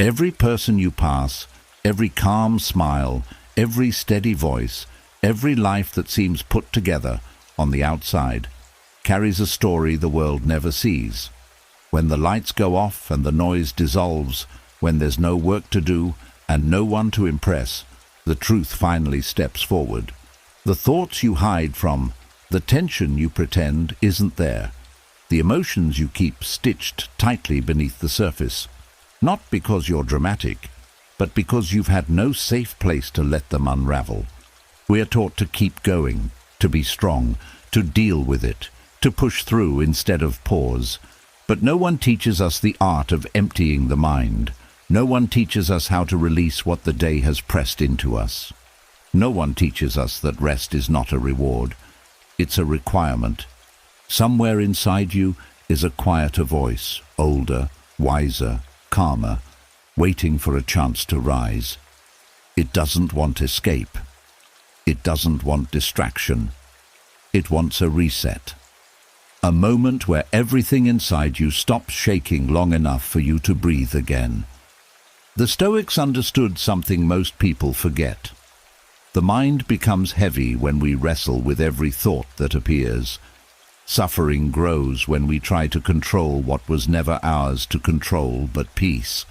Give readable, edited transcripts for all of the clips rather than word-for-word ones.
Every person you pass, every calm smile, every steady voice, every life that seems put together on the outside, carries a story the world never sees. When the lights go off and the noise dissolves, when there's no work to do and no one to impress, the truth finally steps forward. The thoughts you hide from, the tension you pretend isn't there, the emotions you keep stitched tightly beneath the surface, not because you're dramatic, but because you've had no safe place to let them unravel. We are taught to keep going, to be strong, to deal with it, to push through instead of pause. But no one teaches us the art of emptying the mind. No one teaches us how to release what the day has pressed into us. No one teaches us that rest is not a reward. It's a requirement. Somewhere inside you is a quieter voice, older, wiser, calmer, waiting for a chance to rise. It doesn't want escape. It doesn't want distraction. It wants a reset. A moment where everything inside you stops shaking long enough for you to breathe again. The Stoics understood something most people forget. The mind becomes heavy when we wrestle with every thought that appears. Suffering grows when we try to control what was never ours to control, but peace.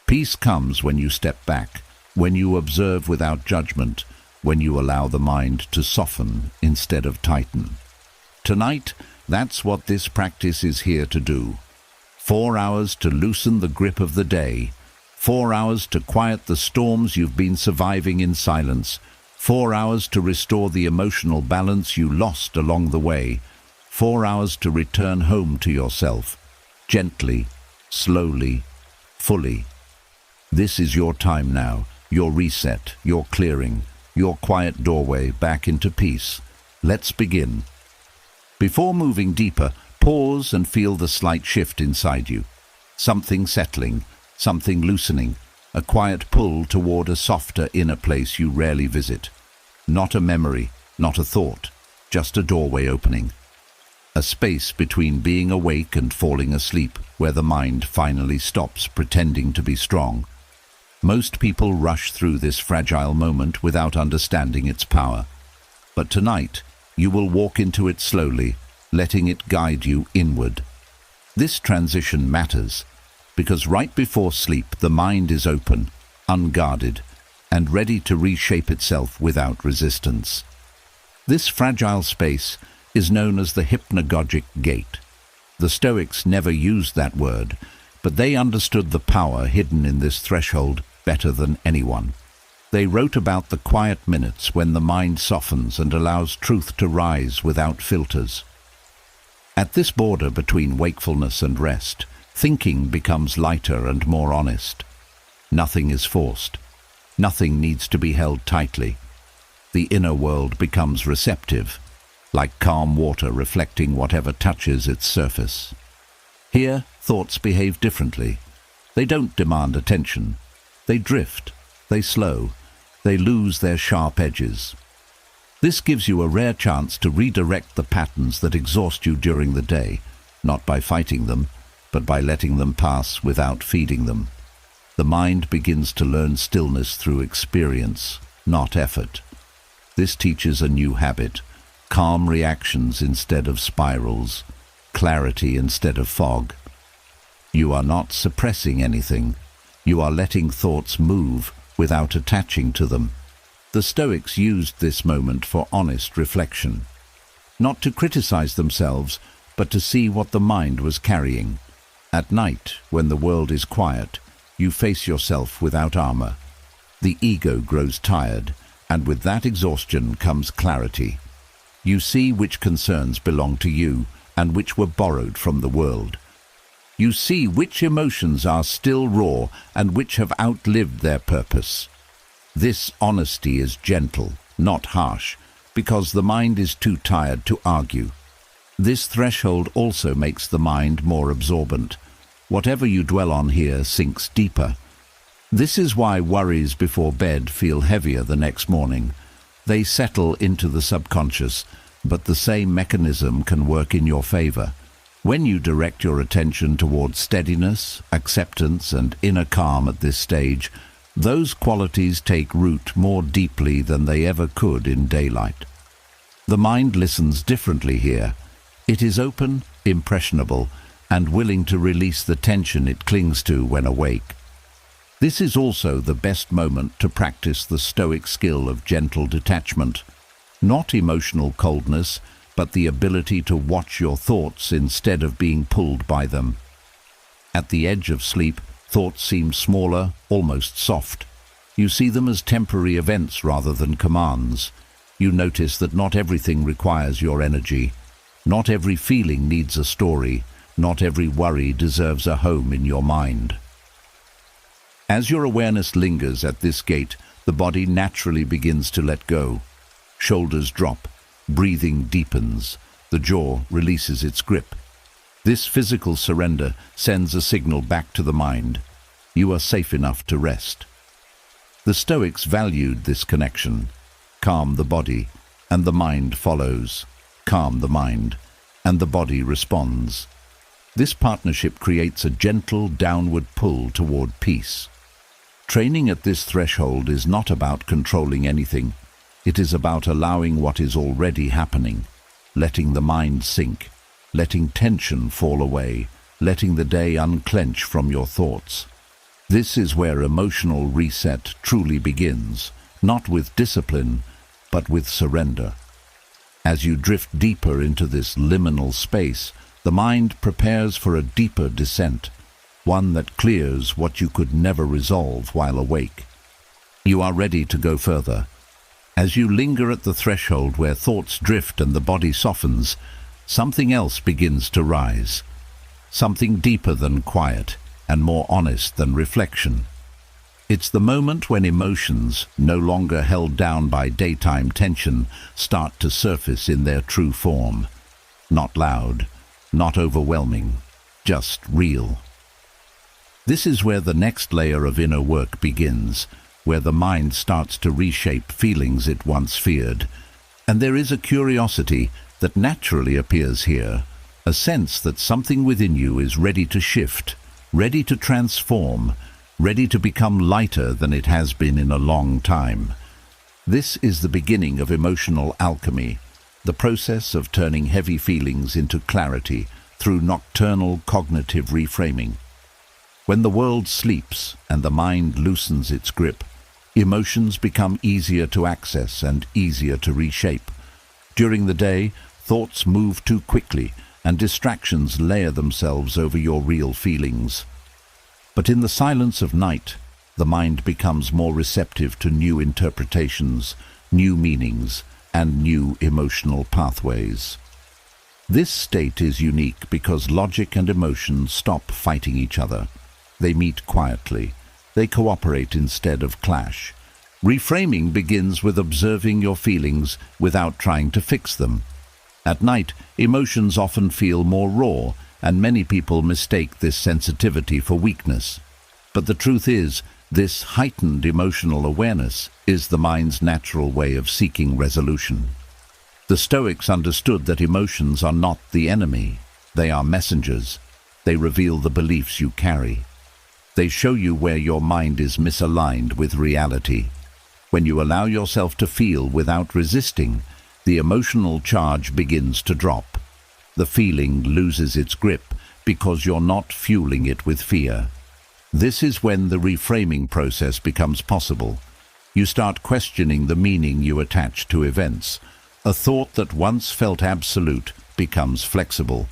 Peace comes when you step back, when you observe without judgment, when you allow the mind to soften instead of tighten. Tonight, that's what this practice is here to do. 4 hours to loosen the grip of the day. 4 hours to quiet the storms you've been surviving in silence. 4 hours to restore the emotional balance you lost along the way. 4 hours to return home to yourself. Gently, slowly, fully. This is your time now, your reset, your clearing, your quiet doorway back into peace. Let's begin. Before moving deeper, pause and feel the slight shift inside you. Something settling, something loosening, a quiet pull toward a softer inner place you rarely visit. Not a memory, not a thought, just a doorway opening. A space between being awake and falling asleep, where the mind finally stops pretending to be strong. Most people rush through this fragile moment without understanding its power. But tonight, you will walk into it slowly, letting it guide you inward. This transition matters, because right before sleep the mind is open, unguarded, and ready to reshape itself without resistance. This fragile space is known as the hypnagogic gate. The Stoics never used that word, but they understood the power hidden in this threshold better than anyone. They wrote about the quiet minutes when the mind softens and allows truth to rise without filters. At this border between wakefulness and rest, thinking becomes lighter and more honest. Nothing is forced. Nothing needs to be held tightly. The inner world becomes receptive, like calm water reflecting whatever touches its surface. Here, thoughts behave differently. They don't demand attention. They drift. They slow. They lose their sharp edges. This gives you a rare chance to redirect the patterns that exhaust you during the day, not by fighting them, but by letting them pass without feeding them. The mind begins to learn stillness through experience, not effort. This teaches a new habit: calm reactions instead of spirals, clarity instead of fog. You are not suppressing anything. You are letting thoughts move without attaching to them. The Stoics used this moment for honest reflection, not to criticize themselves, but to see what the mind was carrying. At night, when the world is quiet, you face yourself without armor. The ego grows tired, and with that exhaustion comes clarity. You see which concerns belong to you and which were borrowed from the world. You see which emotions are still raw and which have outlived their purpose. This honesty is gentle, not harsh, because the mind is too tired to argue. This threshold also makes the mind more absorbent. Whatever you dwell on here sinks deeper. This is why worries before bed feel heavier the next morning. They settle into the subconscious, but the same mechanism can work in your favor. When you direct your attention towards steadiness, acceptance, and inner calm at this stage, those qualities take root more deeply than they ever could in daylight. The mind listens differently here. It is open, impressionable, and willing to release the tension it clings to when awake. This is also the best moment to practice the Stoic skill of gentle detachment. Not emotional coldness, but the ability to watch your thoughts instead of being pulled by them. At the edge of sleep, thoughts seem smaller, almost soft. You see them as temporary events rather than commands. You notice that not everything requires your energy. Not every feeling needs a story. Not every worry deserves a home in your mind. As your awareness lingers at this gate, the body naturally begins to let go. Shoulders drop. Breathing deepens. The jaw releases its grip. This physical surrender sends a signal back to the mind. You are safe enough to rest. The Stoics valued this connection. Calm the body, and the mind follows. Calm the mind, and the body responds. This partnership creates a gentle downward pull toward peace. Training at this threshold is not about controlling anything. It is about allowing what is already happening, letting the mind sink, letting tension fall away, letting the day unclench from your thoughts. This is where emotional reset truly begins, not with discipline, but with surrender. As you drift deeper into this liminal space, the mind prepares for a deeper descent, one that clears what you could never resolve while awake. You are ready to go further. As you linger at the threshold where thoughts drift and the body softens, something else begins to rise. Something deeper than quiet and more honest than reflection. It's the moment when emotions, no longer held down by daytime tension, start to surface in their true form. Not loud, not overwhelming, just real. This is where the next layer of inner work begins, where the mind starts to reshape feelings it once feared. And there is a curiosity that naturally appears here, a sense that something within you is ready to shift, ready to transform, ready to become lighter than it has been in a long time. This is the beginning of emotional alchemy, the process of turning heavy feelings into clarity through nocturnal cognitive reframing. When the world sleeps and the mind loosens its grip, emotions become easier to access and easier to reshape. During the day, thoughts move too quickly and distractions layer themselves over your real feelings. But in the silence of night, the mind becomes more receptive to new interpretations, new meanings, and new emotional pathways. This state is unique because logic and emotion stop fighting each other. They meet quietly. They cooperate instead of clash. Reframing begins with observing your feelings without trying to fix them. At night, emotions often feel more raw, and many people mistake this sensitivity for weakness. But the truth is, this heightened emotional awareness is the mind's natural way of seeking resolution. The Stoics understood that emotions are not the enemy. They are messengers. They reveal the beliefs you carry. They show you where your mind is misaligned with reality. When you allow yourself to feel without resisting, the emotional charge begins to drop. The feeling loses its grip because you're not fueling it with fear. This is when the reframing process becomes possible. You start questioning the meaning you attach to events. A thought that once felt absolute becomes flexible.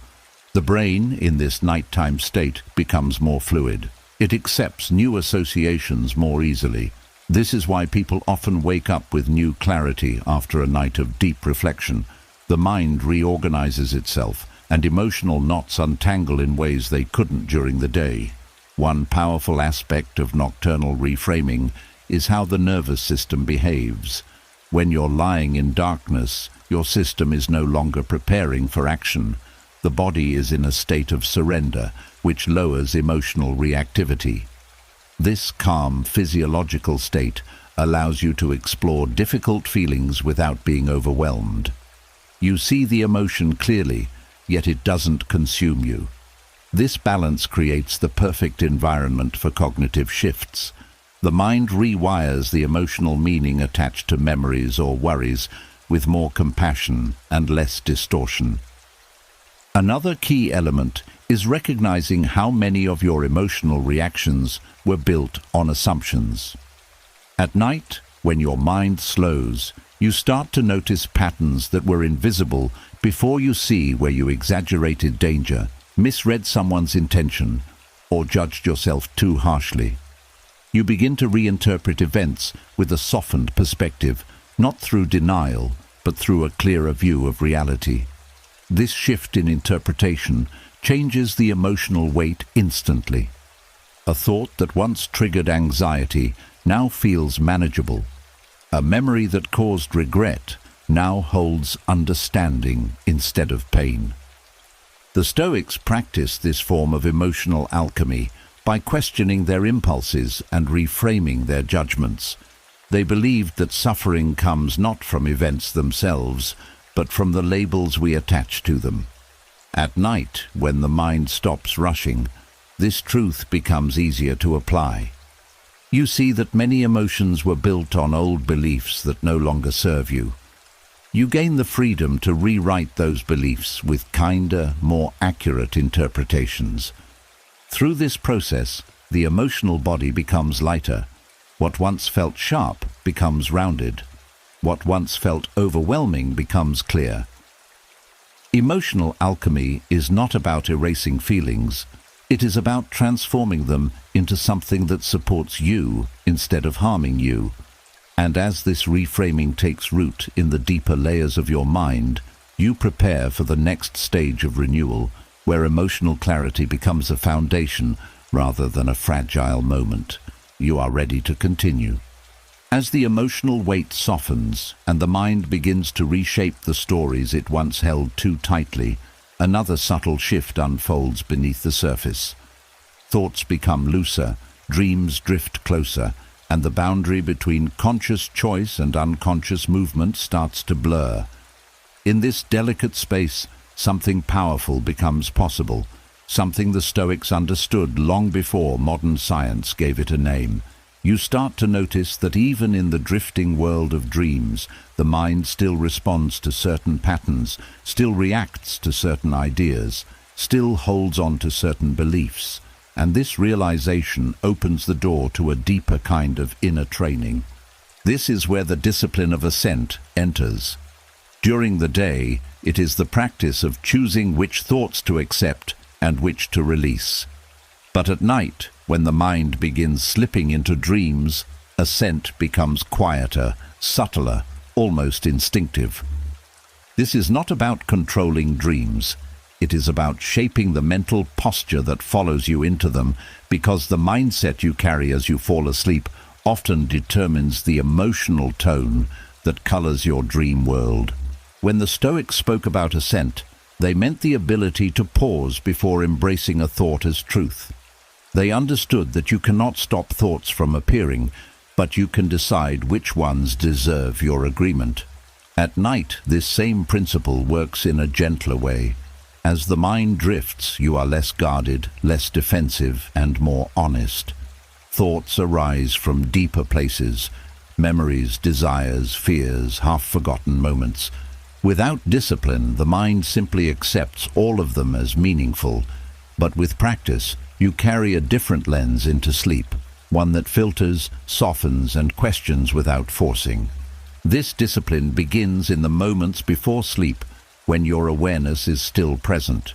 The brain, in this nighttime state, becomes more fluid. It accepts new associations more easily. This is why people often wake up with new clarity after a night of deep reflection. The mind reorganizes itself, and emotional knots untangle in ways they couldn't during the day. One powerful aspect of nocturnal reframing is how the nervous system behaves. When you're lying in darkness, your system is no longer preparing for action. The body is in a state of surrender, which lowers emotional reactivity. This calm physiological state allows you to explore difficult feelings without being overwhelmed. You see the emotion clearly, yet it doesn't consume you. This balance creates the perfect environment for cognitive shifts. The mind rewires the emotional meaning attached to memories or worries with more compassion and less distortion. Another key element is recognizing how many of your emotional reactions were built on assumptions. At night, when your mind slows, you start to notice patterns that were invisible before you see where you exaggerated danger, misread someone's intention, or judged yourself too harshly. You begin to reinterpret events with a softened perspective, not through denial, but through a clearer view of reality. This shift in interpretation changes the emotional weight instantly. A thought that once triggered anxiety now feels manageable. A memory that caused regret now holds understanding instead of pain. The Stoics practiced this form of emotional alchemy by questioning their impulses and reframing their judgments. They believed that suffering comes not from events themselves, but from the labels we attach to them. At night, when the mind stops rushing, this truth becomes easier to apply. You see that many emotions were built on old beliefs that no longer serve you. You gain the freedom to rewrite those beliefs with kinder, more accurate interpretations. Through this process, the emotional body becomes lighter. What once felt sharp becomes rounded. What once felt overwhelming becomes clear. Emotional alchemy is not about erasing feelings. It is about transforming them into something that supports you instead of harming you. And as this reframing takes root in the deeper layers of your mind, you prepare for the next stage of renewal, where emotional clarity becomes a foundation rather than a fragile moment. You are ready to continue. As the emotional weight softens and the mind begins to reshape the stories it once held too tightly, another subtle shift unfolds beneath the surface. Thoughts become looser, dreams drift closer, and the boundary between conscious choice and unconscious movement starts to blur. In this delicate space, something powerful becomes possible, something the Stoics understood long before modern science gave it a name. You start to notice that even in the drifting world of dreams, the mind still responds to certain patterns, still reacts to certain ideas, still holds on to certain beliefs. And this realization opens the door to a deeper kind of inner training. This is where the discipline of ascent enters. During the day, it is the practice of choosing which thoughts to accept and which to release. But at night, when the mind begins slipping into dreams, ascent becomes quieter, subtler, almost instinctive. This is not about controlling dreams. It is about shaping the mental posture that follows you into them, because the mindset you carry as you fall asleep often determines the emotional tone that colors your dream world. When the Stoics spoke about ascent, they meant the ability to pause before embracing a thought as truth. They understood that you cannot stop thoughts from appearing, but you can decide which ones deserve your agreement. At night, this same principle works in a gentler way. As the mind drifts, you are less guarded, less defensive, and more honest. Thoughts arise from deeper places, memories, desires, fears, half-forgotten moments. Without discipline, the mind simply accepts all of them as meaningful. But with practice, you carry a different lens into sleep, one that filters, softens, and questions without forcing. This discipline begins in the moments before sleep, when your awareness is still present.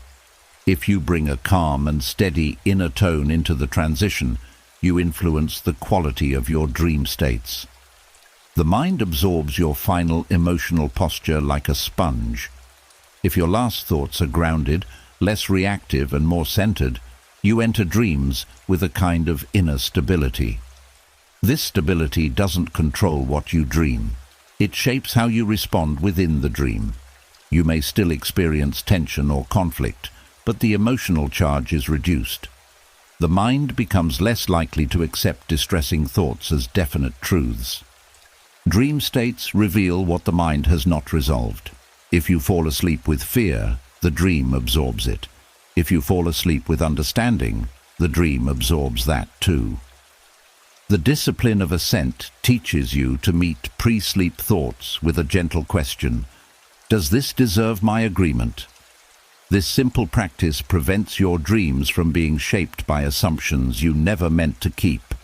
If you bring a calm and steady inner tone into the transition, you influence the quality of your dream states. The mind absorbs your final emotional posture like a sponge. If your last thoughts are grounded, less reactive and more centered, you enter dreams with a kind of inner stability. This stability doesn't control what you dream. It shapes how you respond within the dream. You may still experience tension or conflict, but the emotional charge is reduced. The mind becomes less likely to accept distressing thoughts as definite truths. Dream states reveal what the mind has not resolved. If you fall asleep with fear, the dream absorbs it. If you fall asleep with understanding, the dream absorbs that too. The discipline of ascent teaches you to meet pre-sleep thoughts with a gentle question. Does this deserve my agreement? This simple practice prevents your dreams from being shaped by assumptions you never meant to keep.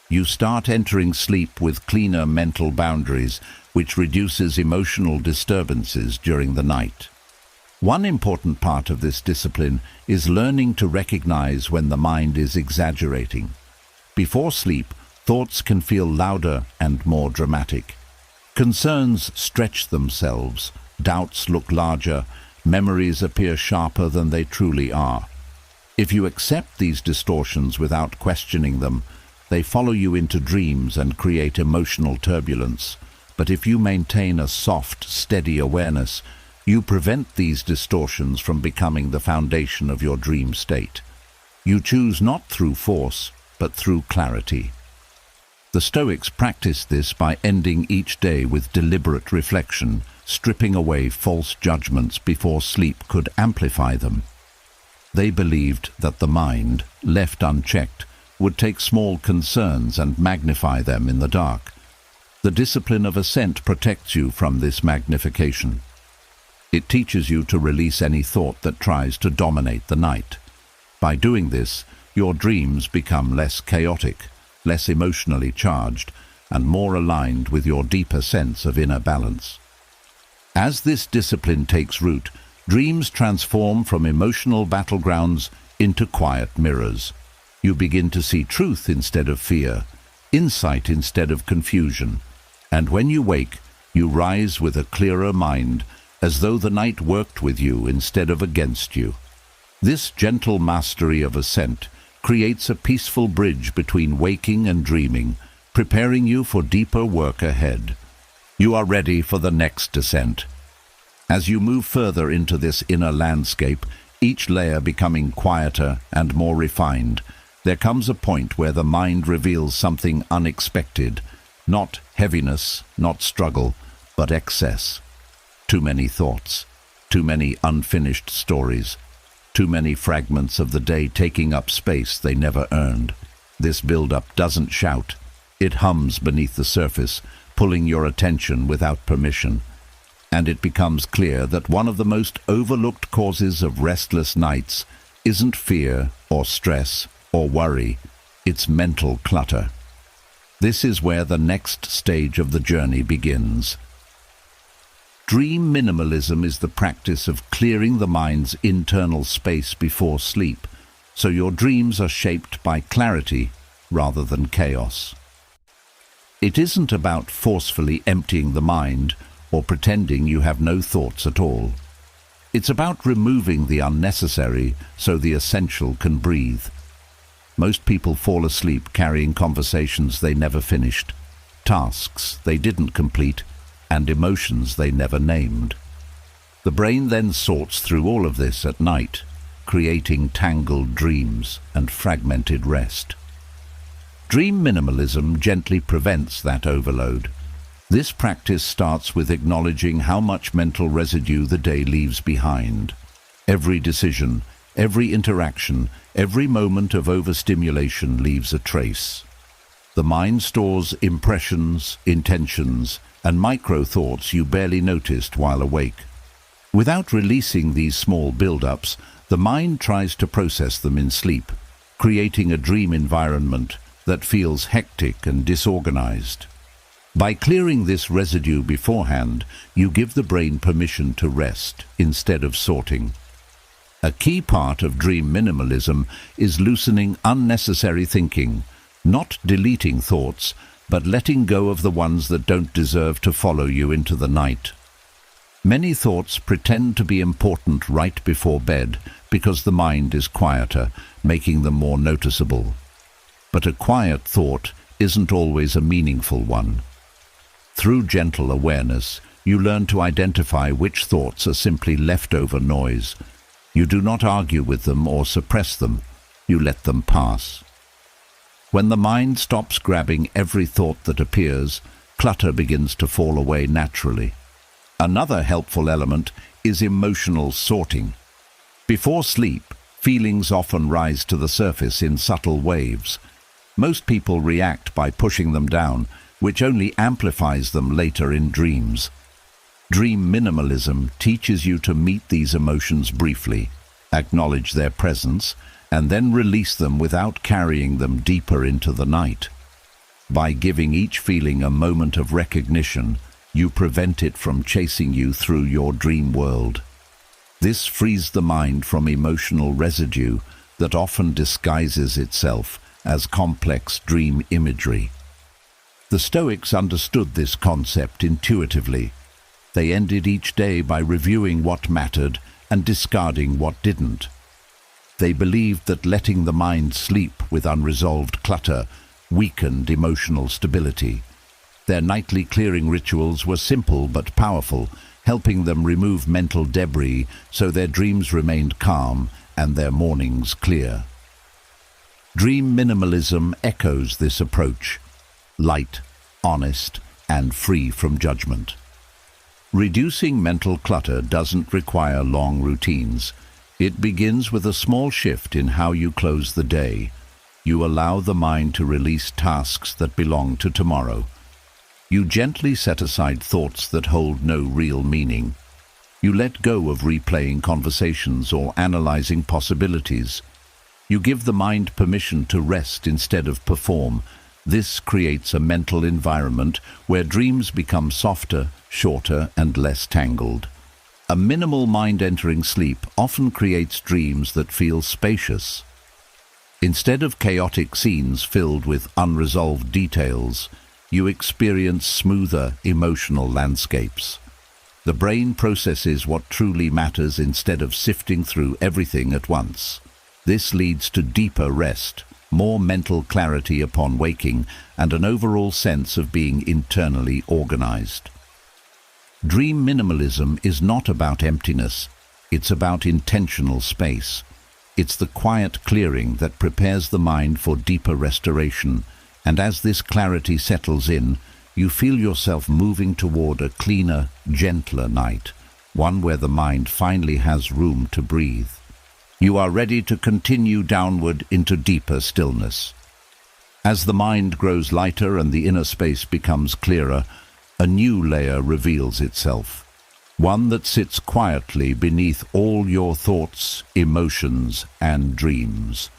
You start entering sleep with cleaner mental boundaries, which reduces emotional disturbances during the night. One important part of this discipline is learning to recognize when the mind is exaggerating. Before sleep, thoughts can feel louder and more dramatic. Concerns stretch themselves, doubts look larger, memories appear sharper than they truly are. If you accept these distortions without questioning them, they follow you into dreams and create emotional turbulence. But if you maintain a soft, steady awareness, you prevent these distortions from becoming the foundation of your dream state. You choose not through force, but through clarity. The Stoics practiced this by ending each day with deliberate reflection, stripping away false judgments before sleep could amplify them. They believed that the mind, left unchecked, would take small concerns and magnify them in the dark. The discipline of ascent protects you from this magnification. It teaches you to release any thought that tries to dominate the night. By doing this, your dreams become less chaotic, less emotionally charged, and more aligned with your deeper sense of inner balance. As this discipline takes root, dreams transform from emotional battlegrounds into quiet mirrors. You begin to see truth instead of fear, insight instead of confusion, and when you wake, you rise with a clearer mind, as though the night worked with you instead of against you. This gentle mastery of ascent creates a peaceful bridge between waking and dreaming, preparing you for deeper work ahead. You are ready for the next descent. As you move further into this inner landscape, each layer becoming quieter and more refined, there comes a point where the mind reveals something unexpected, not heaviness, not struggle, but excess. Too many thoughts, too many unfinished stories, too many fragments of the day taking up space they never earned. This build-up doesn't shout. It hums beneath the surface, pulling your attention without permission. And it becomes clear that one of the most overlooked causes of restless nights isn't fear or stress or worry, it's mental clutter. This is where the next stage of the journey begins. Dream minimalism is the practice of clearing the mind's internal space before sleep, so your dreams are shaped by clarity rather than chaos. It isn't about forcefully emptying the mind or pretending you have no thoughts at all. It's about removing the unnecessary so the essential can breathe. Most people fall asleep carrying conversations they never finished, tasks they didn't complete, and emotions they never named. The brain then sorts through all of this at night, creating tangled dreams and fragmented rest. Dream minimalism gently prevents that overload. This practice starts with acknowledging how much mental residue the day leaves behind. Every decision, every interaction, every moment of overstimulation leaves a trace. The mind stores impressions, intentions, and micro-thoughts you barely noticed while awake. Without releasing these small build-ups, the mind tries to process them in sleep, creating a dream environment that feels hectic and disorganized. By clearing this residue beforehand, you give the brain permission to rest instead of sorting. A key part of dream minimalism is loosening unnecessary thinking, not deleting thoughts, but letting go of the ones that don't deserve to follow you into the night. Many thoughts pretend to be important right before bed because the mind is quieter, making them more noticeable. But a quiet thought isn't always a meaningful one. Through gentle awareness, you learn to identify which thoughts are simply leftover noise. You do not argue with them or suppress them, you let them pass. When the mind stops grabbing every thought that appears, clutter begins to fall away naturally. Another helpful element is emotional sorting. Before sleep, feelings often rise to the surface in subtle waves. Most people react by pushing them down, which only amplifies them later in dreams. Dream minimalism teaches you to meet these emotions briefly, acknowledge their presence, and then release them without carrying them deeper into the night. By giving each feeling a moment of recognition, you prevent it from chasing you through your dream world. This frees the mind from emotional residue that often disguises itself as complex dream imagery. The Stoics understood this concept intuitively. They ended each day by reviewing what mattered and discarding what didn't. They believed that letting the mind sleep with unresolved clutter weakened emotional stability. Their nightly clearing rituals were simple but powerful, helping them remove mental debris so their dreams remained calm and their mornings clear. Dream minimalism echoes this approach: light, honest, and free from judgment. Reducing mental clutter doesn't require long routines. It begins with a small shift in how you close the day. You allow the mind to release tasks that belong to tomorrow. You gently set aside thoughts that hold no real meaning. You let go of replaying conversations or analyzing possibilities. You give the mind permission to rest instead of perform. This creates a mental environment where dreams become softer, shorter, and less tangled. A minimal mind-entering sleep often creates dreams that feel spacious. Instead of chaotic scenes filled with unresolved details, you experience smoother emotional landscapes. The brain processes what truly matters instead of sifting through everything at once. This leads to deeper rest, more mental clarity upon waking, and an overall sense of being internally organized. Dream minimalism is not about emptiness, it's about intentional space. It's the quiet clearing that prepares the mind for deeper restoration, and as this clarity settles in, you feel yourself moving toward a cleaner, gentler night, one where the mind finally has room to breathe. You are ready to continue downward into deeper stillness. As the mind grows lighter and the inner space becomes clearer, a new layer reveals itself, one that sits quietly beneath all your thoughts, emotions, and dreams.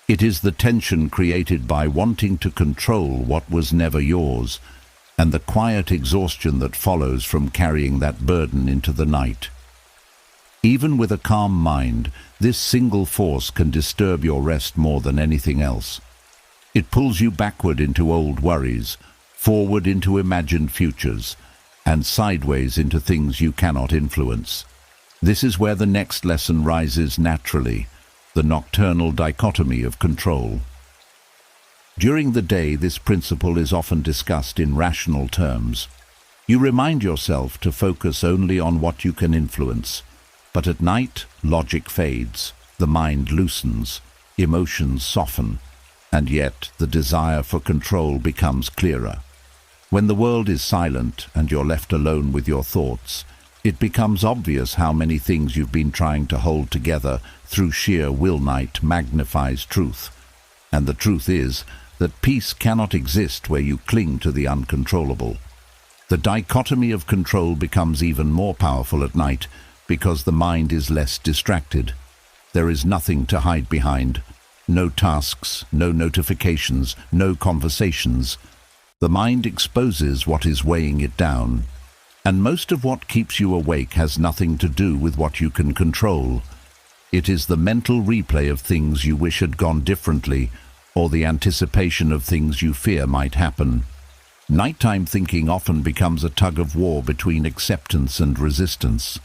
It is the tension created by wanting to control what was never yours, and the quiet exhaustion that follows from carrying that burden into the night. Even with a calm mind, this single force can disturb your rest more than anything else. It pulls you backward into old worries, forward into imagined futures, and sideways into things you cannot influence. This is where the next lesson rises naturally, the nocturnal dichotomy of control. During the day, this principle is often discussed in rational terms. You remind yourself to focus only on what you can influence. But at night, logic fades, the mind loosens, emotions soften, and yet the desire for control becomes clearer. When the world is silent and you're left alone with your thoughts, it becomes obvious how many things you've been trying to hold together through sheer will night magnifies truth. And the truth is that peace cannot exist where you cling to the uncontrollable. The dichotomy of control becomes even more powerful at night, because the mind is less distracted. There is nothing to hide behind. No tasks, no notifications, no conversations. The mind exposes what is weighing it down. And most of what keeps you awake has nothing to do with what you can control. It is the mental replay of things you wish had gone differently, or the anticipation of things you fear might happen. Nighttime thinking often becomes a tug-of-war between acceptance and resistance.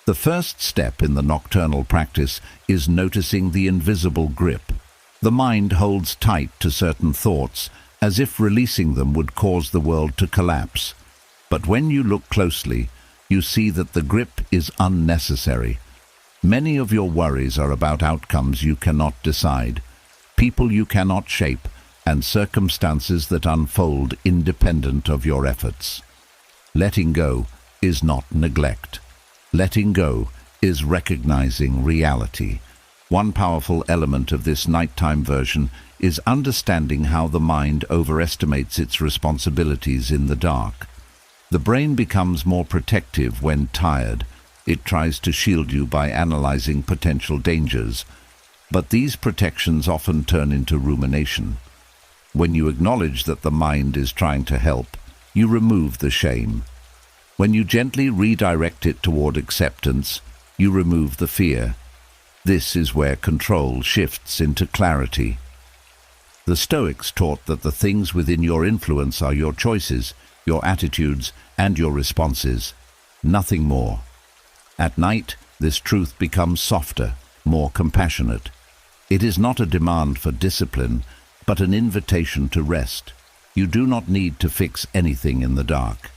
The first step in the nocturnal practice is noticing the invisible grip. The mind holds tight to certain thoughts, as if releasing them would cause the world to collapse. But when you look closely, you see that the grip is unnecessary. Many of your worries are about outcomes you cannot decide, people you cannot shape, and circumstances that unfold independent of your efforts. Letting go is not neglect. Letting go is recognizing reality. One powerful element of this nighttime version is understanding how the mind overestimates its responsibilities in the dark. The brain becomes more protective when tired. It tries to shield you by analyzing potential dangers, but these protections often turn into rumination. When you acknowledge that the mind is trying to help, you remove the shame. When you gently redirect it toward acceptance, you remove the fear. This is where control shifts into clarity. The Stoics taught that the things within your influence are your choices, your attitudes, and your responses. Nothing more. At night, this truth becomes softer, more compassionate. It is not a demand for discipline, but an invitation to rest. You do not need to fix anything in the dark.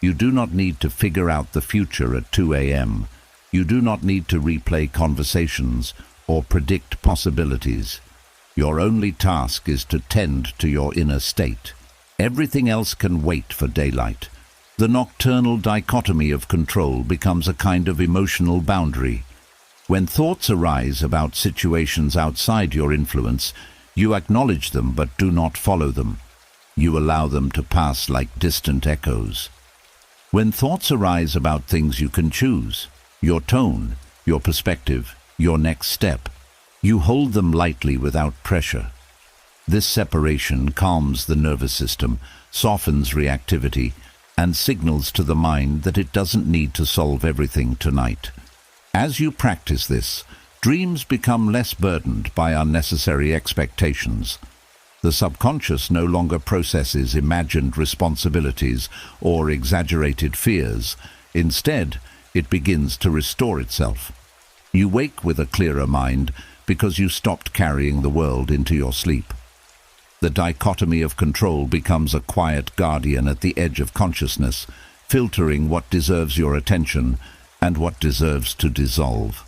You do not need to figure out the future at 2 a.m. You do not need to replay conversations or predict possibilities. Your only task is to tend to your inner state. Everything else can wait for daylight. The nocturnal dichotomy of control becomes a kind of emotional boundary. When thoughts arise about situations outside your influence, you acknowledge them but do not follow them. You allow them to pass like distant echoes. When thoughts arise about things you can choose, your tone, your perspective, your next step, you hold them lightly without pressure. This separation calms the nervous system, softens reactivity, and signals to the mind that it doesn't need to solve everything tonight. As you practice this, dreams become less burdened by unnecessary expectations. The subconscious no longer processes imagined responsibilities or exaggerated fears. Instead, it begins to restore itself. You wake with a clearer mind because you stopped carrying the world into your sleep. The dichotomy of control becomes a quiet guardian at the edge of consciousness, filtering what deserves your attention and what deserves to dissolve.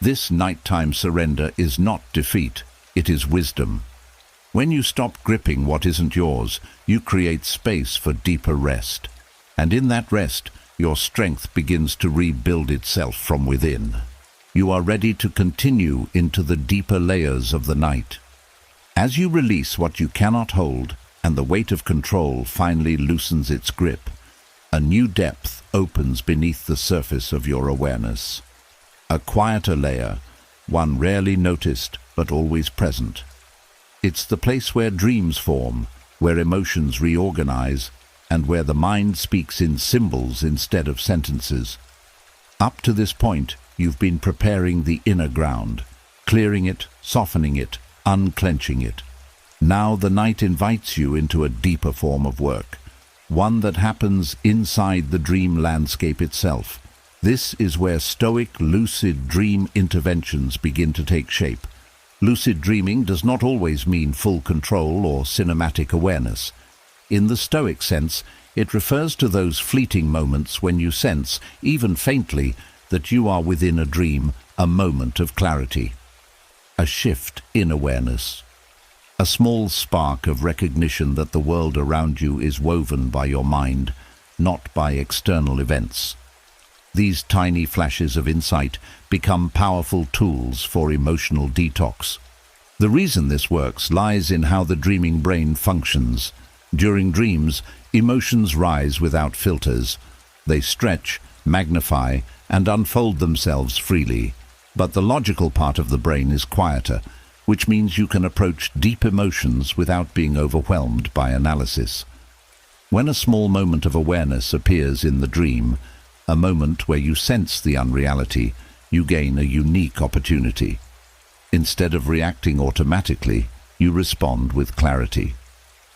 This nighttime surrender is not defeat, it is wisdom. When you stop gripping what isn't yours, you create space for deeper rest. And in that rest, your strength begins to rebuild itself from within. You are ready to continue into the deeper layers of the night. As you release what you cannot hold, and the weight of control finally loosens its grip, a new depth opens beneath the surface of your awareness. A quieter layer, one rarely noticed but always present. It's the place where dreams form, where emotions reorganize, and where the mind speaks in symbols instead of sentences. Up to this point, you've been preparing the inner ground, clearing it, softening it, unclenching it. Now the night invites you into a deeper form of work, one that happens inside the dream landscape itself. This is where Stoic lucid dream interventions begin to take shape. Lucid dreaming does not always mean full control or cinematic awareness. In the Stoic sense, it refers to those fleeting moments when you sense, even faintly, that you are within a dream, a moment of clarity. A shift in awareness. A small spark of recognition that the world around you is woven by your mind, not by external events. These tiny flashes of insight become powerful tools for emotional detox. The reason this works lies in how the dreaming brain functions. During dreams, emotions rise without filters. They stretch, magnify, and unfold themselves freely. But the logical part of the brain is quieter, which means you can approach deep emotions without being overwhelmed by analysis. When a small moment of awareness appears in the dream, a moment where you sense the unreality, you gain a unique opportunity. Instead of reacting automatically, you respond with clarity.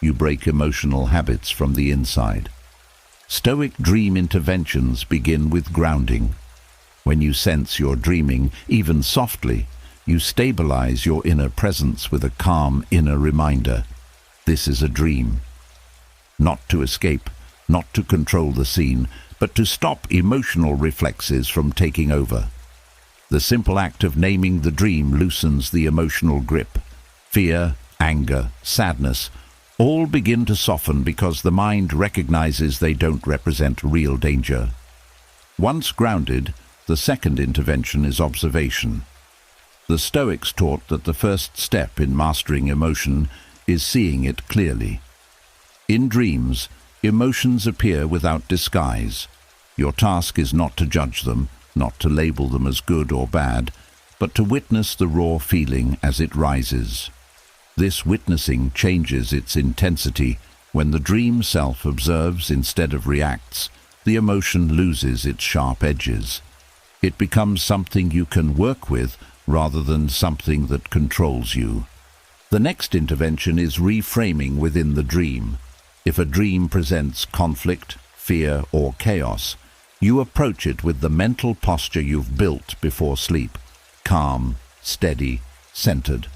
You break emotional habits from the inside. Stoic dream interventions begin with grounding. When you sense you're dreaming, even softly, you stabilize your inner presence with a calm inner reminder. This is a dream. Not to escape, not to control the scene, but to stop emotional reflexes from taking over. The simple act of naming the dream loosens the emotional grip. Fear, anger, sadness, all begin to soften because the mind recognizes they don't represent real danger. Once grounded, The second intervention is observation. The Stoics taught that the first step in mastering emotion is seeing it clearly. In dreams, emotions appear without disguise. Your task is not to judge them, not to label them as good or bad, but to witness the raw feeling as it rises. This witnessing changes its intensity. When the dream self observes instead of reacts, the emotion loses its sharp edges. It becomes something you can work with rather than something that controls you. The next intervention is reframing within the dream. If a dream presents conflict, fear, or chaos, you approach it with the mental posture you've built before sleep: calm, steady, centered.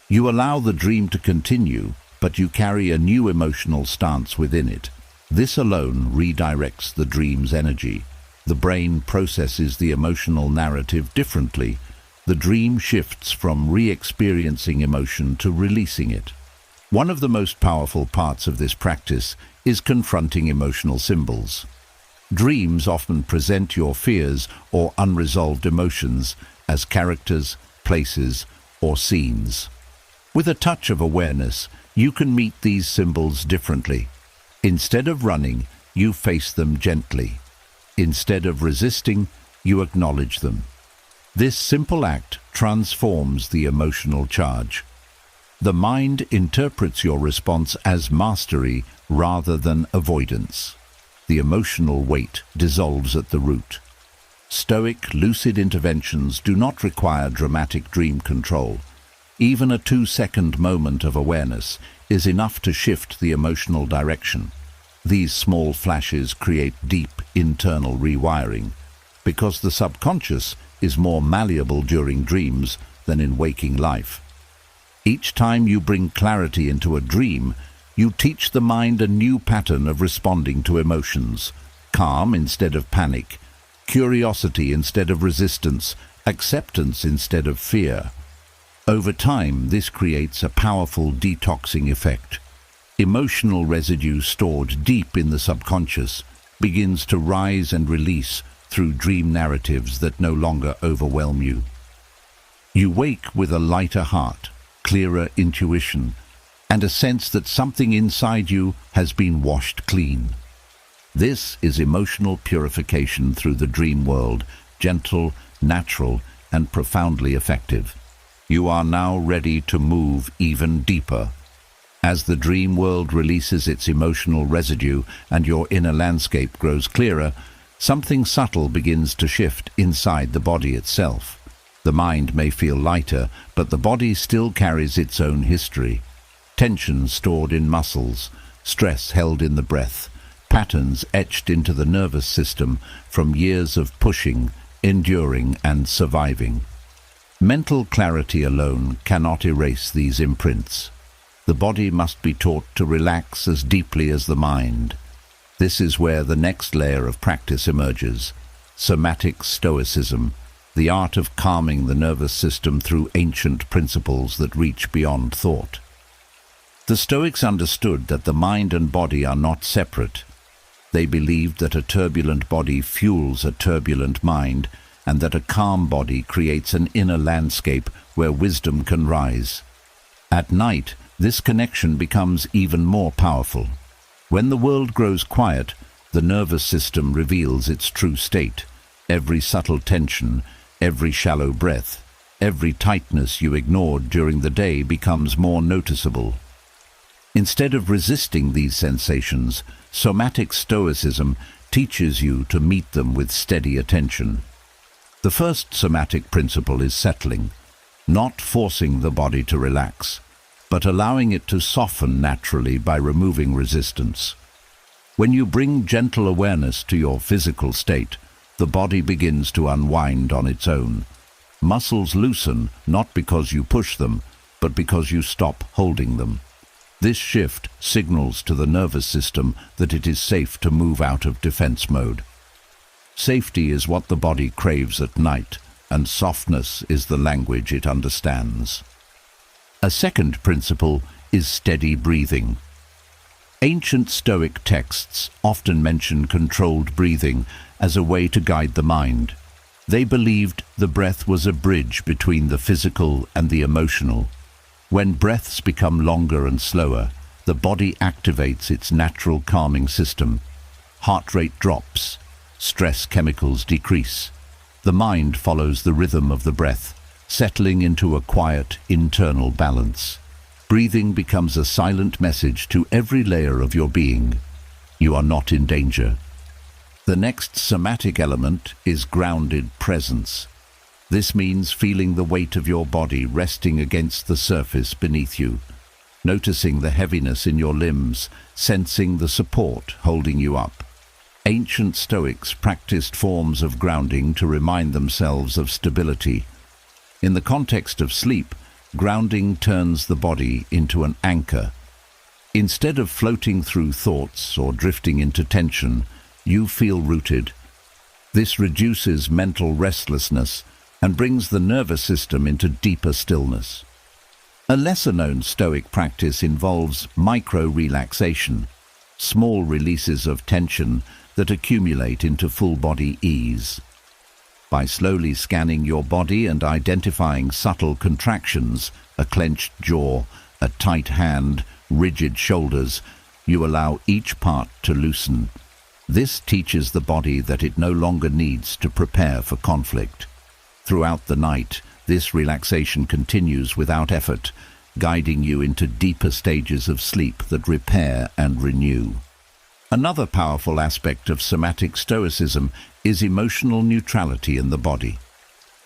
You allow the dream to continue, but you carry a new emotional stance within it. This alone redirects the dream's energy. The brain processes the emotional narrative differently. The dream shifts from re-experiencing emotion to releasing it. One of the most powerful parts of this practice is confronting emotional symbols. Dreams often present your fears or unresolved emotions as characters, places, or scenes. With a touch of awareness, you can meet these symbols differently. Instead of running, you face them gently. Instead of resisting, you acknowledge them. This simple act transforms the emotional charge. The mind interprets your response as mastery rather than avoidance. The emotional weight dissolves at the root. Stoic, lucid interventions do not require dramatic dream control. Even a 2-second moment of awareness is enough to shift the emotional direction. These small flashes create deep internal rewiring, because the subconscious is more malleable during dreams than in waking life. Each time you bring clarity into a dream, you teach the mind a new pattern of responding to emotions: calm instead of panic, curiosity instead of resistance, acceptance instead of fear. Over time, this creates a powerful detoxing effect. Emotional residue stored deep in the subconscious begins to rise and release through dream narratives that no longer overwhelm you. You wake with a lighter heart, clearer intuition, and a sense that something inside you has been washed clean. This is emotional purification through the dream world, gentle, natural, and profoundly effective. You are now ready to move even deeper. As the dream world releases its emotional residue and your inner landscape grows clearer, something subtle begins to shift inside the body itself. The mind may feel lighter, but the body still carries its own history. Tension stored in muscles, stress held in the breath, patterns etched into the nervous system from years of pushing, enduring, and surviving. Mental clarity alone cannot erase these imprints. The body must be taught to relax as deeply as the mind. This is where the next layer of practice emerges: somatic stoicism, the art of calming the nervous system through ancient principles that reach beyond thought. The Stoics understood that the mind and body are not separate. They believed that a turbulent body fuels a turbulent mind, and that a calm body creates an inner landscape where wisdom can rise. At night, this connection becomes even more powerful. When the world grows quiet, the nervous system reveals its true state. Every subtle tension, every shallow breath, every tightness you ignored during the day becomes more noticeable. Instead of resisting these sensations, somatic stoicism teaches you to meet them with steady attention. The first somatic principle is settling, not forcing the body to relax, but allowing it to soften naturally by removing resistance. When you bring gentle awareness to your physical state, the body begins to unwind on its own. Muscles loosen not because you push them, but because you stop holding them. This shift signals to the nervous system that it is safe to move out of defense mode. Safety is what the body craves at night, and softness is the language it understands. A second principle is steady breathing. Ancient Stoic texts often mention controlled breathing as a way to guide the mind. They believed the breath was a bridge between the physical and the emotional. When breaths become longer and slower, the body activates its natural calming system. Heart rate drops, stress chemicals decrease. The mind follows the rhythm of the breath, settling into a quiet, internal balance. Breathing becomes a silent message to every layer of your being. You are not in danger. The next somatic element is grounded presence. This means feeling the weight of your body resting against the surface beneath you, noticing the heaviness in your limbs, sensing the support holding you up. Ancient Stoics practiced forms of grounding to remind themselves of stability. In the context of sleep, grounding turns the body into an anchor. Instead of floating through thoughts or drifting into tension, you feel rooted. This reduces mental restlessness and brings the nervous system into deeper stillness. A lesser-known Stoic practice involves micro-relaxation, small releases of tension that accumulate into full-body ease. By slowly scanning your body and identifying subtle contractions, a clenched jaw, a tight hand, rigid shoulders, you allow each part to loosen. This teaches the body that it no longer needs to prepare for conflict. Throughout the night, this relaxation continues without effort, guiding you into deeper stages of sleep that repair and renew. Another powerful aspect of somatic Stoicism is emotional neutrality in the body.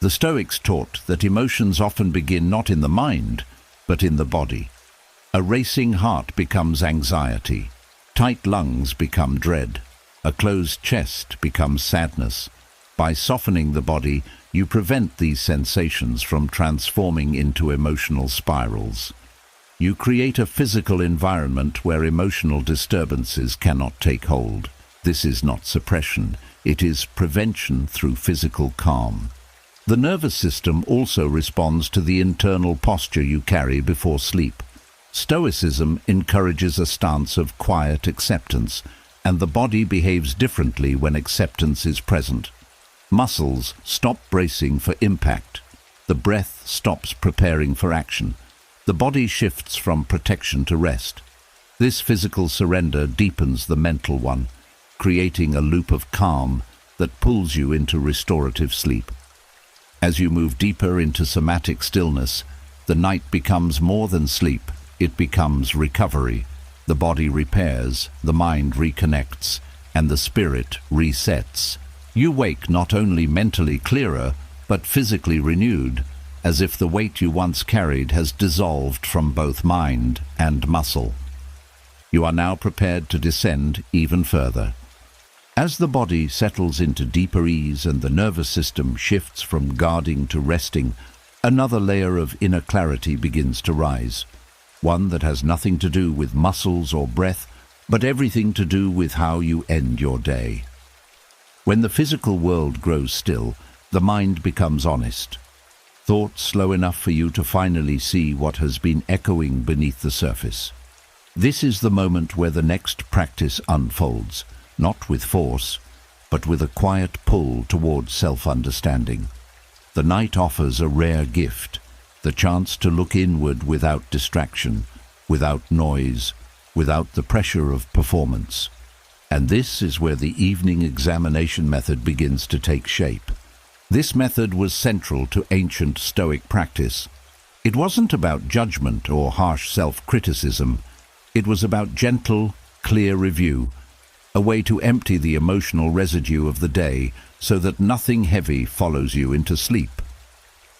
The Stoics taught that emotions often begin not in the mind, but in the body. A racing heart becomes anxiety. Tight lungs become dread. A closed chest becomes sadness. By softening the body, you prevent these sensations from transforming into emotional spirals. You create a physical environment where emotional disturbances cannot take hold. This is not suppression, it is prevention through physical calm. The nervous system also responds to the internal posture you carry before sleep. Stoicism encourages a stance of quiet acceptance, and the body behaves differently when acceptance is present. Muscles stop bracing for impact. The breath stops preparing for action. The body shifts from protection to rest. This physical surrender deepens the mental one, creating a loop of calm that pulls you into restorative sleep. As you move deeper into somatic stillness, the night becomes more than sleep, it becomes recovery. The body repairs, the mind reconnects, and the spirit resets. You wake not only mentally clearer, but physically renewed, as if the weight you once carried has dissolved from both mind and muscle. You are now prepared to descend even further. As the body settles into deeper ease and the nervous system shifts from guarding to resting, another layer of inner clarity begins to rise. One that has nothing to do with muscles or breath, but everything to do with how you end your day. When the physical world grows still, the mind becomes honest. Thoughts slow enough for you to finally see what has been echoing beneath the surface. This is the moment where the next practice unfolds, not with force, but with a quiet pull towards self-understanding. The night offers a rare gift, the chance to look inward without distraction, without noise, without the pressure of performance. And this is where the evening examination method begins to take shape. This method was central to ancient Stoic practice. It wasn't about judgment or harsh self-criticism. It was about gentle, clear review, a way to empty the emotional residue of the day so that nothing heavy follows you into sleep.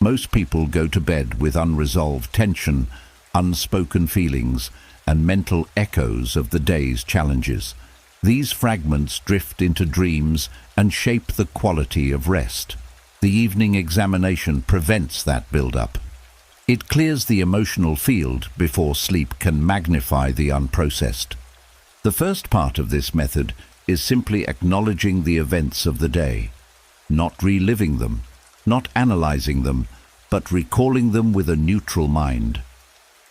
Most people go to bed with unresolved tension, unspoken feelings, and mental echoes of the day's challenges. These fragments drift into dreams and shape the quality of rest. The evening examination prevents that build-up. It clears the emotional field before sleep can magnify the unprocessed. The first part of this method is simply acknowledging the events of the day, not reliving them, not analyzing them, but recalling them with a neutral mind.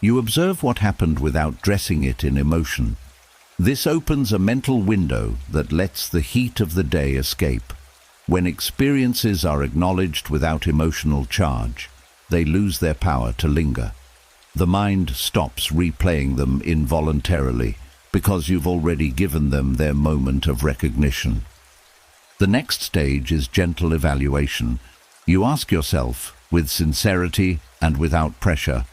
You observe what happened without dressing it in emotion. This opens a mental window that lets the heat of the day escape. When experiences are acknowledged without emotional charge, they lose their power to linger. The mind stops replaying them involuntarily because you've already given them their moment of recognition. The next stage is gentle evaluation. You ask yourself, with sincerity and without pressure,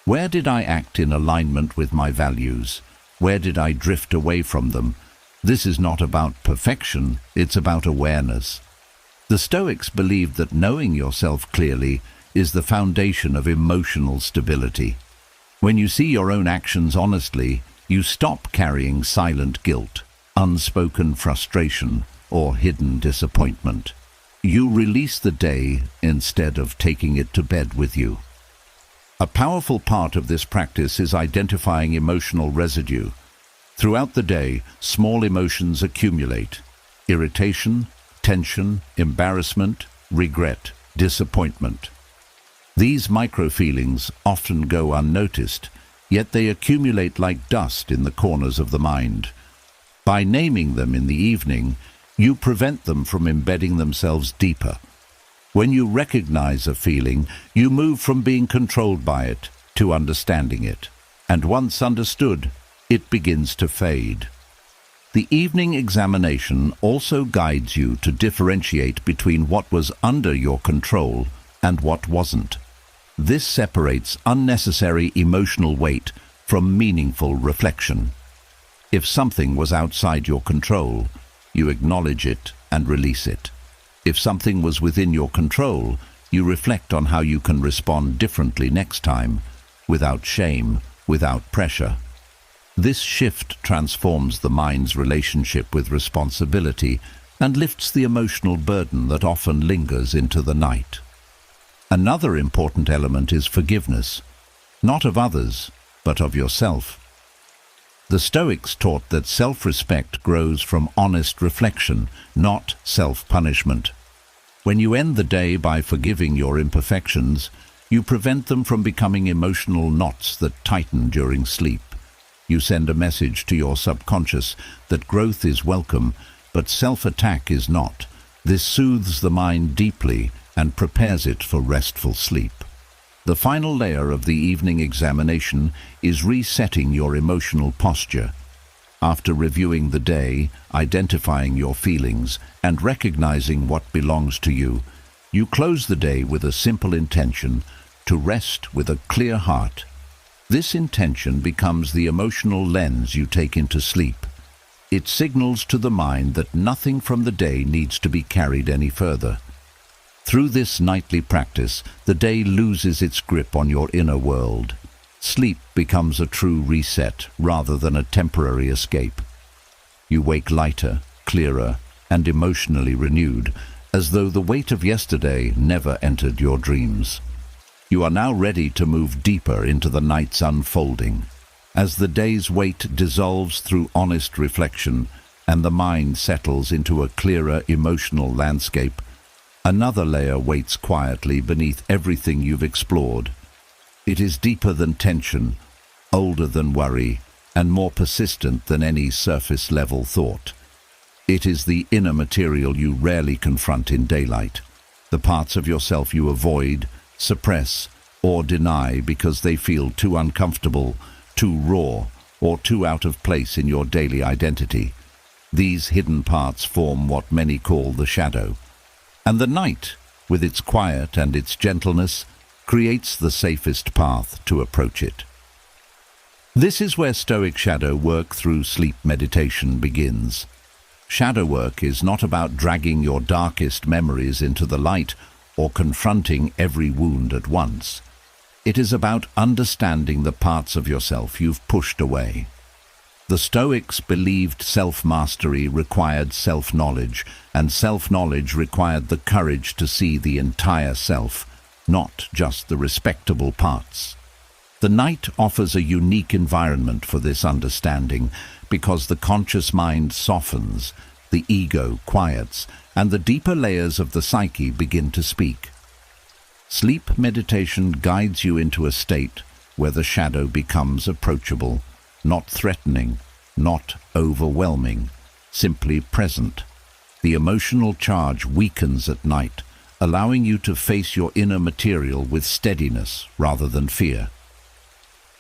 where did I act in alignment with my values? Where did I drift away from them? This is not about perfection, it's about awareness. The Stoics believed that knowing yourself clearly is the foundation of emotional stability. When you see your own actions honestly, you stop carrying silent guilt, unspoken frustration, or hidden disappointment. You release the day instead of taking it to bed with you. A powerful part of this practice is identifying emotional residue. Throughout the day, small emotions accumulate: irritation, tension, embarrassment, regret, disappointment. These micro-feelings often go unnoticed, yet they accumulate like dust in the corners of the mind. By naming them in the evening, you prevent them from embedding themselves deeper. When you recognize a feeling, you move from being controlled by it to understanding it. And once understood, it begins to fade. The evening examination also guides you to differentiate between what was under your control and what wasn't. This separates unnecessary emotional weight from meaningful reflection. If something was outside your control, you acknowledge it and release it. If something was within your control, you reflect on how you can respond differently next time, without shame, without pressure. This shift transforms the mind's relationship with responsibility and lifts the emotional burden that often lingers into the night. Another important element is forgiveness, not of others, but of yourself. The Stoics taught that self-respect grows from honest reflection, not self-punishment. When you end the day by forgiving your imperfections, you prevent them from becoming emotional knots that tighten during sleep. You send a message to your subconscious that growth is welcome, but self-attack is not. This soothes the mind deeply and prepares it for restful sleep. The final layer of the evening examination is resetting your emotional posture. After reviewing the day, identifying your feelings, and recognizing what belongs to you, you close the day with a simple intention: to rest with a clear heart. This intention becomes the emotional lens you take into sleep. It signals to the mind that nothing from the day needs to be carried any further. Through this nightly practice, the day loses its grip on your inner world. Sleep becomes a true reset rather than a temporary escape. You wake lighter, clearer, and emotionally renewed, as though the weight of yesterday never entered your dreams. You are now ready to move deeper into the night's unfolding. As the day's weight dissolves through honest reflection and the mind settles into a clearer emotional landscape, another layer waits quietly beneath everything you've explored. It is deeper than tension, older than worry, and more persistent than any surface-level thought. It is the inner material you rarely confront in daylight, the parts of yourself you avoid, suppress, or deny because they feel too uncomfortable, too raw, or too out of place in your daily identity. These hidden parts form what many call the shadow. And the night, with its quiet and its gentleness, creates the safest path to approach it. This is where Stoic shadow work through sleep meditation begins. Shadow work is not about dragging your darkest memories into the light or confronting every wound at once. It is about understanding the parts of yourself you've pushed away. The Stoics believed self-mastery required self-knowledge, and self-knowledge required the courage to see the entire self, not just the respectable parts. The night offers a unique environment for this understanding because the conscious mind softens, the ego quiets, and the deeper layers of the psyche begin to speak. Sleep meditation guides you into a state where the shadow becomes approachable, not threatening, not overwhelming, simply present. The emotional charge weakens at night, allowing you to face your inner material with steadiness rather than fear.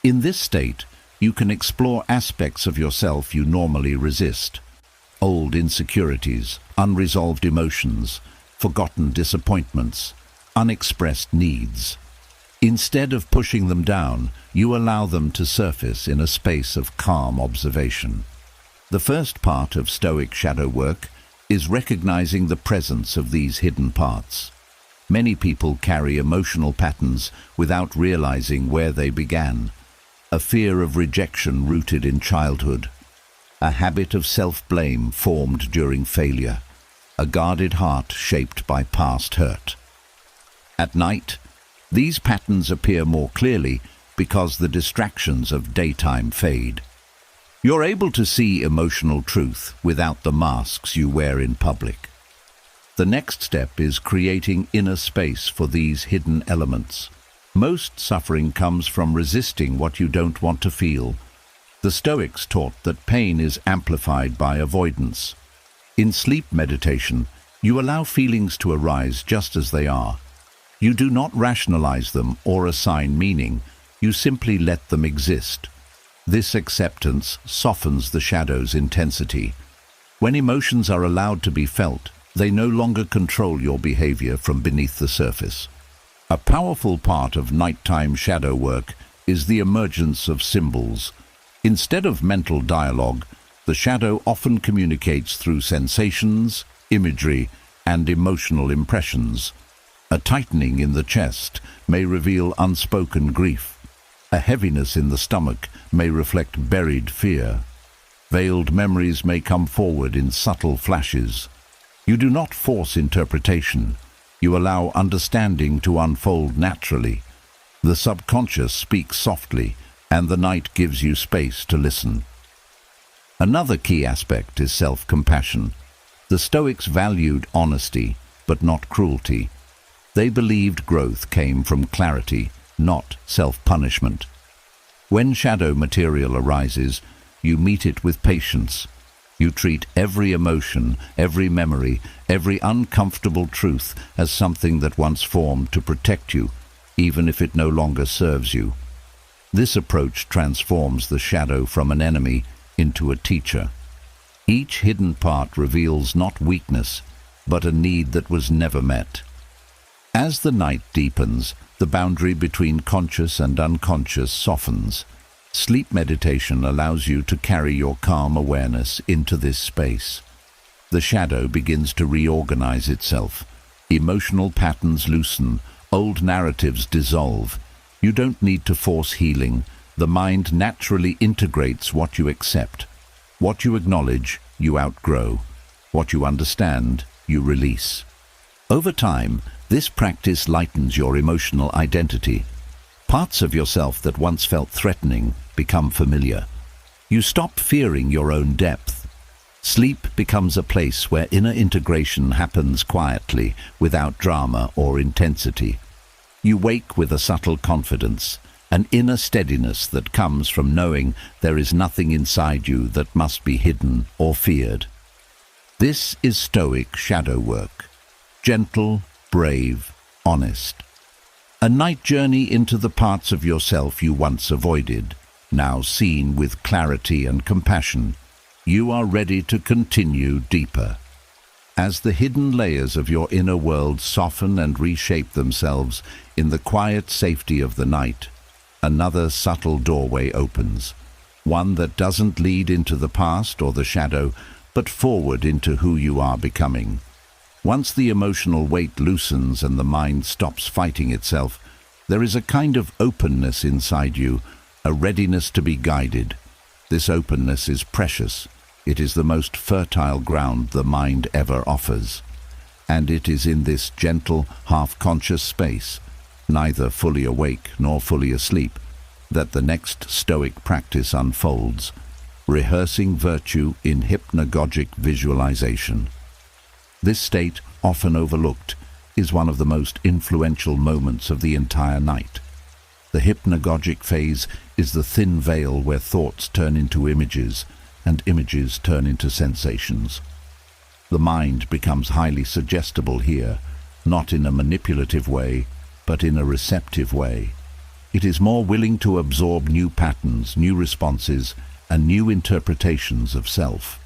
In this state, you can explore aspects of yourself you normally resist. Old insecurities, unresolved emotions, forgotten disappointments, unexpressed needs. Instead of pushing them down, you allow them to surface in a space of calm observation. The first part of Stoic shadow work is recognizing the presence of these hidden parts. Many people carry emotional patterns without realizing where they began. A fear of rejection rooted in childhood, a habit of self-blame formed during failure, a guarded heart shaped by past hurt. At night, these patterns appear more clearly because the distractions of daytime fade. You're able to see emotional truth without the masks you wear in public. The next step is creating inner space for these hidden elements. Most suffering comes from resisting what you don't want to feel. The Stoics taught that pain is amplified by avoidance. In sleep meditation, you allow feelings to arise just as they are. You do not rationalize them or assign meaning, you simply let them exist. This acceptance softens the shadow's intensity. When emotions are allowed to be felt, they no longer control your behavior from beneath the surface. A powerful part of nighttime shadow work is the emergence of symbols. Instead of mental dialogue, the shadow often communicates through sensations, imagery, and emotional impressions. A tightening in the chest may reveal unspoken grief. A heaviness in the stomach may reflect buried fear. Veiled memories may come forward in subtle flashes. You do not force interpretation. You allow understanding to unfold naturally. The subconscious speaks softly, and the night gives you space to listen. Another key aspect is self-compassion. The Stoics valued honesty, but not cruelty. They believed growth came from clarity, not self-punishment. When shadow material arises, you meet it with patience. You treat every emotion, every memory, every uncomfortable truth as something that once formed to protect you, even if it no longer serves you. This approach transforms the shadow from an enemy into a teacher. Each hidden part reveals not weakness, but a need that was never met. As the night deepens, the boundary between conscious and unconscious softens. Sleep meditation allows you to carry your calm awareness into this space. The shadow begins to reorganize itself. Emotional patterns loosen, old narratives dissolve. You don't need to force healing. The mind naturally integrates what you accept. What you acknowledge, you outgrow. What you understand, you release. Over time, this practice lightens your emotional identity. Parts of yourself that once felt threatening become familiar. You stop fearing your own depth. Sleep becomes a place where inner integration happens quietly, without drama or intensity. You wake with a subtle confidence, an inner steadiness that comes from knowing there is nothing inside you that must be hidden or feared. This is Stoic shadow work. Gentle, brave, honest. A night journey into the parts of yourself you once avoided, now seen with clarity and compassion. You are ready to continue deeper. As the hidden layers of your inner world soften and reshape themselves in the quiet safety of the night, another subtle doorway opens, one that doesn't lead into the past or the shadow, but forward into who you are becoming. Once the emotional weight loosens and the mind stops fighting itself, there is a kind of openness inside you, a readiness to be guided. This openness is precious. It is the most fertile ground the mind ever offers. And it is in this gentle, half-conscious space, neither fully awake nor fully asleep, that the next Stoic practice unfolds, rehearsing virtue in hypnagogic visualization. This state, often overlooked, is one of the most influential moments of the entire night. The hypnagogic phase is the thin veil where thoughts turn into images and images turn into sensations. The mind becomes highly suggestible here, not in a manipulative way, but in a receptive way. It is more willing to absorb new patterns, new responses, and new interpretations of self.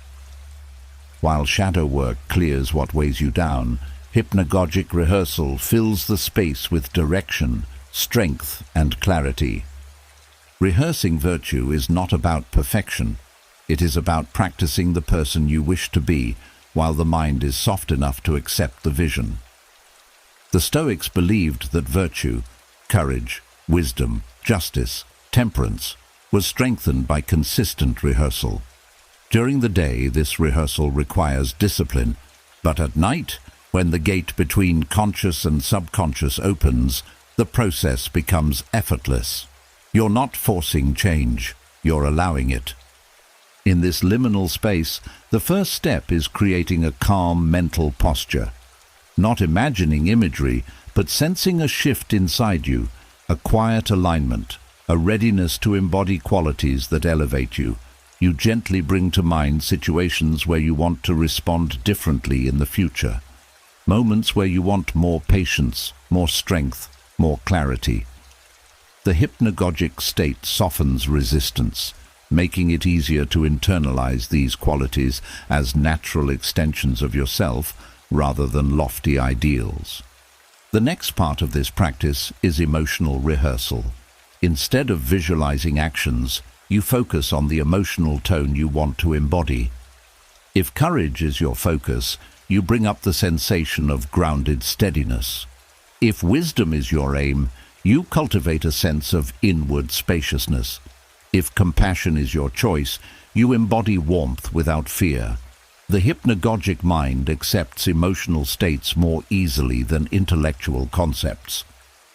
While shadow work clears what weighs you down, hypnagogic rehearsal fills the space with direction, strength, and clarity. Rehearsing virtue is not about perfection. It is about practicing the person you wish to be, while the mind is soft enough to accept the vision. The Stoics believed that virtue, courage, wisdom, justice, temperance, was strengthened by consistent rehearsal. During the day, this rehearsal requires discipline, but at night, when the gate between conscious and subconscious opens, the process becomes effortless. You're not forcing change, you're allowing it. In this liminal space, the first step is creating a calm mental posture. Not imagining imagery, but sensing a shift inside you, a quiet alignment, a readiness to embody qualities that elevate you. You gently bring to mind situations where you want to respond differently in the future. Moments where you want more patience, more strength, more clarity. The hypnagogic state softens resistance, making it easier to internalize these qualities as natural extensions of yourself rather than lofty ideals. The next part of this practice is emotional rehearsal. Instead of visualizing actions, you focus on the emotional tone you want to embody. If courage is your focus, you bring up the sensation of grounded steadiness. If wisdom is your aim, you cultivate a sense of inward spaciousness. If compassion is your choice, you embody warmth without fear. The hypnagogic mind accepts emotional states more easily than intellectual concepts.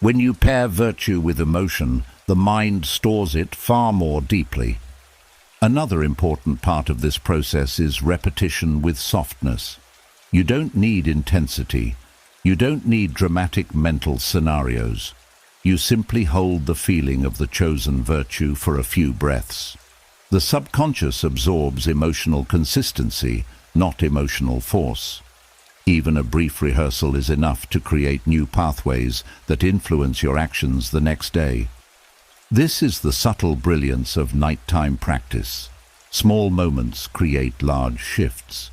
When you pair virtue with emotion, the mind stores it far more deeply. Another important part of this process is repetition with softness. You don't need intensity. You don't need dramatic mental scenarios. You simply hold the feeling of the chosen virtue for a few breaths. The subconscious absorbs emotional consistency, not emotional force. Even a brief rehearsal is enough to create new pathways that influence your actions the next day. This is the subtle brilliance of nighttime practice. Small moments create large shifts.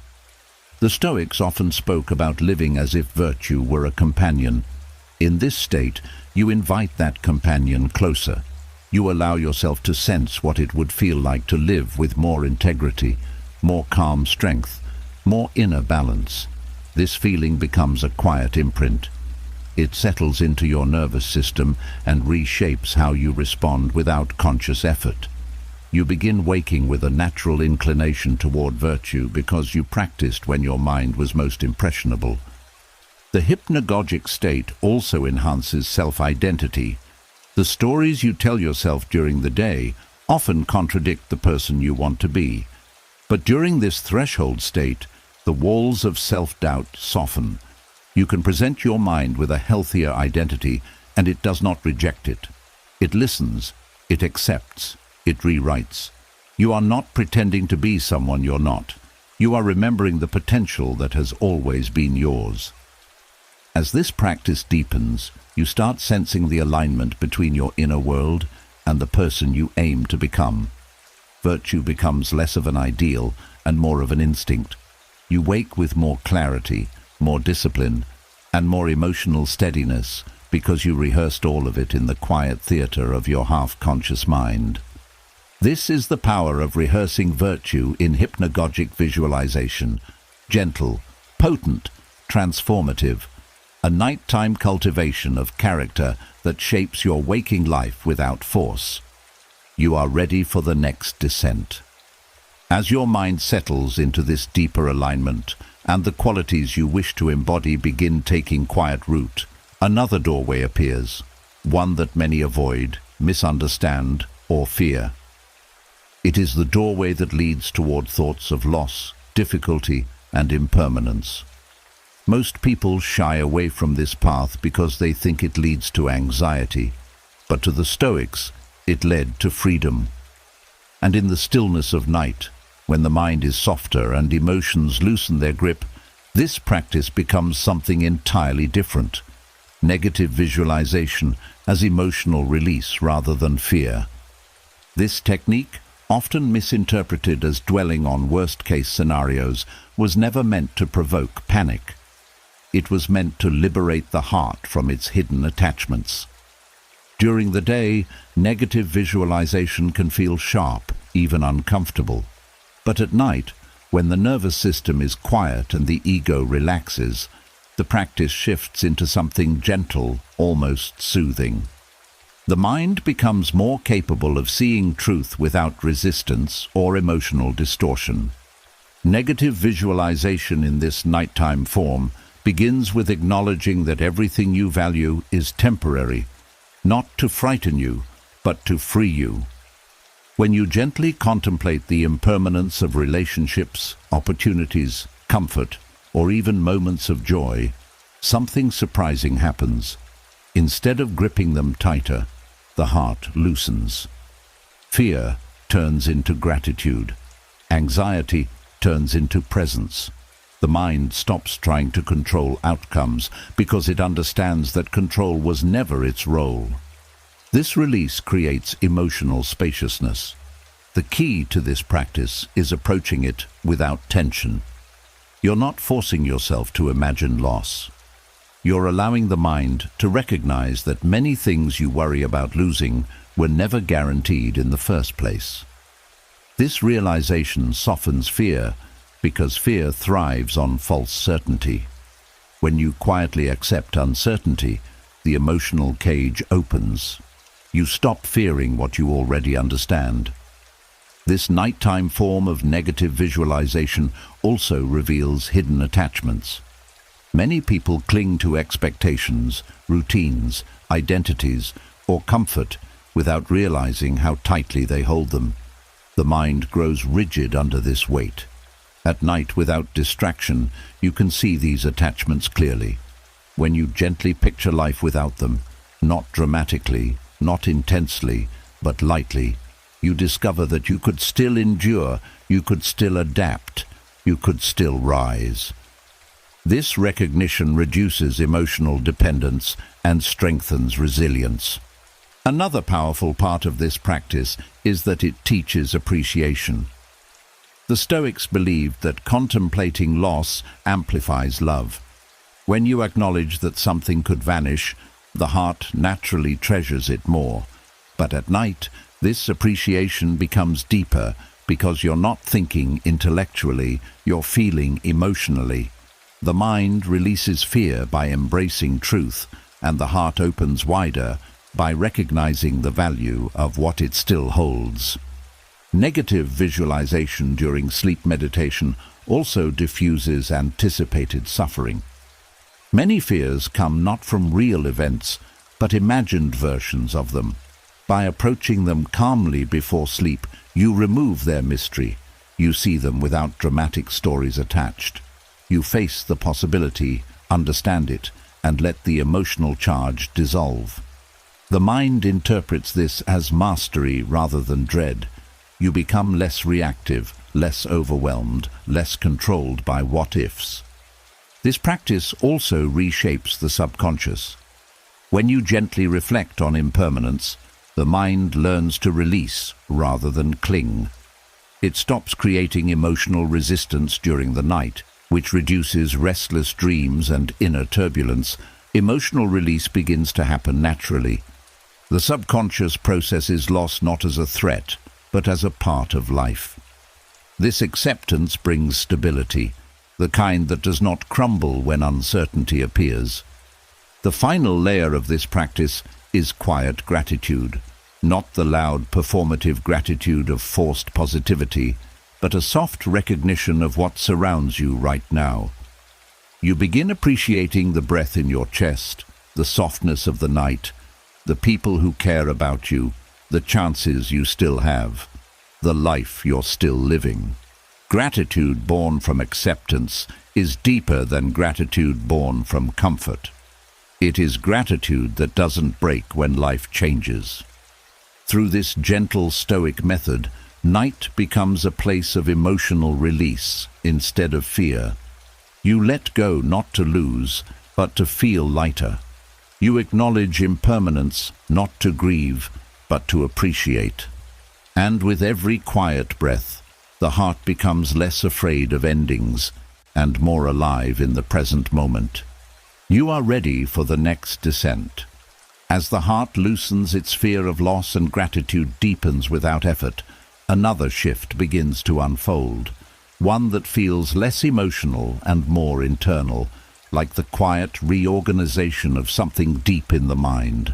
The Stoics often spoke about living as if virtue were a companion. In this state, you invite that companion closer. You allow yourself to sense what it would feel like to live with more integrity, more calm strength, more inner balance. This feeling becomes a quiet imprint. It settles into your nervous system and reshapes how you respond without conscious effort. You begin waking with a natural inclination toward virtue because you practiced when your mind was most impressionable. The hypnagogic state also enhances self-identity. The stories you tell yourself during the day often contradict the person you want to be. But during this threshold state, the walls of self-doubt soften. You can present your mind with a healthier identity, and it does not reject it. It listens, it accepts, it rewrites. You are not pretending to be someone you're not. You are remembering the potential that has always been yours. As this practice deepens, you start sensing the alignment between your inner world and the person you aim to become. Virtue becomes less of an ideal and more of an instinct. You wake with more clarity, more discipline, and more emotional steadiness because you rehearsed all of it in the quiet theater of your half-conscious mind. This is the power of rehearsing virtue in hypnagogic visualization. Gentle, potent, transformative. A nighttime cultivation of character that shapes your waking life without force. You are ready for the next descent. As your mind settles into this deeper alignment and the qualities you wish to embody begin taking quiet root, another doorway appears, one that many avoid, misunderstand, or fear. It is the doorway that leads toward thoughts of loss, difficulty, and impermanence. Most people shy away from this path because they think it leads to anxiety, but to the Stoics, it led to freedom. And in the stillness of night, when the mind is softer and emotions loosen their grip, This practice becomes something entirely different: negative visualization as emotional release rather than fear. This technique, often misinterpreted as dwelling on worst-case scenarios, was never meant to provoke panic. It was meant to liberate the heart from its hidden attachments. During the day, negative visualization can feel sharp, even uncomfortable. But at night, when the nervous system is quiet and the ego relaxes, the practice shifts into something gentle, almost soothing. The mind becomes more capable of seeing truth without resistance or emotional distortion. Negative visualization in this nighttime form begins with acknowledging that everything you value is temporary, not to frighten you, but to free you. When you gently contemplate the impermanence of relationships, opportunities, comfort, or even moments of joy, something surprising happens. Instead of gripping them tighter, the heart loosens. Fear turns into gratitude. Anxiety turns into presence. The mind stops trying to control outcomes because it understands that control was never its role. This release creates emotional spaciousness. The key to this practice is approaching it without tension. You're not forcing yourself to imagine loss. You're allowing the mind to recognize that many things you worry about losing were never guaranteed in the first place. This realization softens fear, because fear thrives on false certainty. When you quietly accept uncertainty, the emotional cage opens. You stop fearing what you already understand. This nighttime form of negative visualization also reveals hidden attachments. Many people cling to expectations, routines, identities, or comfort without realizing how tightly they hold them. The mind grows rigid under this weight. At night, without distraction, you can see these attachments clearly. When you gently picture life without them, not dramatically, not intensely, but lightly, you discover that you could still endure, you could still adapt, you could still rise. This recognition reduces emotional dependence and strengthens resilience. Another powerful part of this practice is that it teaches appreciation. The Stoics believed that contemplating loss amplifies love. When you acknowledge that something could vanish, the heart naturally treasures it more. But at night, this appreciation becomes deeper because you're not thinking intellectually, you're feeling emotionally. The mind releases fear by embracing truth, and the heart opens wider by recognizing the value of what it still holds. Negative visualization during sleep meditation also diffuses anticipated suffering. Many fears come not from real events, but imagined versions of them. By approaching them calmly before sleep, you remove their mystery. You see them without dramatic stories attached. You face the possibility, understand it, and let the emotional charge dissolve. The mind interprets this as mastery rather than dread. You become less reactive, less overwhelmed, less controlled by what-ifs. This practice also reshapes the subconscious. When you gently reflect on impermanence, the mind learns to release rather than cling. It stops creating emotional resistance during the night, which reduces restless dreams and inner turbulence. Emotional release begins to happen naturally. The subconscious processes loss not as a threat, but as a part of life. This acceptance brings stability, the kind that does not crumble when uncertainty appears. The final layer of this practice is quiet gratitude, not the loud performative gratitude of forced positivity, but a soft recognition of what surrounds you right now. You begin appreciating the breath in your chest, the softness of the night, the people who care about you, the chances you still have, the life you're still living. Gratitude born from acceptance is deeper than gratitude born from comfort. It is gratitude that doesn't break when life changes. Through this gentle Stoic method, night becomes a place of emotional release instead of fear. You let go not to lose, but to feel lighter. You acknowledge impermanence not to grieve, but to appreciate. And with every quiet breath, the heart becomes less afraid of endings and more alive in the present moment. You are ready for the next descent. As the heart loosens, its fear of loss and gratitude deepens without effort. Another shift begins to unfold, one that feels less emotional and more internal, like the quiet reorganization of something deep in the mind.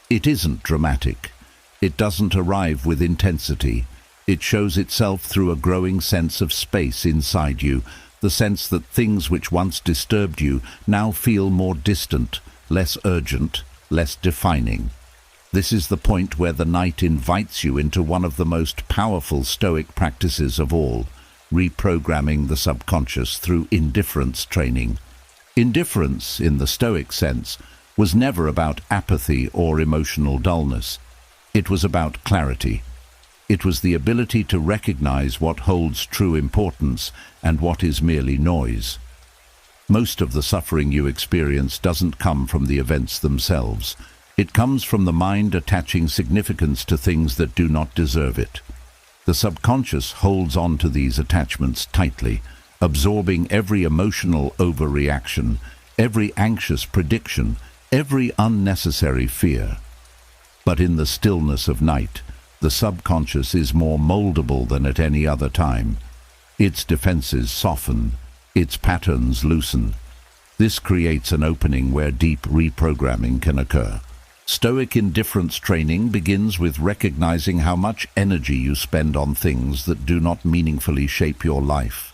It isn't dramatic. It doesn't arrive with intensity. It shows itself through a growing sense of space inside you, the sense that things which once disturbed you now feel more distant, less urgent, less defining. This is the point where the night invites you into one of the most powerful Stoic practices of all, reprogramming the subconscious through indifference training. Indifference, in the Stoic sense, was never about apathy or emotional dullness. It was about clarity. It was the ability to recognize what holds true importance and what is merely noise. Most of the suffering you experience doesn't come from the events themselves. It comes from the mind attaching significance to things that do not deserve it. The subconscious holds on to these attachments tightly, absorbing every emotional overreaction, every anxious prediction, every unnecessary fear. But in the stillness of night, the subconscious is more moldable than at any other time. Its defenses soften, its patterns loosen. This creates an opening where deep reprogramming can occur. Stoic indifference training begins with recognizing how much energy you spend on things that do not meaningfully shape your life.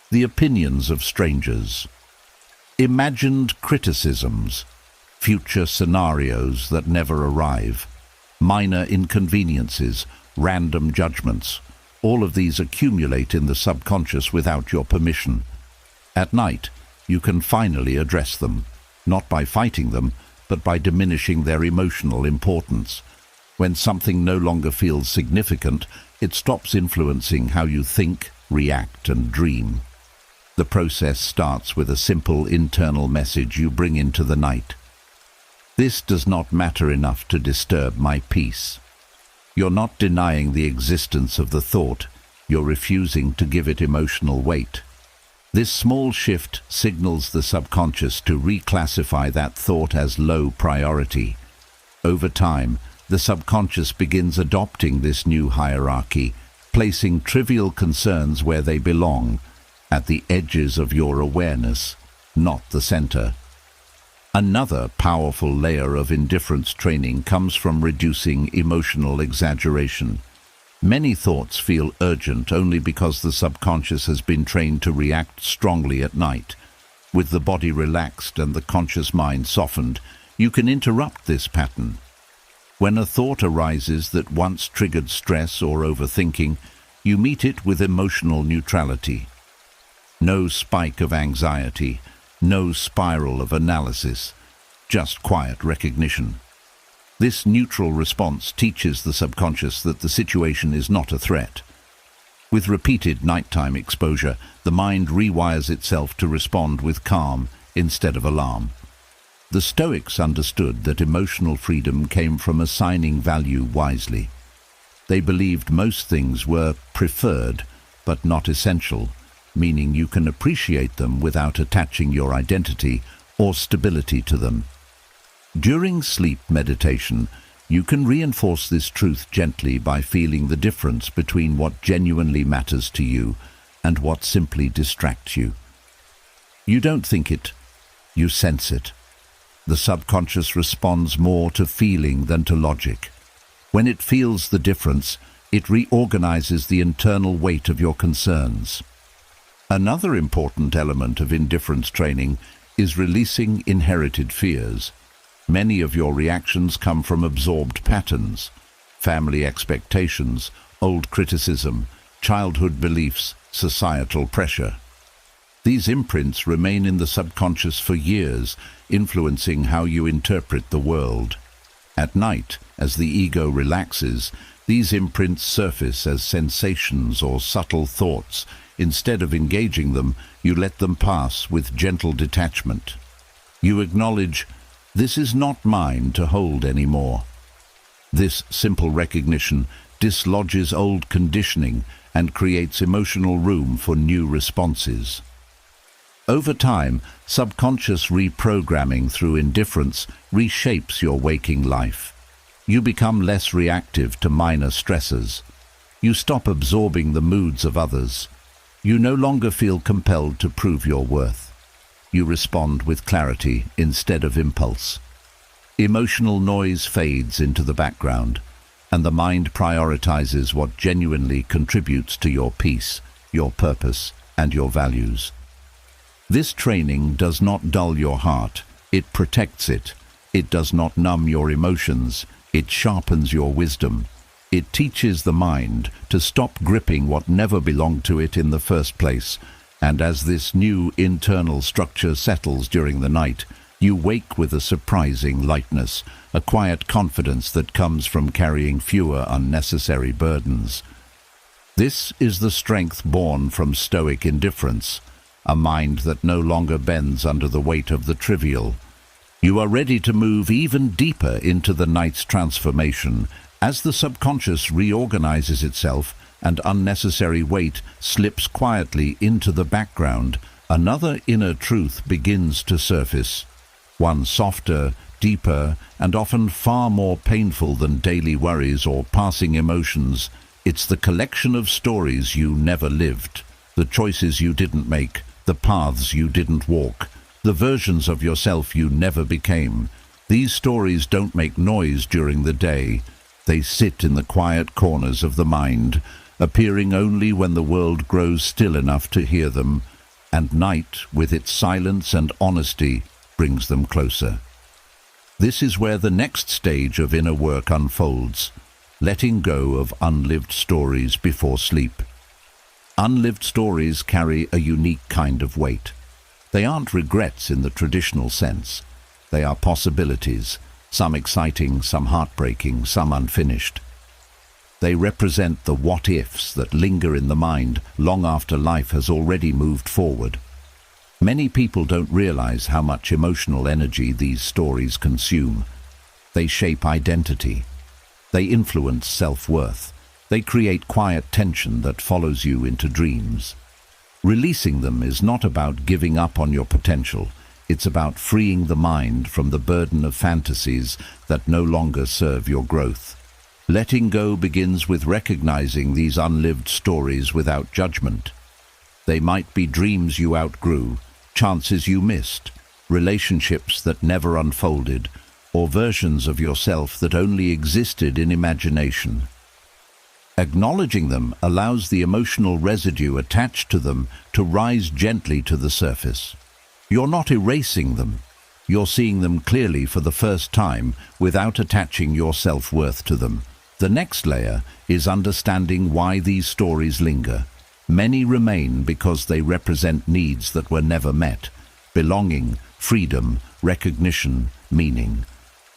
The opinions of strangers, imagined criticisms, future scenarios that never arrive, minor inconveniences, random judgments. All of these accumulate in the subconscious without your permission. At night, you can finally address them, not by fighting them, but by diminishing their emotional importance. When something no longer feels significant, it stops influencing how you think, react, and dream. The process starts with a simple internal message you bring into the night. This does not matter enough to disturb my peace. You're not denying the existence of the thought, you're refusing to give it emotional weight. This small shift signals the subconscious to reclassify that thought as low priority. Over time, the subconscious begins adopting this new hierarchy, placing trivial concerns where they belong, at the edges of your awareness, not the center. Another powerful layer of indifference training comes from reducing emotional exaggeration. Many thoughts feel urgent only because the subconscious has been trained to react strongly at night. With the body relaxed and the conscious mind softened, you can interrupt this pattern. When a thought arises that once triggered stress or overthinking, you meet it with emotional neutrality. No spike of anxiety, no spiral of analysis, just quiet recognition. This neutral response teaches the subconscious that the situation is not a threat. With repeated nighttime exposure, the mind rewires itself to respond with calm instead of alarm. The Stoics understood that emotional freedom came from assigning value wisely. They believed most things were preferred, but not essential, meaning you can appreciate them without attaching your identity or stability to them. During sleep meditation, you can reinforce this truth gently by feeling the difference between what genuinely matters to you and what simply distracts you. You don't think it, you sense it. The subconscious responds more to feeling than to logic. When it feels the difference, it reorganizes the internal weight of your concerns. Another important element of indifference training is releasing inherited fears. Many of your reactions come from absorbed patterns, family expectations, old criticism, childhood beliefs, societal pressure. These imprints remain in the subconscious for years, influencing how you interpret the world. At night, as the ego relaxes, these imprints surface as sensations or subtle thoughts, Instead of engaging them, you let them pass with gentle detachment. You acknowledge, "This is not mine to hold anymore." This simple recognition dislodges old conditioning and creates emotional room for new responses. Over time, subconscious reprogramming through indifference reshapes your waking life. You become less reactive to minor stressors. You stop absorbing the moods of others. You no longer feel compelled to prove your worth. You respond with clarity instead of impulse. Emotional noise fades into the background, and the mind prioritizes what genuinely contributes to your peace, your purpose, and your values. This training does not dull your heart, it protects it. It does not numb your emotions, it sharpens your wisdom. It teaches the mind to stop gripping what never belonged to it in the first place, and as this new internal structure settles during the night, you wake with a surprising lightness, a quiet confidence that comes from carrying fewer unnecessary burdens. This is the strength born from stoic indifference, a mind that no longer bends under the weight of the trivial. You are ready to move even deeper into the night's transformation. As the subconscious reorganizes itself and unnecessary weight slips quietly into the background, another inner truth begins to surface. One softer, deeper, and often far more painful than daily worries or passing emotions. It's the collection of stories you never lived, the choices you didn't make, the paths you didn't walk, the versions of yourself you never became. These stories don't make noise during the day. They sit in the quiet corners of the mind, appearing only when the world grows still enough to hear them, and night, with its silence and honesty, brings them closer. This is where the next stage of inner work unfolds, letting go of unlived stories before sleep. Unlived stories carry a unique kind of weight. They aren't regrets in the traditional sense. They are possibilities, some exciting, some heartbreaking, some unfinished. They represent the what-ifs that linger in the mind long after life has already moved forward. Many people don't realize how much emotional energy these stories consume. They shape identity. They influence self-worth. They create quiet tension that follows you into dreams. Releasing them is not about giving up on your potential. It's about freeing the mind from the burden of fantasies that no longer serve your growth. Letting go begins with recognizing these unlived stories without judgment. They might be dreams you outgrew, chances you missed, relationships that never unfolded, or versions of yourself that only existed in imagination. Acknowledging them allows the emotional residue attached to them to rise gently to the surface. You're not erasing them. You're seeing them clearly for the first time without attaching your self-worth to them. The next layer is understanding why these stories linger. Many remain because they represent needs that were never met: belonging, freedom, recognition, meaning.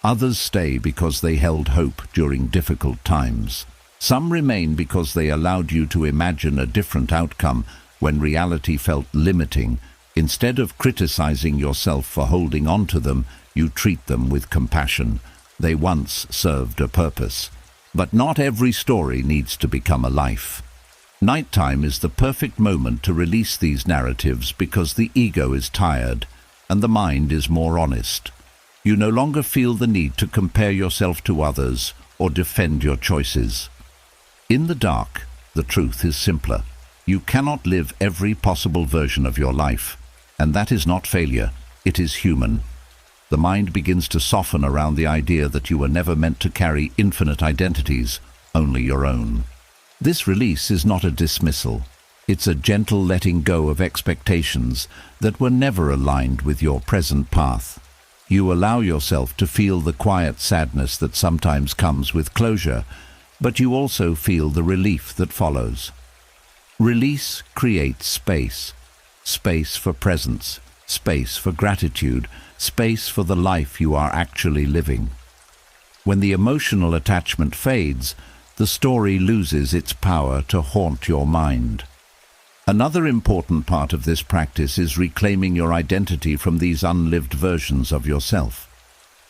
Others stay because they held hope during difficult times. Some remain because they allowed you to imagine a different outcome when reality felt limiting. Instead of criticizing yourself for holding on to them, you treat them with compassion. They once served a purpose. But not every story needs to become a life. Nighttime is the perfect moment to release these narratives because the ego is tired and the mind is more honest. You no longer feel the need to compare yourself to others or defend your choices. In the dark, the truth is simpler. You cannot live every possible version of your life, and that is not failure, it is human. The mind begins to soften around the idea that you were never meant to carry infinite identities, only your own. This release is not a dismissal. It's a gentle letting go of expectations that were never aligned with your present path. You allow yourself to feel the quiet sadness that sometimes comes with closure, but you also feel the relief that follows. Release creates space. Space for presence, space for gratitude, space for the life you are actually living. When the emotional attachment fades, the story loses its power to haunt your mind. Another important part of this practice is reclaiming your identity from these unlived versions of yourself.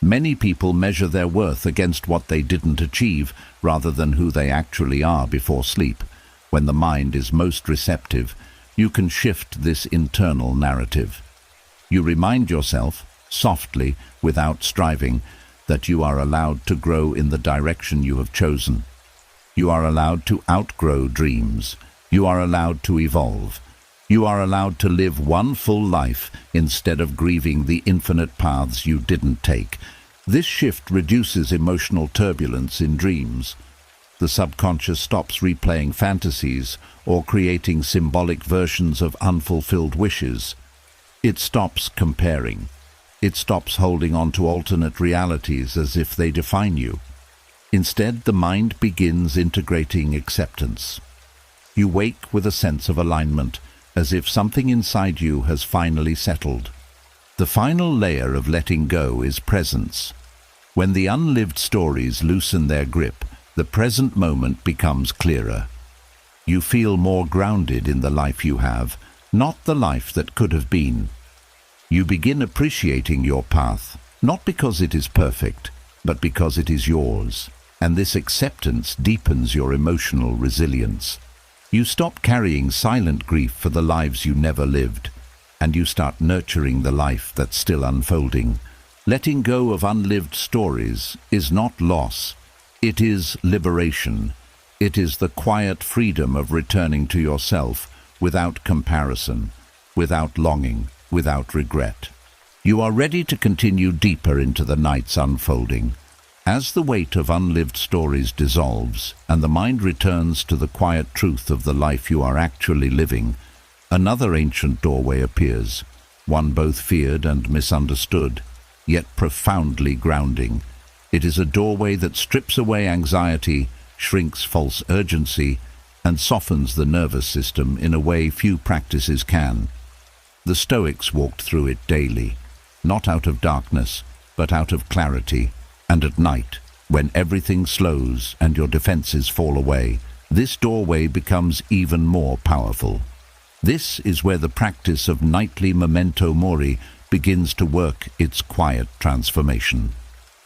Many people measure their worth against what they didn't achieve rather than who they actually are before sleep. When the mind is most receptive, you can shift this internal narrative. You remind yourself, softly, without striving, that you are allowed to grow in the direction you have chosen. You are allowed to outgrow dreams. You are allowed to evolve. You are allowed to live one full life instead of grieving the infinite paths you didn't take. This shift reduces emotional turbulence in dreams. The subconscious stops replaying fantasies or creating symbolic versions of unfulfilled wishes. It stops comparing. It stops holding on to alternate realities as if they define you. Instead, the mind begins integrating acceptance. You wake with a sense of alignment, as if something inside you has finally settled. The final layer of letting go is presence. When the unlived stories loosen their grip, the present moment becomes clearer. You feel more grounded in the life you have, not the life that could have been. You begin appreciating your path, not because it is perfect, but because it is yours, and this acceptance deepens your emotional resilience. You stop carrying silent grief for the lives you never lived, and you start nurturing the life that's still unfolding. Letting go of unlived stories is not loss. It is liberation. It is the quiet freedom of returning to yourself without comparison, without longing, without regret. You are ready to continue deeper into the night's unfolding. As the weight of unlived stories dissolves and the mind returns to the quiet truth of the life you are actually living, another ancient doorway appears, one both feared and misunderstood, yet profoundly grounding. It is a doorway that strips away anxiety, shrinks false urgency, and softens the nervous system in a way few practices can. The Stoics walked through it daily, not out of darkness, but out of clarity. And at night, when everything slows and your defenses fall away, this doorway becomes even more powerful. This is where the practice of nightly memento mori begins to work its quiet transformation.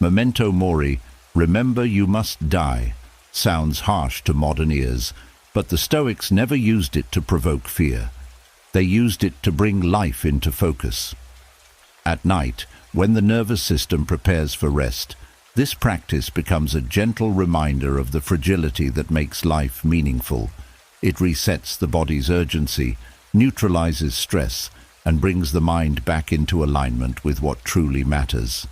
Memento mori, remember you must die, sounds harsh to modern ears, but the Stoics never used it to provoke fear. They used it to bring life into focus. At night, when the nervous system prepares for rest, this practice becomes a gentle reminder of the fragility that makes life meaningful. It resets the body's urgency, neutralizes stress, and brings the mind back into alignment with what truly matters.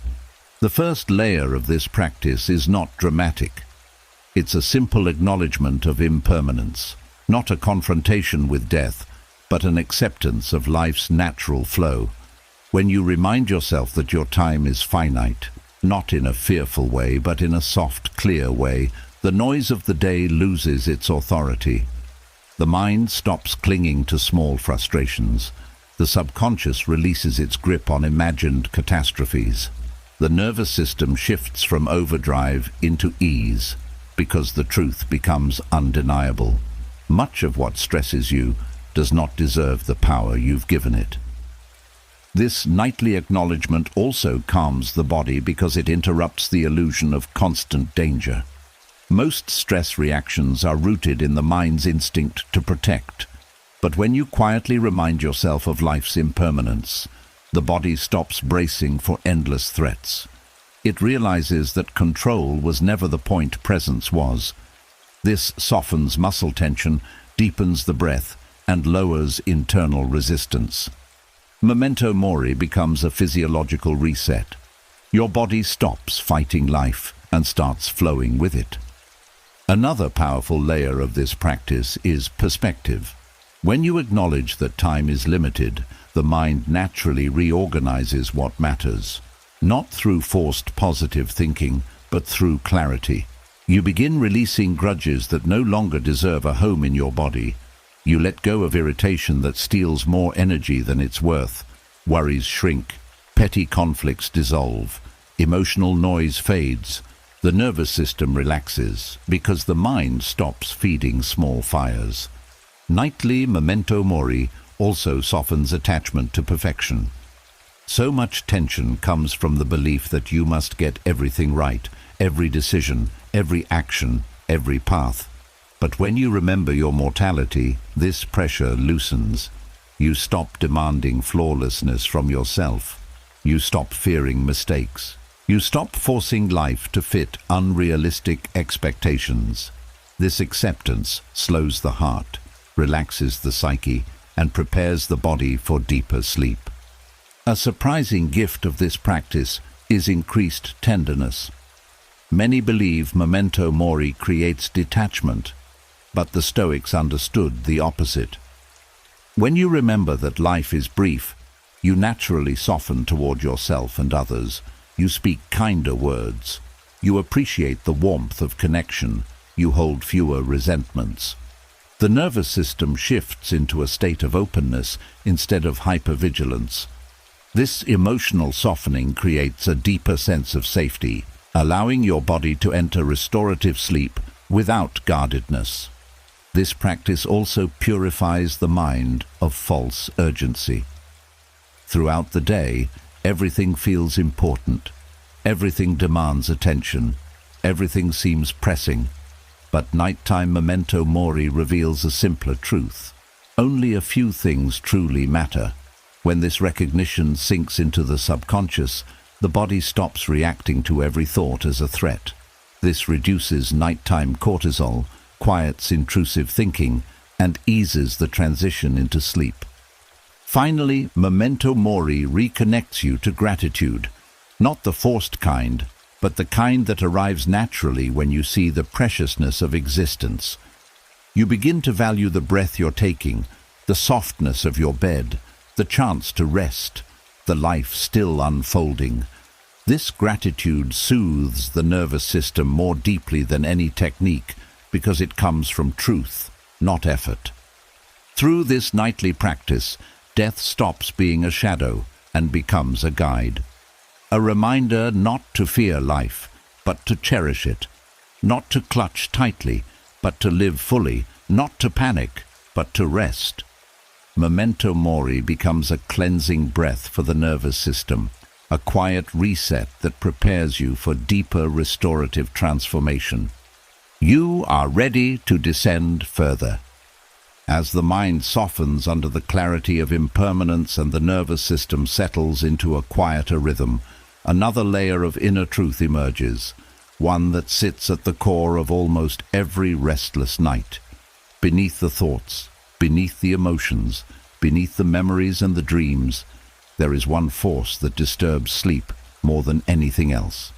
The first layer of this practice is not dramatic. It's a simple acknowledgement of impermanence, not a confrontation with death, but an acceptance of life's natural flow. When you remind yourself that your time is finite, not in a fearful way, but in a soft, clear way, the noise of the day loses its authority. The mind stops clinging to small frustrations. The subconscious releases its grip on imagined catastrophes. The nervous system shifts from overdrive into ease, because the truth becomes undeniable. Much of what stresses you does not deserve the power you've given it. This nightly acknowledgement also calms the body because it interrupts the illusion of constant danger. Most stress reactions are rooted in the mind's instinct to protect. But when you quietly remind yourself of life's impermanence, the body stops bracing for endless threats. It realizes that control was never the point presence was. This softens muscle tension, deepens the breath, and lowers internal resistance. Memento mori becomes a physiological reset. Your body stops fighting life and starts flowing with it. Another powerful layer of this practice is perspective. When you acknowledge that time is limited, the mind naturally reorganizes what matters. Not through forced positive thinking, but through clarity. You begin releasing grudges that no longer deserve a home in your body. You let go of irritation that steals more energy than it's worth. Worries shrink, petty conflicts dissolve, emotional noise fades. The nervous system relaxes because the mind stops feeding small fires. Nightly memento mori also softens attachment to perfection. So much tension comes from the belief that you must get everything right, every decision, every action, every path. But when you remember your mortality, this pressure loosens. You stop demanding flawlessness from yourself. You stop fearing mistakes. You stop forcing life to fit unrealistic expectations. This acceptance slows the heart, relaxes the psyche, and prepares the body for deeper sleep. A surprising gift of this practice is increased tenderness. Many believe memento mori creates detachment, but the Stoics understood the opposite. When you remember that life is brief, you naturally soften toward yourself and others. You speak kinder words. You appreciate the warmth of connection. You hold fewer resentments. The nervous system shifts into a state of openness instead of hypervigilance. This emotional softening creates a deeper sense of safety, allowing your body to enter restorative sleep without guardedness. This practice also purifies the mind of false urgency. Throughout the day, everything feels important. Everything demands attention. Everything seems pressing. But nighttime memento mori reveals a simpler truth. Only a few things truly matter. When this recognition sinks into the subconscious, the body stops reacting to every thought as a threat. This reduces nighttime cortisol, quiets intrusive thinking, and eases the transition into sleep. Finally, memento mori reconnects you to gratitude, not the forced kind, but the kind that arrives naturally when you see the preciousness of existence. You begin to value the breath you're taking, the softness of your bed, the chance to rest, the life still unfolding. This gratitude soothes the nervous system more deeply than any technique because it comes from truth, not effort. Through this nightly practice, death stops being a shadow and becomes a guide. A reminder not to fear life, but to cherish it. Not to clutch tightly, but to live fully. Not to panic, but to rest. Memento mori becomes a cleansing breath for the nervous system, a quiet reset that prepares you for deeper restorative transformation. You are ready to descend further. As the mind softens under the clarity of impermanence and the nervous system settles into a quieter rhythm, another layer of inner truth emerges, one that sits at the core of almost every restless night. Beneath the thoughts, beneath the emotions, beneath the memories and the dreams, there is one force that disturbs sleep more than anything else: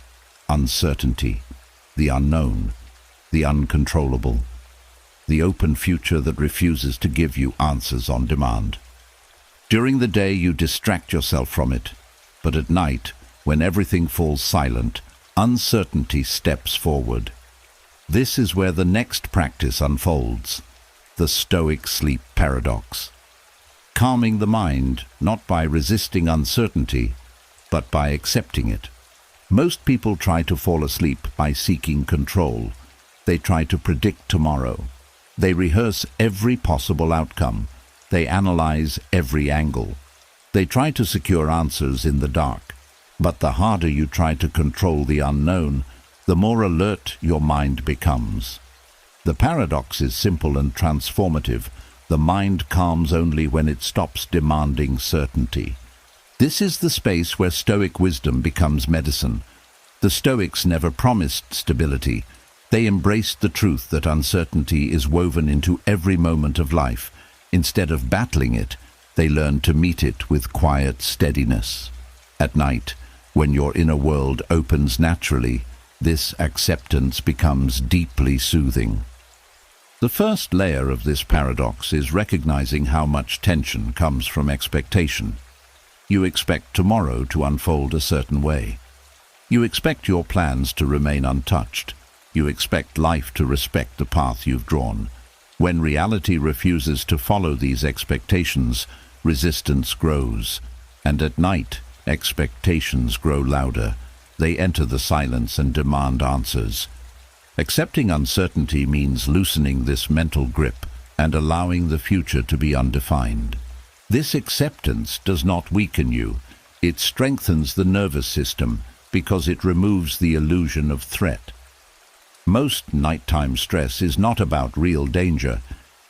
uncertainty, the unknown, the uncontrollable, the open future that refuses to give you answers on demand. During the day you distract yourself from it, but at night, when everything falls silent, uncertainty steps forward. This is where the next practice unfolds, the Stoic sleep paradox. Calming the mind, not by resisting uncertainty, but by accepting it. Most people try to fall asleep by seeking control. They try to predict tomorrow. They rehearse every possible outcome. They analyze every angle. They try to secure answers in the dark. But the harder you try to control the unknown, the more alert your mind becomes. The paradox is simple and transformative. The mind calms only when it stops demanding certainty. This is the space where Stoic wisdom becomes medicine. The Stoics never promised stability. They embraced the truth that uncertainty is woven into every moment of life. Instead of battling it, they learned to meet it with quiet steadiness. At night, when your inner world opens naturally, this acceptance becomes deeply soothing. The first layer of this paradox is recognizing how much tension comes from expectation. You expect tomorrow to unfold a certain way. You expect your plans to remain untouched. You expect life to respect the path you've drawn. When reality refuses to follow these expectations, resistance grows. And at night, expectations grow louder. They enter the silence and demand answers. Accepting uncertainty means loosening this mental grip. and allowing the future to be undefined. This acceptance does not weaken you. It strengthens the nervous system because it removes the illusion of threat. Most nighttime stress is not about real danger.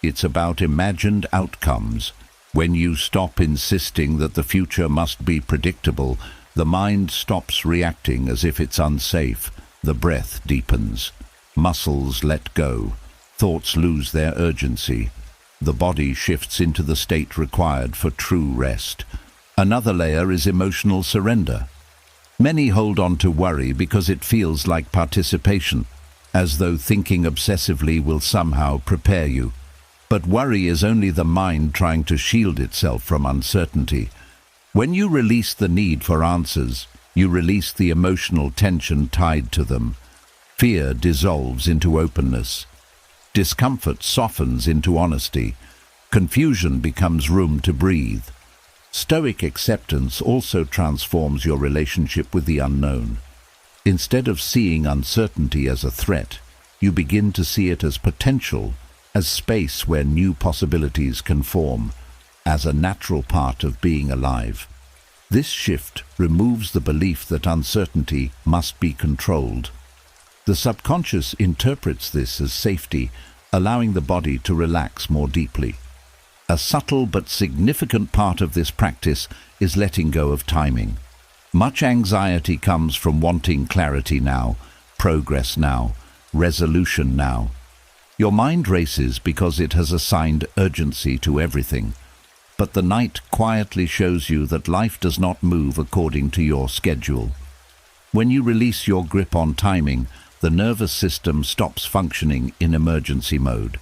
It's about imagined outcomes. When you stop insisting that the future must be predictable, the mind stops reacting as if it's unsafe. The breath deepens. Muscles let go. Thoughts lose their urgency. The body shifts into the state required for true rest. Another layer is emotional surrender. Many hold on to worry because it feels like participation, as though thinking obsessively will somehow prepare you. But worry is only the mind trying to shield itself from uncertainty. When you release the need for answers, you release the emotional tension tied to them. Fear dissolves into openness. Discomfort softens into honesty. Confusion becomes room to breathe. Stoic acceptance also transforms your relationship with the unknown. Instead of seeing uncertainty as a threat, you begin to see it as potential, as space where new possibilities can form, as a natural part of being alive. This shift removes the belief that uncertainty must be controlled. The subconscious interprets this as safety, allowing the body to relax more deeply. A subtle but significant part of this practice is letting go of timing. Much anxiety comes from wanting clarity now, progress now, resolution now. Your mind races because it has assigned urgency to everything. But the night quietly shows you that life does not move according to your schedule. When you release your grip on timing, the nervous system stops functioning in emergency mode.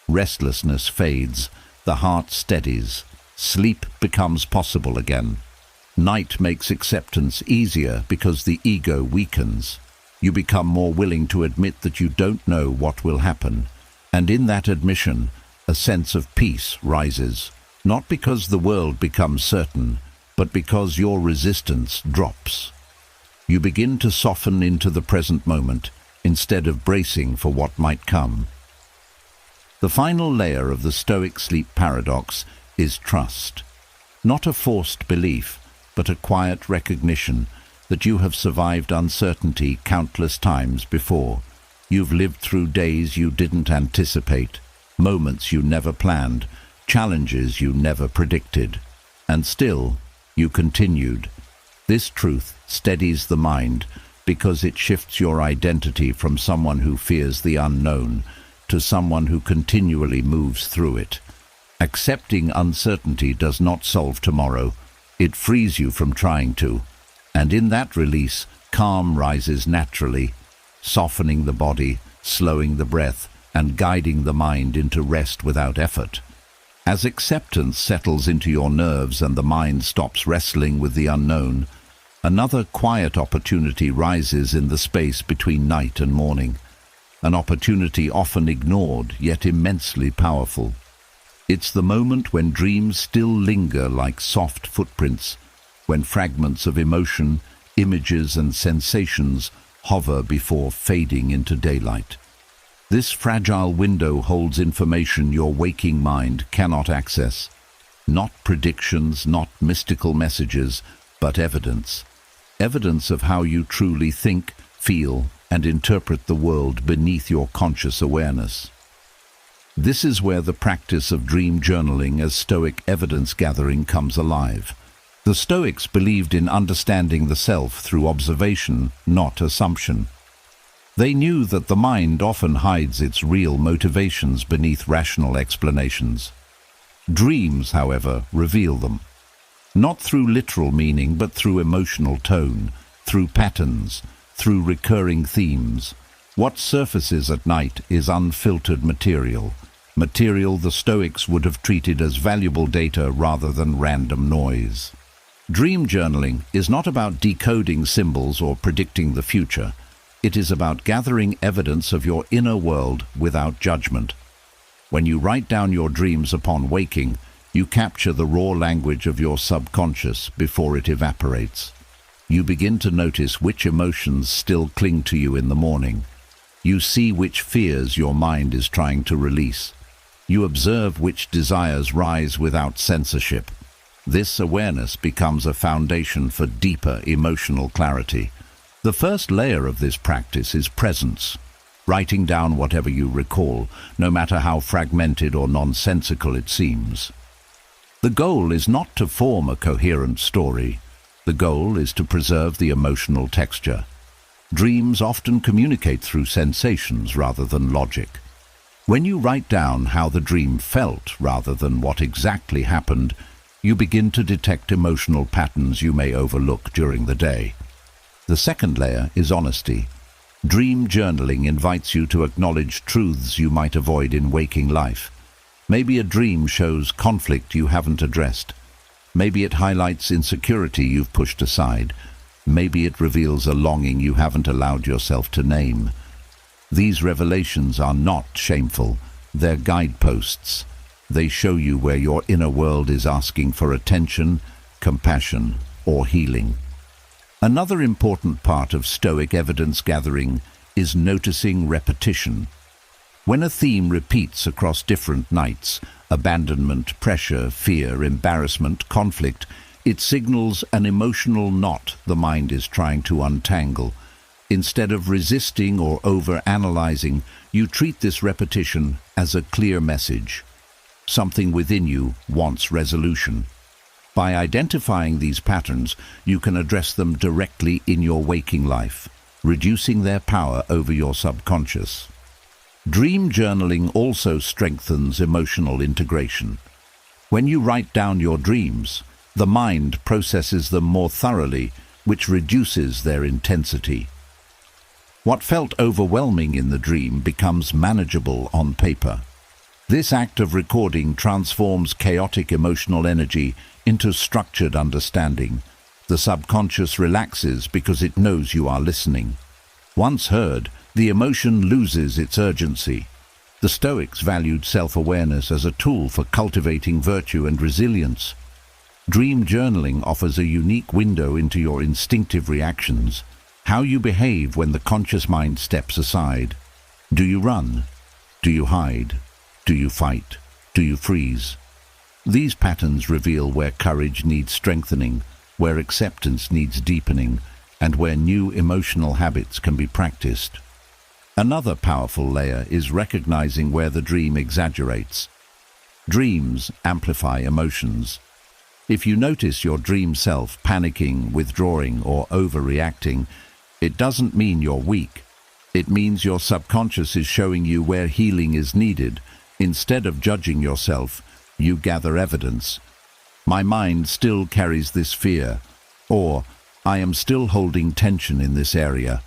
Restlessness fades, the heart steadies, sleep becomes possible again. Night makes acceptance easier because the ego weakens. You become more willing to admit that you don't know what will happen, and in that admission, a sense of peace rises. Not because the world becomes certain, but because your resistance drops. You begin to soften into the present moment, instead of bracing for what might come. The final layer of the Stoic sleep paradox is trust. Not a forced belief, but a quiet recognition that you have survived uncertainty countless times before. You've lived through days you didn't anticipate, moments you never planned, challenges you never predicted, and still you continued. This truth steadies the mind because it shifts your identity from someone who fears the unknown to someone who continually moves through it. Accepting uncertainty does not solve tomorrow. It frees you from trying to, and in that release, calm rises naturally, softening the body, slowing the breath, and guiding the mind into rest without effort. As acceptance settles into your nerves and the mind stops wrestling with the unknown, another quiet opportunity rises in the space between night and morning, an opportunity often ignored yet immensely powerful. It's the moment when dreams still linger like soft footprints, when fragments of emotion, images and sensations hover before fading into daylight. This fragile window holds information your waking mind cannot access. Not predictions, not mystical messages, but evidence. Evidence of how you truly think, feel, and interpret the world beneath your conscious awareness. This is where the practice of dream journaling as Stoic evidence gathering comes alive. The Stoics believed in understanding the self through observation, not assumption. They knew that the mind often hides its real motivations beneath rational explanations. Dreams, however, reveal them. Not through literal meaning, but through emotional tone, through patterns, through recurring themes. What surfaces at night is unfiltered material the Stoics would have treated as valuable data rather than random noise. Dream journaling is not about decoding symbols or predicting the future. It is about gathering evidence of your inner world without judgment. When you write down your dreams upon waking, you capture the raw language of your subconscious before it evaporates. You begin to notice which emotions still cling to you in the morning. You see which fears your mind is trying to release. You observe which desires rise without censorship. This awareness becomes a foundation for deeper emotional clarity. The first layer of this practice is presence, writing down whatever you recall, no matter how fragmented or nonsensical it seems. The goal is not to form a coherent story. The goal is to preserve the emotional texture. Dreams often communicate through sensations rather than logic. When you write down how the dream felt rather than what exactly happened, you begin to detect emotional patterns you may overlook during the day. The second layer is honesty. Dream journaling invites you to acknowledge truths you might avoid in waking life. Maybe a dream shows conflict you haven't addressed. Maybe it highlights insecurity you've pushed aside. Maybe it reveals a longing you haven't allowed yourself to name. These revelations are not shameful. They're guideposts. They show you where your inner world is asking for attention, compassion, or healing. Another important part of Stoic evidence gathering is noticing repetition. When a theme repeats across different nights, abandonment, pressure, fear, embarrassment, conflict, it signals an emotional knot the mind is trying to untangle. Instead of resisting or over-analyzing, you treat this repetition as a clear message. Something within you wants resolution. By identifying these patterns, you can address them directly in your waking life, reducing their power over your subconscious. Dream journaling also strengthens emotional integration. When you write down your dreams, the mind processes them more thoroughly, which reduces their intensity. What felt overwhelming in the dream becomes manageable on paper. This act of recording transforms chaotic emotional energy into structured understanding. The subconscious relaxes because it knows you are listening. Once heard, the emotion loses its urgency. The Stoics valued self-awareness as a tool for cultivating virtue and resilience. Dream journaling offers a unique window into your instinctive reactions, how you behave when the conscious mind steps aside. Do you run? Do you hide? Do you fight? Do you freeze? These patterns reveal where courage needs strengthening, where acceptance needs deepening, and where new emotional habits can be practiced. Another powerful layer is recognizing where the dream exaggerates. Dreams amplify emotions. If you notice your dream self panicking, withdrawing, or overreacting, it doesn't mean you're weak. It means your subconscious is showing you where healing is needed. Instead of judging yourself, you gather evidence. My mind still carries this fear, or I am still holding tension in this area.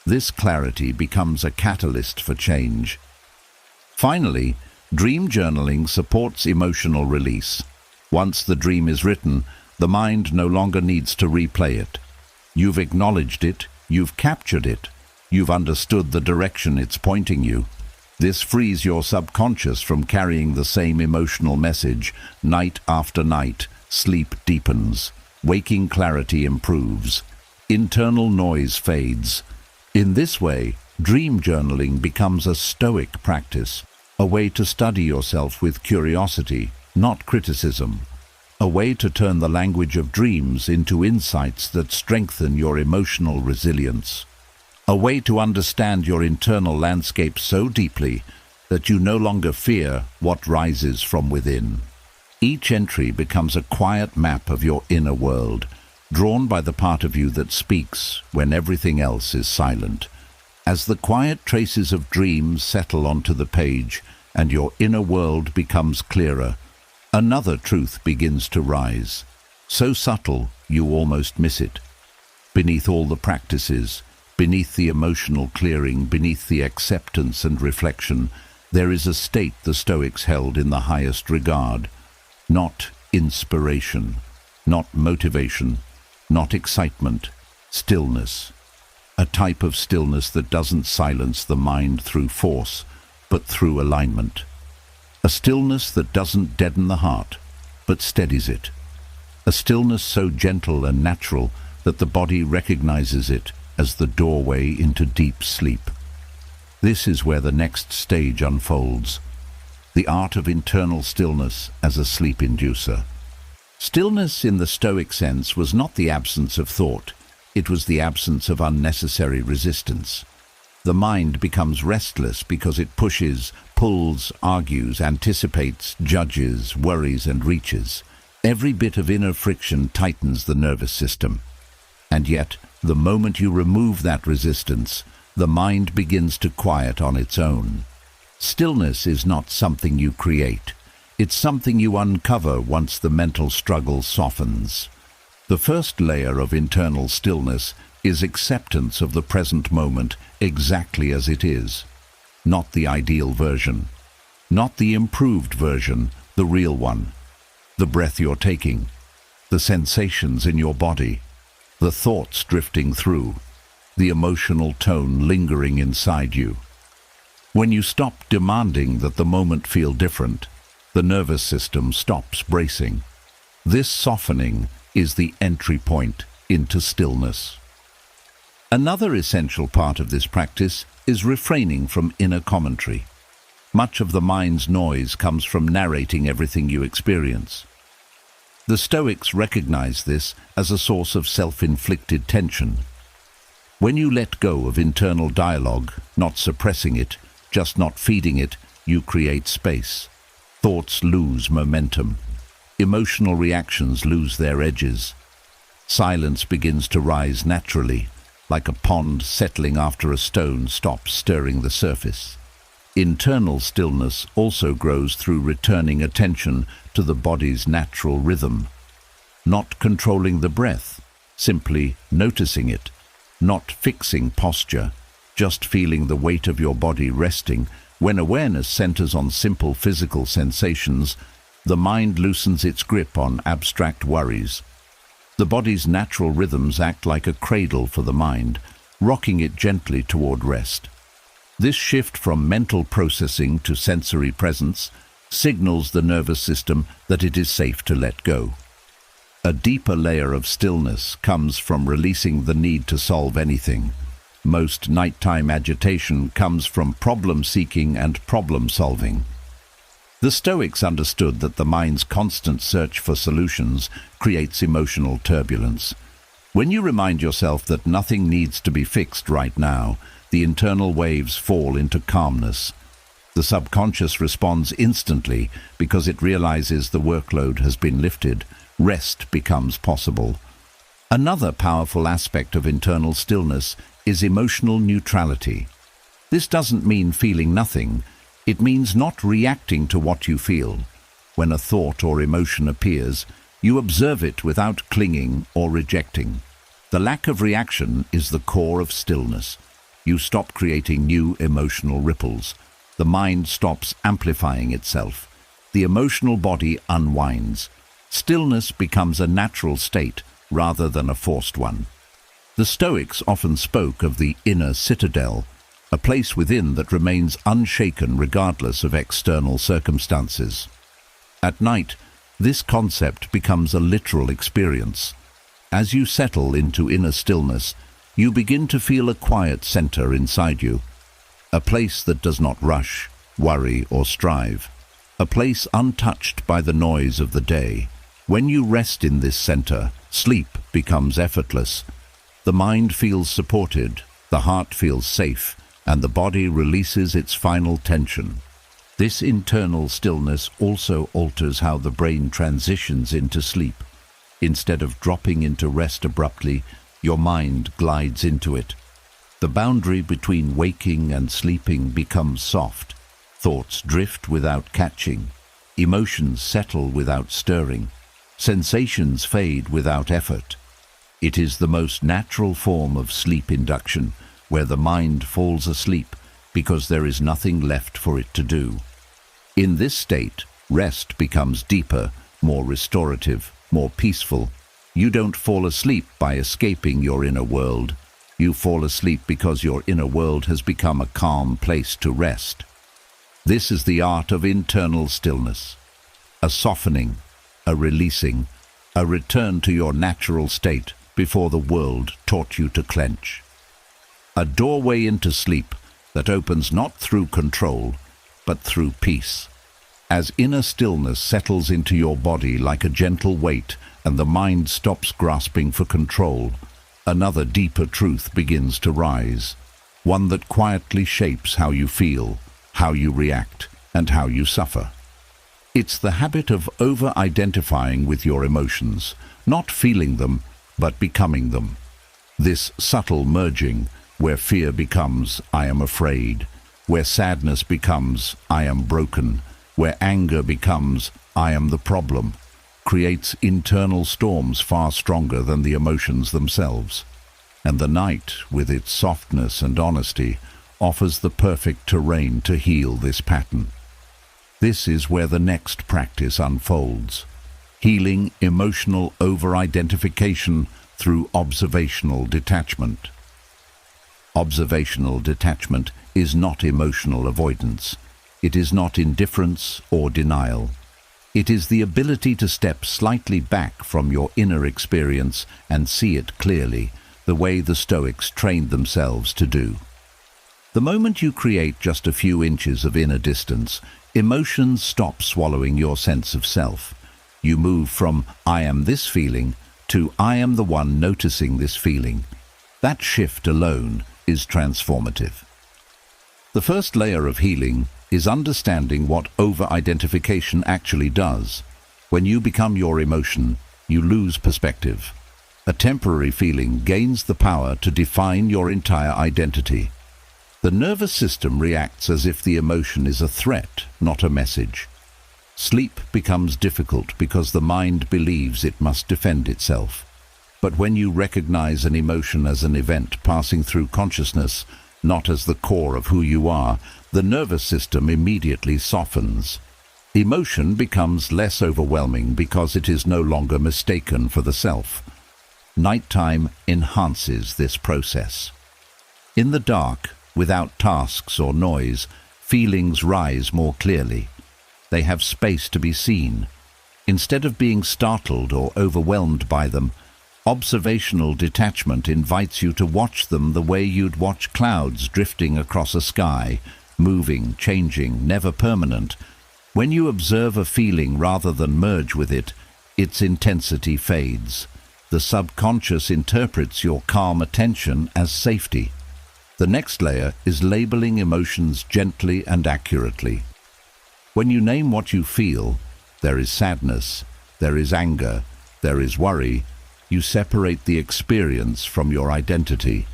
This clarity becomes a catalyst for change. Finally, dream journaling supports emotional release. Once the dream is written, the mind no longer needs to replay it. You've acknowledged it, you've captured it, you've understood the direction it's pointing you. This frees your subconscious from carrying the same emotional message. Night after night, sleep deepens, waking clarity improves, internal noise fades. In this way, dream journaling becomes a Stoic practice, a way to study yourself with curiosity, not criticism, a way to turn the language of dreams into insights that strengthen your emotional resilience, a way to understand your internal landscape so deeply that you no longer fear what rises from within. Each entry becomes a quiet map of your inner world, drawn by the part of you that speaks when everything else is silent. As the quiet traces of dreams settle onto the page and your inner world becomes clearer, another truth begins to rise, so subtle you almost miss it. Beneath all the practices, beneath the emotional clearing, beneath the acceptance and reflection, there is a state the Stoics held in the highest regard. Not inspiration, not motivation, not excitement, stillness. A type of stillness that doesn't silence the mind through force, but through alignment. A stillness that doesn't deaden the heart, but steadies it. A stillness so gentle and natural that the body recognizes it as the doorway into deep sleep. This is where the next stage unfolds. the art of internal stillness as a sleep inducer. Stillness in the Stoic sense was not the absence of thought, it was the absence of unnecessary resistance. The mind becomes restless because it pushes, pulls, argues, anticipates, judges, worries and reaches. Every bit of inner friction tightens the nervous system. And yet, the moment you remove that resistance, the mind begins to quiet on its own. Stillness is not something you create. It's something you uncover once the mental struggle softens. The first layer of internal stillness is acceptance of the present moment exactly as it is. Not the ideal version. Not the improved version, the real one. The breath you're taking. The sensations in your body. The thoughts drifting through. The emotional tone lingering inside you. When you stop demanding that the moment feel different, the nervous system stops bracing. This softening is the entry point into stillness. Another essential part of this practice is refraining from inner commentary. Much of the mind's noise comes from narrating everything you experience. The Stoics recognize this as a source of self-inflicted tension. When you let go of internal dialogue, not suppressing it, just not feeding it, you create space. Thoughts lose momentum. Emotional reactions lose their edges. Silence begins to rise naturally, like a pond settling after a stone stops stirring the surface. Internal stillness also grows through returning attention to the body's natural rhythm. Not controlling the breath, simply noticing it. Not fixing posture, just feeling the weight of your body resting. When awareness centers on simple physical sensations, the mind loosens its grip on abstract worries. The body's natural rhythms act like a cradle for the mind, rocking it gently toward rest. This shift from mental processing to sensory presence signals the nervous system that it is safe to let go. A deeper layer of stillness comes from releasing the need to solve anything. Most nighttime agitation comes from problem-seeking and problem-solving. The Stoics understood that the mind's constant search for solutions creates emotional turbulence. When you remind yourself that nothing needs to be fixed right now, the internal waves fall into calmness. The subconscious responds instantly because it realizes the workload has been lifted. Rest becomes possible. Another powerful aspect of internal stillness is emotional neutrality. This doesn't mean feeling nothing. It means not reacting to what you feel. When a thought or emotion appears, you observe it without clinging or rejecting. The lack of reaction is the core of stillness. You stop creating new emotional ripples. The mind stops amplifying itself. The emotional body unwinds. Stillness becomes a natural state rather than a forced one. The Stoics often spoke of the inner citadel, a place within that remains unshaken regardless of external circumstances. At night, this concept becomes a literal experience. As you settle into inner stillness, you begin to feel a quiet center inside you, a place that does not rush, worry, or strive, a place untouched by the noise of the day. When you rest in this center, sleep becomes effortless. The mind feels supported, the heart feels safe, and the body releases its final tension. This internal stillness also alters how the brain transitions into sleep. Instead of dropping into rest abruptly, your mind glides into it. The boundary between waking and sleeping becomes soft. Thoughts drift without catching. Emotions settle without stirring. Sensations fade without effort. It is the most natural form of sleep induction, where the mind falls asleep because there is nothing left for it to do. In this state, rest becomes deeper, more restorative, more peaceful. You don't fall asleep by escaping your inner world. You fall asleep because your inner world has become a calm place to rest. This is the art of internal stillness. A softening, a releasing, a return to your natural state before the world taught you to clench. A doorway into sleep that opens not through control, but through peace. As inner stillness settles into your body like a gentle weight and the mind stops grasping for control, another deeper truth begins to rise, one that quietly shapes how you feel, how you react, and how you suffer. It's the habit of over-identifying with your emotions, not feeling them, but becoming them. This subtle merging, where fear becomes, "I am afraid," where sadness becomes, "I am broken," where anger becomes, "I am the problem," creates internal storms far stronger than the emotions themselves. And the night, with its softness and honesty, offers the perfect terrain to heal this pattern. This is where the next practice unfolds, healing emotional over-identification through observational detachment. Observational detachment is not emotional avoidance. It is not indifference or denial. It is the ability to step slightly back from your inner experience and see it clearly, the way the Stoics trained themselves to do. The moment you create just a few inches of inner distance, emotions stop swallowing your sense of self. You move from "I am this feeling" to "I am the one noticing this feeling." That shift alone is transformative. The first layer of healing is understanding what over-identification actually does. When you become your emotion, you lose perspective. A temporary feeling gains the power to define your entire identity. The nervous system reacts as if the emotion is a threat, not a message. Sleep becomes difficult because the mind believes it must defend itself. But when you recognize an emotion as an event passing through consciousness, not as the core of who you are, the nervous system immediately softens. Emotion becomes less overwhelming because it is no longer mistaken for the self. Nighttime enhances this process. In the dark, without tasks or noise, feelings rise more clearly. They have space to be seen. Instead of being startled or overwhelmed by them, observational detachment invites you to watch them the way you'd watch clouds drifting across a sky, moving, changing, never permanent. When you observe a feeling rather than merge with it, its intensity fades. The subconscious interprets your calm attention as safety. The next layer is labeling emotions gently and accurately. When you name what you feel, there is sadness, there is anger, there is worry, you separate the experience from your identity.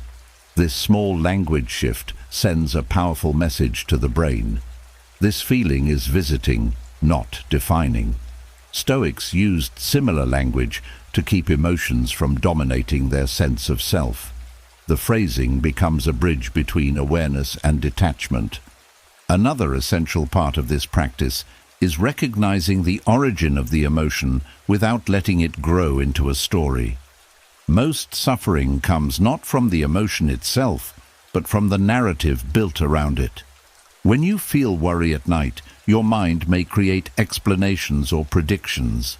This small language shift sends a powerful message to the brain. This feeling is visiting, not defining. Stoics used similar language to keep emotions from dominating their sense of self. The phrasing becomes a bridge between awareness and detachment. Another essential part of this practice is recognizing the origin of the emotion without letting it grow into a story. Most suffering comes not from the emotion itself, but from the narrative built around it. When you feel worry at night, your mind may create explanations or predictions.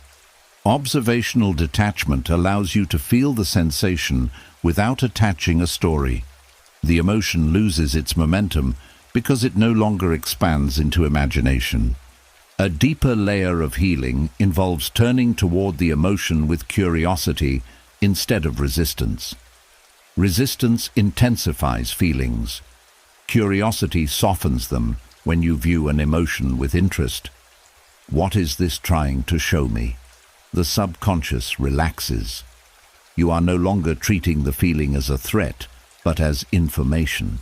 Observational detachment allows you to feel the sensation without attaching a story. The emotion loses its momentum because it no longer expands into imagination. A deeper layer of healing involves turning toward the emotion with curiosity instead of resistance. Resistance intensifies feelings. Curiosity softens them when you view an emotion with interest. What is this trying to show me? The subconscious relaxes. You are no longer treating the feeling as a threat, but as information.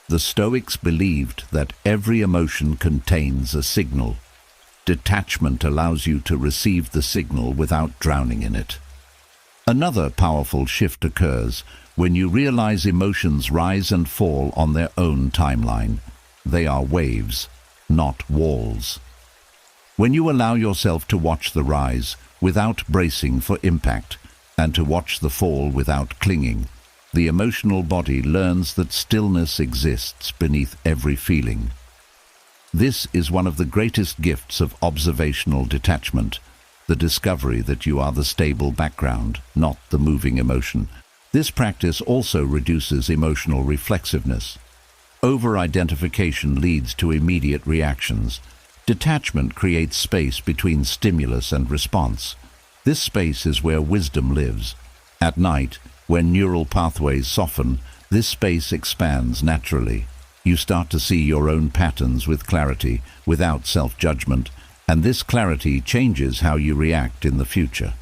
The Stoics believed that every emotion contains a signal. Detachment allows you to receive the signal without drowning in it. Another powerful shift occurs when you realize emotions rise and fall on their own timeline. They are waves, not walls. When you allow yourself to watch the rise without bracing for impact, and to watch the fall without clinging, the emotional body learns that stillness exists beneath every feeling. This is one of the greatest gifts of observational detachment, the discovery that you are the stable background, not the moving emotion. This practice also reduces emotional reflexiveness. Over-identification leads to immediate reactions. Detachment creates space between stimulus and response. This space is where wisdom lives. At night, when neural pathways soften, this space expands naturally. You start to see your own patterns with clarity, without self-judgment, and this clarity changes how you react in the future.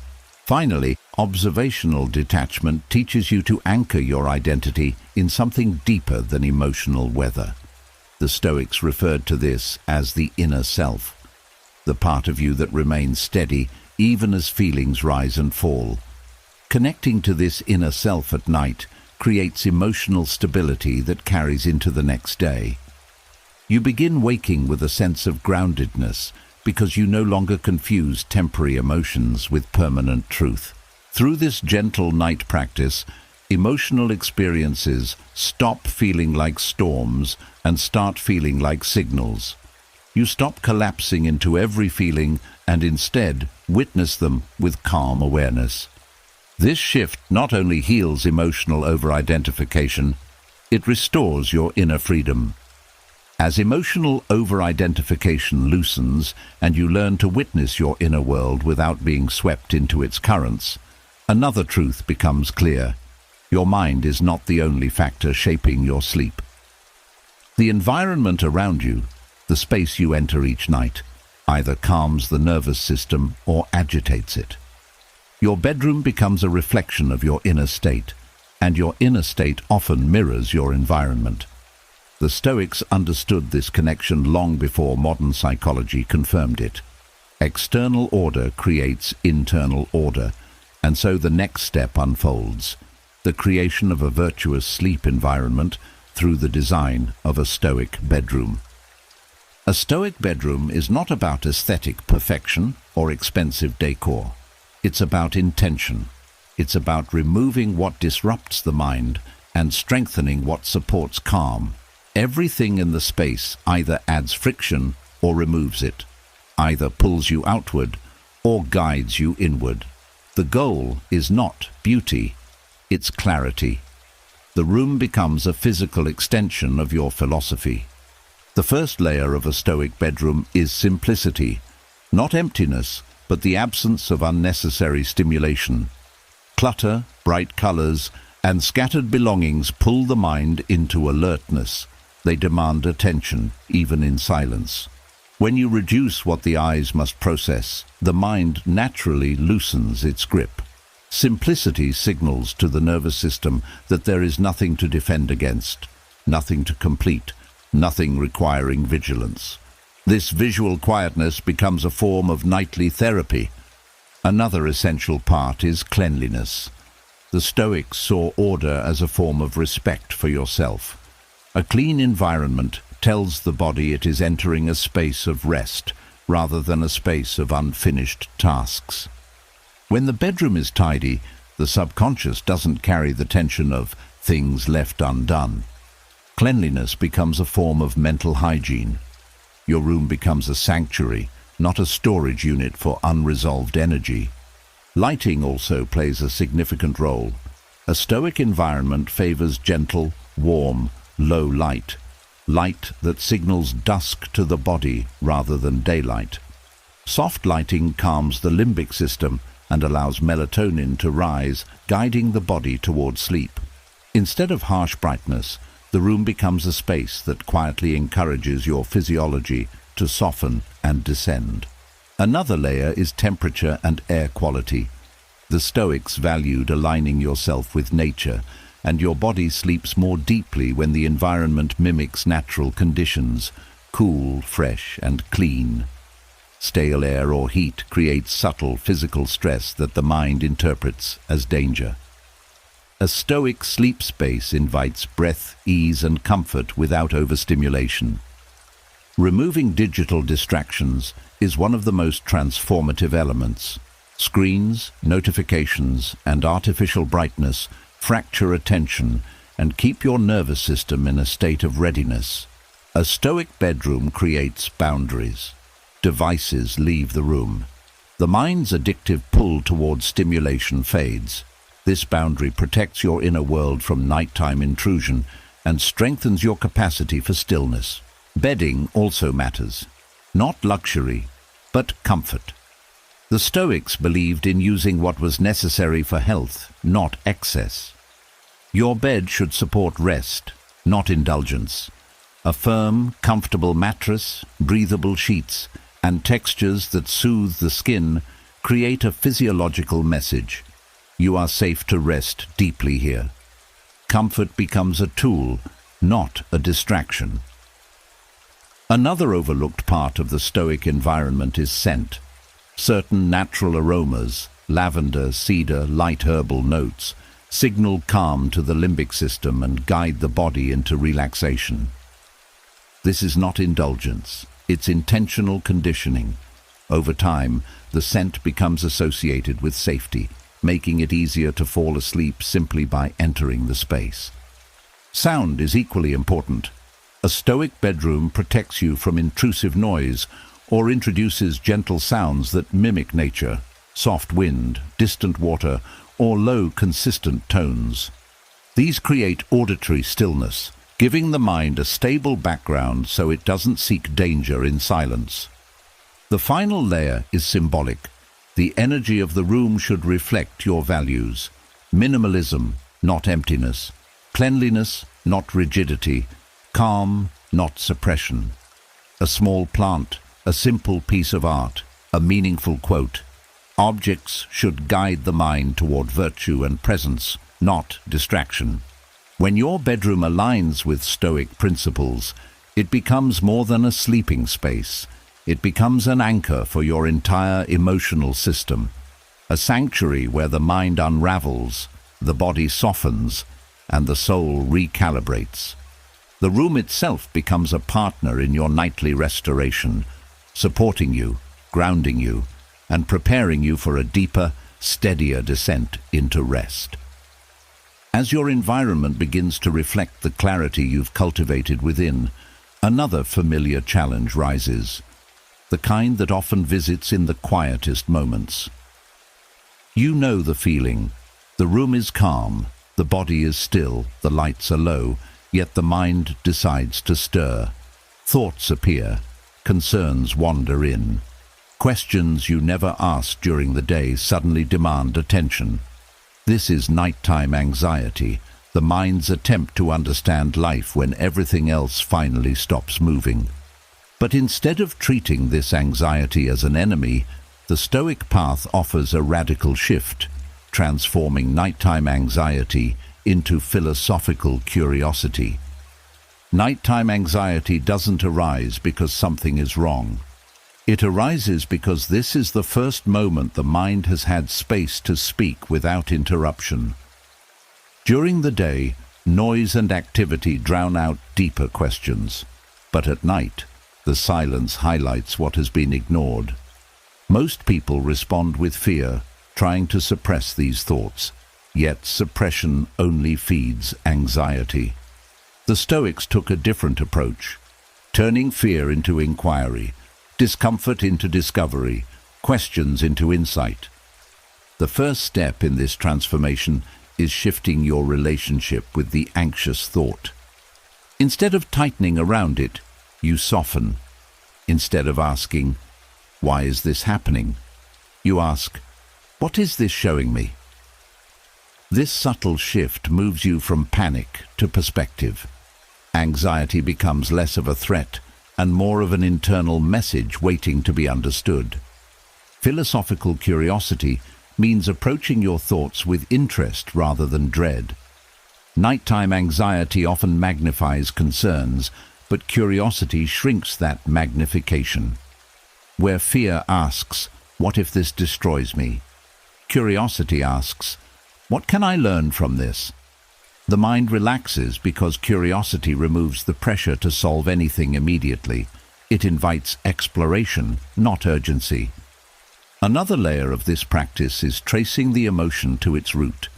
Finally, observational detachment teaches you to anchor your identity in something deeper than emotional weather. The Stoics referred to this as the inner self, the part of you that remains steady even as feelings rise and fall. Connecting to this inner self at night creates emotional stability that carries into the next day. You begin waking with a sense of groundedness because you no longer confuse temporary emotions with permanent truth. Through this gentle night practice, emotional experiences stop feeling like storms and start feeling like signals. You stop collapsing into every feeling and instead witness them with calm awareness. This shift not only heals emotional over-identification, it restores your inner freedom. As emotional over-identification loosens and you learn to witness your inner world without being swept into its currents, another truth becomes clear. Your mind is not the only factor shaping your sleep. The environment around you, the space you enter each night, either calms the nervous system or agitates it. Your bedroom becomes a reflection of your inner state, and your inner state often mirrors your environment. The Stoics understood this connection long before modern psychology confirmed it. External order creates internal order, and so the next step unfolds, the creation of a virtuous sleep environment through the design of a Stoic bedroom. A Stoic bedroom is not about aesthetic perfection or expensive decor. It's about intention. It's about removing what disrupts the mind and strengthening what supports calm. Everything in the space either adds friction or removes it, either pulls you outward or guides you inward. The goal is not beauty, it's clarity. The room becomes a physical extension of your philosophy. The first layer of a Stoic bedroom is simplicity, not emptiness, but the absence of unnecessary stimulation. Clutter, bright colors, and scattered belongings pull the mind into alertness. They demand attention, even in silence. When you reduce what the eyes must process, the mind naturally loosens its grip. Simplicity signals to the nervous system that there is nothing to defend against, nothing to complete, nothing requiring vigilance. This visual quietness becomes a form of nightly therapy. Another essential part is cleanliness. The Stoics saw order as a form of respect for yourself. A clean environment tells the body it is entering a space of rest rather than a space of unfinished tasks. When the bedroom is tidy, the subconscious doesn't carry the tension of things left undone. Cleanliness becomes a form of mental hygiene. Your room becomes a sanctuary, not a storage unit for unresolved energy. Lighting also plays a significant role. A Stoic environment favors gentle, warm, low light, light that signals dusk to the body rather than daylight. Soft lighting calms the limbic system and allows melatonin to rise, guiding the body towards sleep. Instead of harsh brightness, the room becomes a space that quietly encourages your physiology to soften and descend. Another layer is temperature and air quality. The Stoics valued aligning yourself with nature, and your body sleeps more deeply when the environment mimics natural conditions, cool, fresh, and clean. Stale air or heat creates subtle physical stress that the mind interprets as danger. A Stoic sleep space invites breath, ease, and comfort without overstimulation. Removing digital distractions is one of the most transformative elements. Screens, notifications, and artificial brightness fracture attention and keep your nervous system in a state of readiness. A Stoic bedroom creates boundaries. Devices leave the room. The mind's addictive pull towards stimulation fades. This boundary protects your inner world from nighttime intrusion and strengthens your capacity for stillness. Bedding also matters. not luxury, but comfort. The Stoics believed in using what was necessary for health, not excess. Your bed should support rest, not indulgence. A firm, comfortable mattress, breathable sheets, and textures that soothe the skin create a physiological message. You are safe to rest deeply here. Comfort becomes a tool, not a distraction. Another overlooked part of the Stoic environment is scent. Certain natural aromas, lavender, cedar, light herbal notes, signal calm to the limbic system and guide the body into relaxation. This is not indulgence, it's intentional conditioning. Over time, the scent becomes associated with safety, making it easier to fall asleep simply by entering the space. Sound is equally important. A Stoic bedroom protects you from intrusive noise or introduces gentle sounds that mimic nature, soft wind, distant water, or low, consistent tones. These create auditory stillness, giving the mind a stable background so it doesn't seek danger in silence. The final layer is symbolic. The energy of the room should reflect your values. Minimalism, not emptiness. Cleanliness, not rigidity. Calm, not suppression. A small plant, a simple piece of art, a meaningful quote. Objects should guide the mind toward virtue and presence, not distraction. When your bedroom aligns with Stoic principles, it becomes more than a sleeping space. It becomes an anchor for your entire emotional system, a sanctuary where the mind unravels, the body softens, and the soul recalibrates. The room itself becomes a partner in your nightly restoration, supporting you, grounding you, and preparing you for a deeper, steadier descent into rest. As your environment begins to reflect the clarity you've cultivated within, another familiar challenge rises, the kind that often visits in the quietest moments. You know the feeling. The room is calm, the body is still, the lights are low, yet the mind decides to stir. Thoughts appear, concerns wander in. Questions you never asked during the day suddenly demand attention. This is nighttime anxiety, the mind's attempt to understand life when everything else finally stops moving. But instead of treating this anxiety as an enemy, the Stoic path offers a radical shift, transforming nighttime anxiety into philosophical curiosity. Nighttime anxiety doesn't arise because something is wrong. It arises because this is the first moment the mind has had space to speak without interruption. During the day, noise and activity drown out deeper questions, but at night, the silence highlights what has been ignored. Most people respond with fear, trying to suppress these thoughts, yet suppression only feeds anxiety. The Stoics took a different approach, turning fear into inquiry, discomfort into discovery, questions into insight. The first step in this transformation is shifting your relationship with the anxious thought. Instead of tightening around it, you soften. Instead of asking, "Why is this happening?" you ask, "What is this showing me?" This subtle shift moves you from panic to perspective. Anxiety becomes less of a threat and more of an internal message waiting to be understood. Philosophical curiosity means approaching your thoughts with interest rather than dread. Nighttime anxiety often magnifies concerns, but curiosity shrinks that magnification. Where fear asks, "What if this destroys me?" curiosity asks, "What can I learn from this?" The mind relaxes because curiosity removes the pressure to solve anything immediately. It invites exploration, not urgency. Another layer of this practice is tracing the emotion to its root.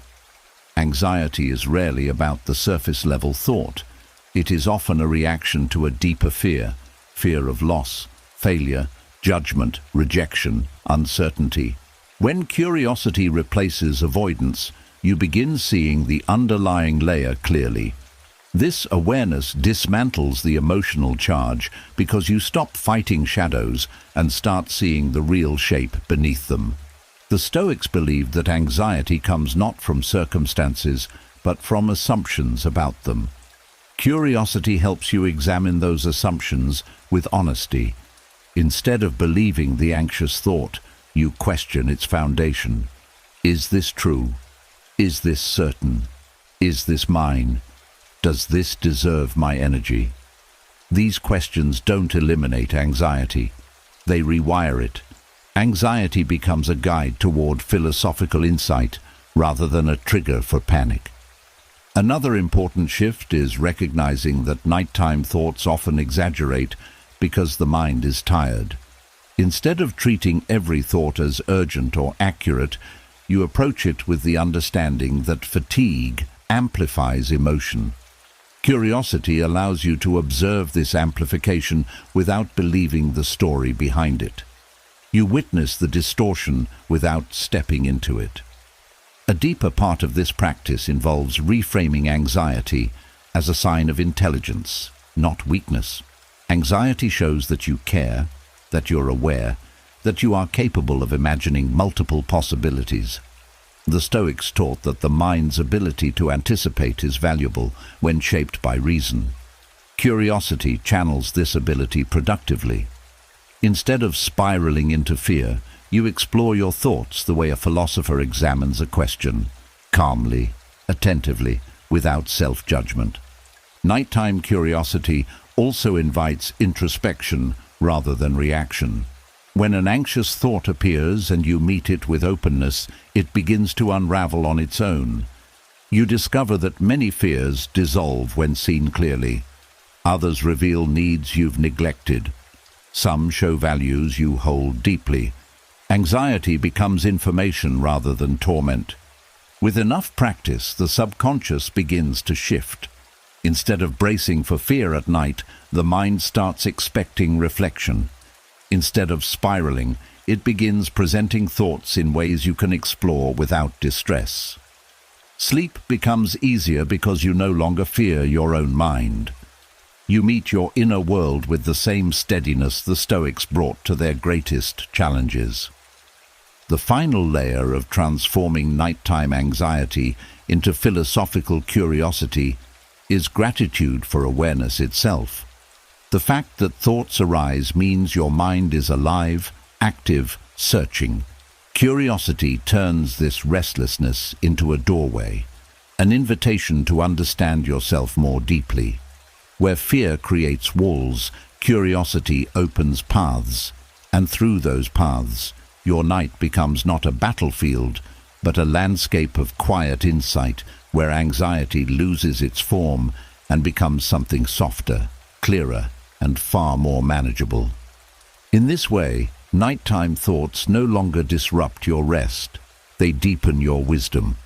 Anxiety is rarely about the surface-level thought. It is often a reaction to a deeper fear, fear of loss, failure, judgment, rejection, uncertainty. When curiosity replaces avoidance, you begin seeing the underlying layer clearly. This awareness dismantles the emotional charge because you stop fighting shadows and start seeing the real shape beneath them. The Stoics believed that anxiety comes not from circumstances, but from assumptions about them. Curiosity helps you examine those assumptions with honesty. Instead of believing the anxious thought, you question its foundation. Is this true? Is this certain? Is this mine? Does this deserve my energy? These questions don't eliminate anxiety. They rewire it. Anxiety becomes a guide toward philosophical insight rather than a trigger for panic. Another important shift is recognizing that nighttime thoughts often exaggerate because the mind is tired. Instead of treating every thought as urgent or accurate, you approach it with the understanding that fatigue amplifies emotion. Curiosity allows you to observe this amplification without believing the story behind it. You witness the distortion without stepping into it. A deeper part of this practice involves reframing anxiety as a sign of intelligence, not weakness. Anxiety shows that you care, that you're aware, that you are capable of imagining multiple possibilities. The Stoics taught that the mind's ability to anticipate is valuable when shaped by reason. Curiosity channels this ability productively. Instead of spiraling into fear, you explore your thoughts the way a philosopher examines a question, calmly, attentively, without self-judgment. Nighttime curiosity also invites introspection rather than reaction. When an anxious thought appears and you meet it with openness, it begins to unravel on its own. You discover that many fears dissolve when seen clearly. Others reveal needs you've neglected. Some show values you hold deeply. Anxiety becomes information rather than torment. With enough practice, the subconscious begins to shift. Instead of bracing for fear at night, the mind starts expecting reflection. Instead of spiraling, it begins presenting thoughts in ways you can explore without distress. Sleep becomes easier because you no longer fear your own mind. You meet your inner world with the same steadiness the Stoics brought to their greatest challenges. The final layer of transforming nighttime anxiety into philosophical curiosity is gratitude for awareness itself. The fact that thoughts arise means your mind is alive, active, searching. Curiosity turns this restlessness into a doorway, an invitation to understand yourself more deeply. Where fear creates walls, curiosity opens paths, and through those paths, your night becomes not a battlefield, but a landscape of quiet insight where anxiety loses its form and becomes something softer, clearer, and far more manageable. In this way, nighttime thoughts no longer disrupt your rest, they deepen your wisdom.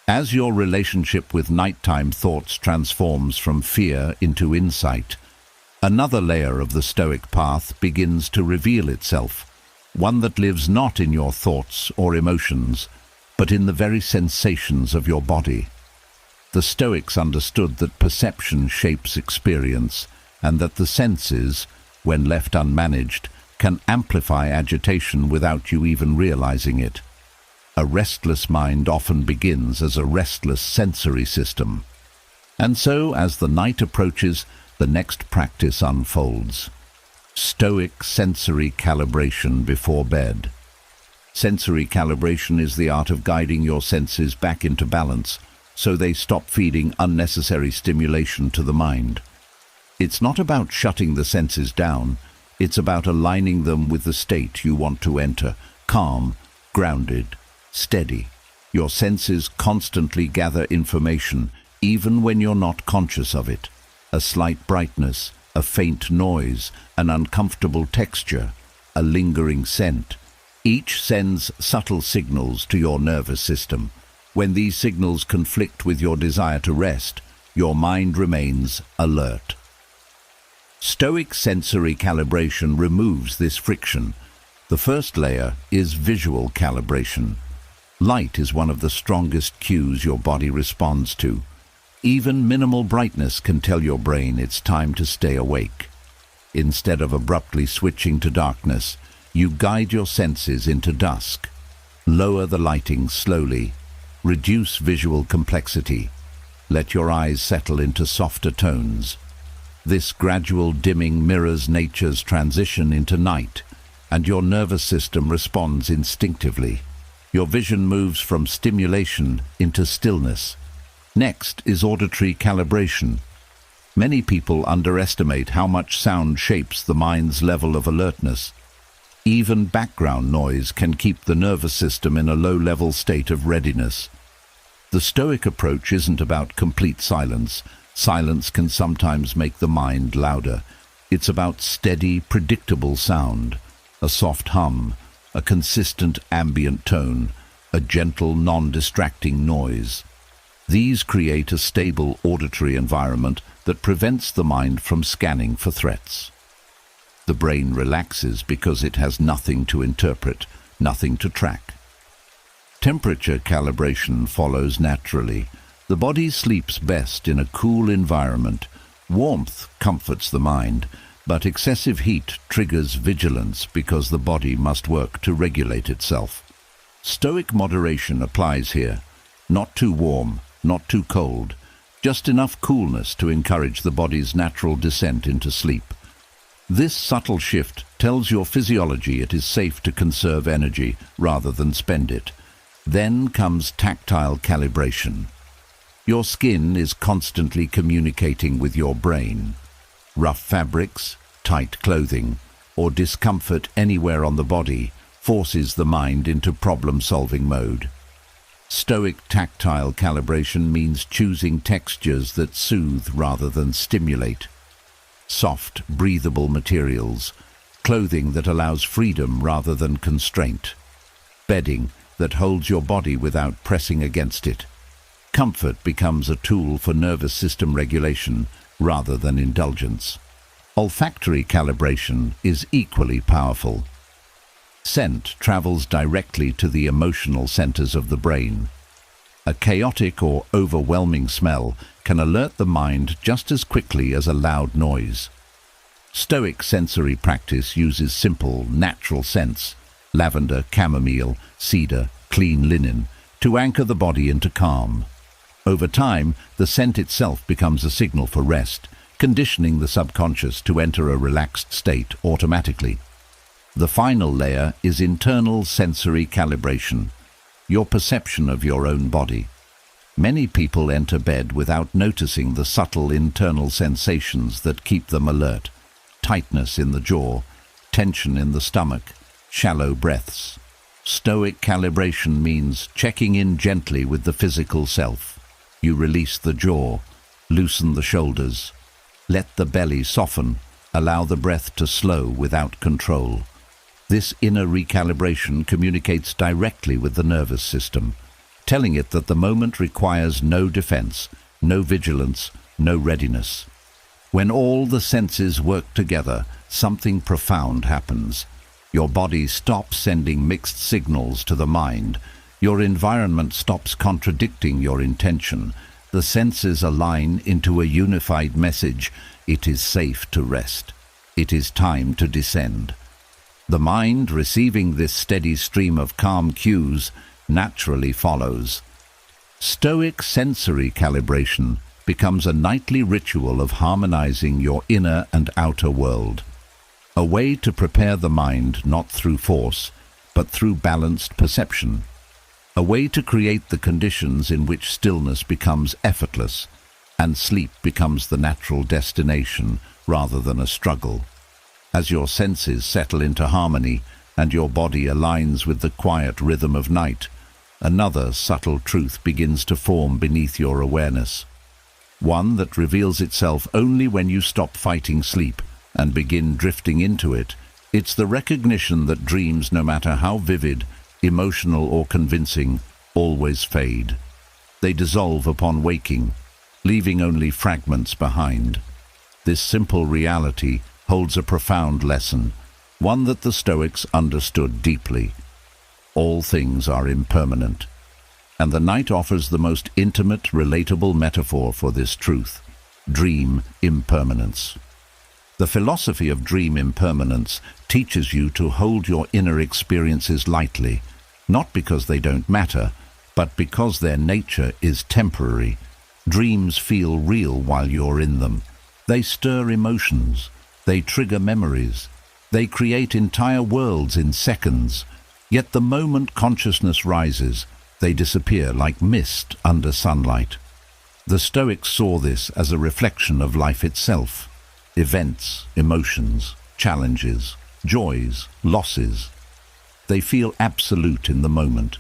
As your relationship with nighttime thoughts transforms from fear into insight, another layer of the Stoic path begins to reveal itself, one that lives not in your thoughts or emotions, but in the very sensations of your body. The Stoics understood that perception shapes experience, and that the senses, when left unmanaged, can amplify agitation without you even realizing it. A restless mind often begins as a restless sensory system. And so, as the night approaches, the next practice unfolds. Stoic sensory calibration before bed. Sensory calibration is the art of guiding your senses back into balance, so they stop feeding unnecessary stimulation to the mind. It's not about shutting the senses down, it's about aligning them with the state you want to enter, calm, grounded, steady. Your senses constantly gather information, even when you're not conscious of it. A slight brightness, a faint noise, an uncomfortable texture, a lingering scent. Each sends subtle signals to your nervous system. When these signals conflict with your desire to rest, your mind remains alert. Stoic sensory calibration removes this friction. The first layer is visual calibration. Light is one of the strongest cues your body responds to. Even minimal brightness can tell your brain it's time to stay awake. Instead of abruptly switching to darkness, you guide your senses into dusk. Lower the lighting slowly. Reduce visual complexity. Let your eyes settle into softer tones. This gradual dimming mirrors nature's transition into night, and your nervous system responds instinctively. Your vision moves from stimulation into stillness. Next is auditory calibration. Many people underestimate how much sound shapes the mind's level of alertness. Even background noise can keep the nervous system in a low-level state of readiness. The Stoic approach isn't about complete silence. Silence can sometimes make the mind louder. It's about steady, predictable sound, a soft hum, a consistent ambient tone, a gentle, non-distracting noise. These create a stable auditory environment that prevents the mind from scanning for threats. The brain relaxes because it has nothing to interpret, nothing to track. Temperature calibration follows naturally. The body sleeps best in a cool environment. Warmth comforts the mind, but excessive heat triggers vigilance because the body must work to regulate itself. Stoic moderation applies here. Not too warm, not too cold, just enough coolness to encourage the body's natural descent into sleep. This subtle shift tells your physiology it is safe to conserve energy rather than spend it. Then comes tactile calibration. Your skin is constantly communicating with your brain. Rough fabrics, tight clothing, or discomfort anywhere on the body forces the mind into problem-solving mode. Stoic tactile calibration means choosing textures that soothe rather than stimulate. Soft, breathable materials, clothing that allows freedom rather than constraint, bedding that holds your body without pressing against it. Comfort becomes a tool for nervous system regulation rather than indulgence. Olfactory calibration is equally powerful. Scent travels directly to the emotional centers of the brain. A chaotic or overwhelming smell can alert the mind just as quickly as a loud noise. Stoic sensory practice uses simple, natural scents, lavender, chamomile, cedar, clean linen, to anchor the body into calm. Over time, the scent itself becomes a signal for rest, conditioning the subconscious to enter a relaxed state automatically. The final layer is internal sensory calibration, your perception of your own body. Many people enter bed without noticing the subtle internal sensations that keep them alert. Tightness in the jaw, tension in the stomach, shallow breaths. Stoic calibration means checking in gently with the physical self. You release the jaw, loosen the shoulders, let the belly soften, allow the breath to slow without control. This inner recalibration communicates directly with the nervous system, telling it that the moment requires no defense, no vigilance, no readiness. When all the senses work together, something profound happens. Your body stops sending mixed signals to the mind. Your environment stops contradicting your intention. The senses align into a unified message. It is safe to rest. It is time to descend. The mind, receiving this steady stream of calm cues, naturally follows. Stoic sensory calibration becomes a nightly ritual of harmonizing your inner and outer world. A way to prepare the mind not through force, but through balanced perception. A way to create the conditions in which stillness becomes effortless and sleep becomes the natural destination rather than a struggle. As your senses settle into harmony and your body aligns with the quiet rhythm of night, another subtle truth begins to form beneath your awareness. One that reveals itself only when you stop fighting sleep and begin drifting into it. It's the recognition that dreams, no matter how vivid, emotional or convincing, always fade. They dissolve upon waking, leaving only fragments behind. This simple reality holds a profound lesson, one that the Stoics understood deeply. All things are impermanent. And the night offers the most intimate, relatable metaphor for this truth: dream impermanence. The philosophy of dream impermanence teaches you to hold your inner experiences lightly, not because they don't matter, but because their nature is temporary. Dreams feel real while you're in them. They stir emotions. They trigger memories. They create entire worlds in seconds. Yet the moment consciousness rises, they disappear like mist under sunlight. The Stoics saw this as a reflection of life itself. Events, emotions, challenges, joys, losses. They feel absolute in the moment,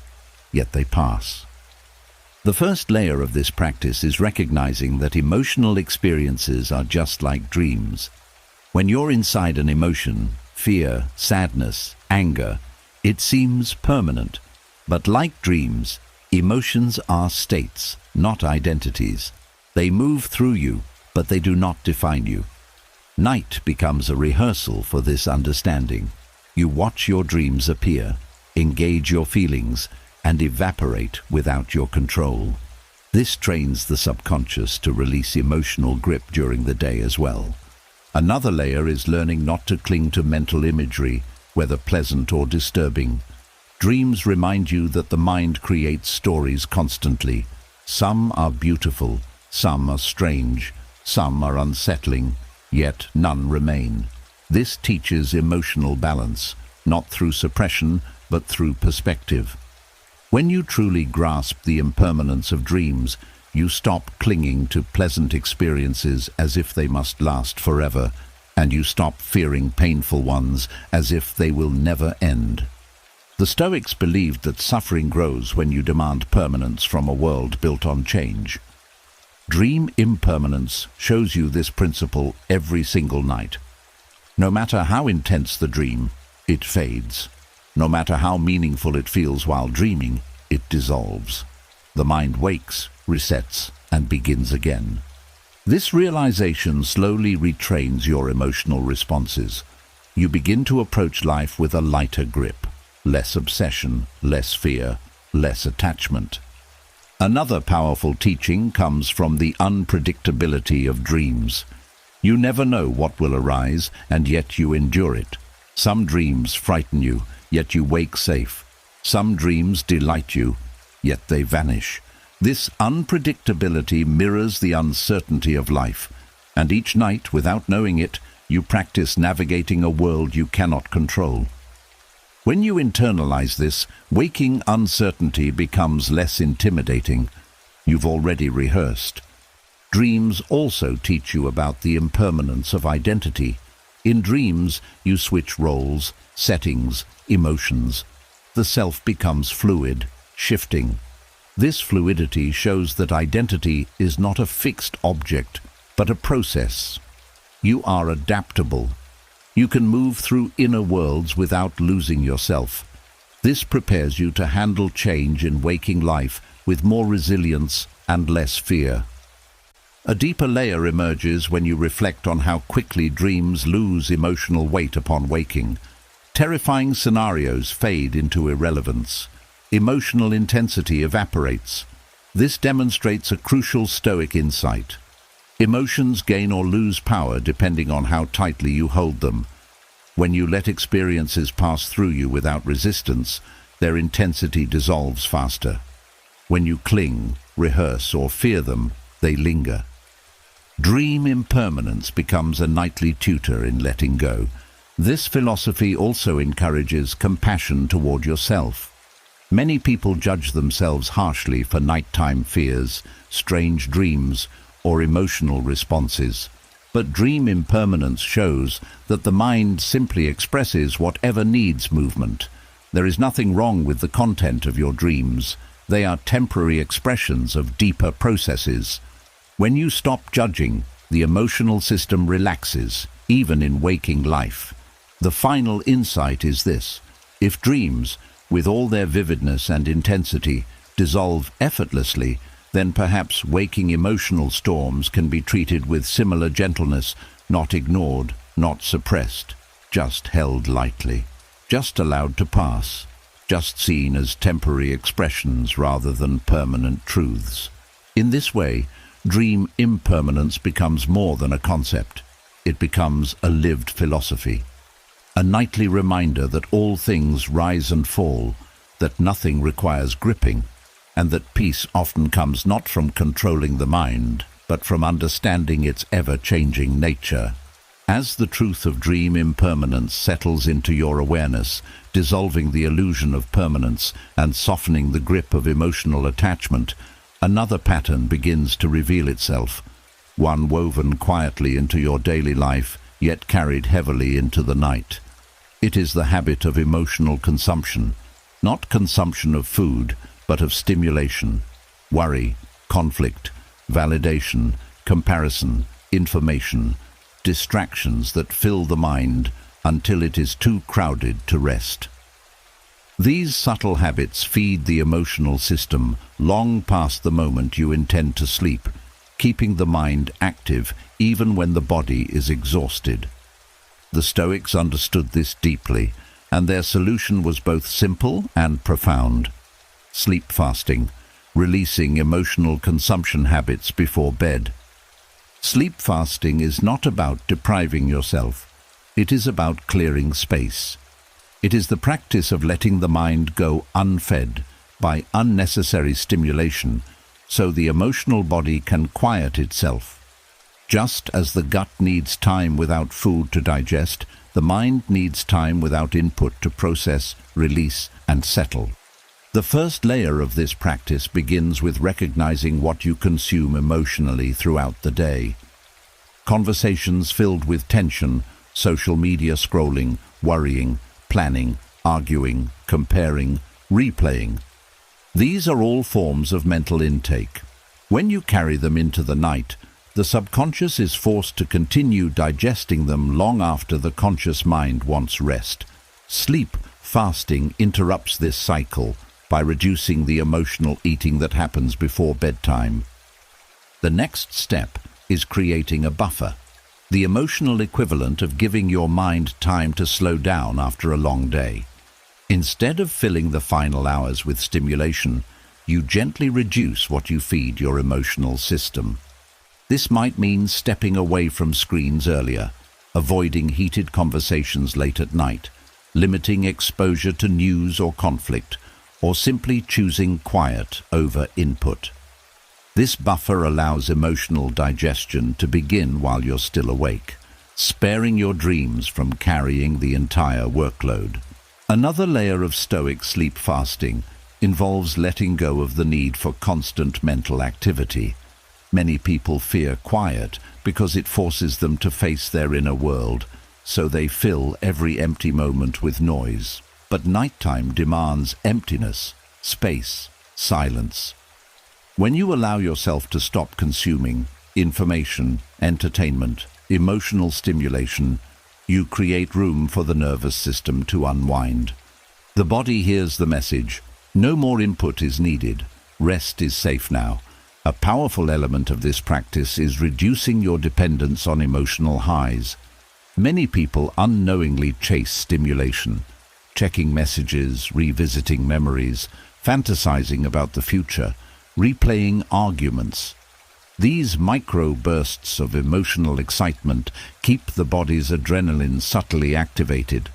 yet they pass. The first layer of this practice is recognizing that emotional experiences are just like dreams. When you're inside an emotion, fear, sadness, anger, it seems permanent. But like dreams, emotions are states, not identities. They move through you, but they do not define you. Night becomes a rehearsal for this understanding. You watch your dreams appear, engage your feelings, and evaporate without your control. This trains the subconscious to release emotional grip during the day as well. Another layer is learning not to cling to mental imagery, whether pleasant or disturbing. Dreams remind you that the mind creates stories constantly. Some are beautiful, some are strange, some are unsettling, yet none remain. This teaches emotional balance, not through suppression, but through perspective. When you truly grasp the impermanence of dreams, you stop clinging to pleasant experiences as if they must last forever, and you stop fearing painful ones as if they will never end. The Stoics believed that suffering grows when you demand permanence from a world built on change. Dream impermanence shows you this principle every single night. No matter how intense the dream, it fades. No matter how meaningful it feels while dreaming, it dissolves. The mind wakes, resets, and begins again. This realization slowly retrains your emotional responses. You begin to approach life with a lighter grip, less obsession, less fear, less attachment. Another powerful teaching comes from the unpredictability of dreams. You never know what will arise, and yet you endure it. Some dreams frighten you, yet you wake safe. Some dreams delight you, yet they vanish. This unpredictability mirrors the uncertainty of life, and each night, without knowing it, you practice navigating a world you cannot control. When you internalize this, waking uncertainty becomes less intimidating. You've already rehearsed. Dreams also teach you about the impermanence of identity. In dreams, you switch roles, settings, emotions. The self becomes fluid, shifting. This fluidity shows that identity is not a fixed object, but a process. You are adaptable. You can move through inner worlds without losing yourself. This prepares you to handle change in waking life with more resilience and less fear. A deeper layer emerges when you reflect on how quickly dreams lose emotional weight upon waking. Terrifying scenarios fade into irrelevance. Emotional intensity evaporates. This demonstrates a crucial Stoic insight. Emotions gain or lose power depending on how tightly you hold them. When you let experiences pass through you without resistance, their intensity dissolves faster. When you cling, rehearse, or fear them, they linger. Dream impermanence becomes a nightly tutor in letting go. This philosophy also encourages compassion toward yourself. Many people judge themselves harshly for nighttime fears, strange dreams, or emotional responses. But dream impermanence shows that the mind simply expresses whatever needs movement. There is nothing wrong with the content of your dreams. They are temporary expressions of deeper processes. When you stop judging, the emotional system relaxes, even in waking life. The final insight is this: if dreams, with all their vividness and intensity, dissolve effortlessly, then perhaps waking emotional storms can be treated with similar gentleness, not ignored, not suppressed, just held lightly, just allowed to pass. just seen as temporary expressions rather than permanent truths. In this way, dream impermanence becomes more than a concept. It becomes a lived philosophy, a nightly reminder that all things rise and fall, that nothing requires gripping, and that peace often comes not from controlling the mind, but from understanding its ever-changing nature. As the truth of dream impermanence settles into your awareness, dissolving the illusion of permanence and softening the grip of emotional attachment, another pattern begins to reveal itself, one woven quietly into your daily life, yet carried heavily into the night. It is the habit of emotional consumption, not consumption of food, but of stimulation, worry, conflict, validation, comparison, information, distractions that fill the mind until it is too crowded to rest. These subtle habits feed the emotional system long past the moment you intend to sleep, keeping the mind active even when the body is exhausted. The Stoics understood this deeply, and their solution was both simple and profound. Sleep fasting, releasing emotional consumption habits before bed. Sleep fasting is not about depriving yourself. It is about clearing space. It is the practice of letting the mind go unfed by unnecessary stimulation, so the emotional body can quiet itself. Just as the gut needs time without food to digest, the mind needs time without input to process, release, and settle. The first layer of this practice begins with recognizing what you consume emotionally throughout the day. Conversations filled with tension, social media scrolling, worrying, planning, arguing, comparing, replaying. These are all forms of mental intake. When you carry them into the night, the subconscious is forced to continue digesting them long after the conscious mind wants rest. Sleep fasting interrupts this cycle by reducing the emotional eating that happens before bedtime. The next step is creating a buffer, the emotional equivalent of giving your mind time to slow down after a long day. Instead of filling the final hours with stimulation, you gently reduce what you feed your emotional system. This might mean stepping away from screens earlier, avoiding heated conversations late at night, limiting exposure to news or conflict, or simply choosing quiet over input. This buffer allows emotional digestion to begin while you're still awake, sparing your dreams from carrying the entire workload. Another layer of Stoic sleep fasting involves letting go of the need for constant mental activity. Many people fear quiet because it forces them to face their inner world, so they fill every empty moment with noise. But nighttime demands emptiness, space, silence. When you allow yourself to stop consuming information, entertainment, emotional stimulation, you create room for the nervous system to unwind. The body hears the message, no more input is needed, rest is safe now. A powerful element of this practice is reducing your dependence on emotional highs. Many people unknowingly chase stimulation, checking messages, revisiting memories, fantasizing about the future, replaying arguments. These micro-bursts of emotional excitement keep the body's adrenaline subtly activated.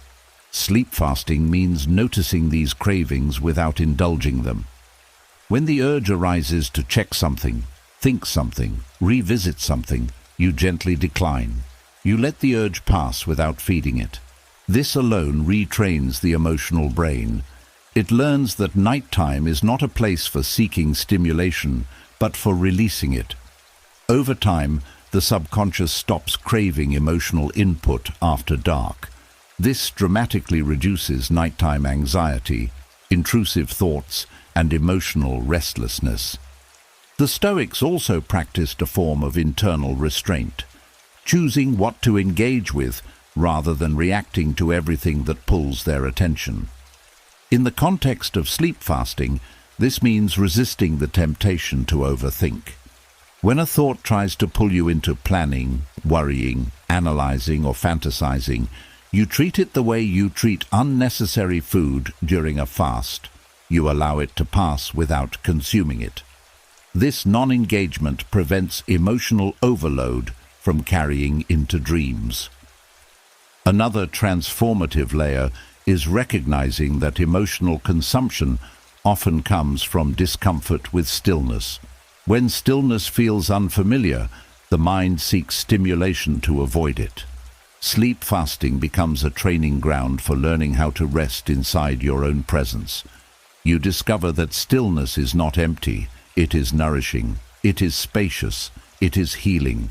Sleep fasting means noticing these cravings without indulging them. When the urge arises to check something, think something, revisit something, you gently decline. You let the urge pass without feeding it. This alone retrains the emotional brain. It learns that nighttime is not a place for seeking stimulation, but for releasing it. Over time, the subconscious stops craving emotional input after dark. This dramatically reduces nighttime anxiety, intrusive thoughts, and emotional restlessness. The Stoics also practiced a form of internal restraint, choosing what to engage with rather than reacting to everything that pulls their attention. In the context of sleep fasting, this means resisting the temptation to overthink. When a thought tries to pull you into planning, worrying, analyzing, or fantasizing, You treat it the way you treat unnecessary food during a fast. You allow it to pass without consuming it. This non-engagement prevents emotional overload from carrying into dreams. Another transformative layer is recognizing that emotional consumption often comes from discomfort with stillness. When stillness feels unfamiliar, the mind seeks stimulation to avoid it. Sleep fasting becomes a training ground for learning how to rest inside your own presence. You discover that stillness is not empty, it is nourishing, it is spacious, it is healing.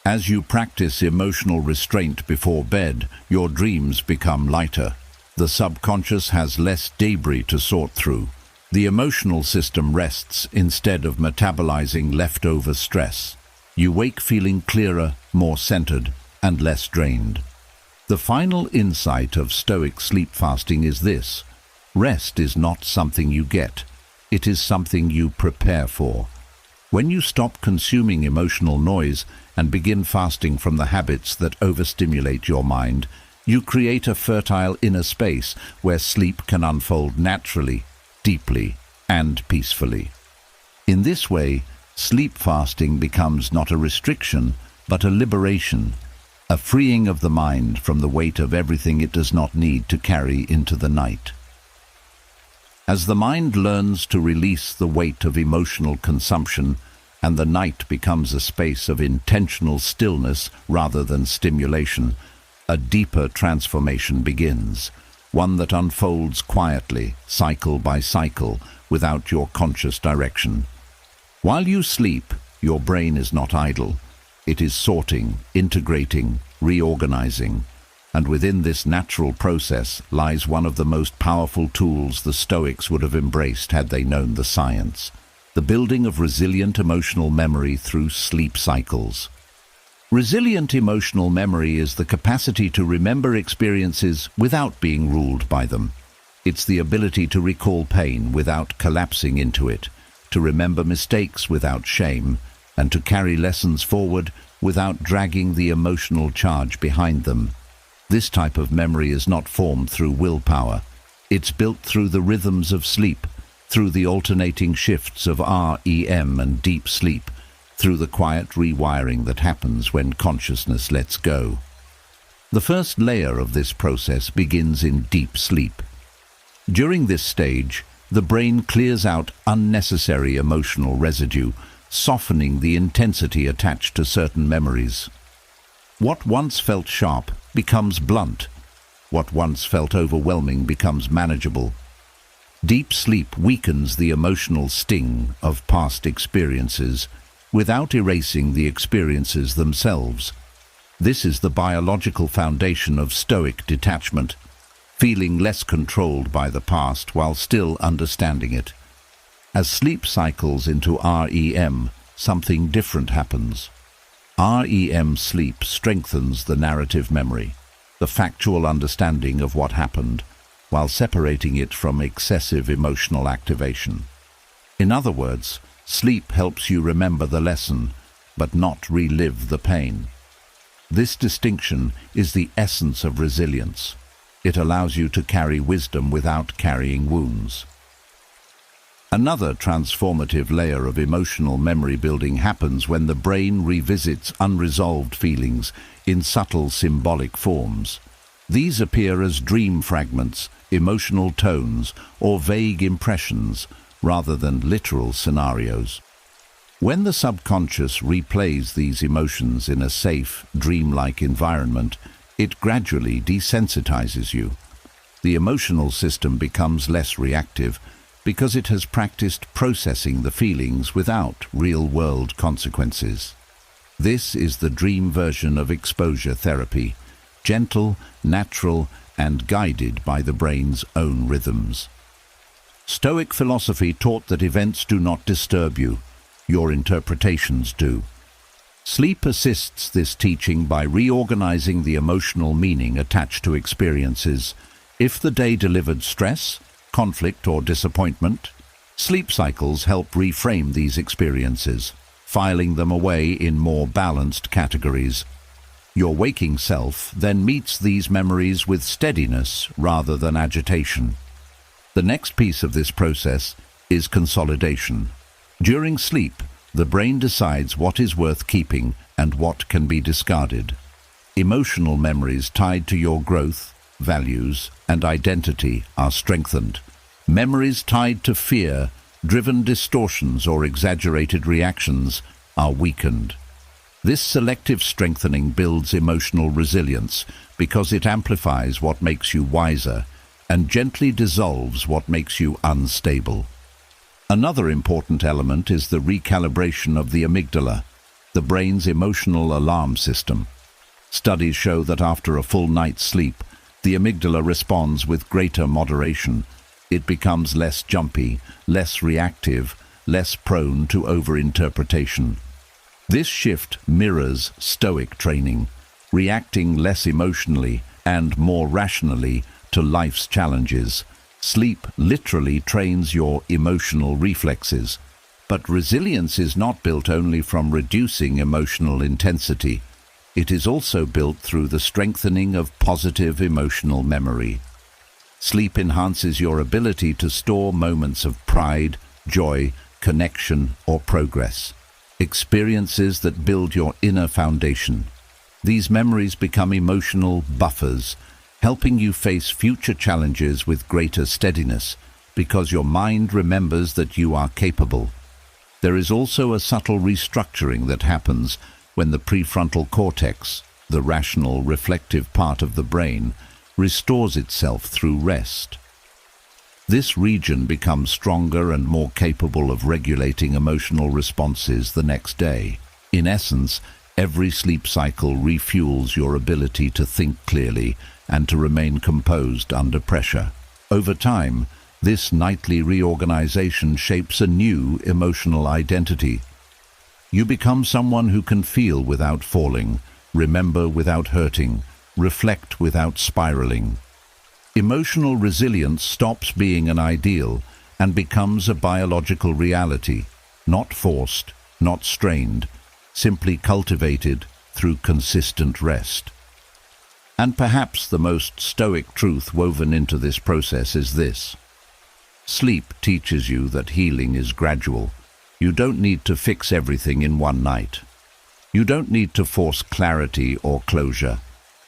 As you practice emotional restraint before bed, your dreams become lighter. The subconscious has less debris to sort through. The emotional system rests instead of metabolizing leftover stress. You wake feeling clearer, more centered, and less drained. The final insight of Stoic sleep fasting is this: rest is not something you get, it is something you prepare for. When you stop consuming emotional noise and begin fasting from the habits that overstimulate your mind, you create a fertile inner space where sleep can unfold naturally, deeply, and peacefully. In this way, sleep fasting becomes not a restriction, but a liberation, a freeing of the mind from the weight of everything it does not need to carry into the night. As the mind learns to release the weight of emotional consumption, and the night becomes a space of intentional stillness rather than stimulation, a deeper transformation begins, one that unfolds quietly, cycle by cycle, without your conscious direction. While you sleep, your brain is not idle. It is sorting, integrating, reorganizing, and within this natural process lies one of the most powerful tools the Stoics would have embraced had they known the science: the building of resilient emotional memory through sleep cycles. Resilient emotional memory is the capacity to remember experiences without being ruled by them. It's the ability to recall pain without collapsing into it, to remember mistakes without shame, and to carry lessons forward without dragging the emotional charge behind them. This type of memory is not formed through willpower. It's built through the rhythms of sleep, through the alternating shifts of REM and deep sleep, through the quiet rewiring that happens when consciousness lets go. The first layer of this process begins in deep sleep. During this stage, the brain clears out unnecessary emotional residue, softening the intensity attached to certain memories. What once felt sharp becomes blunt. What once felt overwhelming becomes manageable. Deep sleep weakens the emotional sting of past experiences without erasing the experiences themselves. This is the biological foundation of Stoic detachment, feeling less controlled by the past while still understanding it. As sleep cycles into REM, something different happens. REM sleep strengthens the narrative memory, the factual understanding of what happened, while separating it from excessive emotional activation. In other words, sleep helps you remember the lesson, but not relive the pain. This distinction is the essence of resilience. It allows you to carry wisdom without carrying wounds. Another transformative layer of emotional memory building happens when the brain revisits unresolved feelings in subtle symbolic forms. These appear as dream fragments, emotional tones, or vague impressions, rather than literal scenarios. When the subconscious replays these emotions in a safe, dreamlike environment, it gradually desensitizes you. The emotional system becomes less reactive because it has practiced processing the feelings without real-world consequences. This is the dream version of exposure therapy, gentle, natural, and guided by the brain's own rhythms. Stoic philosophy taught that events do not disturb you, your interpretations do. Sleep assists this teaching by reorganizing the emotional meaning attached to experiences. If the day delivered stress, conflict, or disappointment, sleep cycles help reframe these experiences, filing them away in more balanced categories. Your waking self then meets these memories with steadiness rather than agitation. The next piece of this process is consolidation. During sleep, the brain decides what is worth keeping and what can be discarded. Emotional memories tied to your growth, values, and identity are strengthened. Memories tied to fear, driven distortions or exaggerated reactions are weakened. This selective strengthening builds emotional resilience because it amplifies what makes you wiser and gently dissolves what makes you unstable. Another important element is the recalibration of the amygdala, the brain's emotional alarm system. Studies show that after a full night's sleep, the amygdala responds with greater moderation. It becomes less jumpy, less reactive, less prone to overinterpretation. This shift mirrors Stoic training, reacting less emotionally and more rationally to life's challenges. Sleep literally trains your emotional reflexes. But resilience is not built only from reducing emotional intensity. It is also built through the strengthening of positive emotional memory. Sleep enhances your ability to store moments of pride, joy, connection, or progress. Experiences that build your inner foundation. These memories become emotional buffers, helping you face future challenges with greater steadiness, because your mind remembers that you are capable. There is also a subtle restructuring that happens when the prefrontal cortex, the rational, reflective part of the brain, restores itself through rest. This region becomes stronger and more capable of regulating emotional responses the next day. In essence, every sleep cycle refuels your ability to think clearly and to remain composed under pressure. Over time, this nightly reorganization shapes a new emotional identity. You become someone who can feel without falling, remember without hurting, reflect without spiraling. Emotional resilience stops being an ideal and becomes a biological reality, not forced, not strained, simply cultivated through consistent rest. And perhaps the most Stoic truth woven into this process is this. Sleep teaches you that healing is gradual. You don't need to fix everything in one night. You don't need to force clarity or closure.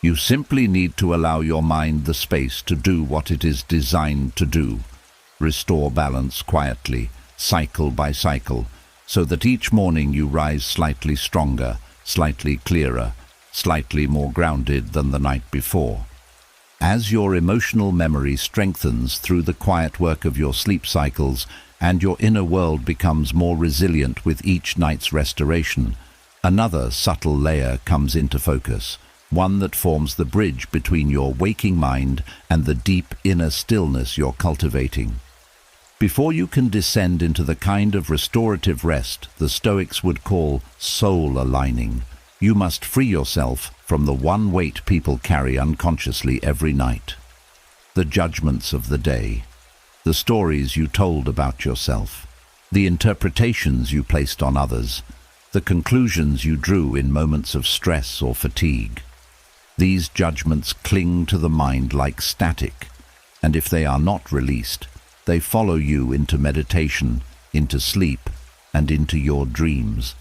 You simply need to allow your mind the space to do what it is designed to do. Restore balance quietly, cycle by cycle, so that each morning you rise slightly stronger, slightly clearer, slightly more grounded than the night before. As your emotional memory strengthens through the quiet work of your sleep cycles and your inner world becomes more resilient with each night's restoration, another subtle layer comes into focus, one that forms the bridge between your waking mind and the deep inner stillness you're cultivating. Before you can descend into the kind of restorative rest the Stoics would call soul aligning, you must free yourself from the one weight people carry unconsciously every night. The judgments of the day, the stories you told about yourself, the interpretations you placed on others, the conclusions you drew in moments of stress or fatigue. These judgments cling to the mind like static, and if they are not released, they follow you into meditation, into sleep, and into your dreams.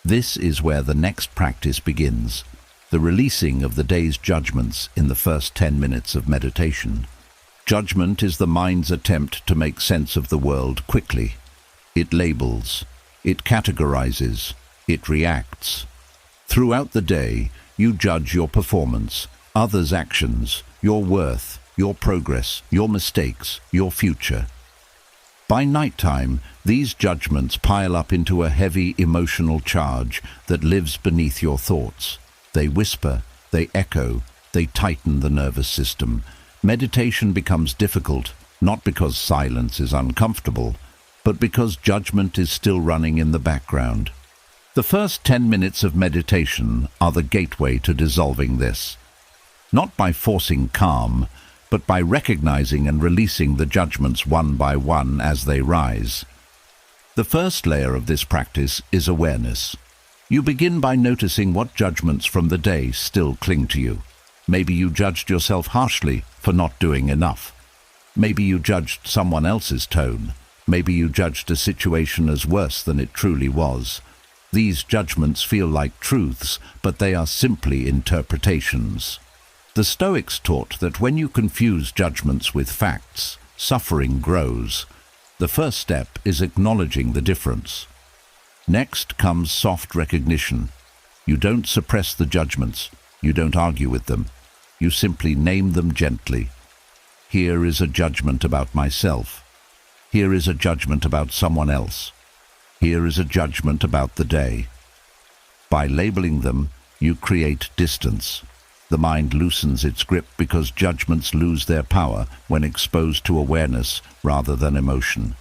This is where the next practice begins, the releasing of the day's judgments in the first 10 minutes of meditation. Judgment is the mind's attempt to make sense of the world quickly. It labels, it categorizes, it reacts. Throughout the day, you judge your performance, others' actions, your worth, your progress, your mistakes, your future. By nighttime, these judgments pile up into a heavy emotional charge that lives beneath your thoughts. They whisper, they echo, they tighten the nervous system. Meditation becomes difficult, not because silence is uncomfortable, but because judgment is still running in the background. The first 10 minutes of meditation are the gateway to dissolving this. Not by forcing calm, but by recognizing and releasing the judgments one by one as they rise. The first layer of this practice is awareness. You begin by noticing what judgments from the day still cling to you. Maybe you judged yourself harshly for not doing enough. Maybe you judged someone else's tone. Maybe you judged a situation as worse than it truly was. These judgments feel like truths, but they are simply interpretations. The Stoics taught that when you confuse judgments with facts, suffering grows. The first step is acknowledging the difference. Next comes soft recognition. You don't suppress the judgments. You don't argue with them. You simply name them gently. Here is a judgment about myself. Here is a judgment about someone else. Here is a judgment about the day. By labeling them, you create distance. The mind loosens its grip because judgments lose their power when exposed to awareness rather than emotion.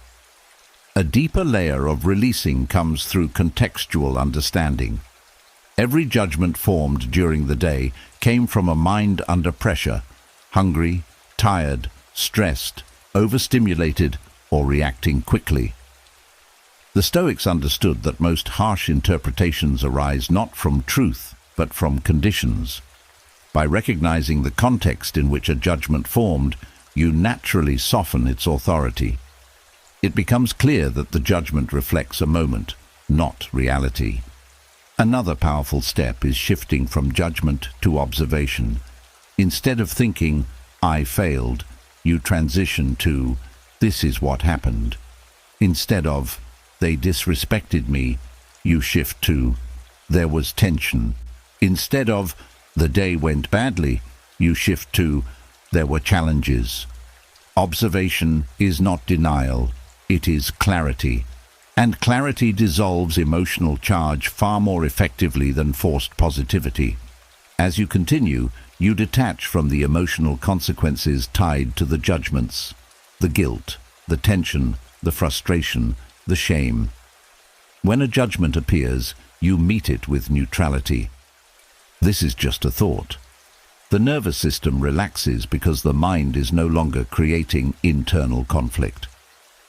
A deeper layer of releasing comes through contextual understanding. Every judgment formed during the day came from a mind under pressure, hungry, tired, stressed, overstimulated, or reacting quickly. The Stoics understood that most harsh interpretations arise not from truth, but from conditions. By recognizing the context in which a judgment formed, you naturally soften its authority. It becomes clear that the judgment reflects a moment, not reality. Another powerful step is shifting from judgment to observation. Instead of thinking, "I failed," you transition to, "This is what happened." Instead of, "They disrespected me," you shift to, "There was tension." Instead of, "The day went badly," you shift to, "There were challenges." Observation is not denial, it is clarity. And clarity dissolves emotional charge far more effectively than forced positivity. As you continue, you detach from the emotional consequences tied to the judgments, the guilt, the tension, the frustration, the shame. When a judgment appears, you meet it with neutrality. This is just a thought. The nervous system relaxes because the mind is no longer creating internal conflict.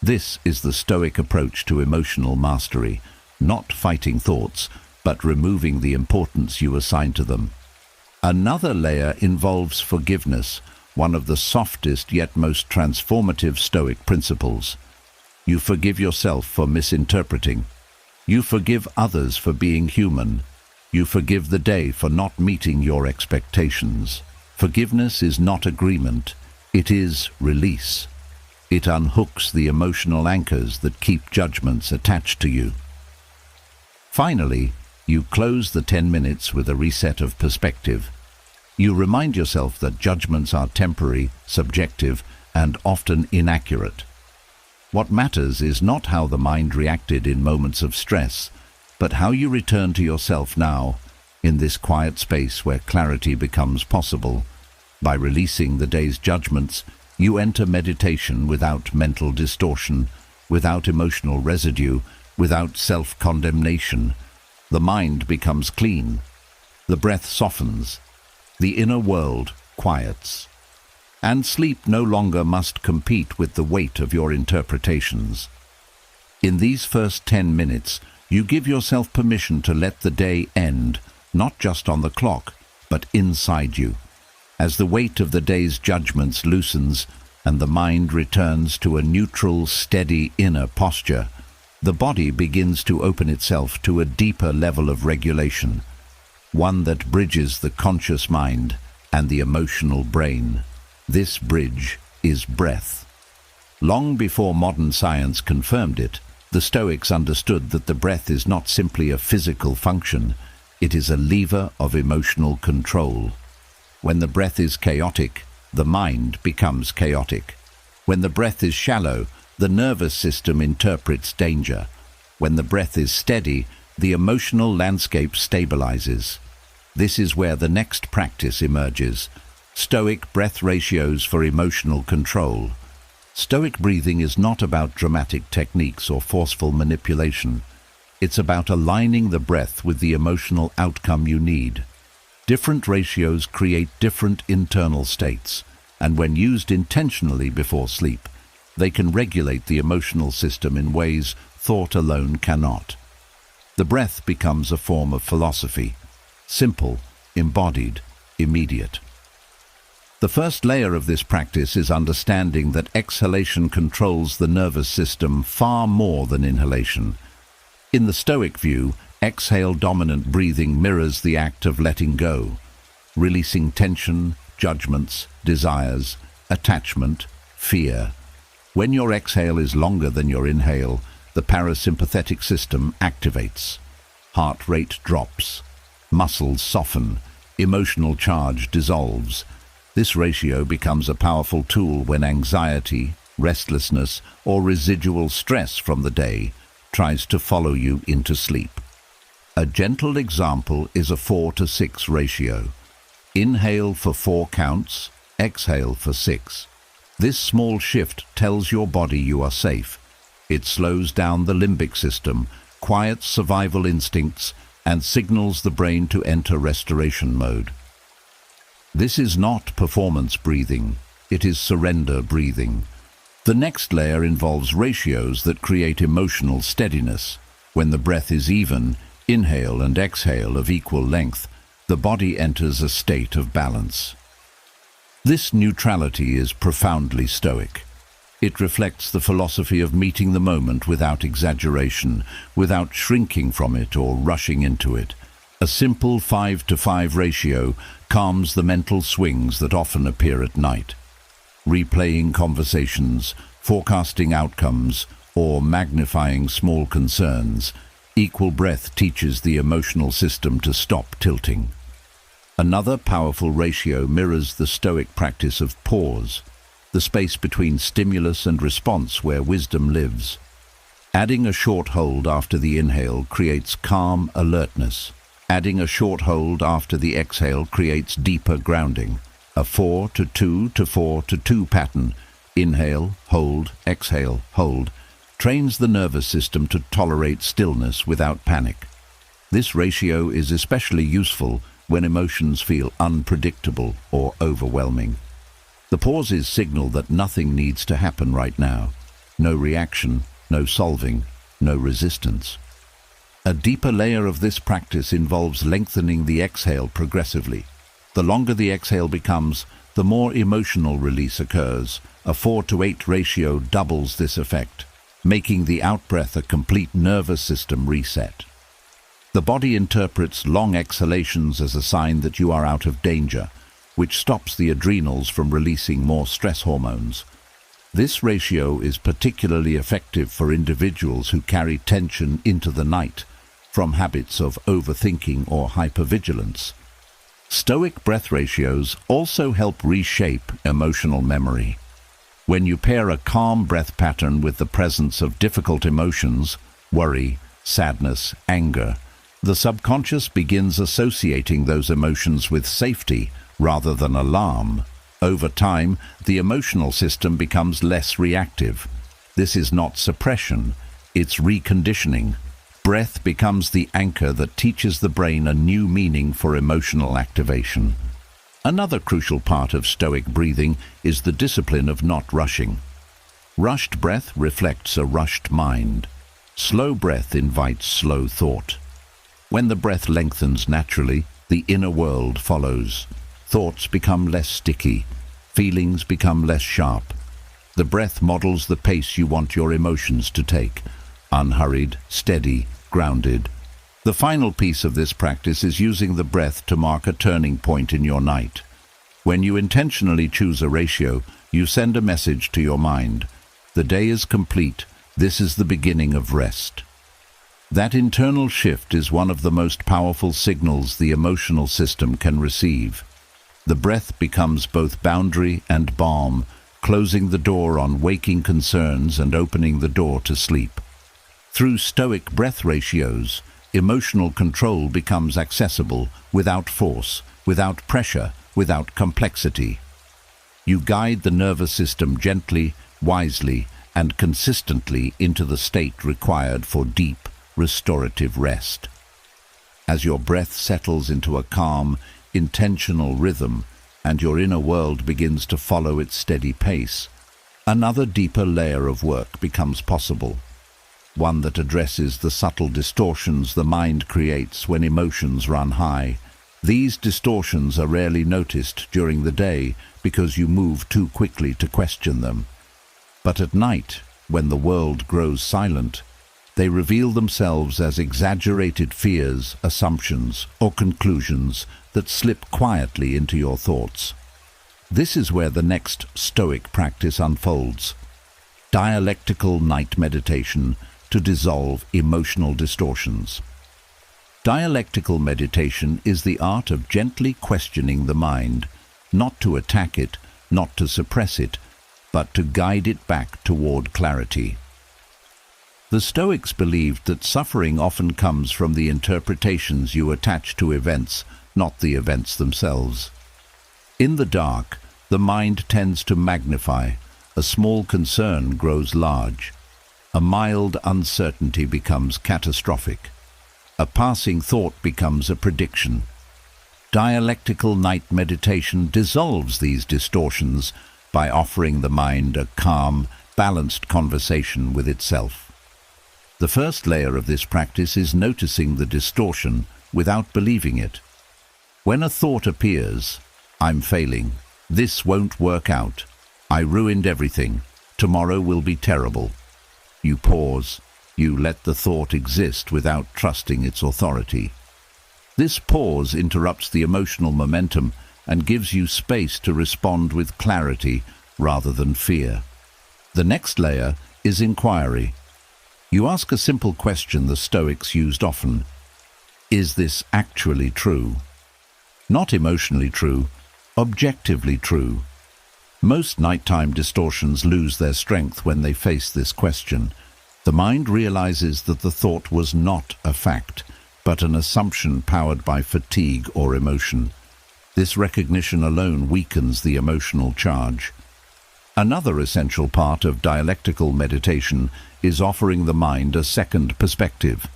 This is the Stoic approach to emotional mastery, not fighting thoughts, but removing the importance you assign to them. Another layer involves forgiveness, one of the softest yet most transformative Stoic principles. You forgive yourself for misinterpreting. You forgive others for being human. You forgive the day for not meeting your expectations. Forgiveness is not agreement, it is release. It unhooks the emotional anchors that keep judgments attached to you. Finally, you close the 10 minutes with a reset of perspective. You remind yourself that judgments are temporary, subjective, and often inaccurate. What matters is not how the mind reacted in moments of stress, but how you return to yourself now, in this quiet space where clarity becomes possible. By releasing the day's judgments, you enter meditation without mental distortion, without emotional residue, without self-condemnation. The mind becomes clean. The breath softens. The inner world quiets. And sleep no longer must compete with the weight of your interpretations. In these first 10 minutes, you give yourself permission to let the day end, not just on the clock, but inside you. As the weight of the day's judgments loosens and the mind returns to a neutral, steady inner posture, the body begins to open itself to a deeper level of regulation, one that bridges the conscious mind and the emotional brain. This bridge is breath. Long before modern science confirmed it, the Stoics understood that the breath is not simply a physical function, it is a lever of emotional control. When the breath is chaotic, the mind becomes chaotic. When the breath is shallow, the nervous system interprets danger. When the breath is steady, the emotional landscape stabilizes. This is where the next practice emerges: Stoic breath ratios for emotional control. Stoic breathing is not about dramatic techniques or forceful manipulation. It's about aligning the breath with the emotional outcome you need. Different ratios create different internal states, and when used intentionally before sleep, they can regulate the emotional system in ways thought alone cannot. The The breath becomes a form of philosophy, simple, embodied, immediate. The first layer of this practice is understanding that exhalation controls the nervous system far more than inhalation. In the Stoic view, exhale-dominant breathing mirrors the act of letting go, releasing tension, judgments, desires, attachment, fear. When your exhale is longer than your inhale, the parasympathetic system activates. Heart rate drops, muscles soften, emotional charge dissolves. This ratio becomes a powerful tool when anxiety, restlessness, or residual stress from the day tries to follow you into sleep. A gentle example is a 4-to-6 ratio. Inhale for 4 counts, exhale for 6. This small shift tells your body you are safe. It slows down the limbic system, quiets survival instincts, and signals the brain to enter restoration mode. This is not performance breathing, it is surrender breathing. The next layer involves ratios that create emotional steadiness. When the breath is even, inhale and exhale of equal length, the body enters a state of balance. This neutrality is profoundly Stoic. It reflects the philosophy of meeting the moment without exaggeration, without shrinking from it or rushing into it. A simple 5-to-5 ratio calms the mental swings that often appear at night. Replaying conversations, forecasting outcomes, or magnifying small concerns, equal breath teaches the emotional system to stop tilting. Another powerful ratio mirrors the Stoic practice of pause, the space between stimulus and response where wisdom lives. Adding a short hold after the inhale creates calm alertness. Adding a short hold after the exhale creates deeper grounding. A 4-to-2 to 4-to-2 pattern, inhale, hold, exhale, hold, trains the nervous system to tolerate stillness without panic. This ratio is especially useful when emotions feel unpredictable or overwhelming. The pauses signal that nothing needs to happen right now. No reaction, no solving, no resistance. A deeper layer of this practice involves lengthening the exhale progressively. The longer the exhale becomes, the more emotional release occurs. A 4-to-8 ratio doubles this effect, making the outbreath a complete nervous system reset. The body interprets long exhalations as a sign that you are out of danger, which stops the adrenals from releasing more stress hormones. This ratio is particularly effective for individuals who carry tension into the night from habits of overthinking or hypervigilance. Stoic breath ratios also help reshape emotional memory. When you pair a calm breath pattern with the presence of difficult emotions, worry, sadness, anger, the subconscious begins associating those emotions with safety rather than alarm. Over time, the emotional system becomes less reactive. This is not suppression, it's reconditioning. Breath becomes the anchor that teaches the brain a new meaning for emotional activation. Another crucial part of Stoic breathing is the discipline of not rushing. Rushed breath reflects a rushed mind. Slow breath invites slow thought. When the breath lengthens naturally, the inner world follows. Thoughts become less sticky. Feelings become less sharp. The breath models the pace you want your emotions to take. Unhurried, steady, grounded. The final piece of this practice is using the breath to mark a turning point in your night. When you intentionally choose a ratio, you send a message to your mind. The day is complete. This is the beginning of rest. That internal shift is one of the most powerful signals the emotional system can receive. The breath becomes both boundary and balm, closing the door on waking concerns and opening the door to sleep. Through Stoic breath ratios, emotional control becomes accessible without force, without pressure, without complexity. You guide the nervous system gently, wisely, and consistently into the state required for deep, restorative rest. As your breath settles into a calm, intentional rhythm, and your inner world begins to follow its steady pace, another deeper layer of work becomes possible. one that addresses the subtle distortions the mind creates when emotions run high. These distortions are rarely noticed during the day because you move too quickly to question them. But at night, when the world grows silent, they reveal themselves as exaggerated fears, assumptions, or conclusions that slip quietly into your thoughts. This is where the next Stoic practice unfolds: dialectical night meditation to dissolve emotional distortions. Dialectical meditation is the art of gently questioning the mind, not to attack it, not to suppress it, but to guide it back toward clarity. The Stoics believed that suffering often comes from the interpretations you attach to events, not the events themselves. In the dark, the mind tends to magnify. A small concern grows large. A mild uncertainty becomes catastrophic. A passing thought becomes a prediction. Dialectical night meditation dissolves these distortions by offering the mind a calm, balanced conversation with itself. The first layer of this practice is noticing the distortion without believing it. When a thought appears, "I'm failing, this won't work out, I ruined everything, tomorrow will be terrible," you pause, you let the thought exist without trusting its authority. This pause interrupts the emotional momentum and gives you space to respond with clarity rather than fear. The next layer is inquiry. You ask a simple question the Stoics used often: is this actually true? Not emotionally true, objectively true. Most nighttime distortions lose their strength when they face this question. The mind realizes that the thought was not a fact, but an assumption powered by fatigue or emotion. This recognition alone weakens the emotional charge. Another essential part of dialectical meditation is offering the mind a second perspective.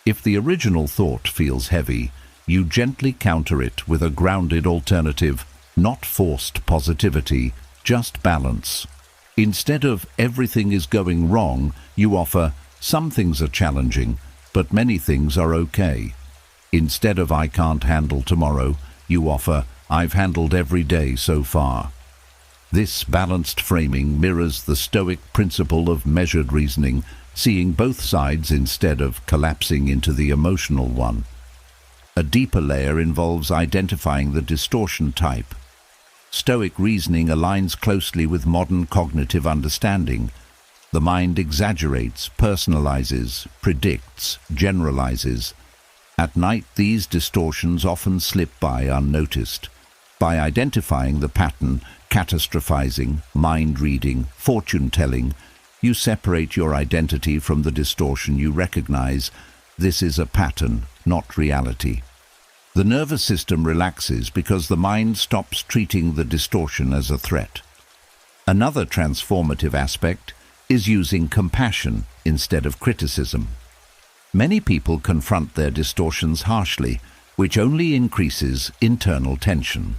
If the original thought feels heavy, you gently counter it with a grounded alternative, not forced positivity, just balance. Instead of "everything is going wrong," you offer "some things are challenging, but many things are okay." Instead of "I can't handle tomorrow," you offer "I've handled every day so far." This balanced framing mirrors the Stoic principle of measured reasoning, seeing both sides instead of collapsing into the emotional one. A deeper layer involves identifying the distortion type. Stoic reasoning aligns closely with modern cognitive understanding. The mind exaggerates, personalizes, predicts, generalizes. At night, these distortions often slip by unnoticed. By identifying the pattern, catastrophizing, mind-reading, fortune-telling, you separate your identity from the distortion you recognize. This is a pattern, not reality. The nervous system relaxes because the mind stops treating the distortion as a threat. Another transformative aspect is using compassion instead of criticism. Many people confront their distortions harshly, which only increases internal tension.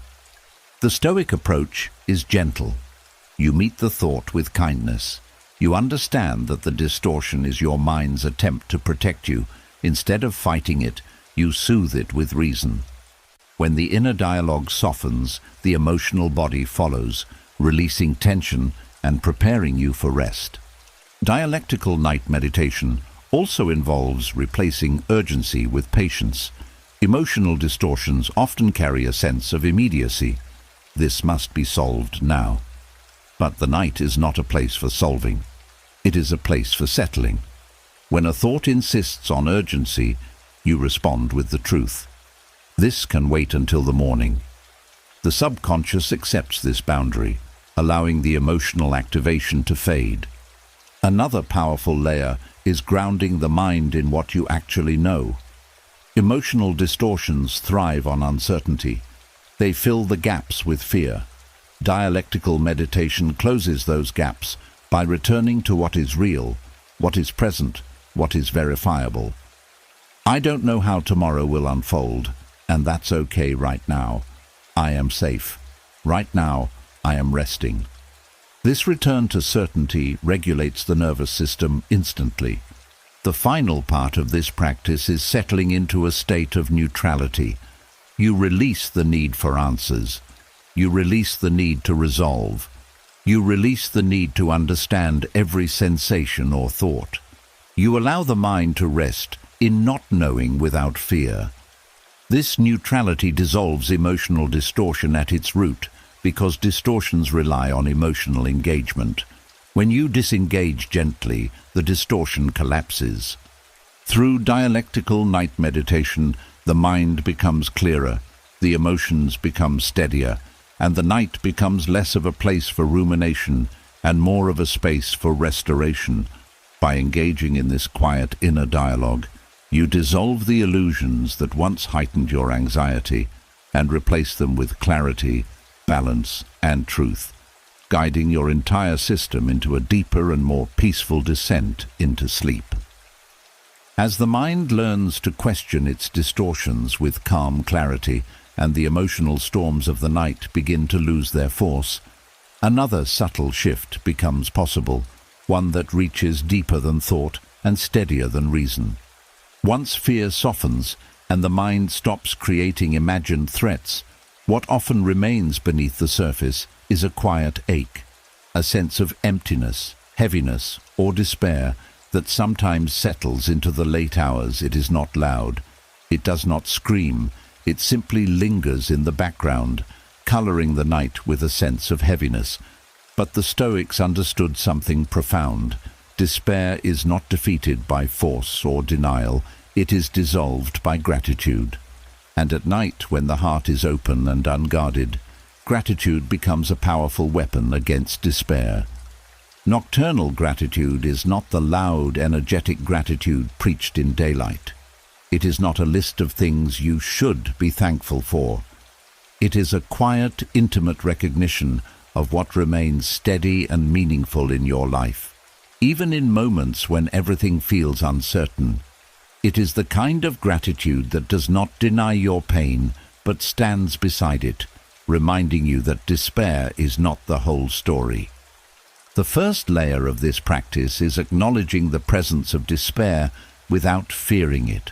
The Stoic approach is gentle. You meet the thought with kindness. You understand that the distortion is your mind's attempt to protect you. Instead of fighting it, you soothe it with reason. When the inner dialogue softens, the emotional body follows, releasing tension and preparing you for rest. Dialectical night meditation also involves replacing urgency with patience. Emotional distortions often carry a sense of immediacy. This must be solved now. But the night is not a place for solving. It is a place for settling. When a thought insists on urgency, you respond with the truth. This can wait until the morning. The subconscious accepts this boundary, allowing the emotional activation to fade. Another powerful layer is grounding the mind in what you actually know. Emotional distortions thrive on uncertainty. They fill the gaps with fear. Dialectical meditation closes those gaps by returning to what is real, what is present, what is verifiable. I don't know how tomorrow will unfold, and that's okay right now. I am safe. Right now, I am resting. This return to certainty regulates the nervous system instantly. The final part of this practice is settling into a state of neutrality. You release the need for answers. You release the need to resolve. You release the need to understand every sensation or thought. You allow the mind to rest in not knowing without fear. This neutrality dissolves emotional distortion at its root, because distortions rely on emotional engagement. When you disengage gently, the distortion collapses. Through dialectical night meditation, the mind becomes clearer, the emotions become steadier, and the night becomes less of a place for rumination and more of a space for restoration. By engaging in this quiet inner dialogue, you dissolve the illusions that once heightened your anxiety and replace them with clarity, balance, and truth, guiding your entire system into a deeper and more peaceful descent into sleep. As the mind learns to question its distortions with calm clarity, and the emotional storms of the night begin to lose their force, another subtle shift becomes possible, one that reaches deeper than thought and steadier than reason. Once fear softens and the mind stops creating imagined threats, what often remains beneath the surface is a quiet ache, a sense of emptiness, heaviness, or despair that sometimes settles into the late hours. It is not loud, it does not scream, it simply lingers in the background, coloring the night with a sense of heaviness. But the Stoics understood something profound. Despair is not defeated by force or denial, it is dissolved by gratitude. And at night, when the heart is open and unguarded, gratitude becomes a powerful weapon against despair. Nocturnal gratitude is not the loud, energetic gratitude preached in daylight. It is not a list of things you should be thankful for. It is a quiet, intimate recognition of what remains steady and meaningful in your life, even in moments when everything feels uncertain. It is the kind of gratitude that does not deny your pain, but stands beside it, reminding you that despair is not the whole story. The first layer of this practice is acknowledging the presence of despair without fearing it.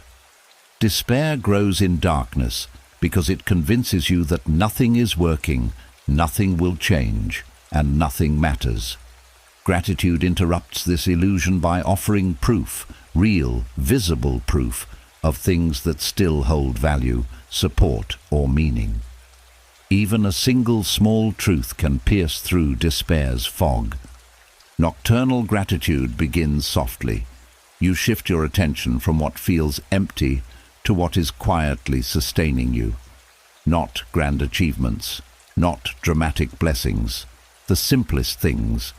Despair grows in darkness because it convinces you that nothing is working, nothing will change, and nothing matters. Gratitude interrupts this illusion by offering proof, real, visible proof, of things that still hold value, support, or meaning. Even a single small truth can pierce through despair's fog. Nocturnal gratitude begins softly. You shift your attention from what feels empty to what is quietly sustaining you. Not grand achievements, not dramatic blessings, the simplest things,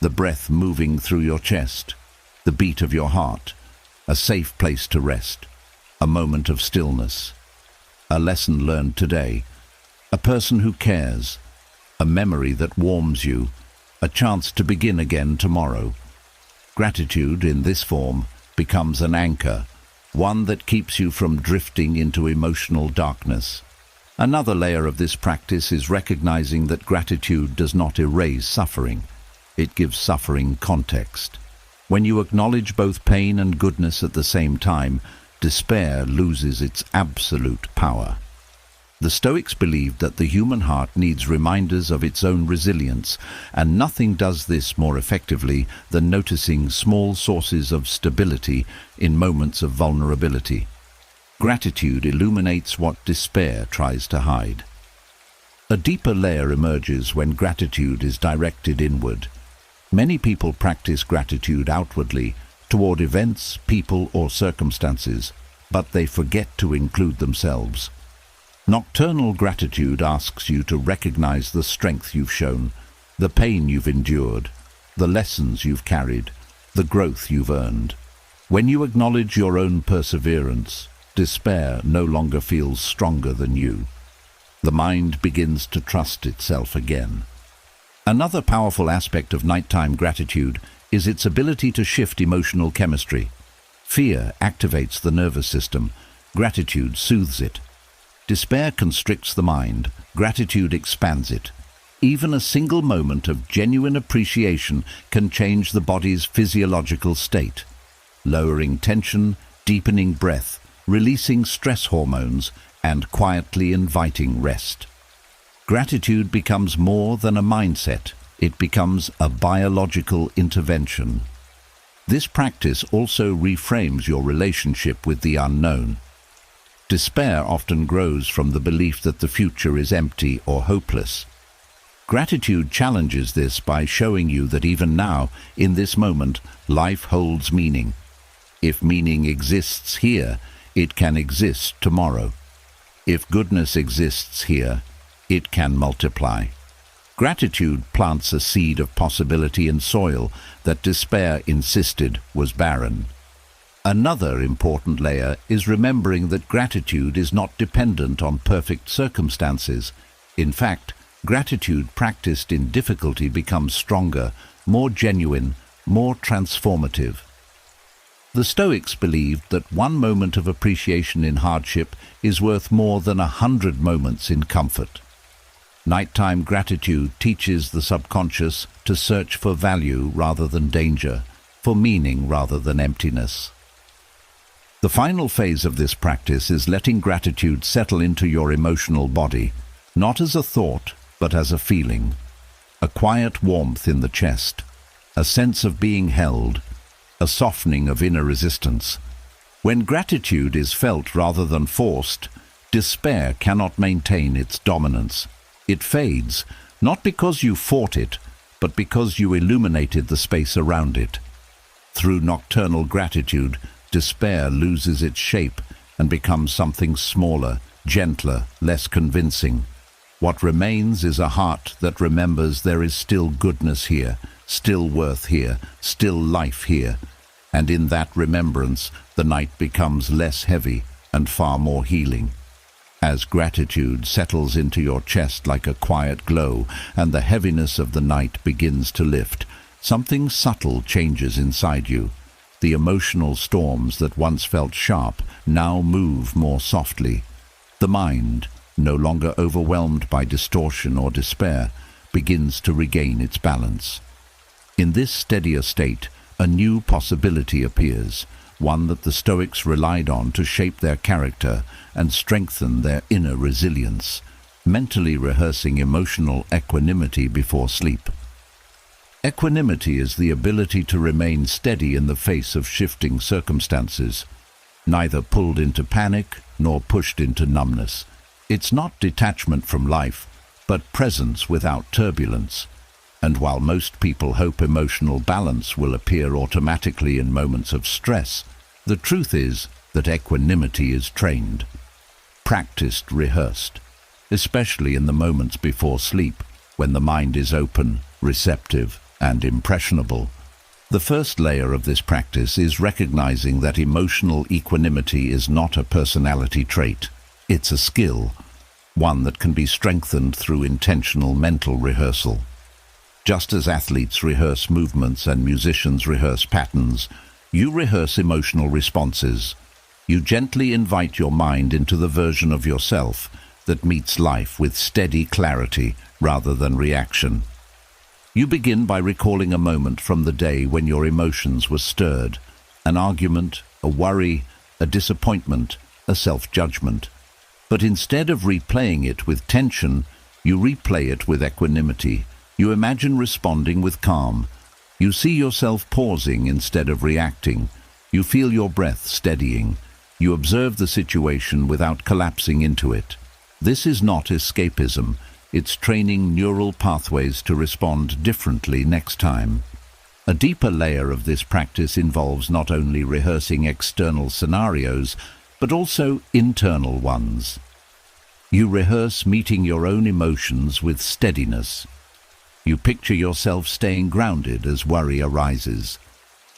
the breath moving through your chest, the beat of your heart, a safe place to rest, a moment of stillness, a lesson learned today, a person who cares, a memory that warms you, a chance to begin again tomorrow. Gratitude in this form becomes an anchor, one that keeps you from drifting into emotional darkness. Another layer of this practice is recognizing that gratitude does not erase suffering. It gives suffering context. When you acknowledge both pain and goodness at the same time, despair loses its absolute power. The Stoics believed that the human heart needs reminders of its own resilience, and nothing does this more effectively than noticing small sources of stability in moments of vulnerability. Gratitude illuminates what despair tries to hide. A deeper layer emerges when gratitude is directed inward. Many people practice gratitude outwardly, toward events, people, or circumstances, but they forget to include themselves. Nocturnal gratitude asks you to recognize the strength you've shown, the pain you've endured, the lessons you've carried, the growth you've earned. When you acknowledge your own perseverance, despair no longer feels stronger than you. The mind begins to trust itself again. Another powerful aspect of nighttime gratitude is its ability to shift emotional chemistry. Fear activates the nervous system, gratitude soothes it. Despair constricts the mind, gratitude expands it. Even a single moment of genuine appreciation can change the body's physiological state. lowering tension, deepening breath, releasing stress hormones, and quietly inviting rest. Gratitude becomes more than a mindset. It becomes a biological intervention. This practice also reframes your relationship with the unknown. Despair often grows from the belief that the future is empty or hopeless. Gratitude challenges this by showing you that even now, in this moment, life holds meaning. If meaning exists here, it can exist tomorrow. If goodness exists here, it can multiply. Gratitude plants a seed of possibility in soil that despair insisted was barren. Another important layer is remembering that gratitude is not dependent on perfect circumstances. In fact, gratitude practiced in difficulty becomes stronger, more genuine, more transformative. The Stoics believed that one moment of appreciation in hardship is worth more than 100 moments in comfort. Nighttime gratitude teaches the subconscious to search for value rather than danger, for meaning rather than emptiness. The final phase of this practice is letting gratitude settle into your emotional body, not as a thought, but as a feeling. A quiet warmth in the chest, a sense of being held, a softening of inner resistance. When gratitude is felt rather than forced, despair cannot maintain its dominance. It fades, not because you fought it, but because you illuminated the space around it. Through nocturnal gratitude, despair loses its shape and becomes something smaller, gentler, less convincing. What remains is a heart that remembers there is still goodness here, still worth here, still life here. And in that remembrance, the night becomes less heavy and far more healing. As gratitude settles into your chest like a quiet glow and the heaviness of the night begins to lift, something subtle changes inside you. The emotional storms that once felt sharp now move more softly. The mind, no longer overwhelmed by distortion or despair, begins to regain its balance. In this steadier state, a new possibility appears, one that the Stoics relied on to shape their character and strengthen their inner resilience, mentally rehearsing emotional equanimity before sleep. Equanimity is the ability to remain steady in the face of shifting circumstances, neither pulled into panic nor pushed into numbness. It's not detachment from life, but presence without turbulence. And while most people hope emotional balance will appear automatically in moments of stress, the truth is that equanimity is trained, practiced, rehearsed, especially in the moments before sleep, when the mind is open, receptive, and impressionable. The first layer of this practice is recognizing that emotional equanimity is not a personality trait. It's a skill, one that can be strengthened through intentional mental rehearsal. Just as athletes rehearse movements and musicians rehearse patterns, you rehearse emotional responses. You gently invite your mind into the version of yourself that meets life with steady clarity rather than reaction. You begin by recalling a moment from the day when your emotions were stirred, an argument, a worry, a disappointment, a self-judgment. But instead of replaying it with tension, you replay it with equanimity. You imagine responding with calm. You see yourself pausing instead of reacting. You feel your breath steadying. You observe the situation without collapsing into it. This is not escapism. It's training neural pathways to respond differently next time. A deeper layer of this practice involves not only rehearsing external scenarios, but also internal ones. You rehearse meeting your own emotions with steadiness. You picture yourself staying grounded as worry arises.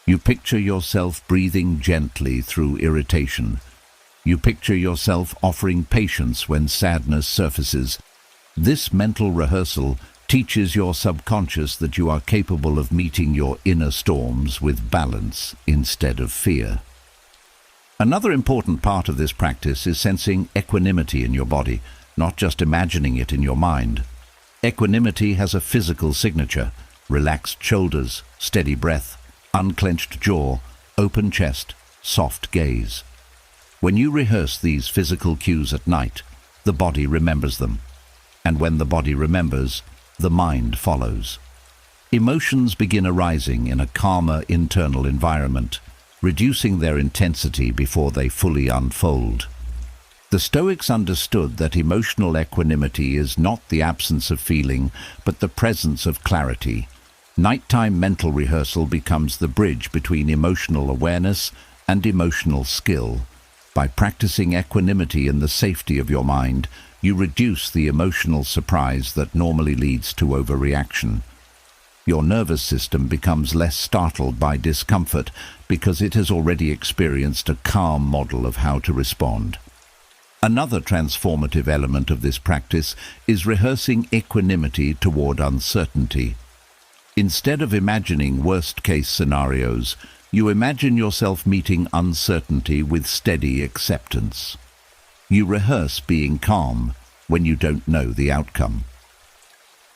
You picture yourself breathing gently through irritation. You picture yourself offering patience when sadness surfaces. This mental rehearsal teaches your subconscious that you are capable of meeting your inner storms with balance instead of fear. Another important part of this practice is sensing equanimity in your body, not just imagining it in your mind. Equanimity has a physical signature: relaxed shoulders, steady breath, unclenched jaw, open chest, soft gaze. When you rehearse these physical cues at night, the body remembers them. And when the body remembers, the mind follows. Emotions begin arising in a calmer internal environment, reducing their intensity before they fully unfold. The Stoics understood that emotional equanimity is not the absence of feeling, but the presence of clarity. Nighttime mental rehearsal becomes the bridge between emotional awareness and emotional skill. By practicing equanimity in the safety of your mind, you reduce the emotional surprise that normally leads to overreaction. Your nervous system becomes less startled by discomfort because it has already experienced a calm model of how to respond. Another transformative element of this practice is rehearsing equanimity toward uncertainty. Instead of imagining worst-case scenarios, you imagine yourself meeting uncertainty with steady acceptance. You rehearse being calm when you don't know the outcome.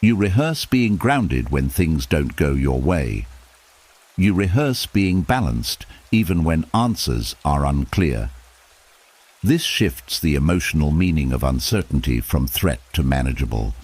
You rehearse being grounded when things don't go your way. You rehearse being balanced even when answers are unclear. This shifts the emotional meaning of uncertainty from threat to manageable.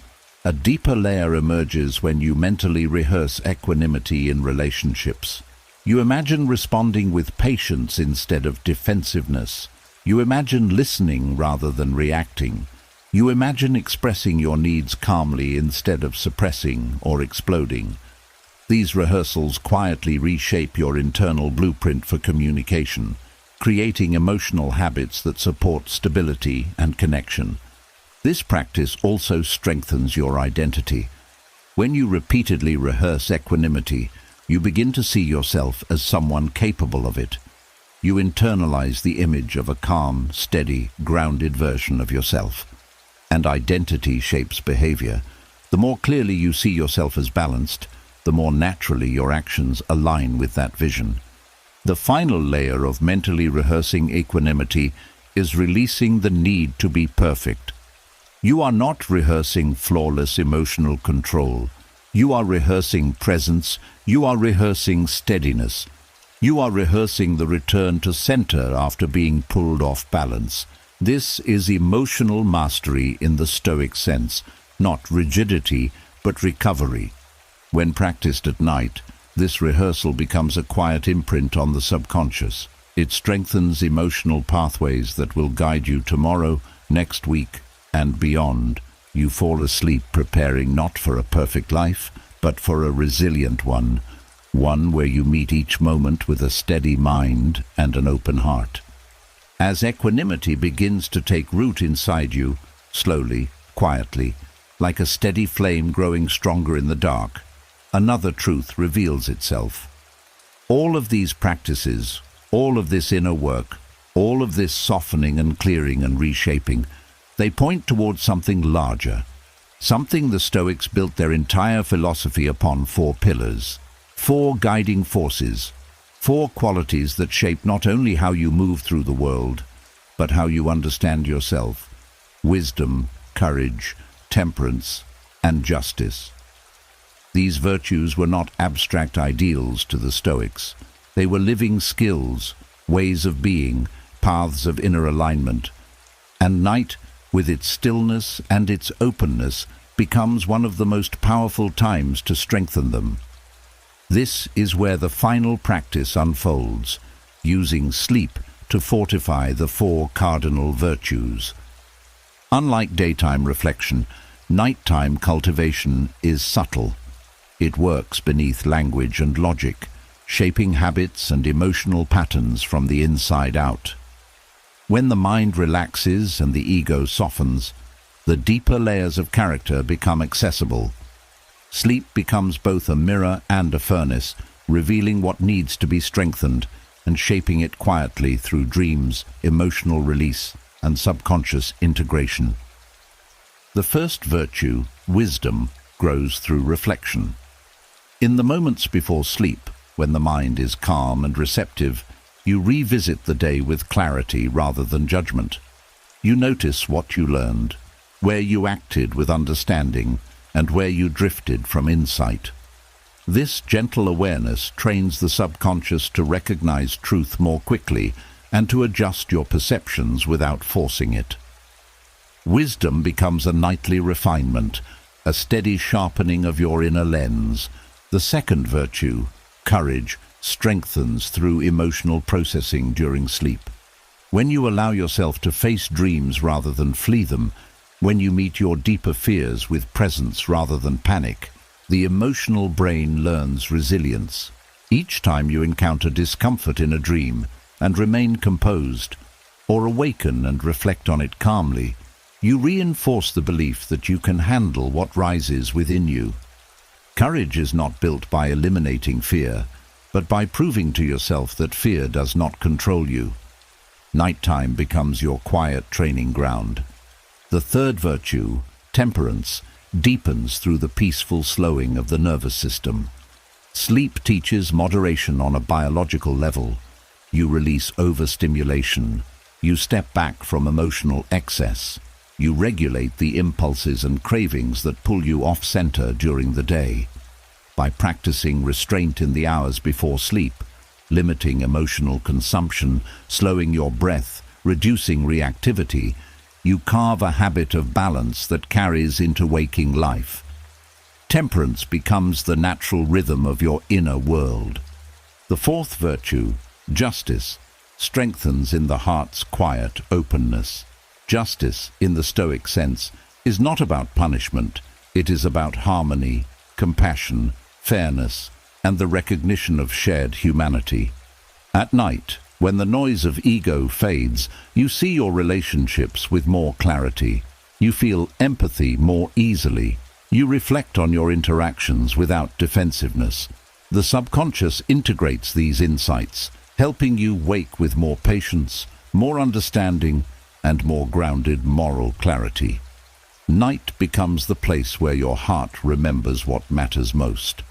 A deeper layer emerges when you mentally rehearse equanimity in relationships. You imagine responding with patience instead of defensiveness. You imagine listening rather than reacting. You imagine expressing your needs calmly instead of suppressing or exploding. These rehearsals quietly reshape your internal blueprint for communication, creating emotional habits that support stability and connection. This practice also strengthens your identity. When you repeatedly rehearse equanimity, you begin to see yourself as someone capable of it. You internalize the image of a calm, steady, grounded version of yourself. And identity shapes behavior. The more clearly you see yourself as balanced, the more naturally your actions align with that vision. The final layer of mentally rehearsing equanimity is releasing the need to be perfect. You are not rehearsing flawless emotional control. You are rehearsing presence. You are rehearsing steadiness. You are rehearsing the return to center after being pulled off balance. This is emotional mastery in the Stoic sense, not rigidity, but recovery. When practiced at night, this rehearsal becomes a quiet imprint on the subconscious. It strengthens emotional pathways that will guide you tomorrow, next week, and beyond. You fall asleep preparing not for a perfect life, but for a resilient one where you meet each moment with a steady mind and an open heart. As equanimity begins to take root inside you, slowly, quietly, like a steady flame growing stronger in the dark, another truth reveals itself. All of these practices, all of this inner work, all of this softening and clearing and reshaping, they point towards something larger, something the Stoics built their entire philosophy upon: 4 pillars, 4 guiding forces, 4 qualities that shape not only how you move through the world, but how you understand yourself: wisdom, courage, temperance, and justice. These virtues were not abstract ideals to the Stoics. They were living skills, ways of being, paths of inner alignment. And night, with its stillness and its openness, becomes one of the most powerful times to strengthen them. This is where the final practice unfolds, using sleep to fortify the 4 cardinal virtues. Unlike daytime reflection, nighttime cultivation is subtle. It works beneath language and logic, shaping habits and emotional patterns from the inside out. When the mind relaxes and the ego softens, the deeper layers of character become accessible. Sleep becomes both a mirror and a furnace, revealing what needs to be strengthened and shaping it quietly through dreams, emotional release, and subconscious integration. The first virtue, wisdom, grows through reflection. In the moments before sleep, when the mind is calm and receptive, you revisit the day with clarity rather than judgment. You notice what you learned, where you acted with understanding, and where you drifted from insight. This gentle awareness trains the subconscious to recognize truth more quickly and to adjust your perceptions without forcing it. Wisdom becomes a nightly refinement, a steady sharpening of your inner lens. The second virtue, courage, strengthens through emotional processing during sleep. When you allow yourself to face dreams rather than flee them, when you meet your deeper fears with presence rather than panic, the emotional brain learns resilience. Each time you encounter discomfort in a dream and remain composed, or awaken and reflect on it calmly, you reinforce the belief that you can handle what rises within you. Courage is not built by eliminating fear, but by proving to yourself that fear does not control you. Nighttime becomes your quiet training ground. The third virtue, temperance, deepens through the peaceful slowing of the nervous system. Sleep teaches moderation on a biological level. You release overstimulation. You step back from emotional excess. You regulate the impulses and cravings that pull you off-center during the day. By practicing restraint in the hours before sleep, limiting emotional consumption, slowing your breath, reducing reactivity, you carve a habit of balance that carries into waking life. Temperance becomes the natural rhythm of your inner world. The fourth virtue, justice, strengthens in the heart's quiet openness. Justice, in the Stoic sense, is not about punishment. It is about harmony, compassion, fairness, and the recognition of shared humanity. At night, when the noise of ego fades, you see your relationships with more clarity. You feel empathy more easily. You reflect on your interactions without defensiveness. The subconscious integrates these insights, helping you wake with more patience, more understanding, and more grounded moral clarity. Night becomes the place where your heart remembers what matters most.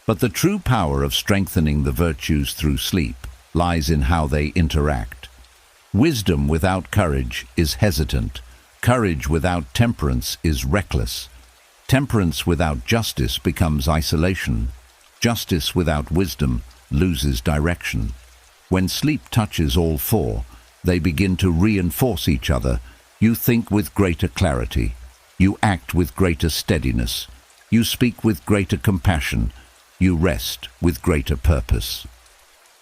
But the true power of strengthening the virtues through sleep lies in how they interact. Wisdom without courage is hesitant. Courage without temperance is reckless. Temperance without justice becomes isolation. Justice without wisdom loses direction. When sleep touches all four, they begin to reinforce each other. You think with greater clarity. You act with greater steadiness. You speak with greater compassion. You rest with greater purpose.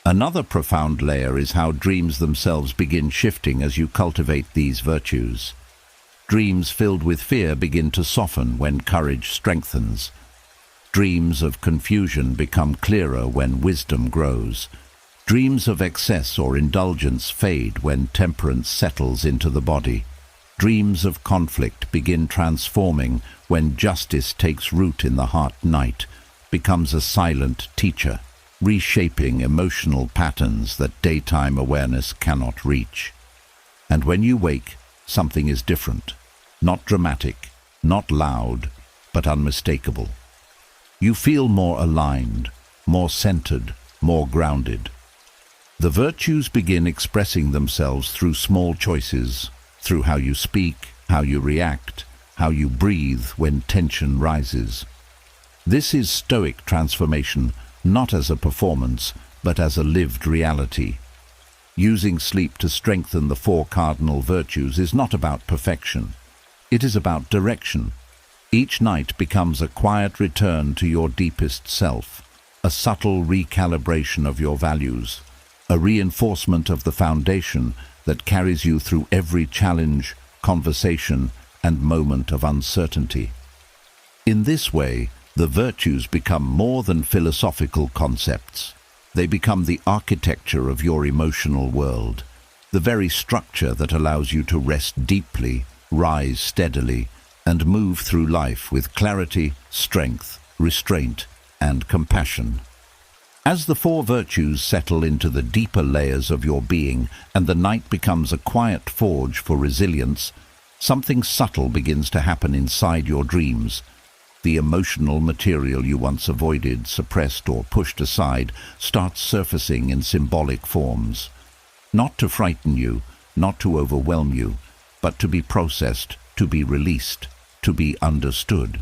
Another profound layer is how dreams themselves begin shifting as you cultivate these virtues. Dreams filled with fear begin to soften when courage strengthens. Dreams of confusion become clearer when wisdom grows. Dreams of excess or indulgence fade when temperance settles into the body. Dreams of conflict begin transforming when justice takes root in the heart. Night becomes a silent teacher, reshaping emotional patterns that daytime awareness cannot reach. And when you wake, something is different. Not dramatic, not loud, but unmistakable. You feel more aligned, more centered, more grounded. The virtues begin expressing themselves through small choices, through how you speak, how you react, how you breathe when tension rises. This is Stoic transformation, not as a performance, but as a lived reality. Using sleep to strengthen the four cardinal virtues is not about perfection. It is about direction. Each night becomes a quiet return to your deepest self, a subtle recalibration of your values, a reinforcement of the foundation that carries you through every challenge, conversation, and moment of uncertainty. In this way, the virtues become more than philosophical concepts. They become the architecture of your emotional world, the very structure that allows you to rest deeply, rise steadily, and move through life with clarity, strength, restraint, and compassion. As the four virtues settle into the deeper layers of your being and the night becomes a quiet forge for resilience, something subtle begins to happen inside your dreams. The emotional material you once avoided, suppressed, or pushed aside starts surfacing in symbolic forms. Not to frighten you, not to overwhelm you, but to be processed, to be released, to be understood.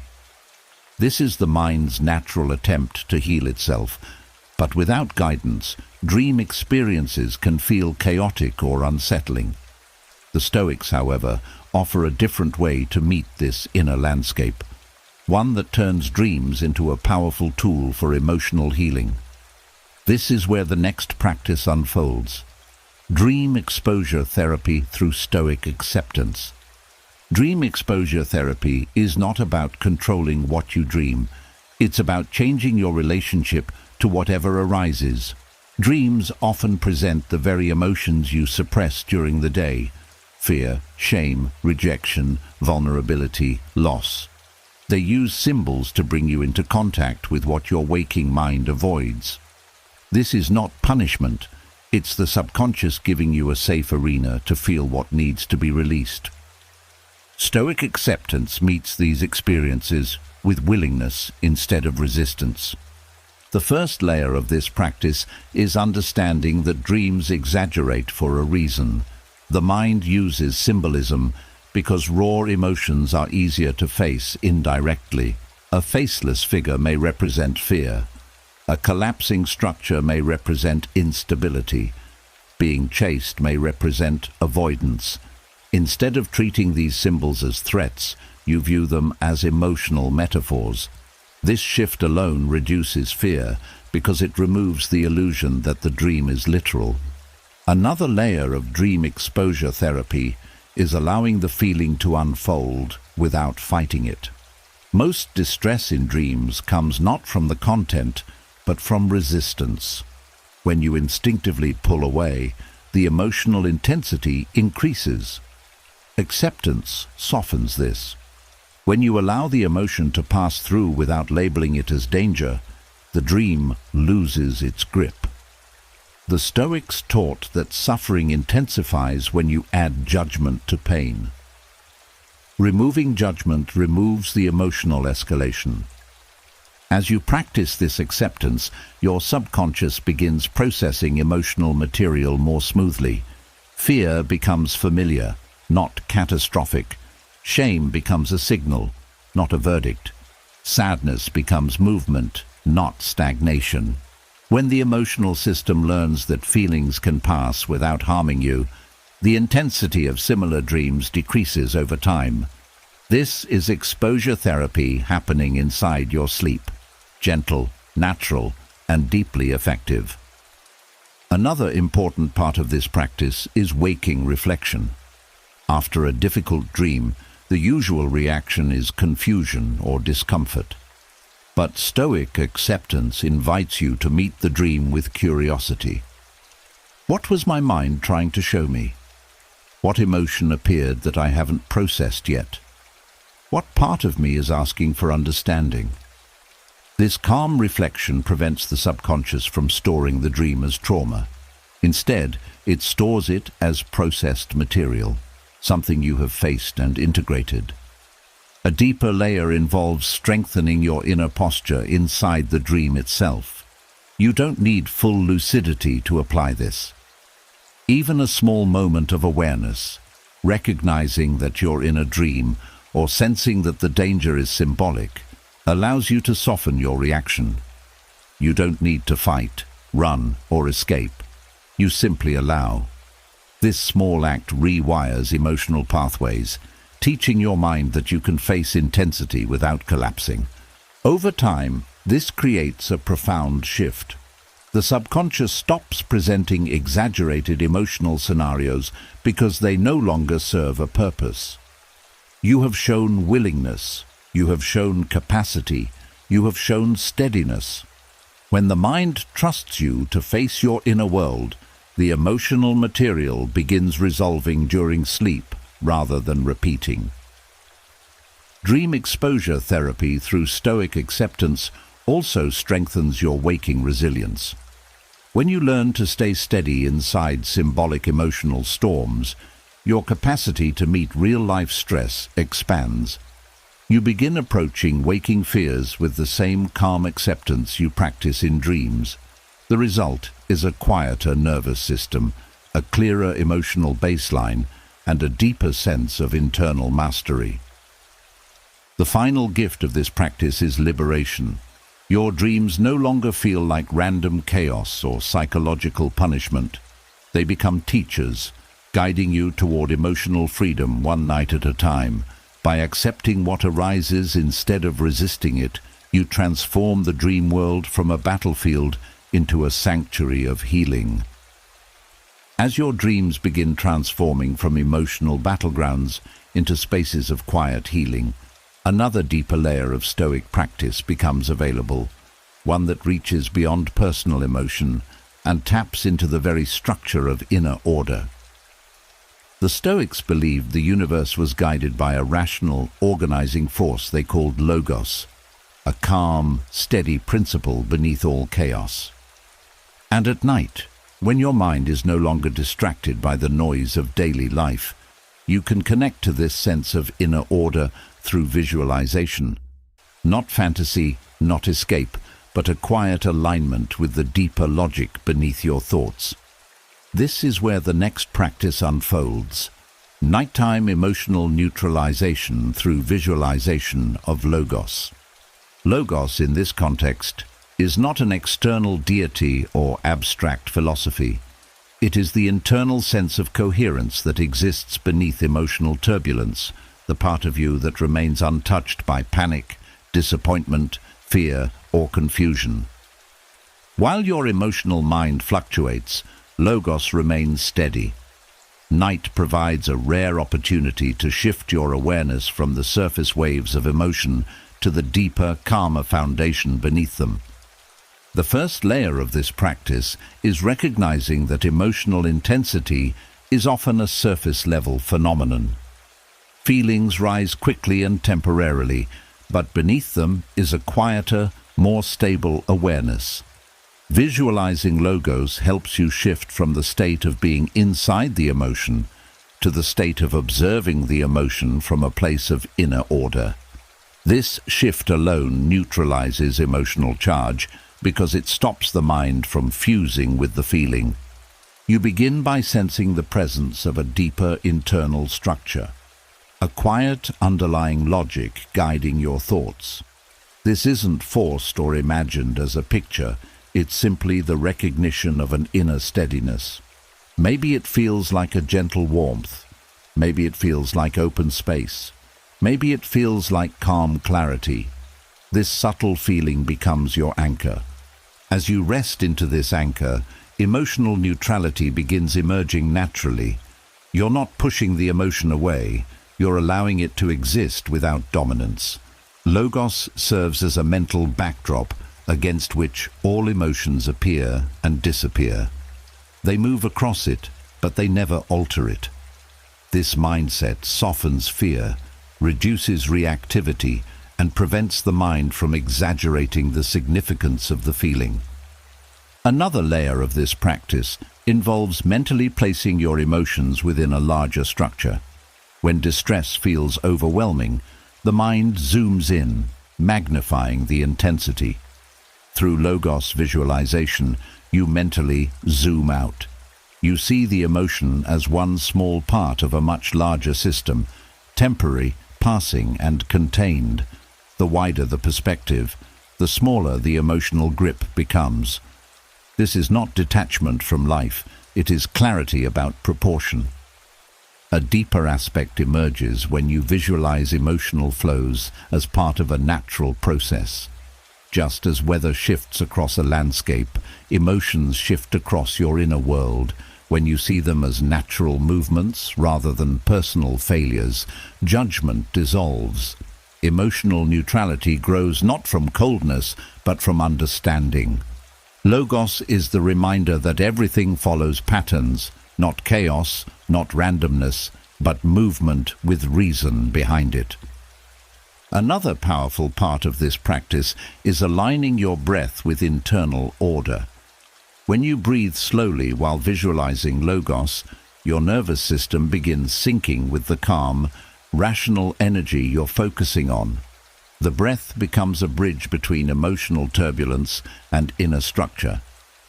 This is the mind's natural attempt to heal itself, but without guidance, dream experiences can feel chaotic or unsettling. The Stoics, however, offer a different way to meet this inner landscape, one that turns dreams into a powerful tool for emotional healing. This is where the next practice unfolds: dream exposure therapy through Stoic acceptance. Dream exposure therapy is not about controlling what you dream. It's about changing your relationship to whatever arises. Dreams often present the very emotions you suppress during the day: fear, shame, rejection, vulnerability, loss. They use symbols to bring you into contact with what your waking mind avoids. This is not punishment. It's the subconscious giving you a safe arena to feel what needs to be released. Stoic acceptance meets these experiences with willingness instead of resistance. The first layer of this practice is understanding that dreams exaggerate for a reason. The mind uses symbolism because raw emotions are easier to face indirectly. A faceless figure may represent fear. A collapsing structure may represent instability. Being chased may represent avoidance. Instead of treating these symbols as threats, you view them as emotional metaphors. This shift alone reduces fear because it removes the illusion that the dream is literal. Another layer of dream exposure therapy is allowing the feeling to unfold without fighting it. Most distress in dreams comes not from the content, but from resistance. When you instinctively pull away, the emotional intensity increases. Acceptance softens this. When you allow the emotion to pass through without labeling it as danger, the dream loses its grip. The Stoics taught that suffering intensifies when you add judgment to pain. Removing judgment removes the emotional escalation. As you practice this acceptance, your subconscious begins processing emotional material more smoothly. Fear becomes familiar, not catastrophic. Shame becomes a signal, not a verdict. Sadness becomes movement, not stagnation. When the emotional system learns that feelings can pass without harming you, the intensity of similar dreams decreases over time. This is exposure therapy happening inside your sleep. Gentle, natural, and deeply effective. Another important part of this practice is waking reflection. After a difficult dream, the usual reaction is confusion or discomfort. But Stoic acceptance invites you to meet the dream with curiosity. What was my mind trying to show me? What emotion appeared that I haven't processed yet? What part of me is asking for understanding? This calm reflection prevents the subconscious from storing the dream as trauma. Instead, it stores it as processed material, something you have faced and integrated. A deeper layer involves strengthening your inner posture inside the dream itself. You don't need full lucidity to apply this. Even a small moment of awareness, recognizing that you're in a dream or sensing that the danger is symbolic, allows you to soften your reaction. You don't need to fight, run, or escape. You simply allow. This small act rewires emotional pathways, teaching your mind that you can face intensity without collapsing. Over time, this creates a profound shift. The subconscious stops presenting exaggerated emotional scenarios because they no longer serve a purpose. You have shown willingness, you have shown capacity, you have shown steadiness. When the mind trusts you to face your inner world, the emotional material begins resolving during sleep rather than repeating. Dream exposure therapy through Stoic acceptance also strengthens your waking resilience. When you learn to stay steady inside symbolic emotional storms, your capacity to meet real-life stress expands. You begin approaching waking fears with the same calm acceptance you practice in dreams. The result is a quieter nervous system, a clearer emotional baseline, and a deeper sense of internal mastery. The final gift of this practice is liberation. Your dreams no longer feel like random chaos or psychological punishment. They become teachers, guiding you toward emotional freedom one night at a time. By accepting what arises instead of resisting it, you transform the dream world from a battlefield into a sanctuary of healing. As your dreams begin transforming from emotional battlegrounds into spaces of quiet healing, another deeper layer of Stoic practice becomes available, one that reaches beyond personal emotion and taps into the very structure of inner order. The Stoics believed the universe was guided by a rational, organizing force they called Logos, a calm, steady principle beneath all chaos. And at night, when your mind is no longer distracted by the noise of daily life, you can connect to this sense of inner order through visualization. Not fantasy, not escape, but a quiet alignment with the deeper logic beneath your thoughts. This is where the next practice unfolds. Nighttime emotional neutralization through visualization of Logos. Logos, in this context, is not an external deity or abstract philosophy. It is the internal sense of coherence that exists beneath emotional turbulence, the part of you that remains untouched by panic, disappointment, fear, or confusion. While your emotional mind fluctuates, Logos remains steady. Night provides a rare opportunity to shift your awareness from the surface waves of emotion to the deeper, calmer foundation beneath them. The first layer of this practice is recognizing that emotional intensity is often a surface-level phenomenon. Feelings rise quickly and temporarily, but beneath them is a quieter, more stable awareness. Visualizing Logos helps you shift from the state of being inside the emotion to the state of observing the emotion from a place of inner order. This shift alone neutralizes emotional charge because it stops the mind from fusing with the feeling. You begin by sensing the presence of a deeper internal structure, a quiet underlying logic guiding your thoughts. This isn't forced or imagined as a picture, it's simply the recognition of an inner steadiness. Maybe it feels like a gentle warmth, maybe it feels like open space, maybe it feels like calm clarity. This subtle feeling becomes your anchor. As you rest into this anchor, emotional neutrality begins emerging naturally. You're not pushing the emotion away, you're allowing it to exist without dominance. Logos serves as a mental backdrop against which all emotions appear and disappear. They move across it, but they never alter it. This mindset softens fear, reduces reactivity, and prevents the mind from exaggerating the significance of the feeling. Another layer of this practice involves mentally placing your emotions within a larger structure. When distress feels overwhelming, the mind zooms in, magnifying the intensity. Through Logos visualization, you mentally zoom out. You see the emotion as one small part of a much larger system, temporary, passing, and contained. The wider the perspective, the smaller the emotional grip becomes. This is not detachment from life, it is clarity about proportion. A deeper aspect emerges when you visualize emotional flows as part of a natural process. Just as weather shifts across a landscape, emotions shift across your inner world. When you see them as natural movements rather than personal failures, judgment dissolves. Emotional neutrality grows not from coldness, but from understanding. Logos is the reminder that everything follows patterns, not chaos, not randomness, but movement with reason behind it. Another powerful part of this practice is aligning your breath with internal order. When you breathe slowly while visualizing Logos, your nervous system begins syncing with the calm, rational energy you're focusing on. The breath becomes a bridge between emotional turbulence and inner structure.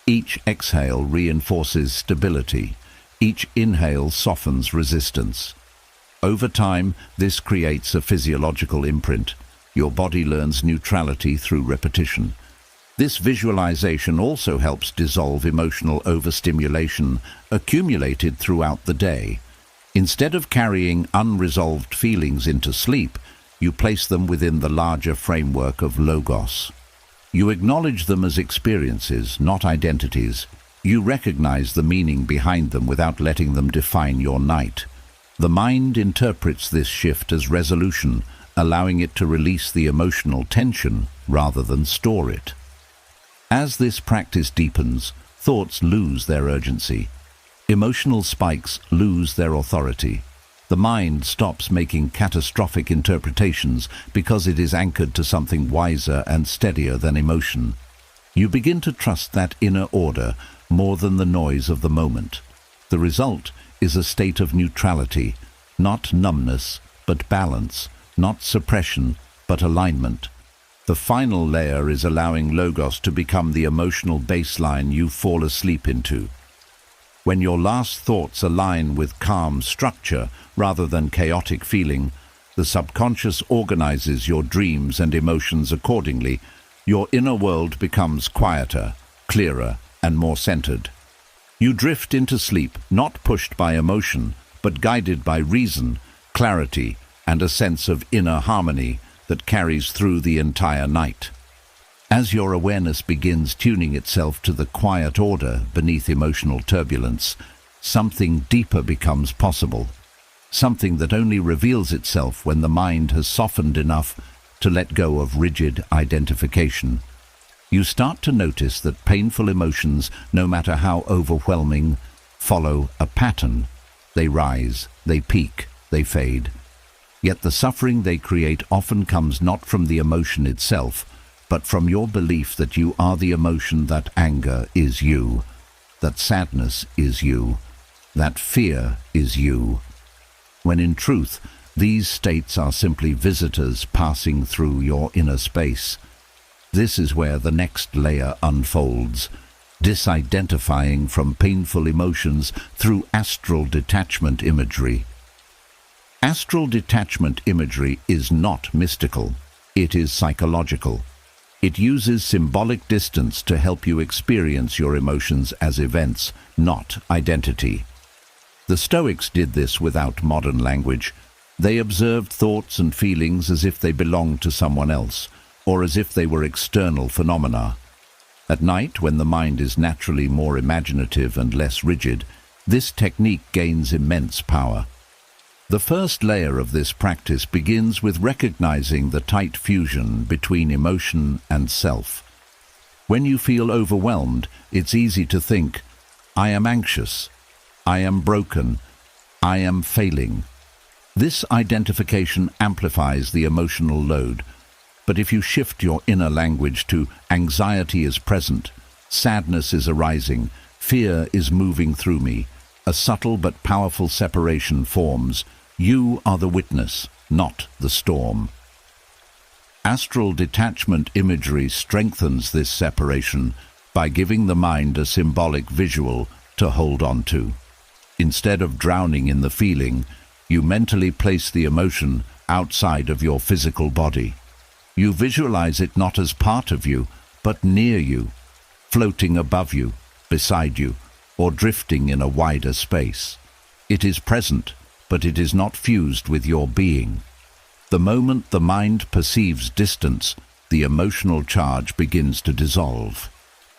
Each exhale reinforces stability. Each inhale softens resistance. Over time, this creates a physiological imprint. Your body learns neutrality through repetition. This visualization also helps dissolve emotional overstimulation accumulated throughout the day. Instead of carrying unresolved feelings into sleep, you place them within the larger framework of logos. You acknowledge them as experiences, not identities. You recognize the meaning behind them without letting them define your night. The mind interprets this shift as resolution, allowing it to release the emotional tension rather than store it. As this practice deepens, thoughts lose their urgency. Emotional spikes lose their authority. The mind stops making catastrophic interpretations because it is anchored to something wiser and steadier than emotion. You begin to trust that inner order more than the noise of the moment. The result is a state of neutrality, not numbness, but balance, not suppression, but alignment. The final layer is allowing logos to become the emotional baseline you fall asleep into. When your last thoughts align with calm structure rather than chaotic feeling, the subconscious organizes your dreams and emotions accordingly. Your inner world becomes quieter, clearer, and more centered. You drift into sleep, not pushed by emotion, but guided by reason, clarity, and a sense of inner harmony that carries through the entire night. As your awareness begins tuning itself to the quiet order beneath emotional turbulence, something deeper becomes possible, something that only reveals itself when the mind has softened enough to let go of rigid identification. You start to notice that painful emotions, no matter how overwhelming, follow a pattern. They rise, they peak, they fade. Yet the suffering they create often comes not from the emotion itself, but from your belief that you are the emotion, that anger is you, that sadness is you, that fear is you, when in truth, these states are simply visitors passing through your inner space. This is where the next layer unfolds, disidentifying from painful emotions through astral detachment imagery. Astral detachment imagery is not mystical, it is psychological. It uses symbolic distance to help you experience your emotions as events, not identity. The Stoics did this without modern language. They observed thoughts and feelings as if they belonged to someone else, or as if they were external phenomena. At night, when the mind is naturally more imaginative and less rigid, this technique gains immense power. The first layer of this practice begins with recognizing the tight fusion between emotion and self. When you feel overwhelmed, it's easy to think, I am anxious, I am broken, I am failing. This identification amplifies the emotional load. But if you shift your inner language to anxiety is present, sadness is arising, fear is moving through me, a subtle but powerful separation forms. You are the witness, not the storm. Astral detachment imagery strengthens this separation by giving the mind a symbolic visual to hold on to. Instead of drowning in the feeling, you mentally place the emotion outside of your physical body. You visualize it not as part of you, but near you, floating above you, beside you, or drifting in a wider space. It is present, but it is not fused with your being. The moment the mind perceives distance, the emotional charge begins to dissolve.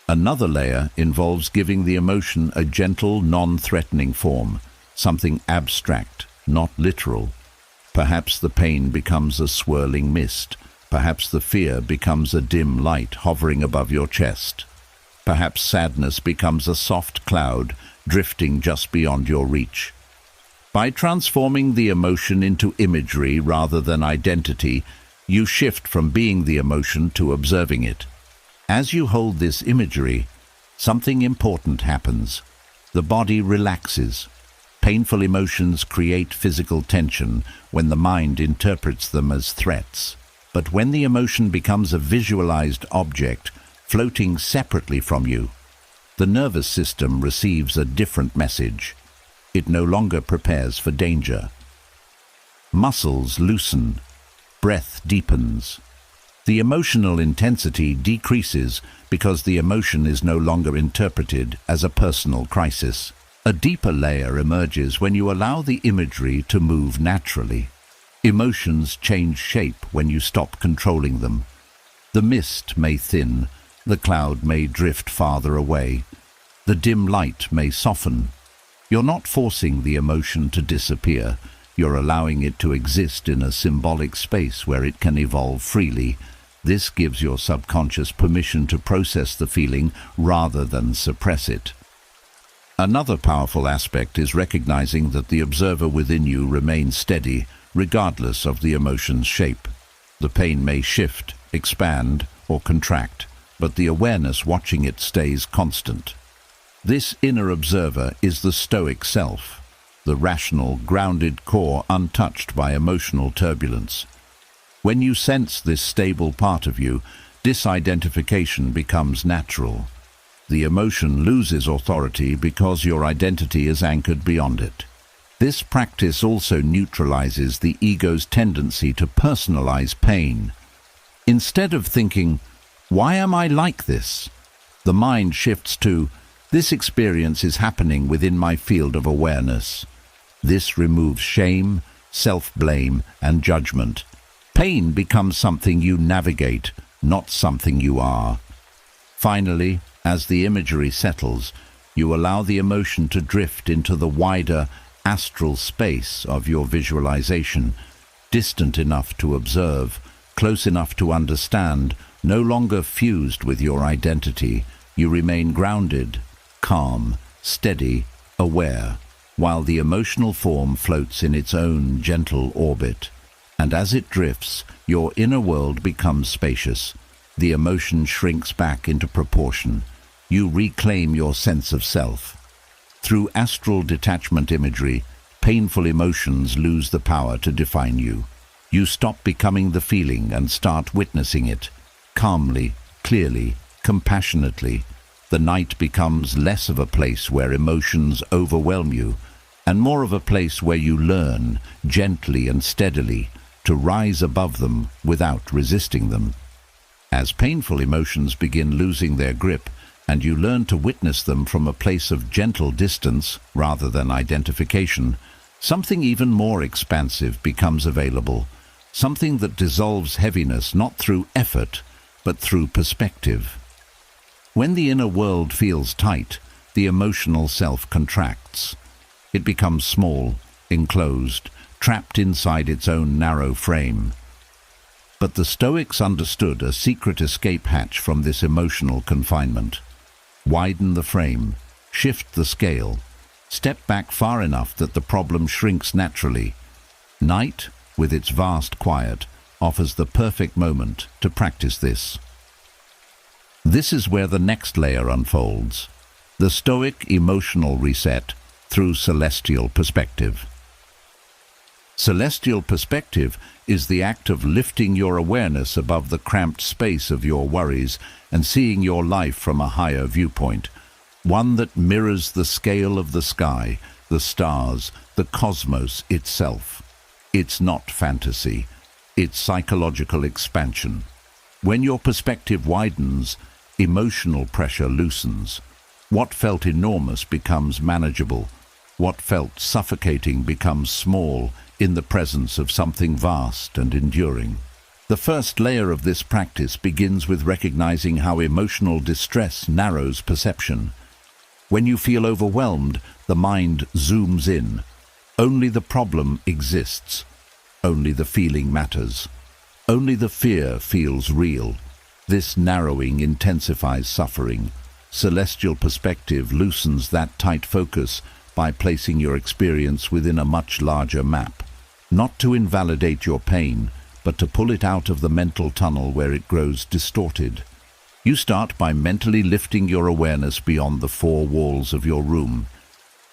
Another layer involves giving the emotion a gentle, non-threatening form, something abstract, not literal. Perhaps the pain becomes a swirling mist. Perhaps the fear becomes a dim light hovering above your chest. Perhaps sadness becomes a soft cloud drifting just beyond your reach. By transforming the emotion into imagery rather than identity, you shift from being the emotion to observing it. As you hold this imagery, something important happens. The body relaxes. Painful emotions create physical tension when the mind interprets them as threats. But when the emotion becomes a visualized object, floating separately from you, the nervous system receives a different message. It no longer prepares for danger. Muscles loosen. Breath deepens. The emotional intensity decreases because the emotion is no longer interpreted as a personal crisis. A deeper layer emerges when you allow the imagery to move naturally. Emotions change shape when you stop controlling them. The mist may thin, the cloud may drift farther away, the dim light may soften. You're not forcing the emotion to disappear, you're allowing it to exist in a symbolic space where it can evolve freely. This gives your subconscious permission to process the feeling rather than suppress it. Another powerful aspect is recognizing that the observer within you remains steady, regardless of the emotion's shape. The pain may shift, expand, or contract, but the awareness watching it stays constant. This inner observer is the stoic self, the rational, grounded core untouched by emotional turbulence. When you sense this stable part of you, disidentification becomes natural. The emotion loses authority because your identity is anchored beyond it. This practice also neutralizes the ego's tendency to personalize pain. Instead of thinking, "Why am I like this?" the mind shifts to, "This experience is happening within my field of awareness." This removes shame, self-blame, and judgment. Pain becomes something you navigate, not something you are. Finally, as the imagery settles, you allow the emotion to drift into the wider astral space of your visualization, distant enough to observe, close enough to understand, no longer fused with your identity. You remain grounded, calm, steady, aware, while the emotional form floats in its own gentle orbit. And as it drifts, your inner world becomes spacious. The emotion shrinks back into proportion. You reclaim your sense of self. Through astral detachment imagery, painful emotions lose the power to define you. You stop becoming the feeling and start witnessing it. Calmly, clearly, compassionately. The night becomes less of a place where emotions overwhelm you, and more of a place where you learn, gently and steadily, to rise above them without resisting them. As painful emotions begin losing their grip, and you learn to witness them from a place of gentle distance rather than identification, something even more expansive becomes available, something that dissolves heaviness not through effort, but through perspective. When the inner world feels tight, the emotional self contracts. It becomes small, enclosed, trapped inside its own narrow frame. But the Stoics understood a secret escape hatch from this emotional confinement. Widen the frame, shift the scale, step back far enough that the problem shrinks naturally. Night, with its vast quiet, offers the perfect moment to practice this. This is where the next layer unfolds, the Stoic emotional reset through celestial perspective. Celestial perspective is the act of lifting your awareness above the cramped space of your worries and seeing your life from a higher viewpoint, one that mirrors the scale of the sky, the stars, the cosmos itself. It's not fantasy, it's psychological expansion. When your perspective widens, emotional pressure loosens. What felt enormous becomes manageable. What felt suffocating becomes small in the presence of something vast and enduring. The first layer of this practice begins with recognizing how emotional distress narrows perception. When you feel overwhelmed, the mind zooms in. Only the problem exists. Only the feeling matters. Only the fear feels real. This narrowing intensifies suffering. Celestial perspective loosens that tight focus by placing your experience within a much larger map. Not to invalidate your pain, but to pull it out of the mental tunnel where it grows distorted. You start by mentally lifting your awareness beyond the four walls of your room.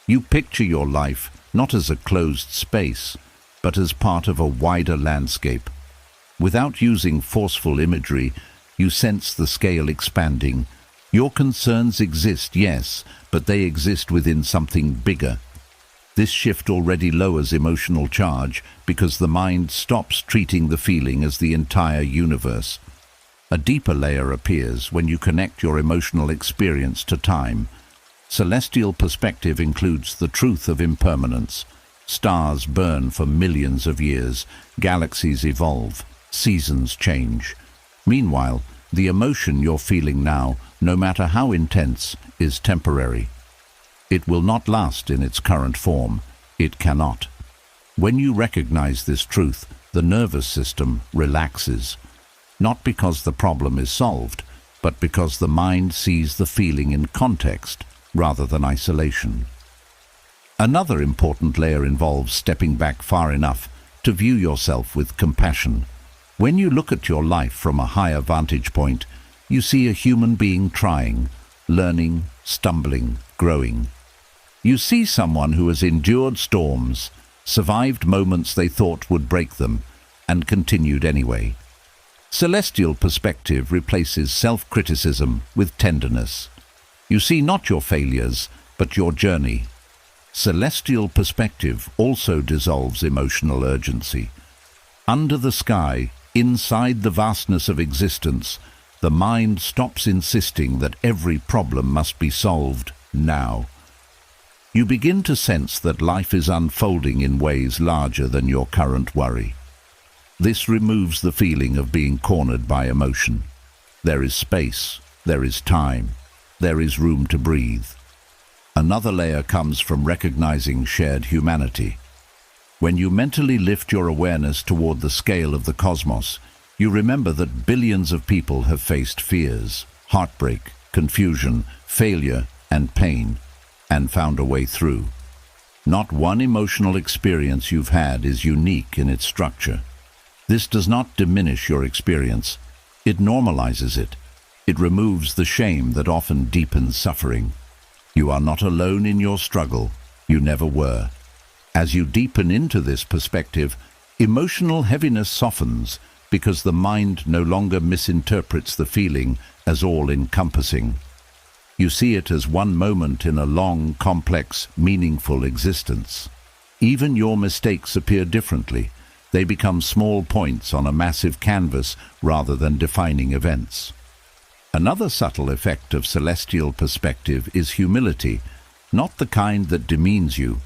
You picture your life not as a closed space, but as part of a wider landscape. Without using forceful imagery, you sense the scale expanding. Your concerns exist, yes, but they exist within something bigger. This shift already lowers emotional charge because the mind stops treating the feeling as the entire universe. A deeper layer appears when you connect your emotional experience to time. Celestial perspective includes the truth of impermanence. Stars burn for millions of years, galaxies evolve, seasons change. Meanwhile, the emotion you're feeling now, no matter how intense, is temporary. It will not last in its current form. It cannot. When you recognize this truth, the nervous system relaxes. Not because the problem is solved, but because the mind sees the feeling in context rather than isolation. Another important layer involves stepping back far enough to view yourself with compassion. When you look at your life from a higher vantage point, you see a human being trying, learning, stumbling, growing. You see someone who has endured storms, survived moments they thought would break them, and continued anyway. Celestial perspective replaces self-criticism with tenderness. You see not your failures, but your journey. Celestial perspective also dissolves emotional urgency. Under the sky, inside the vastness of existence, the mind stops insisting that every problem must be solved now. You begin to sense that life is unfolding in ways larger than your current worry. This removes the feeling of being cornered by emotion. There is space, there is time, there is room to breathe. Another layer comes from recognizing shared humanity. When you mentally lift your awareness toward the scale of the cosmos, you remember that billions of people have faced fears, heartbreak, confusion, failure, and pain, and found a way through. Not one emotional experience you've had is unique in its structure. This does not diminish your experience. It normalizes it. It removes the shame that often deepens suffering. You are not alone in your struggle. You never were. As you deepen into this perspective, emotional heaviness softens because the mind no longer misinterprets the feeling as all-encompassing. You see it as one moment in a long, complex, meaningful existence. Even your mistakes appear differently. They become small points on a massive canvas rather than defining events. Another subtle effect of celestial perspective is humility, not the kind that demeans you,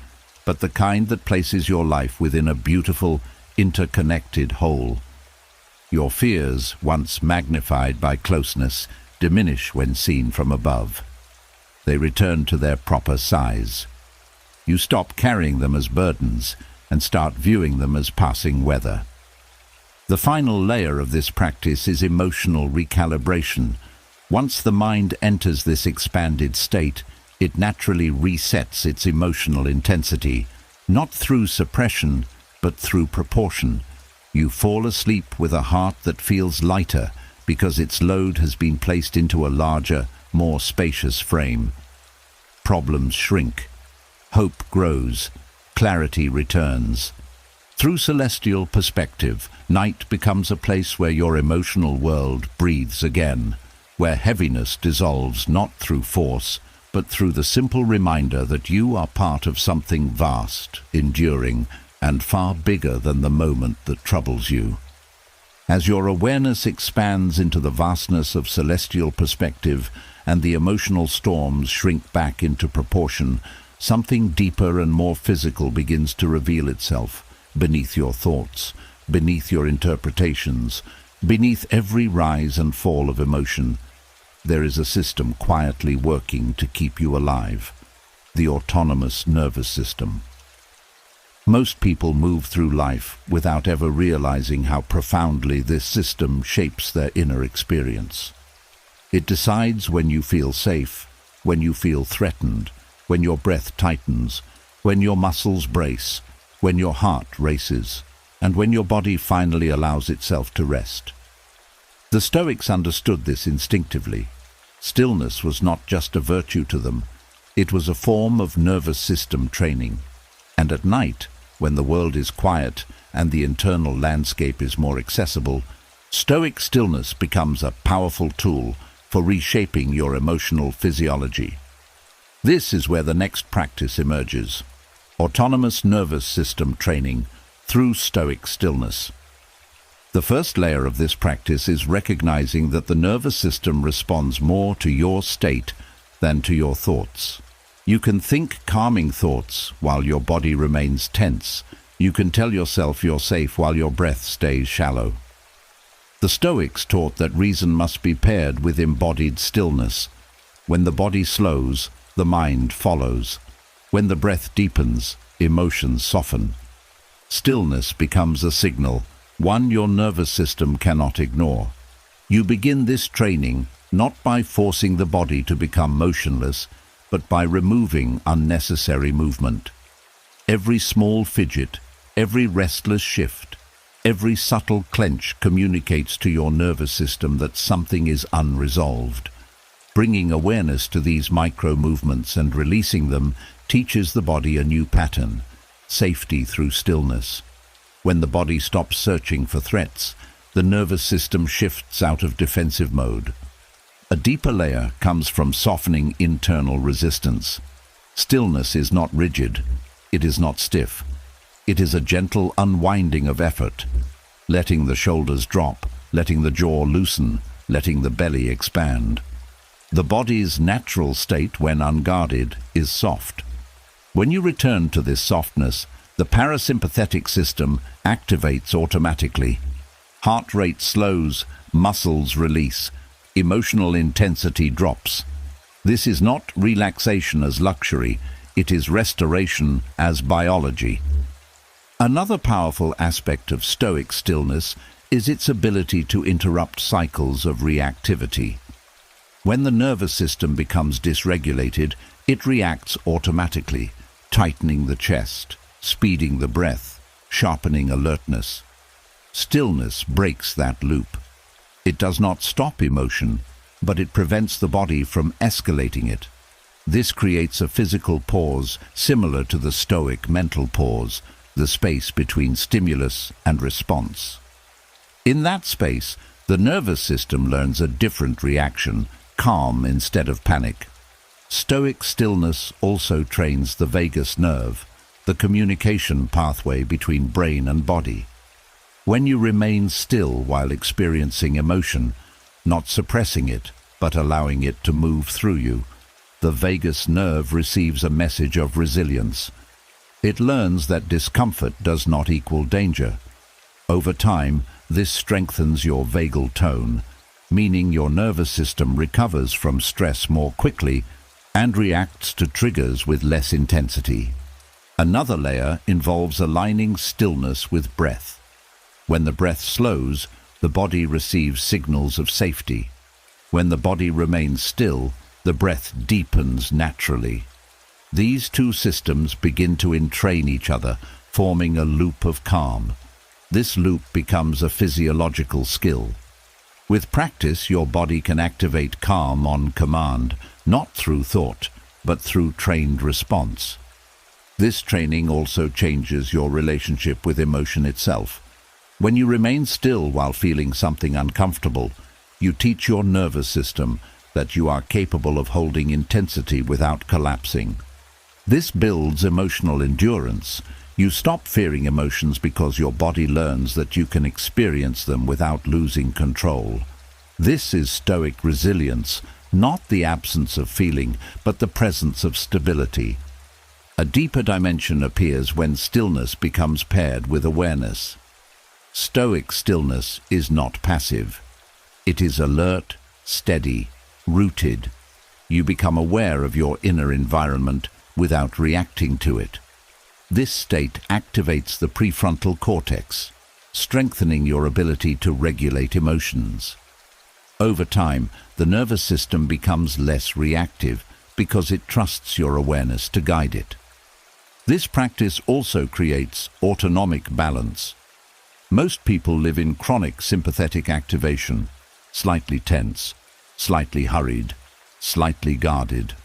but the kind that places your life within a beautiful, interconnected whole. Your fears, once magnified by closeness, diminish when seen from above. They return to their proper size. You stop carrying them as burdens and start viewing them as passing weather. The final layer of this practice is emotional recalibration. Once the mind enters this expanded state, it naturally resets its emotional intensity, not through suppression, but through proportion. You fall asleep with a heart that feels lighter because its load has been placed into a larger, more spacious frame. Problems shrink. Hope grows. Clarity returns. Through celestial perspective, night becomes a place where your emotional world breathes again, where heaviness dissolves not through force, but through the simple reminder that you are part of something vast, enduring, and far bigger than the moment that troubles you. As your awareness expands into the vastness of celestial perspective and the emotional storms shrink back into proportion, something deeper and more physical begins to reveal itself beneath your thoughts, beneath your interpretations, beneath every rise and fall of emotion. There is a system quietly working to keep you alive, the autonomous nervous system. Most people move through life without ever realizing how profoundly this system shapes their inner experience. It decides when you feel safe, when you feel threatened, when your breath tightens, when your muscles brace, when your heart races, and when your body finally allows itself to rest. The Stoics understood this instinctively. Stillness was not just a virtue to them, it was a form of nervous system training. And at night, when the world is quiet and the internal landscape is more accessible, Stoic stillness becomes a powerful tool for reshaping your emotional physiology. This is where the next practice emerges: Autonomous nervous system training through Stoic stillness. The first layer of this practice is recognizing that the nervous system responds more to your state than to your thoughts. You can think calming thoughts while your body remains tense. You can tell yourself you're safe while your breath stays shallow. The Stoics taught that reason must be paired with embodied stillness. When the body slows, the mind follows. When the breath deepens, emotions soften. Stillness becomes a signal, one your nervous system cannot ignore. You begin this training not by forcing the body to become motionless, but by removing unnecessary movement. Every small fidget, every restless shift, every subtle clench communicates to your nervous system that something is unresolved. Bringing awareness to these micro-movements and releasing them teaches the body a new pattern: safety through stillness. When the body stops searching for threats, the nervous system shifts out of defensive mode. A deeper layer comes from softening internal resistance. Stillness is not rigid. It is not stiff. It is a gentle unwinding of effort, letting the shoulders drop, letting the jaw loosen, letting the belly expand. The body's natural state, when unguarded, is soft. When you return to this softness, the parasympathetic system activates automatically. Heart rate slows, muscles release, emotional intensity drops. This is not relaxation as luxury, it is restoration as biology. Another powerful aspect of Stoic stillness is its ability to interrupt cycles of reactivity. When the nervous system becomes dysregulated, it reacts automatically, tightening the chest, speeding the breath, sharpening alertness. Stillness breaks that loop. It does not stop emotion, but it prevents the body from escalating it. This creates a physical pause similar to the Stoic mental pause, the space between stimulus and response. In that space, the nervous system learns a different reaction, calm instead of panic. Stoic stillness also trains the vagus nerve, the communication pathway between brain and body. When you remain still while experiencing emotion, not suppressing it, but allowing it to move through you, the vagus nerve receives a message of resilience. It learns that discomfort does not equal danger. Over time, this strengthens your vagal tone, meaning your nervous system recovers from stress more quickly and reacts to triggers with less intensity. Another layer involves aligning stillness with breath. When the breath slows, the body receives signals of safety. When the body remains still, the breath deepens naturally. These two systems begin to entrain each other, forming a loop of calm. This loop becomes a physiological skill. With practice, your body can activate calm on command, not through thought, but through trained response. This training also changes your relationship with emotion itself. When you remain still while feeling something uncomfortable, you teach your nervous system that you are capable of holding intensity without collapsing. This builds emotional endurance. You stop fearing emotions because your body learns that you can experience them without losing control. This is Stoic resilience, not the absence of feeling, but the presence of stability. A deeper dimension appears when stillness becomes paired with awareness. Stoic stillness is not passive. It is alert, steady, rooted. You become aware of your inner environment without reacting to it. This state activates the prefrontal cortex, strengthening your ability to regulate emotions. Over time, the nervous system becomes less reactive because it trusts your awareness to guide it. This practice also creates autonomic balance. Most people live in chronic sympathetic activation, slightly tense, slightly hurried, slightly guarded.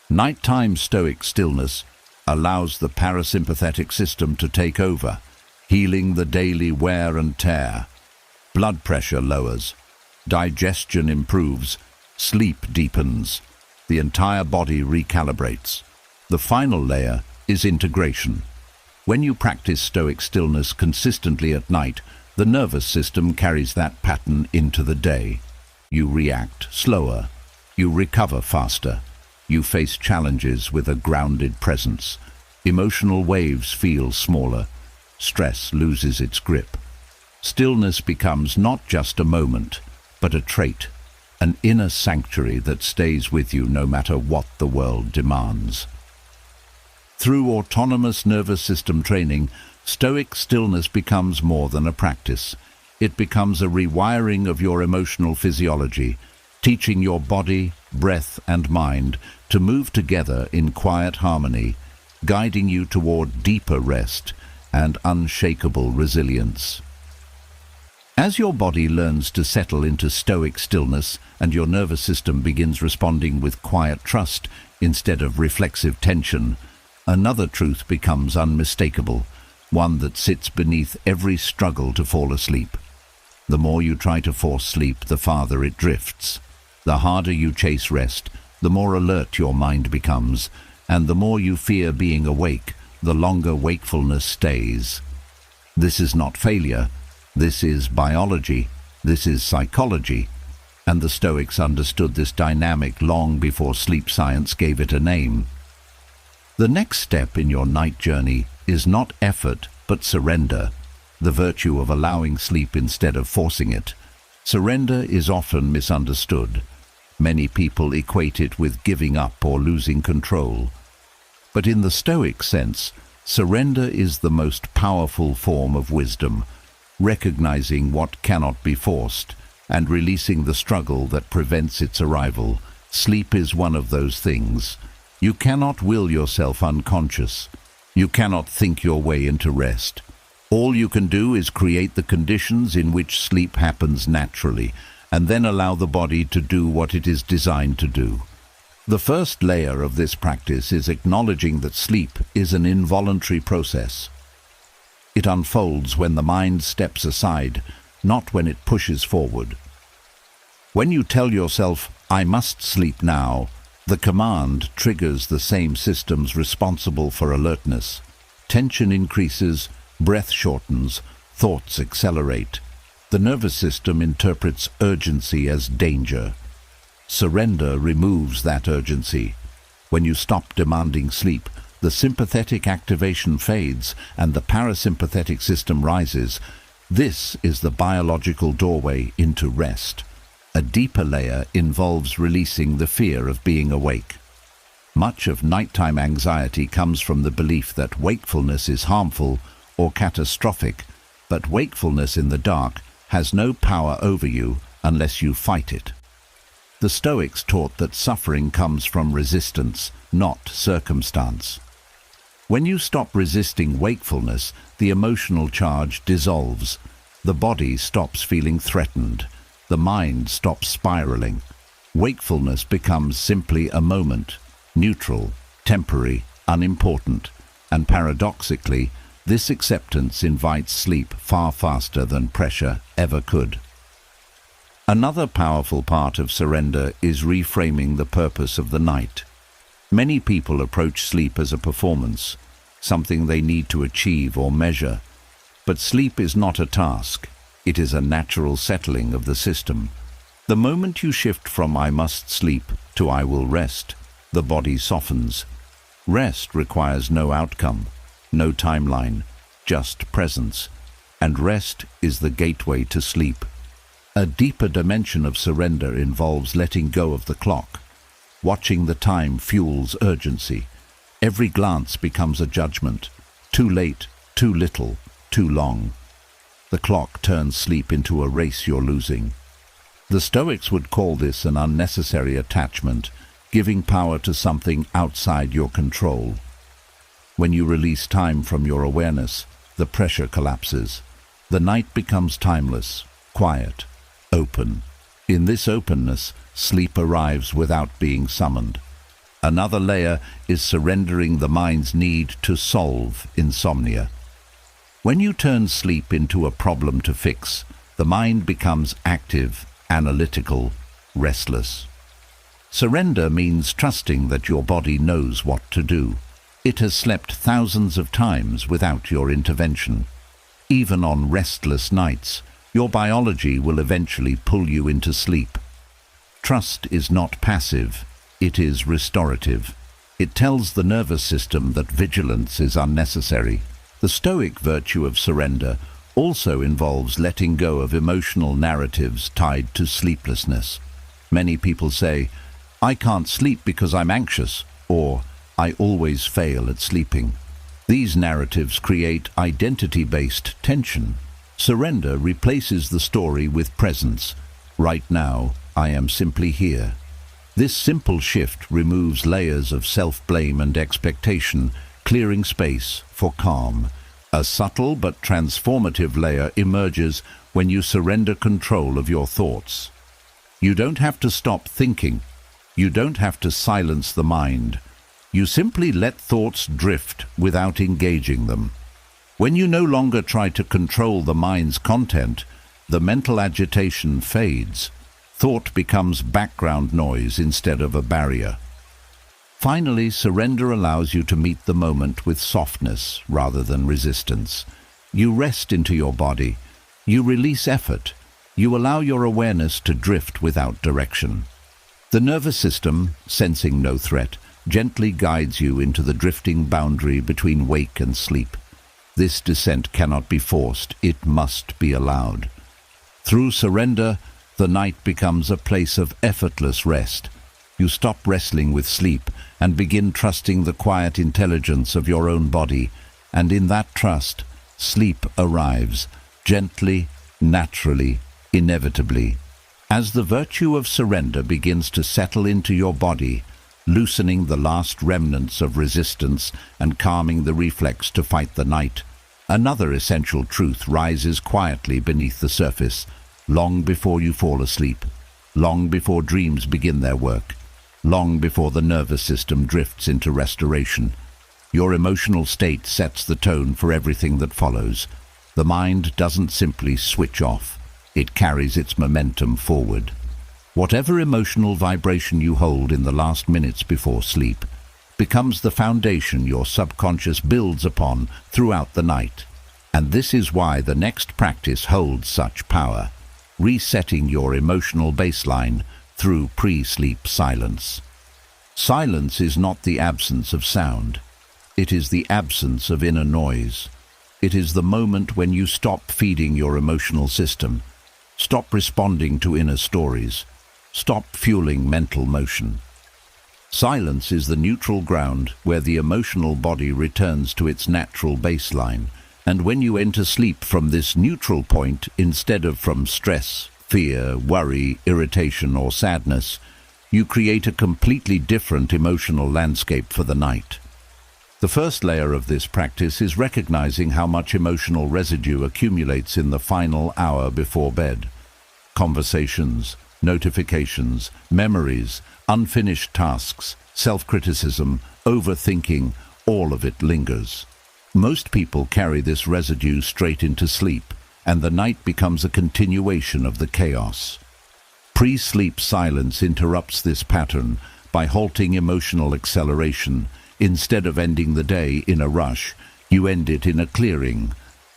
Nighttime Stoic stillness allows the parasympathetic system to take over, healing the daily wear and tear. Blood pressure lowers, digestion improves, sleep deepens, the entire body recalibrates. The final layer is integration. When you practice Stoic stillness consistently at night, the nervous system carries that pattern into the day. You react slower. You recover faster. You face challenges with a grounded presence. Emotional waves feel smaller. Stress loses its grip. Stillness becomes not just a moment, but a trait, an inner sanctuary that stays with you no matter what the world demands. Through autonomous nervous system training, Stoic stillness becomes more than a practice. It becomes a rewiring of your emotional physiology, teaching your body, breath, and mind to move together in quiet harmony, guiding you toward deeper rest and unshakable resilience. As your body learns to settle into Stoic stillness and your nervous system begins responding with quiet trust instead of reflexive tension, another truth becomes unmistakable, one that sits beneath every struggle to fall asleep. The more you try to force sleep, the farther it drifts. The harder you chase rest, the more alert your mind becomes, and the more you fear being awake, the longer wakefulness stays. This is not failure. This is biology. This is psychology. And the Stoics understood this dynamic long before sleep science gave it a name. The next step in your night journey is not effort, but surrender, the virtue of allowing sleep instead of forcing it. Surrender is often misunderstood. Many people equate it with giving up or losing control. But in the Stoic sense, surrender is the most powerful form of wisdom, recognizing what cannot be forced and releasing the struggle that prevents its arrival. Sleep is one of those things. You cannot will yourself unconscious. You cannot think your way into rest. All you can do is create the conditions in which sleep happens naturally, and then allow the body to do what it is designed to do. The first layer of this practice is acknowledging that sleep is an involuntary process. It unfolds when the mind steps aside, not when it pushes forward. When you tell yourself, "I must sleep now," the command triggers the same systems responsible for alertness. Tension increases, breath shortens, thoughts accelerate. The nervous system interprets urgency as danger. Surrender removes that urgency. When you stop demanding sleep, the sympathetic activation fades and the parasympathetic system rises. This is the biological doorway into rest. A deeper layer involves releasing the fear of being awake. Much of nighttime anxiety comes from the belief that wakefulness is harmful or catastrophic, but wakefulness in the dark has no power over you unless you fight it. The Stoics taught that suffering comes from resistance, not circumstance. When you stop resisting wakefulness, the emotional charge dissolves. The body stops feeling threatened. The mind stops spiraling. Wakefulness becomes simply a moment, neutral, temporary, unimportant, and paradoxically, this acceptance invites sleep far faster than pressure ever could. Another powerful part of surrender is reframing the purpose of the night. Many people approach sleep as a performance, something they need to achieve or measure. But sleep is not a task. It is a natural settling of the system. The moment you shift from "I must sleep" to "I will rest," the body softens. Rest requires no outcome, no timeline, just presence. And rest is the gateway to sleep. A deeper dimension of surrender involves letting go of the clock. Watching the time fuels urgency. Every glance becomes a judgment. Too late, too little, too long. The clock turns sleep into a race you're losing. The Stoics would call this an unnecessary attachment, giving power to something outside your control. When you release time from your awareness, the pressure collapses. The night becomes timeless, quiet, open. In this openness, sleep arrives without being summoned. Another layer is surrendering the mind's need to solve insomnia. When you turn sleep into a problem to fix, the mind becomes active, analytical, restless. Surrender means trusting that your body knows what to do. It has slept thousands of times without your intervention. Even on restless nights, your biology will eventually pull you into sleep. Trust is not passive, it is restorative. It tells the nervous system that vigilance is unnecessary. The Stoic virtue of surrender also involves letting go of emotional narratives tied to sleeplessness. Many people say, "I can't sleep because I'm anxious," or "I always fail at sleeping." These narratives create identity-based tension. Surrender replaces the story with presence. Right now, I am simply here. This simple shift removes layers of self-blame and expectation, clearing space for calm. A subtle but transformative layer emerges when you surrender control of your thoughts. You don't have to stop thinking. You don't have to silence the mind. You simply let thoughts drift without engaging them. When you no longer try to control the mind's content, the mental agitation fades. Thought becomes background noise instead of a barrier. Finally, surrender allows you to meet the moment with softness rather than resistance. You rest into your body. You release effort. You allow your awareness to drift without direction. The nervous system, sensing no threat, gently guides you into the drifting boundary between wake and sleep. This descent cannot be forced, it must be allowed. Through surrender, the night becomes a place of effortless rest. You stop wrestling with sleep and begin trusting the quiet intelligence of your own body, and in that trust, sleep arrives, gently, naturally, inevitably. As the virtue of surrender begins to settle into your body, loosening the last remnants of resistance and calming the reflex to fight the night, another essential truth rises quietly beneath the surface, long before you fall asleep, long before dreams begin their work, long before the nervous system drifts into restoration. Your emotional state sets the tone for everything that follows. The mind doesn't simply switch off, it carries its momentum forward. Whatever emotional vibration you hold in the last minutes before sleep becomes the foundation your subconscious builds upon throughout the night. And this is why the next practice holds such power: resetting your emotional baseline through pre-sleep silence. Silence is not the absence of sound. It is the absence of inner noise. It is the moment when you stop feeding your emotional system, stop responding to inner stories, stop fueling mental motion. Silence is the neutral ground where the emotional body returns to its natural baseline. And when you enter sleep from this neutral point, instead of from stress, fear, worry, irritation, or sadness, you create a completely different emotional landscape for the night. The first layer of this practice is recognizing how much emotional residue accumulates in the final hour before bed. Conversations, notifications, memories, unfinished tasks, self-criticism, overthinking, all of it lingers. Most people carry this residue straight into sleep, and the night becomes a continuation of the chaos. Pre-sleep silence interrupts this pattern by halting emotional acceleration. Instead of ending the day in a rush, you end it in a clearing.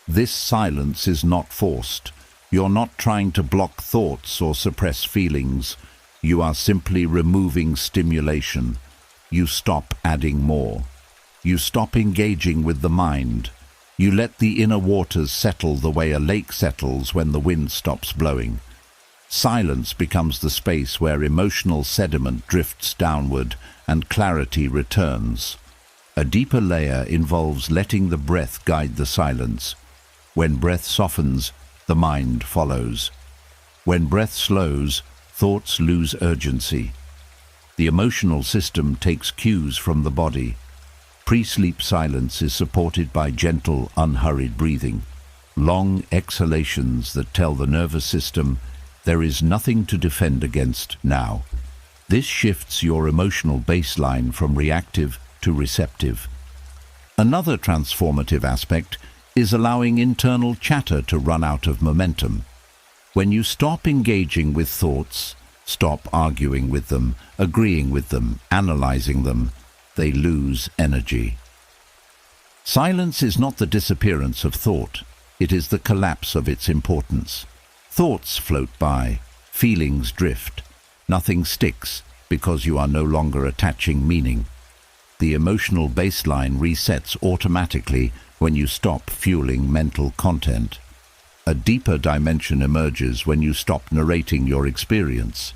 This silence is not forced. You're not trying to block thoughts or suppress feelings. You are simply removing stimulation. You stop adding more. You stop engaging with the mind. You let the inner waters settle the way a lake settles when the wind stops blowing. Silence becomes the space where emotional sediment drifts downward and clarity returns. A deeper layer involves letting the breath guide the silence. When breath softens, the mind follows. When breath slows, thoughts lose urgency. The emotional system takes cues from the body. Pre-sleep silence is supported by gentle, unhurried breathing, long exhalations that tell the nervous system there is nothing to defend against now. This shifts your emotional baseline from reactive to receptive. Another transformative aspect is allowing internal chatter to run out of momentum. When you stop engaging with thoughts, stop arguing with them, agreeing with them, analyzing them, they lose energy. Silence is not the disappearance of thought. It is the collapse of its importance. Thoughts float by, feelings drift. Nothing sticks because you are no longer attaching meaning. The emotional baseline resets automatically when you stop fueling mental content. A deeper dimension emerges when you stop narrating your experience.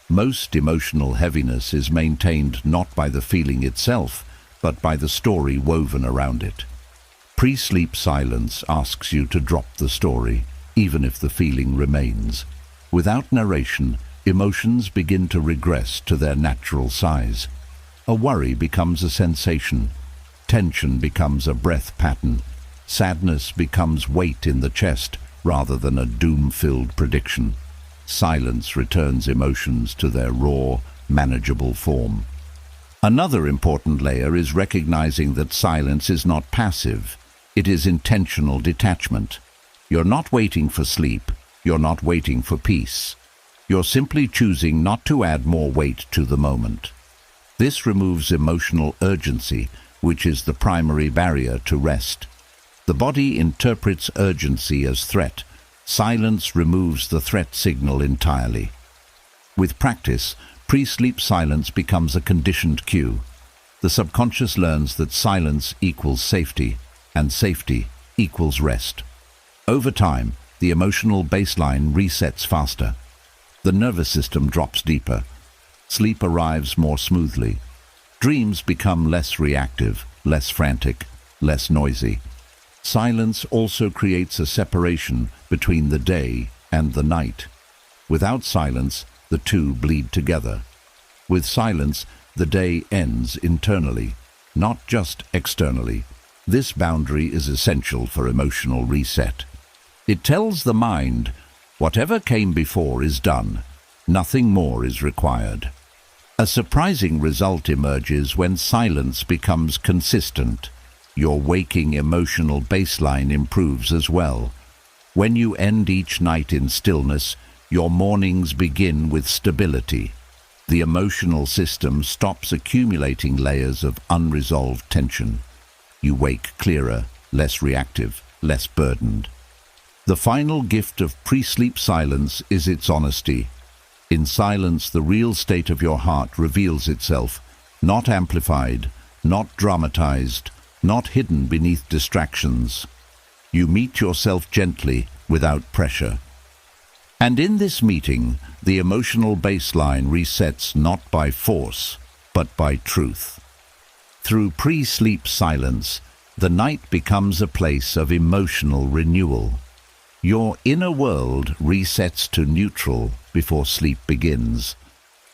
Most emotional heaviness is maintained not by the feeling itself, but by the story woven around it. Pre-sleep silence asks you to drop the story, even if the feeling remains. Without narration, emotions begin to regress to their natural size. A worry becomes a sensation. Tension becomes a breath pattern. Sadness becomes weight in the chest rather than a doom-filled prediction. Silence returns emotions to their raw, manageable form. Another important layer is recognizing that silence is not passive. It is intentional detachment. You're not waiting for sleep. You're not waiting for peace. You're simply choosing not to add more weight to the moment. This removes emotional urgency, which is the primary barrier to rest. The body interprets urgency as threat. Silence removes the threat signal entirely. With practice, pre-sleep silence becomes a conditioned cue. The subconscious learns that silence equals safety, and safety equals rest. Over time, the emotional baseline resets faster. The nervous system drops deeper. Sleep arrives more smoothly. Dreams become less reactive, less frantic, less noisy. Silence also creates a separation between the day and the night. Without silence, the two bleed together. With silence, the day ends internally, not just externally. This boundary is essential for emotional reset. It tells the mind, whatever came before is done. Nothing more is required. A surprising result emerges when silence becomes consistent. Your waking emotional baseline improves as well. When you end each night in stillness, your mornings begin with stability. The emotional system stops accumulating layers of unresolved tension. You wake clearer, less reactive, less burdened. The final gift of pre-sleep silence is its honesty. In silence, the real state of your heart reveals itself, not amplified, not dramatized, not hidden beneath distractions. You meet yourself gently, without pressure. And in this meeting, the emotional baseline resets not by force, but by truth. Through pre-sleep silence, the night becomes a place of emotional renewal. Your inner world resets to neutral before sleep begins,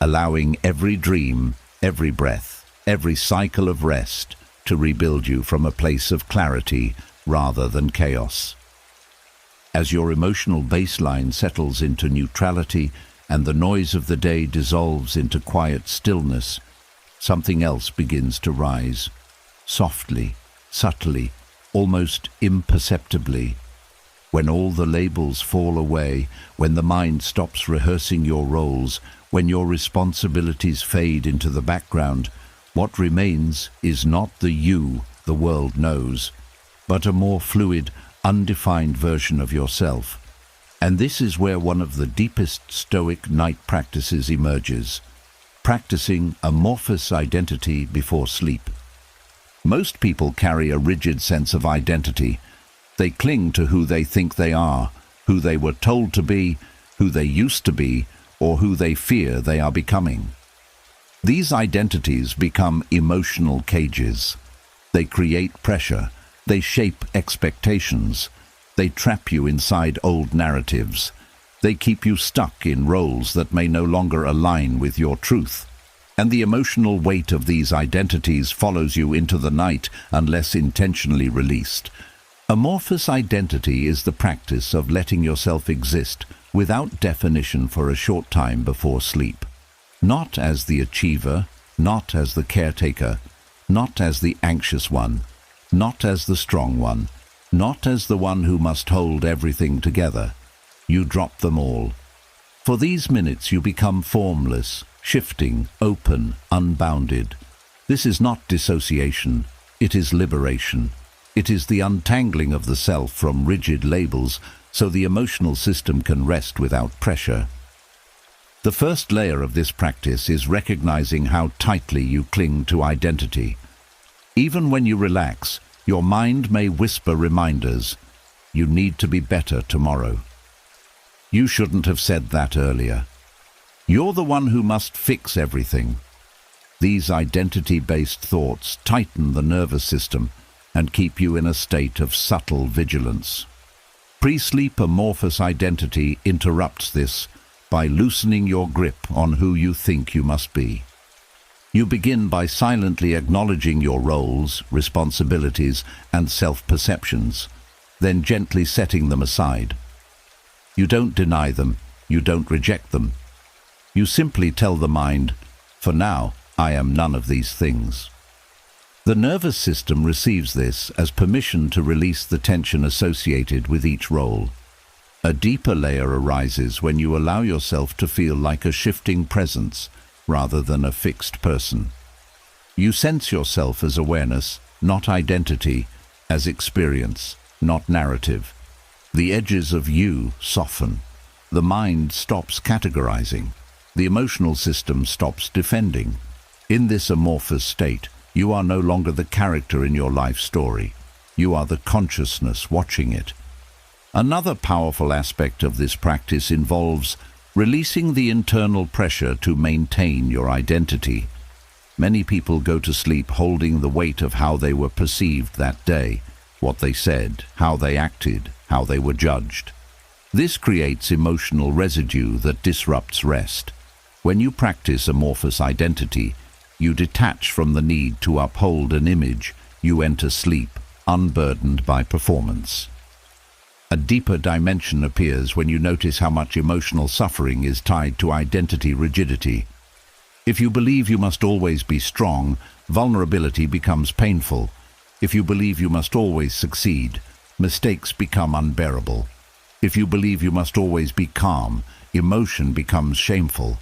allowing every dream, every breath, every cycle of rest to rebuild you from a place of clarity rather than chaos. As your emotional baseline settles into neutrality and the noise of the day dissolves into quiet stillness, something else begins to rise, softly, subtly, almost imperceptibly. When all the labels fall away, when the mind stops rehearsing your roles, when your responsibilities fade into the background, what remains is not the you the world knows, but a more fluid, undefined version of yourself. And this is where one of the deepest Stoic night practices emerges, practicing amorphous identity before sleep. Most people carry a rigid sense of identity. They cling to who they think they are, who they were told to be, who they used to be, or who they fear they are becoming. These identities become emotional cages. They create pressure. They shape expectations. They trap you inside old narratives. They keep you stuck in roles that may no longer align with your truth. And the emotional weight of these identities follows you into the night unless intentionally released. Amorphous identity is the practice of letting yourself exist without definition for a short time before sleep. Not as the achiever, not as the caretaker, not as the anxious one, not as the strong one, not as the one who must hold everything together. You drop them all. For these minutes you become formless, shifting, open, unbounded. This is not dissociation, it is liberation. It is the untangling of the self from rigid labels so the emotional system can rest without pressure. The first layer of this practice is recognizing how tightly you cling to identity. Even when you relax, your mind may whisper reminders. You need to be better tomorrow. You shouldn't have said that earlier. You're the one who must fix everything. These identity-based thoughts tighten the nervous system and keep you in a state of subtle vigilance. Pre-sleep amorphous identity interrupts this by loosening your grip on who you think you must be. You begin by silently acknowledging your roles, responsibilities, and self-perceptions, then gently setting them aside. You don't deny them, you don't reject them. You simply tell the mind, "For now, I am none of these things." The nervous system receives this as permission to release the tension associated with each role. A deeper layer arises when you allow yourself to feel like a shifting presence rather than a fixed person. You sense yourself as awareness, not identity, as experience, not narrative. The edges of you soften. The mind stops categorizing. The emotional system stops defending. In this amorphous state, you are no longer the character in your life story. You are the consciousness watching it. Another powerful aspect of this practice involves releasing the internal pressure to maintain your identity. Many people go to sleep holding the weight of how they were perceived that day, what they said, how they acted, how they were judged. This creates emotional residue that disrupts rest. When you practice amorphous identity, you detach from the need to uphold an image. You enter sleep unburdened by performance. A deeper dimension appears when you notice how much emotional suffering is tied to identity rigidity. If you believe you must always be strong, vulnerability becomes painful. If you believe you must always succeed, mistakes become unbearable. If you believe you must always be calm, emotion becomes shameful.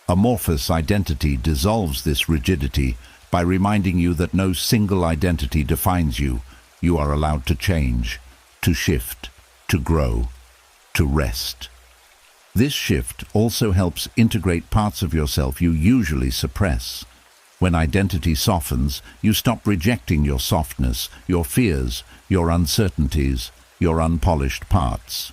Amorphous identity dissolves this rigidity by reminding you that no single identity defines you. You are allowed to change, to shift, to grow, to rest. This shift also helps integrate parts of yourself you usually suppress. When identity softens, you stop rejecting your softness, your fears, your uncertainties, your unpolished parts.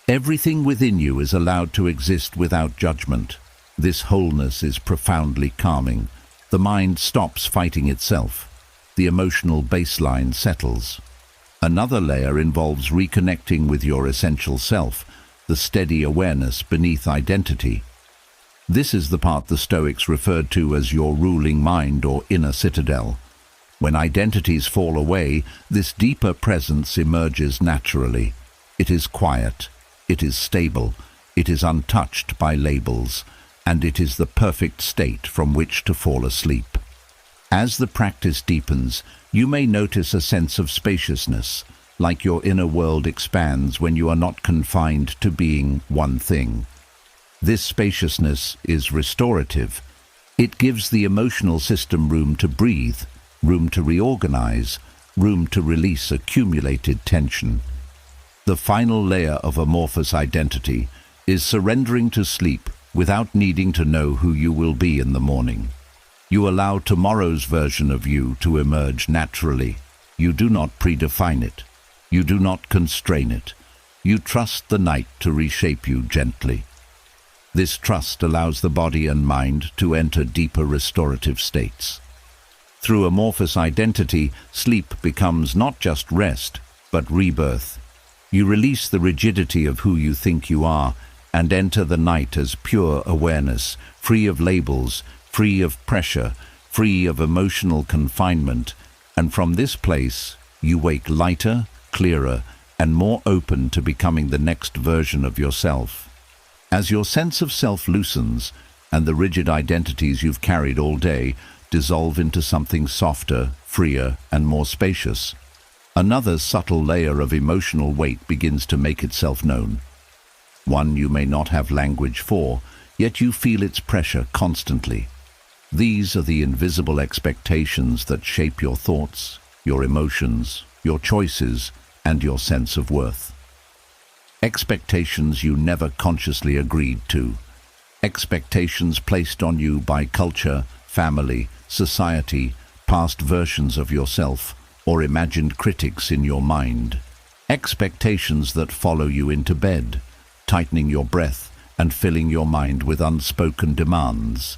Everything within you is allowed to exist without judgment. This wholeness is profoundly calming. The mind stops fighting itself. The emotional baseline settles. Another layer involves reconnecting with your essential self, the steady awareness beneath identity. This is the part the Stoics referred to as your ruling mind or inner citadel. When identities fall away, this deeper presence emerges naturally. It is quiet, it is stable, it is untouched by labels, and it is the perfect state from which to fall asleep. As the practice deepens, you may notice a sense of spaciousness, like your inner world expands when you are not confined to being one thing. This spaciousness is restorative. It gives the emotional system room to breathe, room to reorganize, room to release accumulated tension. The final layer of amorphous identity is surrendering to sleep without needing to know who you will be in the morning. You allow tomorrow's version of you to emerge naturally. You do not predefine it. You do not constrain it. You trust the night to reshape you gently. This trust allows the body and mind to enter deeper restorative states. Through amorphous identity, sleep becomes not just rest, but rebirth. You release the rigidity of who you think you are and enter the night as pure awareness, free of labels, free of pressure, free of emotional confinement, and from this place you wake lighter, clearer, and more open to becoming the next version of yourself. As your sense of self loosens and the rigid identities you've carried all day dissolve into something softer, freer, and more spacious, another subtle layer of emotional weight begins to make itself known. One you may not have language for, yet you feel its pressure constantly. These are the invisible expectations that shape your thoughts, your emotions, your choices, and your sense of worth. Expectations you never consciously agreed to. Expectations placed on you by culture, family, society, past versions of yourself, or imagined critics in your mind. Expectations that follow you into bed, tightening your breath and filling your mind with unspoken demands.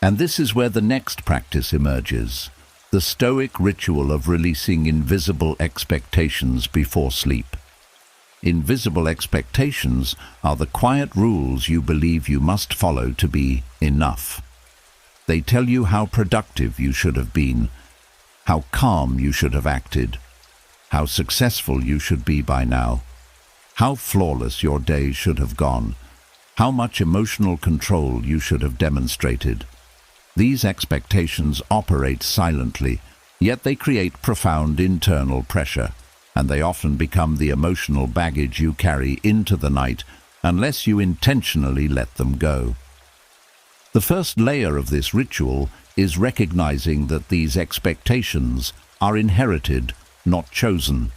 And this is where the next practice emerges, the Stoic ritual of releasing invisible expectations before sleep. Invisible expectations are the quiet rules you believe you must follow to be enough. They tell you how productive you should have been, how calm you should have acted, how successful you should be by now, how flawless your day should have gone, how much emotional control you should have demonstrated. These expectations operate silently, yet they create profound internal pressure, and they often become the emotional baggage you carry into the night unless you intentionally let them go. The first layer of this ritual is recognizing that these expectations are inherited, not chosen.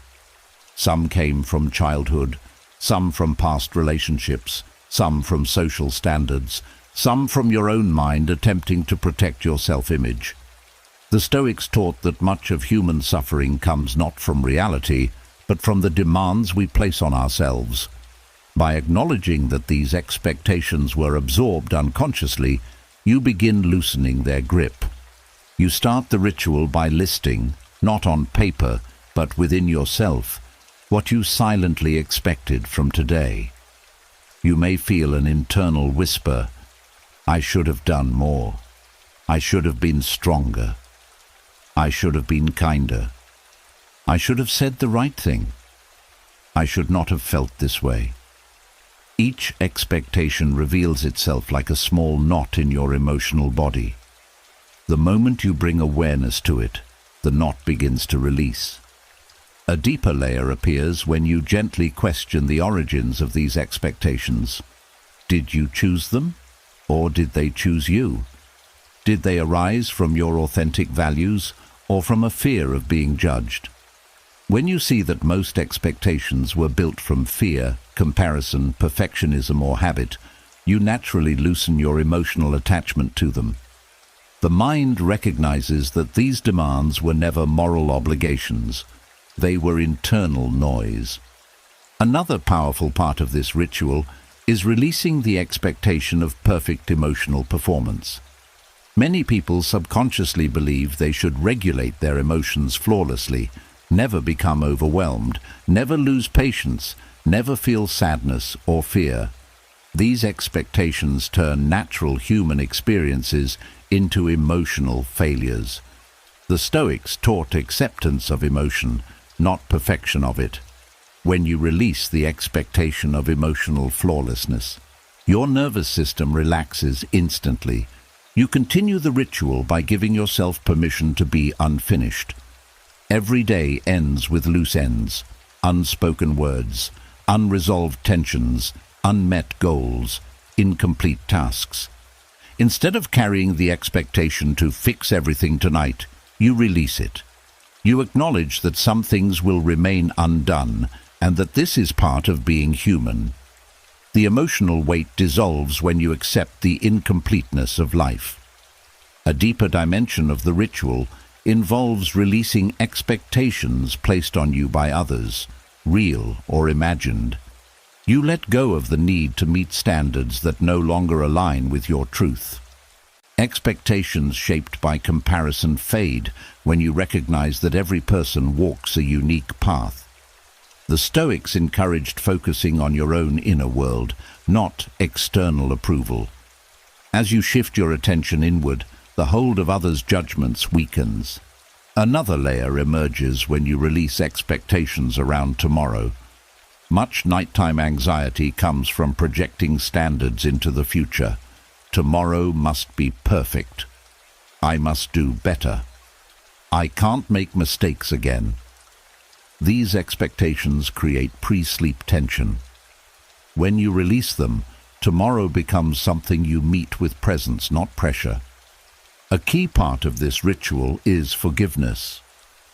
Some came from childhood, some from past relationships, some from social standards, some from your own mind attempting to protect your self-image. The Stoics taught that much of human suffering comes not from reality, but from the demands we place on ourselves. By acknowledging that these expectations were absorbed unconsciously, you begin loosening their grip. You start the ritual by listing, not on paper, but within yourself, what you silently expected from today. You may feel an internal whisper, "I should have done more. I should have been stronger. I should have been kinder. I should have said the right thing. I should not have felt this way." Each expectation reveals itself like a small knot in your emotional body. The moment you bring awareness to it, the knot begins to release. A deeper layer appears when you gently question the origins of these expectations. Did you choose them, or did they choose you? Did they arise from your authentic values, or from a fear of being judged? When you see that most expectations were built from fear, comparison, perfectionism, or habit, you naturally loosen your emotional attachment to them. The mind recognizes that these demands were never moral obligations. They were internal noise. Another powerful part of this ritual is releasing the expectation of perfect emotional performance. Many people subconsciously believe they should regulate their emotions flawlessly, never become overwhelmed, never lose patience, never feel sadness or fear. These expectations turn natural human experiences into emotional failures. The Stoics taught acceptance of emotion, not perfection of it. When you release the expectation of emotional flawlessness, your nervous system relaxes instantly. You continue the ritual by giving yourself permission to be unfinished. Every day ends with loose ends, unspoken words, unresolved tensions, unmet goals, incomplete tasks. Instead of carrying the expectation to fix everything tonight, you release it. You acknowledge that some things will remain undone and that this is part of being human. The emotional weight dissolves when you accept the incompleteness of life. A deeper dimension of the ritual involves releasing expectations placed on you by others, real or imagined. You let go of the need to meet standards that no longer align with your truth. Expectations shaped by comparison fade when you recognize that every person walks a unique path. The Stoics encouraged focusing on your own inner world, not external approval. As you shift your attention inward, the hold of others' judgments weakens. Another layer emerges when you release expectations around tomorrow. Much nighttime anxiety comes from projecting standards into the future. Tomorrow must be perfect. I must do better. I can't make mistakes again. These expectations create pre-sleep tension. When you release them, tomorrow becomes something you meet with presence, not pressure. A key part of this ritual is forgiveness.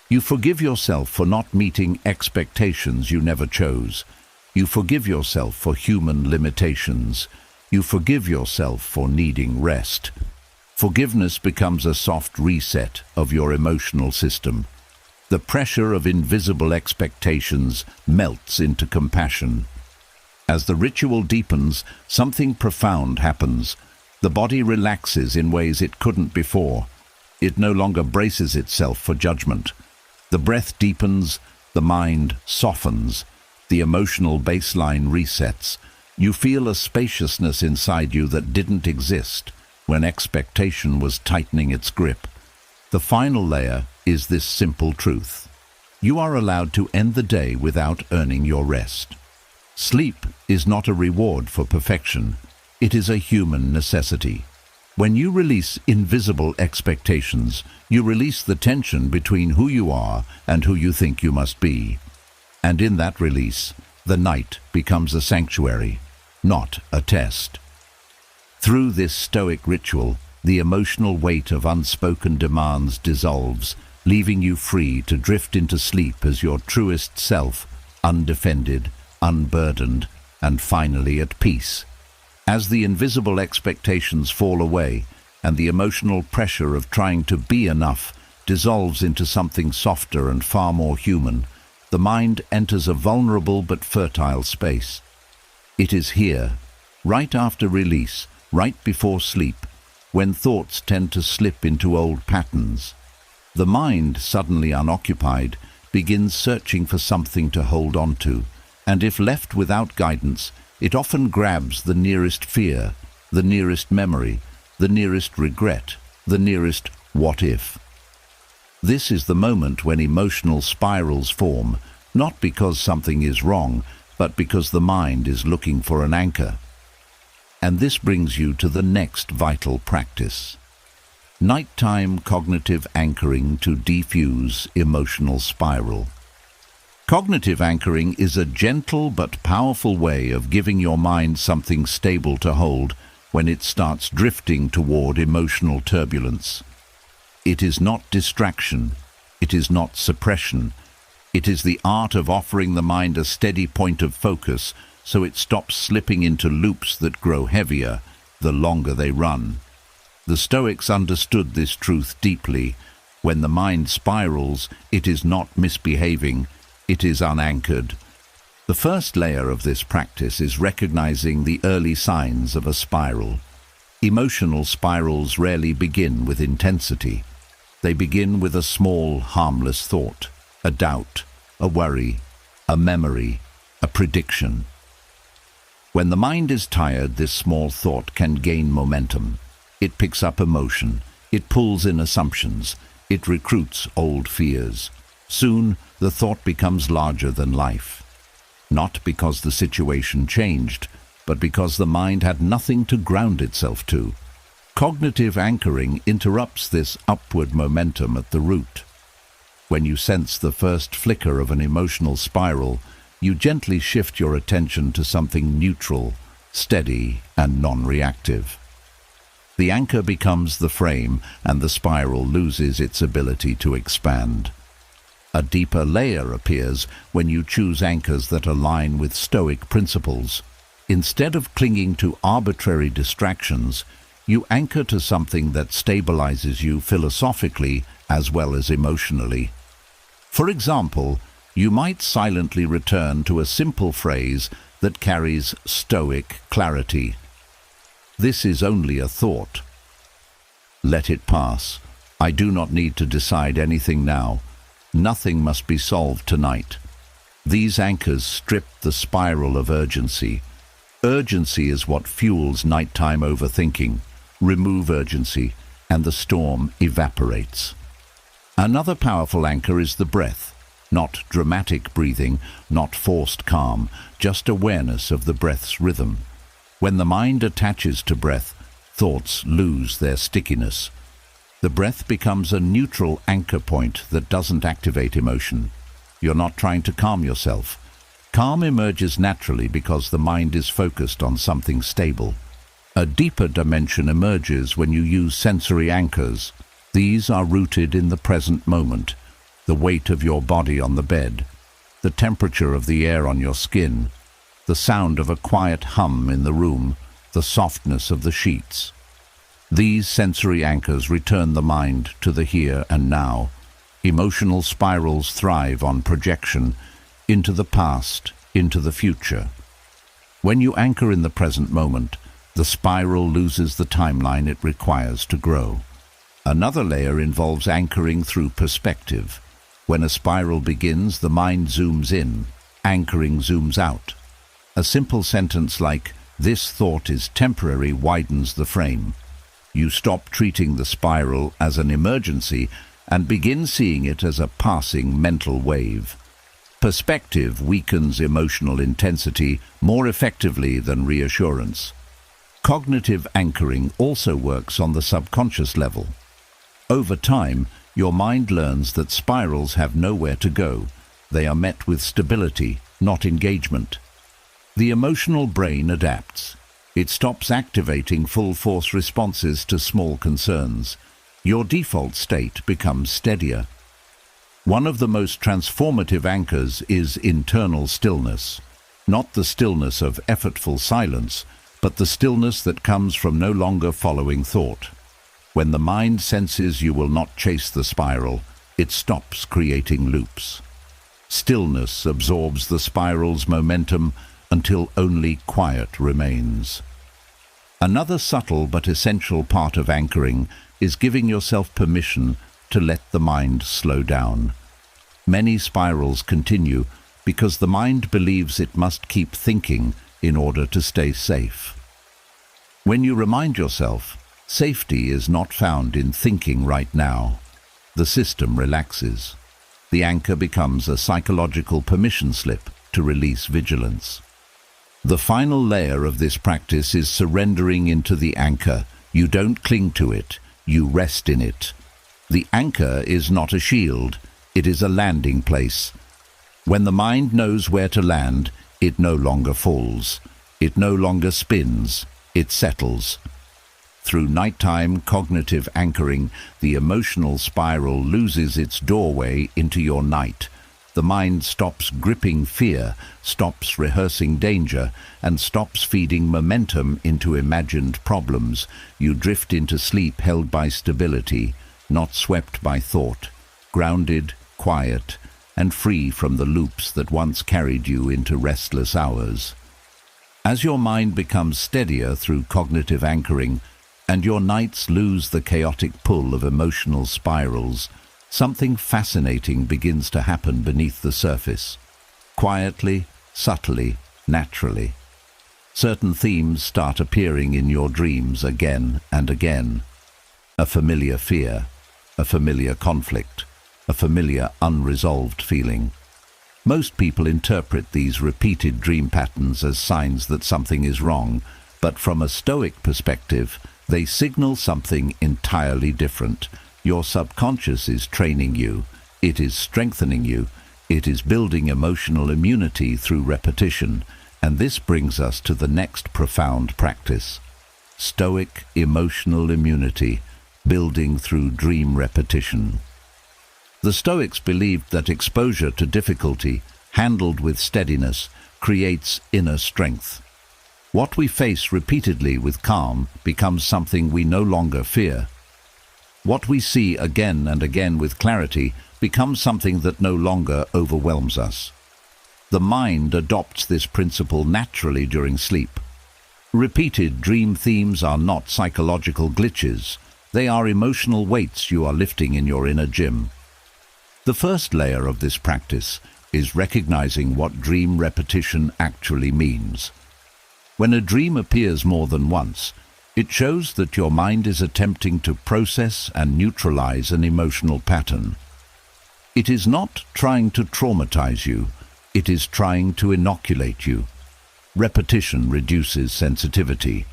You forgive yourself for not meeting expectations you never chose. You forgive yourself for human limitations. You forgive yourself for needing rest. Forgiveness becomes a soft reset of your emotional system. The pressure of invisible expectations melts into compassion. As the ritual deepens, something profound happens. The body relaxes in ways it couldn't before. It no longer braces itself for judgment. The breath deepens, the mind softens, the emotional baseline resets. You feel a spaciousness inside you that didn't exist when expectation was tightening its grip. The final layer is this simple truth. You are allowed to end the day without earning your rest. Sleep is not a reward for perfection. It is a human necessity. When you release invisible expectations, you release the tension between who you are and who you think you must be. And in that release, the night becomes a sanctuary, not a test. Through this stoic ritual, the emotional weight of unspoken demands dissolves, leaving you free to drift into sleep as your truest self, undefended, unburdened, and finally at peace. As the invisible expectations fall away and the emotional pressure of trying to be enough dissolves into something softer and far more human, the mind enters a vulnerable but fertile space. It is here, right after release, right before sleep, when thoughts tend to slip into old patterns. The mind, suddenly unoccupied, begins searching for something to hold on to, and if left without guidance, it often grabs the nearest fear, the nearest memory, the nearest regret, the nearest what if. This is the moment when emotional spirals form, not because something is wrong, but because the mind is looking for an anchor. And this brings you to the next vital practice. Nighttime cognitive anchoring to defuse emotional spiral. Cognitive anchoring is a gentle but powerful way of giving your mind something stable to hold when it starts drifting toward emotional turbulence. It is not distraction. It is not suppression. It is the art of offering the mind a steady point of focus so it stops slipping into loops that grow heavier the longer they run. The Stoics understood this truth deeply. When the mind spirals, it is not misbehaving. It is unanchored. The first layer of this practice is recognizing the early signs of a spiral. Emotional spirals rarely begin with intensity. They begin with a small, harmless thought, a doubt, a worry, a memory, a prediction. When the mind is tired, this small thought can gain momentum. It picks up emotion. It pulls in assumptions. It recruits old fears. Soon, the thought becomes larger than life. Not because the situation changed, but because the mind had nothing to ground itself to. Cognitive anchoring interrupts this upward momentum at the root. When you sense the first flicker of an emotional spiral, you gently shift your attention to something neutral, steady, and non-reactive. The anchor becomes the frame, and the spiral loses its ability to expand. A deeper layer appears when you choose anchors that align with Stoic principles. Instead of clinging to arbitrary distractions, you anchor to something that stabilizes you philosophically as well as emotionally. For example, you might silently return to a simple phrase that carries Stoic clarity. This is only a thought. Let it pass. I do not need to decide anything now. Nothing must be solved tonight. These anchors strip the spiral of urgency. Urgency is what fuels nighttime overthinking. Remove urgency, and the storm evaporates. Another powerful anchor is the breath. Not dramatic breathing, not forced calm, just awareness of the breath's rhythm. When the mind attaches to breath, thoughts lose their stickiness. The breath becomes a neutral anchor point that doesn't activate emotion. You're not trying to calm yourself. Calm emerges naturally because the mind is focused on something stable. A deeper dimension emerges when you use sensory anchors. These are rooted in the present moment. the weight of your body on the bed, the temperature of the air on your skin, the sound of a quiet hum in the room, the softness of the sheets. These sensory anchors return the mind to the here and now. Emotional spirals thrive on projection into the past, into the future. When you anchor in the present moment, the spiral loses the timeline it requires to grow. Another layer involves anchoring through perspective. When a spiral begins, the mind zooms in, anchoring zooms out. A simple sentence like, "This thought is temporary," widens the frame. You stop treating the spiral as an emergency and begin seeing it as a passing mental wave. Perspective weakens emotional intensity more effectively than reassurance. Cognitive anchoring also works on the subconscious level. Over time, your mind learns that spirals have nowhere to go. They are met with stability, not engagement. The emotional brain adapts. It stops activating full-force responses to small concerns. Your default state becomes steadier. One of the most transformative anchors is internal stillness. Not the stillness of effortful silence, but the stillness that comes from no longer following thought. When the mind senses you will not chase the spiral, it stops creating loops. Stillness absorbs the spiral's momentum until only quiet remains. Another subtle but essential part of anchoring is giving yourself permission to let the mind slow down. Many spirals continue because the mind believes it must keep thinking in order to stay safe. When you remind yourself, safety is not found in thinking right now, the system relaxes. The anchor becomes a psychological permission slip to release vigilance. The final layer of this practice is surrendering into the anchor. You don't cling to it, you rest in it. The anchor is not a shield, it is a landing place. When the mind knows where to land, it no longer falls. It no longer spins, it settles. Through nighttime cognitive anchoring, the emotional spiral loses its doorway into your night. The mind stops gripping fear, stops rehearsing danger, and stops feeding momentum into imagined problems. You drift into sleep held by stability, not swept by thought, grounded, quiet, and free from the loops that once carried you into restless hours. As your mind becomes steadier through cognitive anchoring, and your nights lose the chaotic pull of emotional spirals, something fascinating begins to happen beneath the surface. Quietly, subtly, naturally. Certain themes start appearing in your dreams again and again. A familiar fear, a familiar conflict, a familiar unresolved feeling. Most people interpret these repeated dream patterns as signs that something is wrong, but from a Stoic perspective, they signal something entirely different. Your subconscious is training you, it is strengthening you, it is building emotional immunity through repetition, and this brings us to the next profound practice. Stoic emotional immunity, building through dream repetition. The Stoics believed that exposure to difficulty, handled with steadiness, creates inner strength. What we face repeatedly with calm becomes something we no longer fear. What we see again and again with clarity becomes something that no longer overwhelms us. The mind adopts this principle naturally during sleep. Repeated dream themes are not psychological glitches. They are emotional weights you are lifting in your inner gym. The first layer of this practice is recognizing what dream repetition actually means. When a dream appears more than once, it shows that your mind is attempting to process and neutralize an emotional pattern. It is not trying to traumatize you, it is trying to inoculate you. Repetition reduces sensitivity.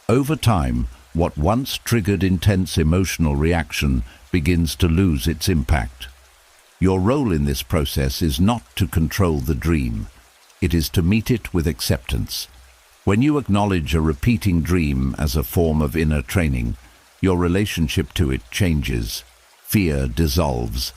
Over time, what once triggered intense emotional reaction begins to lose its impact. Your role in this process is not to control the dream, it is to meet it with acceptance. When you acknowledge a repeating dream as a form of inner training, your relationship to it changes. Fear dissolves.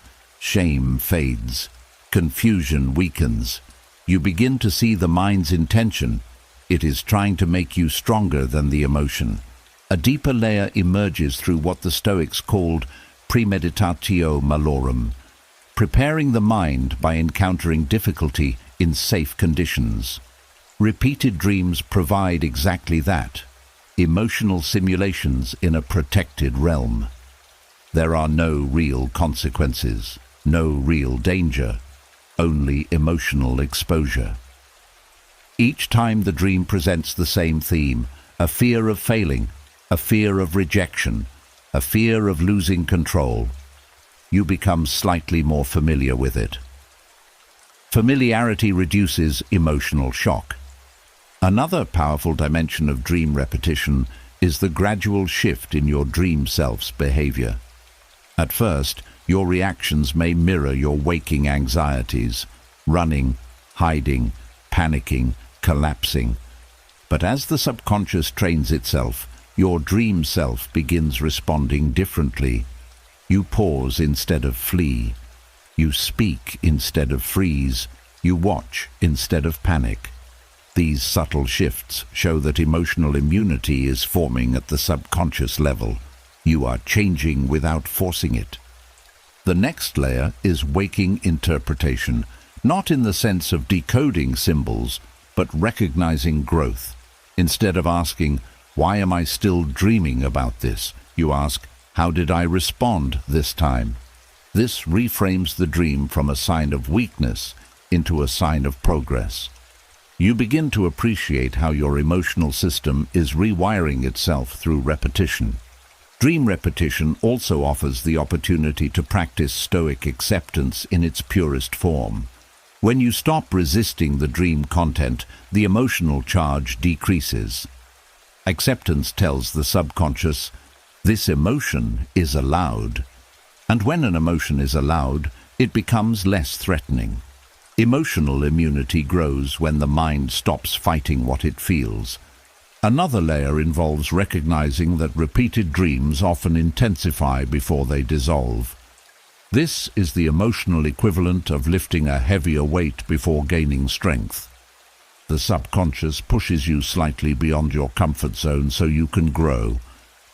Shame fades. Confusion weakens. You begin to see the mind's intention. It is trying to make you stronger than the emotion. A deeper layer emerges through what the Stoics called premeditatio malorum, preparing the mind by encountering difficulty in safe conditions. Repeated dreams provide exactly that, emotional simulations in a protected realm. There are no real consequences, no real danger, only emotional exposure. Each time the dream presents the same theme, a fear of failing, a fear of rejection, a fear of losing control, you become slightly more familiar with it. Familiarity reduces emotional shock. Another powerful dimension of dream repetition is the gradual shift in your dream self's behavior. At first, your reactions may mirror your waking anxieties, running, hiding, panicking, collapsing. But as the subconscious trains itself, your dream self begins responding differently. You pause instead of flee. You speak instead of freeze. You watch instead of panic. These subtle shifts show that emotional immunity is forming at the subconscious level. You are changing without forcing it. The next layer is waking interpretation, not in the sense of decoding symbols, but recognizing growth. Instead of asking, "Why am I still dreaming about this?" you ask, "How did I respond this time?" This reframes the dream from a sign of weakness into a sign of progress. You begin to appreciate how your emotional system is rewiring itself through repetition. Dream repetition also offers the opportunity to practice Stoic acceptance in its purest form. When you stop resisting the dream content, the emotional charge decreases. Acceptance tells the subconscious, this emotion is allowed. And when an emotion is allowed, it becomes less threatening. Emotional immunity grows when the mind stops fighting what it feels. Another layer involves recognizing that repeated dreams often intensify before they dissolve. This is the emotional equivalent of lifting a heavier weight before gaining strength. The subconscious pushes you slightly beyond your comfort zone so you can grow.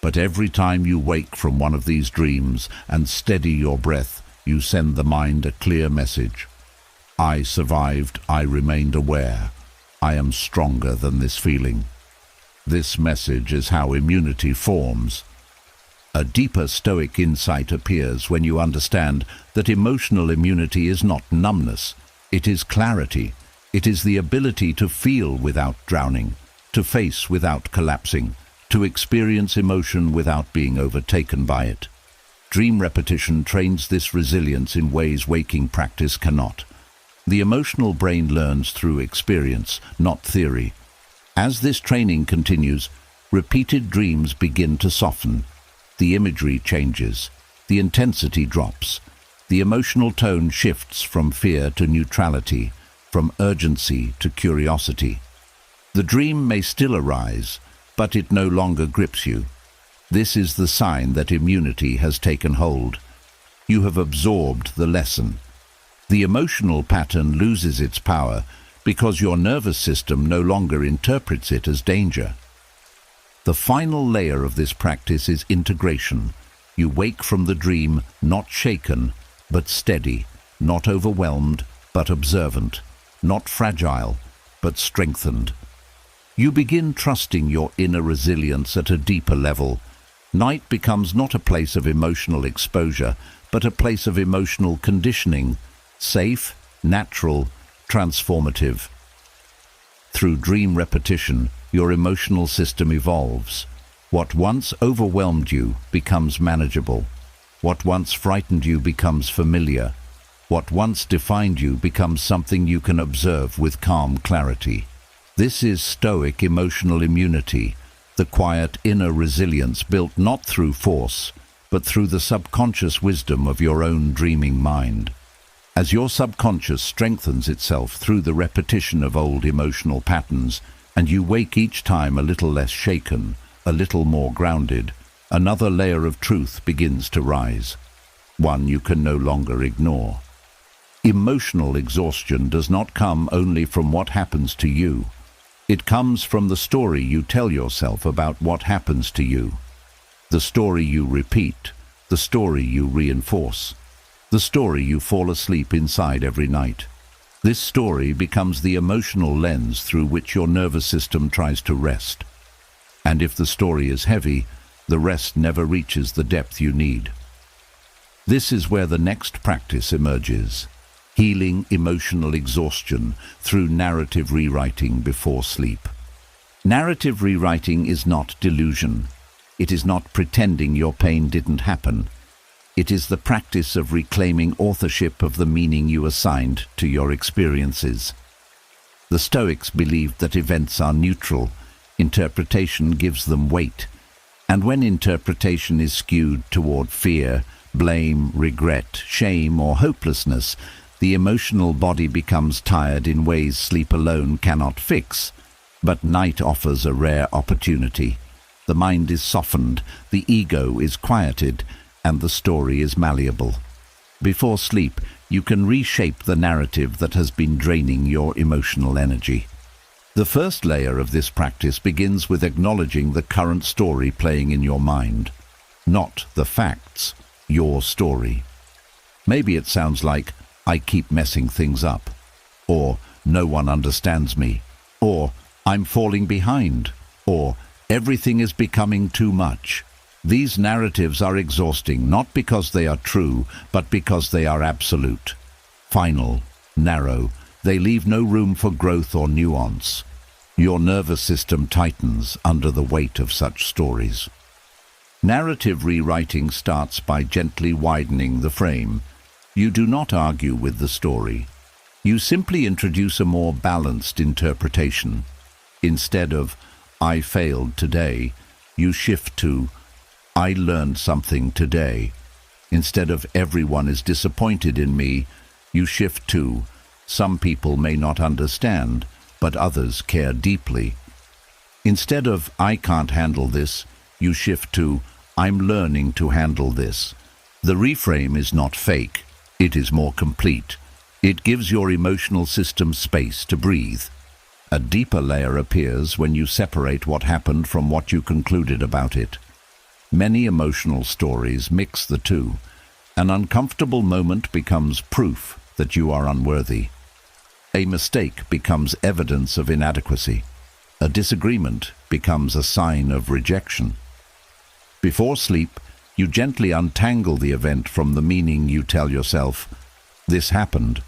But every time you wake from one of these dreams and steady your breath, you send the mind a clear message. I survived, I remained aware. I am stronger than this feeling. This message is how immunity forms. A deeper Stoic insight appears when you understand that emotional immunity is not numbness, it is clarity. It is the ability to feel without drowning, to face without collapsing, to experience emotion without being overtaken by it. Dream repetition trains this resilience in ways waking practice cannot. The emotional brain learns through experience, not theory. As this training continues, repeated dreams begin to soften. The imagery changes. The intensity drops. The emotional tone shifts from fear to neutrality, from urgency to curiosity. The dream may still arise, but it no longer grips you. This is the sign that immunity has taken hold. You have absorbed the lesson. The emotional pattern loses its power because your nervous system no longer interprets it as danger. The final layer of this practice is integration. You wake from the dream not shaken, but steady, not overwhelmed, but observant, not fragile, but strengthened. You begin trusting your inner resilience at a deeper level. Night becomes not a place of emotional exposure, but a place of emotional conditioning, safe, natural, transformative. Through dream repetition, your emotional system evolves. What once overwhelmed you becomes manageable. What once frightened you becomes familiar. What once defined you becomes something you can observe with calm clarity. This is Stoic emotional immunity, the quiet inner resilience built not through force, but through the subconscious wisdom of your own dreaming mind. As your subconscious strengthens itself through the repetition of old emotional patterns, and you wake each time a little less shaken, a little more grounded, another layer of truth begins to rise. one you can no longer ignore. Emotional exhaustion does not come only from what happens to you. It comes from the story you tell yourself about what happens to you. The story you repeat, the story you reinforce, the story you fall asleep inside every night. This story becomes the emotional lens through which your nervous system tries to rest. And if the story is heavy, the rest never reaches the depth you need. This is where the next practice emerges: healing emotional exhaustion through narrative rewriting before sleep. Narrative rewriting is not delusion. It is not pretending your pain didn't happen. It is the practice of reclaiming authorship of the meaning you assigned to your experiences. The Stoics believed that events are neutral. Interpretation gives them weight. And when interpretation is skewed toward fear, blame, regret, shame, or hopelessness, the emotional body becomes tired in ways sleep alone cannot fix. But night offers a rare opportunity. The mind is softened, the ego is quieted, and the story is malleable. Before sleep, you can reshape the narrative that has been draining your emotional energy. The first layer of this practice begins with acknowledging the current story playing in your mind. Not the facts, your story. Maybe it sounds like, "I keep messing things up," or "no one understands me," or "I'm falling behind," or "everything is becoming too much." These narratives are exhausting not because they are true, but because they are absolute. Final, narrow, they leave no room for growth or nuance. Your nervous system tightens under the weight of such stories. Narrative rewriting starts by gently widening the frame. You do not argue with the story. You simply introduce a more balanced interpretation. Instead of "I failed today," you shift to "I learned something today." Instead of "everyone is disappointed in me," you shift to "some people may not understand, but others care deeply." Instead of "I can't handle this," you shift to "I'm learning to handle this." The reframe is not fake. It is more complete. It gives your emotional system space to breathe. A deeper layer appears when you separate what happened from what you concluded about it. Many emotional stories mix the two. An uncomfortable moment becomes proof that you are unworthy. A mistake becomes evidence of inadequacy. A disagreement becomes a sign of rejection. Before sleep, you gently untangle the event from the meaning you tell yourself, "This happened,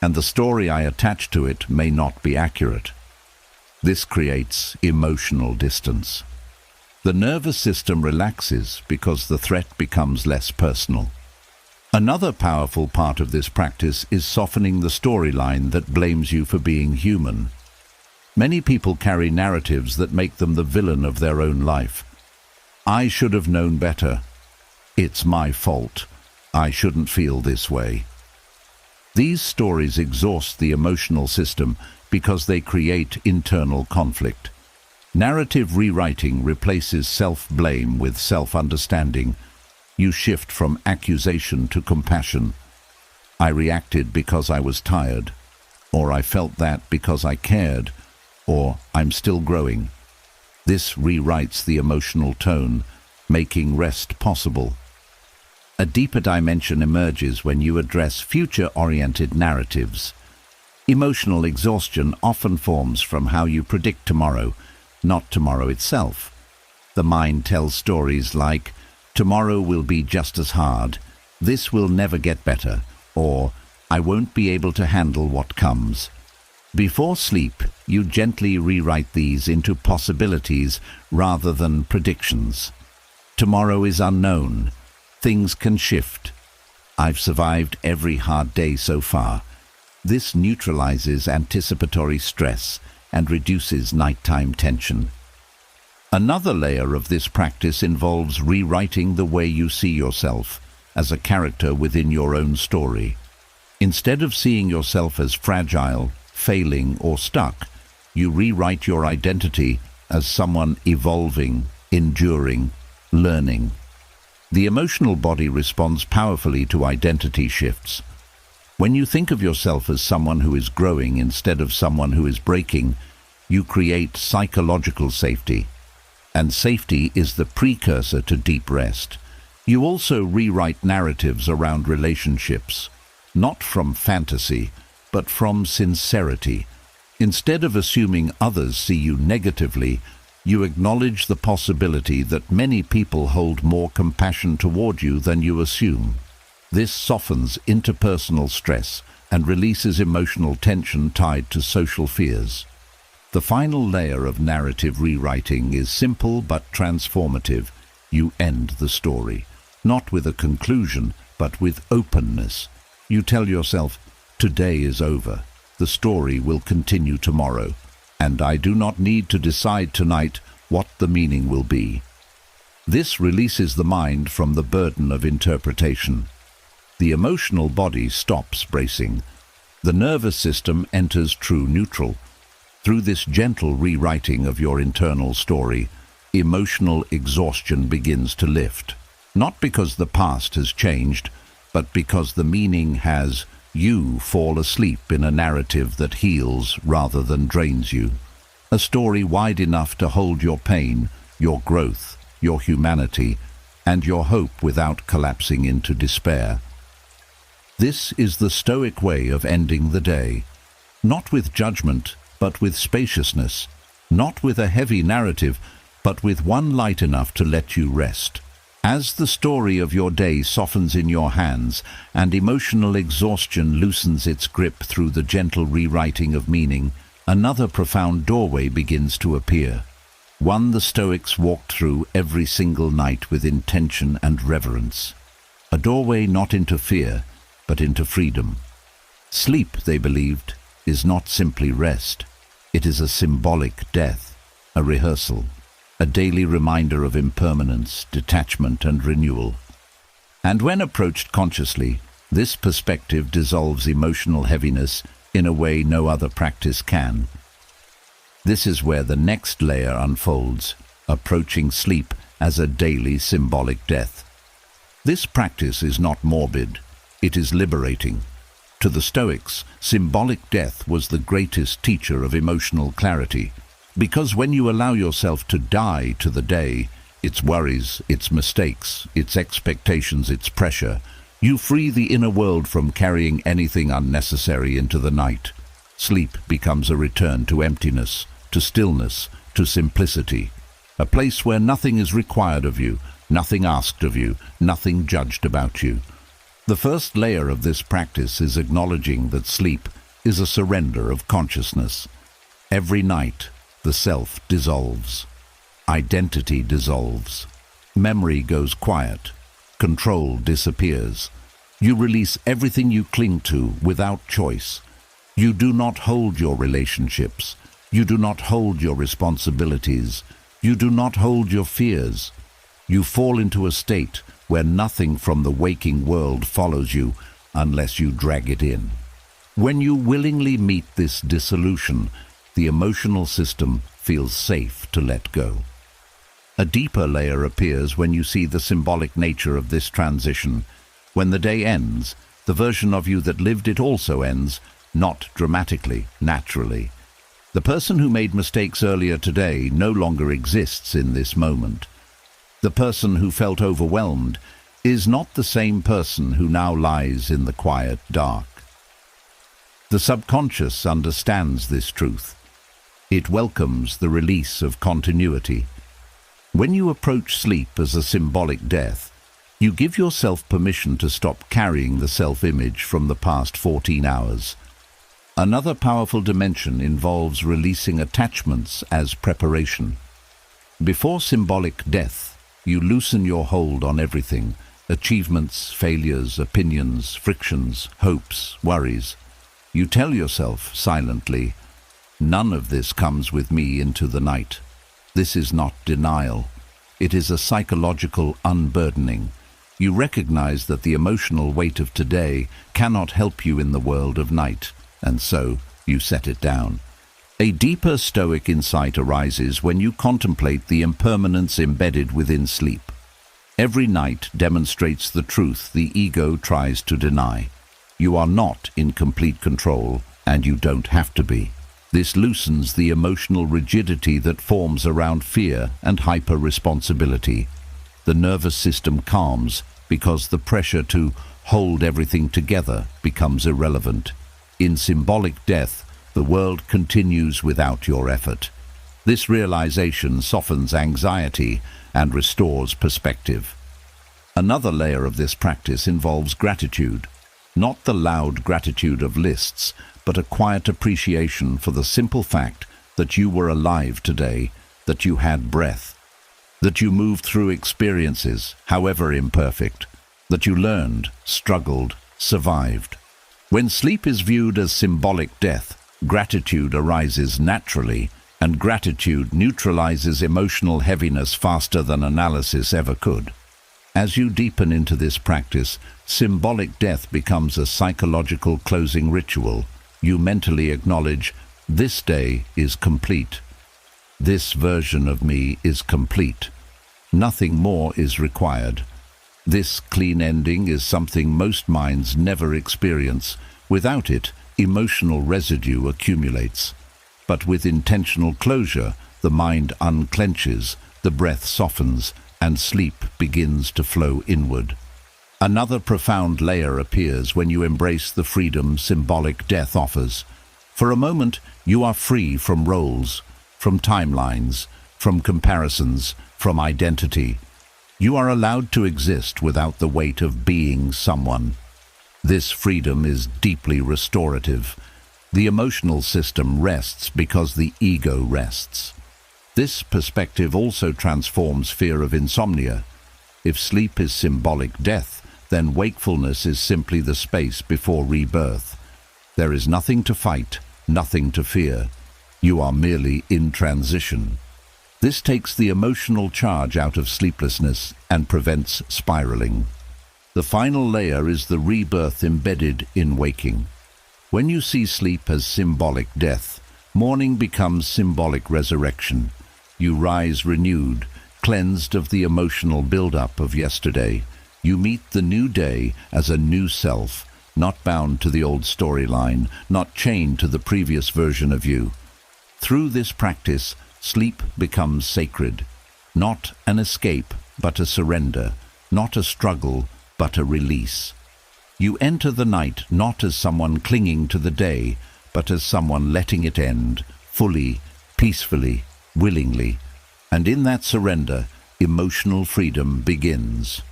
and the story I attach to it may not be accurate." This creates emotional distance. The nervous system relaxes because the threat becomes less personal. Another powerful part of this practice is softening the storyline that blames you for being human. Many people carry narratives that make them the villain of their own life. "I should have known better." "It's my fault." "I shouldn't feel this way." These stories exhaust the emotional system because they create internal conflict. Narrative rewriting replaces self-blame with self-understanding. You shift from accusation to compassion. "I reacted because I was tired," or "I felt that because I cared," or "I'm still growing." This rewrites the emotional tone, making rest possible. A deeper dimension emerges when you address future-oriented narratives. Emotional exhaustion often forms from how you predict tomorrow, not tomorrow itself. The mind tells stories like, "Tomorrow will be just as hard," "This will never get better," or "I won't be able to handle what comes." Before sleep, you gently rewrite these into possibilities rather than predictions. Tomorrow is unknown. Things can shift. I've survived every hard day so far. This neutralizes anticipatory stress and reduces nighttime tension. Another layer of this practice involves rewriting the way you see yourself as a character within your own story. Instead of seeing yourself as fragile, failing, or stuck, you rewrite your identity as someone evolving, enduring, learning. The emotional body responds powerfully to identity shifts. When you think of yourself as someone who is growing instead of someone who is breaking, you create psychological safety. And safety is the precursor to deep rest. You also rewrite narratives around relationships, not from fantasy, but from sincerity. Instead of assuming others see you negatively, you acknowledge the possibility that many people hold more compassion toward you than you assume. This softens interpersonal stress and releases emotional tension tied to social fears. The final layer of narrative rewriting is simple but transformative. You end the story, not with a conclusion, but with openness. You tell yourself, today is over. The story will continue tomorrow, and I do not need to decide tonight what the meaning will be. This releases the mind from the burden of interpretation. The emotional body stops bracing. The nervous system enters true neutral. Through this gentle rewriting of your internal story, emotional exhaustion begins to lift. Not because the past has changed, but because the meaning has. You fall asleep in a narrative that heals rather than drains you. A story wide enough to hold your pain, your growth, your humanity, and your hope without collapsing into despair. This is the Stoic way of ending the day. Not with judgment, but with spaciousness. Not with a heavy narrative, but with one light enough to let you rest. As the story of your day softens in your hands and emotional exhaustion loosens its grip through the gentle rewriting of meaning, another profound doorway begins to appear. One the Stoics walked through every single night with intention and reverence. A doorway not into fear, but into freedom. Sleep, they believed, is not simply rest. It is a symbolic death, a rehearsal. A daily reminder of impermanence, detachment, and renewal. And when approached consciously, this perspective dissolves emotional heaviness in a way no other practice can. This is where the next layer unfolds, approaching sleep as a daily symbolic death. This practice is not morbid, it is liberating. To the Stoics, symbolic death was the greatest teacher of emotional clarity. Because when you allow yourself to die to the day, its worries, its mistakes, its expectations, its pressure, you free the inner world from carrying anything unnecessary into the night. Sleep becomes a return to emptiness, to stillness, to simplicity. A place where nothing is required of you, nothing asked of you, nothing judged about you. The first layer of this practice is acknowledging that sleep is a surrender of consciousness. Every night, the self dissolves. Identity dissolves. Memory goes quiet. Control disappears. You release everything you cling to without choice. You do not hold your relationships. You do not hold your responsibilities. You do not hold your fears. You fall into a state where nothing from the waking world follows you unless you drag it in. When you willingly meet this dissolution, the emotional system feels safe to let go. A deeper layer appears when you see the symbolic nature of this transition. When the day ends, the version of you that lived it also ends, not dramatically, naturally. The person who made mistakes earlier today no longer exists in this moment. The person who felt overwhelmed is not the same person who now lies in the quiet dark. The subconscious understands this truth. It welcomes the release of continuity. When you approach sleep as a symbolic death, you give yourself permission to stop carrying the self-image from the past 14 hours. Another powerful dimension involves releasing attachments as preparation. Before symbolic death, you loosen your hold on everything: achievements, failures, opinions, frictions, hopes, worries. You tell yourself silently, none of this comes with me into the night. This is not denial. It is a psychological unburdening. You recognize that the emotional weight of today cannot help you in the world of night, and so you set it down. A deeper Stoic insight arises when you contemplate the impermanence embedded within sleep. Every night demonstrates the truth the ego tries to deny. You are not in complete control, and you don't have to be. This loosens the emotional rigidity that forms around fear and hyper-responsibility. The nervous system calms because the pressure to hold everything together becomes irrelevant. In symbolic death, the world continues without your effort. This realization softens anxiety and restores perspective. Another layer of this practice involves gratitude. Not the loud gratitude of lists, but a quiet appreciation for the simple fact that you were alive today, that you had breath, that you moved through experiences, however imperfect, that you learned, struggled, survived. When sleep is viewed as symbolic death, gratitude arises naturally, and gratitude neutralizes emotional heaviness faster than analysis ever could. As you deepen into this practice, symbolic death becomes a psychological closing ritual. You mentally acknowledge, this day is complete. This version of me is complete. Nothing more is required. This clean ending is something most minds never experience. Without it, emotional residue accumulates. But with intentional closure, the mind unclenches, the breath softens, and sleep begins to flow inward. Another profound layer appears when you embrace the freedom symbolic death offers. For a moment, you are free from roles, from timelines, from comparisons, from identity. You are allowed to exist without the weight of being someone. This freedom is deeply restorative. The emotional system rests because the ego rests. This perspective also transforms fear of insomnia. If sleep is symbolic death, then wakefulness is simply the space before rebirth. There is nothing to fight, nothing to fear. You are merely in transition. This takes the emotional charge out of sleeplessness and prevents spiraling. The final layer is the rebirth embedded in waking. When you see sleep as symbolic death, morning becomes symbolic resurrection. You rise renewed, cleansed of the emotional build-up of yesterday. You meet the new day as a new self, not bound to the old storyline, not chained to the previous version of you. Through this practice, sleep becomes sacred, not an escape, but a surrender, not a struggle, but a release. You enter the night not as someone clinging to the day, but as someone letting it end, fully, peacefully, willingly, and in that surrender, emotional freedom begins.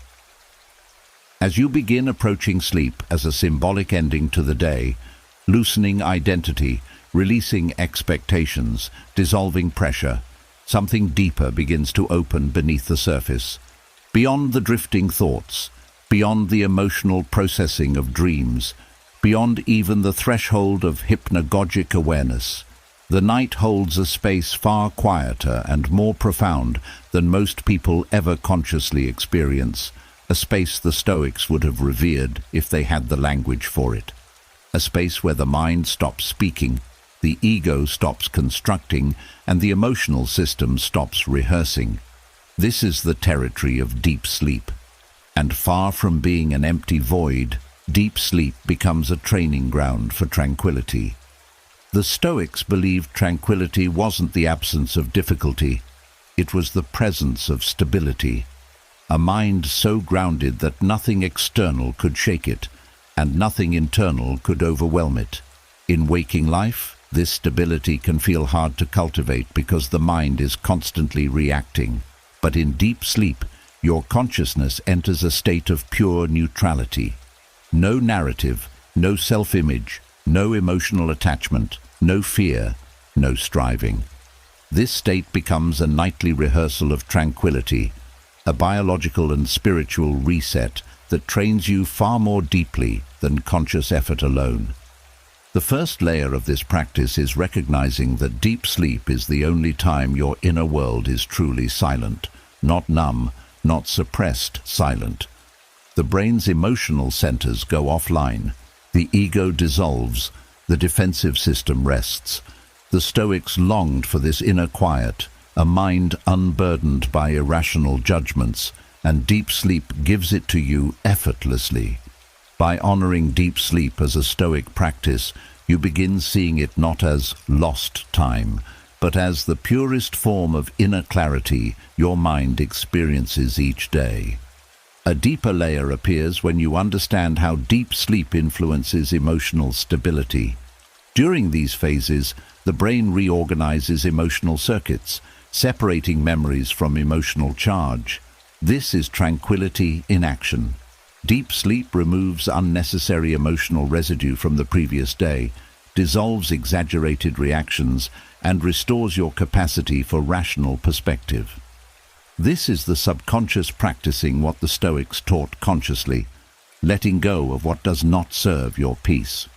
As you begin approaching sleep as a symbolic ending to the day, loosening identity, releasing expectations, dissolving pressure, something deeper begins to open beneath the surface. Beyond the drifting thoughts, beyond the emotional processing of dreams, beyond even the threshold of hypnagogic awareness, the night holds a space far quieter and more profound than most people ever consciously experience, a space the Stoics would have revered if they had the language for it. A space where the mind stops speaking, the ego stops constructing, and the emotional system stops rehearsing. This is the territory of deep sleep. And far from being an empty void, deep sleep becomes a training ground for tranquility. The Stoics believed tranquility wasn't the absence of difficulty, it was the presence of stability. A mind so grounded that nothing external could shake it, and nothing internal could overwhelm it. In waking life, this stability can feel hard to cultivate because the mind is constantly reacting. But in deep sleep, your consciousness enters a state of pure neutrality. No narrative, no self-image, no emotional attachment, no fear, no striving. This state becomes a nightly rehearsal of tranquility, a biological and spiritual reset that trains you far more deeply than conscious effort alone. The first layer of this practice is recognizing that deep sleep is the only time your inner world is truly silent, not numb, not suppressed silent. The brain's emotional centers go offline, the ego dissolves, the defensive system rests. The Stoics longed for this inner quiet, a mind unburdened by irrational judgments, and deep sleep gives it to you effortlessly. By honoring deep sleep as a Stoic practice, you begin seeing it not as lost time, but as the purest form of inner clarity your mind experiences each day. A deeper layer appears when you understand how deep sleep influences emotional stability. During these phases, the brain reorganizes emotional circuits, separating memories from emotional charge. This is tranquility in action. Deep sleep removes unnecessary emotional residue from the previous day, dissolves exaggerated reactions, and restores your capacity for rational perspective. This is the subconscious practicing what the Stoics taught consciously, letting go of what does not serve your peace.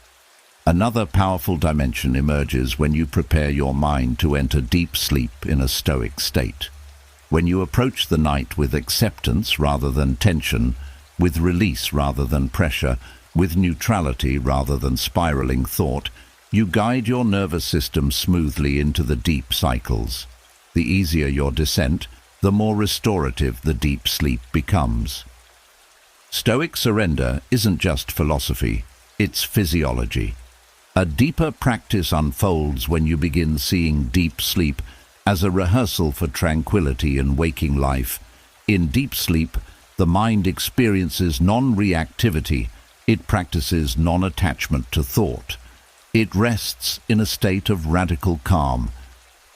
Another powerful dimension emerges when you prepare your mind to enter deep sleep in a Stoic state. When you approach the night with acceptance rather than tension, with release rather than pressure, with neutrality rather than spiraling thought, you guide your nervous system smoothly into the deep cycles. The easier your descent, the more restorative the deep sleep becomes. Stoic surrender isn't just philosophy, it's physiology. A deeper practice unfolds when you begin seeing deep sleep as a rehearsal for tranquility in waking life. In deep sleep, the mind experiences non-reactivity. It practices non-attachment to thought. It rests in a state of radical calm.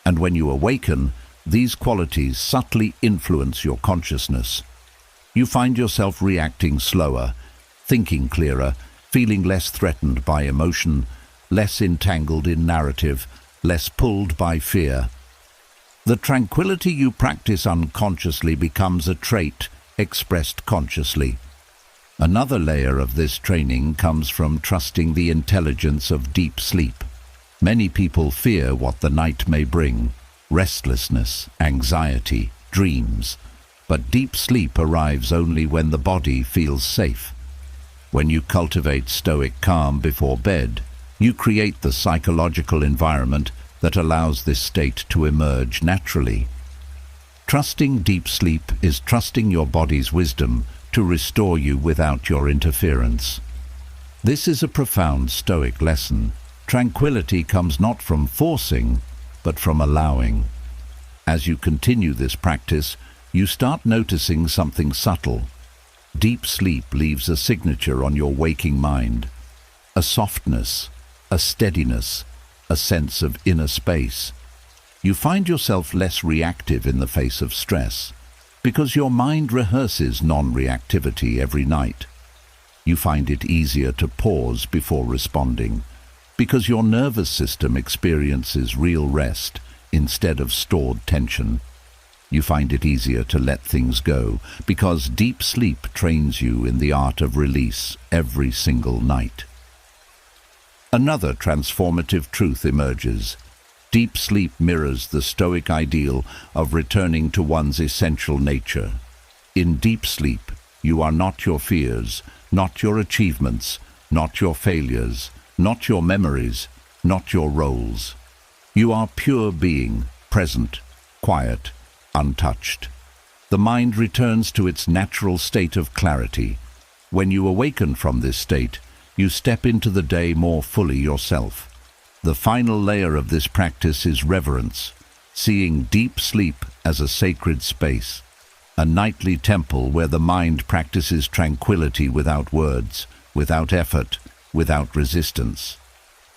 And when you awaken, these qualities subtly influence your consciousness. You find yourself reacting slower, thinking clearer, feeling less threatened by emotion, less entangled in narrative, less pulled by fear. The tranquility you practice unconsciously becomes a trait expressed consciously. Another layer of this training comes from trusting the intelligence of deep sleep. Many people fear what the night may bring: restlessness, anxiety, dreams. But deep sleep arrives only when the body feels safe. When you cultivate Stoic calm before bed, you create the psychological environment that allows this state to emerge naturally. Trusting deep sleep is trusting your body's wisdom to restore you without your interference. This is a profound Stoic lesson. Tranquility comes not from forcing, but from allowing. As you continue this practice, you start noticing something subtle. Deep sleep leaves a signature on your waking mind. A softness, a steadiness, a sense of inner space. You find yourself less reactive in the face of stress, because your mind rehearses non-reactivity every night. You find it easier to pause before responding, because your nervous system experiences real rest instead of stored tension. You find it easier to let things go, because deep sleep trains you in the art of release every single night. Another transformative truth emerges. Deep sleep mirrors the Stoic ideal of returning to one's essential nature. In deep sleep, you are not your fears, not your achievements, not your failures, not your memories, not your roles. You are pure being, present, quiet, untouched. The mind returns to its natural state of clarity. When you awaken from this state, you step into the day more fully yourself. The final layer of this practice is reverence, seeing deep sleep as a sacred space, a nightly temple where the mind practices tranquility without words, without effort, without resistance.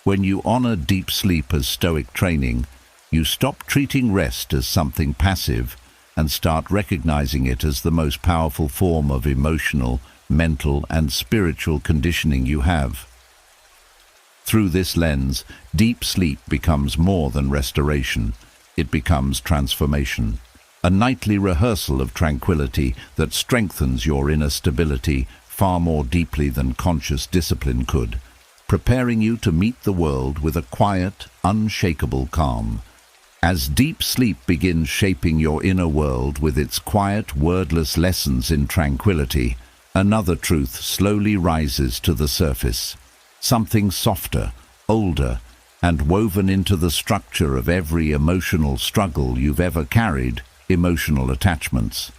When you honor deep sleep as Stoic training, you stop treating rest as something passive and start recognizing it as the most powerful form of emotional, mental, and spiritual conditioning you have. Through this lens, deep sleep becomes more than restoration. It becomes transformation, a nightly rehearsal of tranquility that strengthens your inner stability far more deeply than conscious discipline could, preparing you to meet the world with a quiet, unshakable calm. As deep sleep begins shaping your inner world with its quiet, wordless lessons in tranquility, another truth slowly rises to the surface. Something softer, older, and woven into the structure of every emotional struggle you've ever carried: emotional attachments.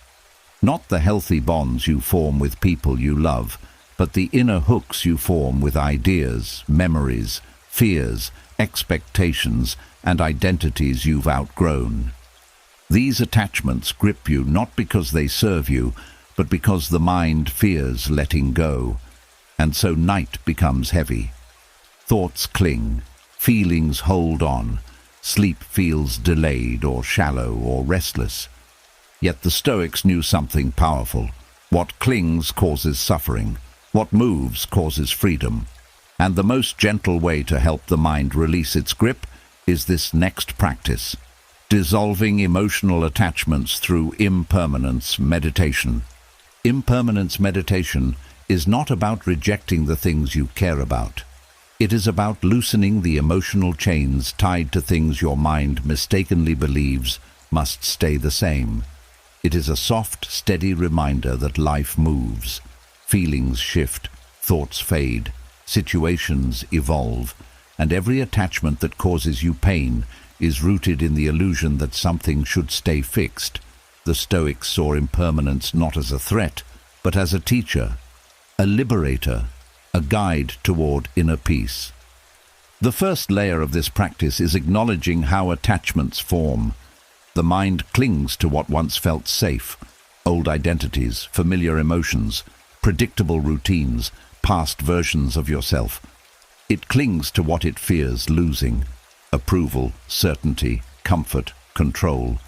Not the healthy bonds you form with people you love, but the inner hooks you form with ideas, memories, fears, expectations, and identities you've outgrown. These attachments grip you not because they serve you, but because the mind fears letting go, and so night becomes heavy. Thoughts cling, feelings hold on, sleep feels delayed or shallow or restless. Yet the Stoics knew something powerful. What clings causes suffering. What moves causes freedom. And the most gentle way to help the mind release its grip is this next practice: dissolving emotional attachments through impermanence meditation. Impermanence meditation is not about rejecting the things you care about. It is about loosening the emotional chains tied to things your mind mistakenly believes must stay the same. It is a soft, steady reminder that life moves. Feelings shift, thoughts fade, situations evolve, and every attachment that causes you pain is rooted in the illusion that something should stay fixed. The Stoics saw impermanence not as a threat, but as a teacher, a liberator, a guide toward inner peace. The first layer of this practice is acknowledging how attachments form. The mind clings to what once felt safe: old identities, familiar emotions, predictable routines, past versions of yourself. It clings to what it fears losing: approval, certainty, comfort, control.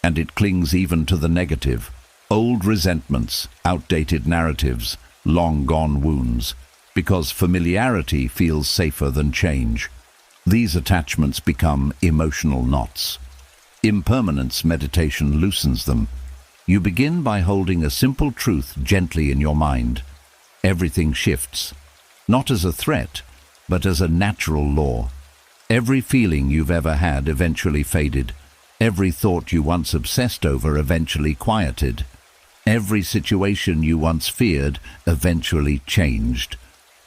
And it clings even to the negative: old resentments, outdated narratives, long-gone wounds, because familiarity feels safer than change. These attachments become emotional knots. Impermanence meditation loosens them. You begin by holding a simple truth gently in your mind. Everything shifts, not as a threat, but as a natural law. Every feeling you've ever had eventually faded. Every thought you once obsessed over eventually quieted. Every situation you once feared eventually changed.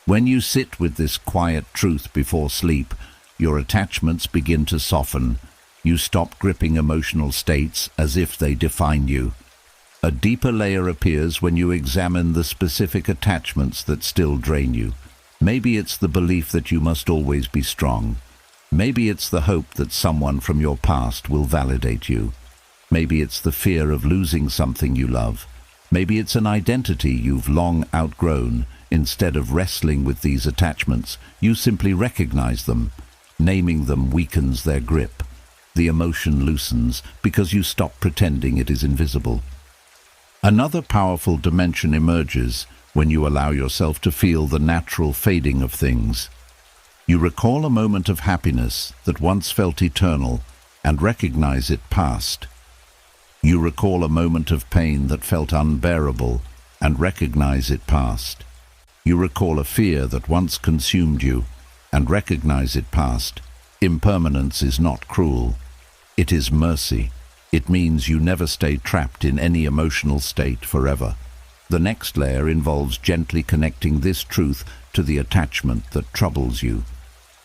When you sit with this quiet truth before sleep, your attachments begin to soften. You stop gripping emotional states as if they define you. A deeper layer appears when you examine the specific attachments that still drain you. Maybe it's the belief that you must always be strong. Maybe it's the hope that someone from your past will validate you. Maybe it's the fear of losing something you love. Maybe it's an identity you've long outgrown. Instead of wrestling with these attachments, you simply recognize them. Naming them weakens their grip. The emotion loosens because you stop pretending it is invisible. Another powerful dimension emerges when you allow yourself to feel the natural fading of things. You recall a moment of happiness that once felt eternal and recognize it past. You recall a moment of pain that felt unbearable and recognize it past. You recall a fear that once consumed you and recognize it past. Impermanence is not cruel. It is mercy. It means you never stay trapped in any emotional state forever. The next layer involves gently connecting this truth to the attachment that troubles you.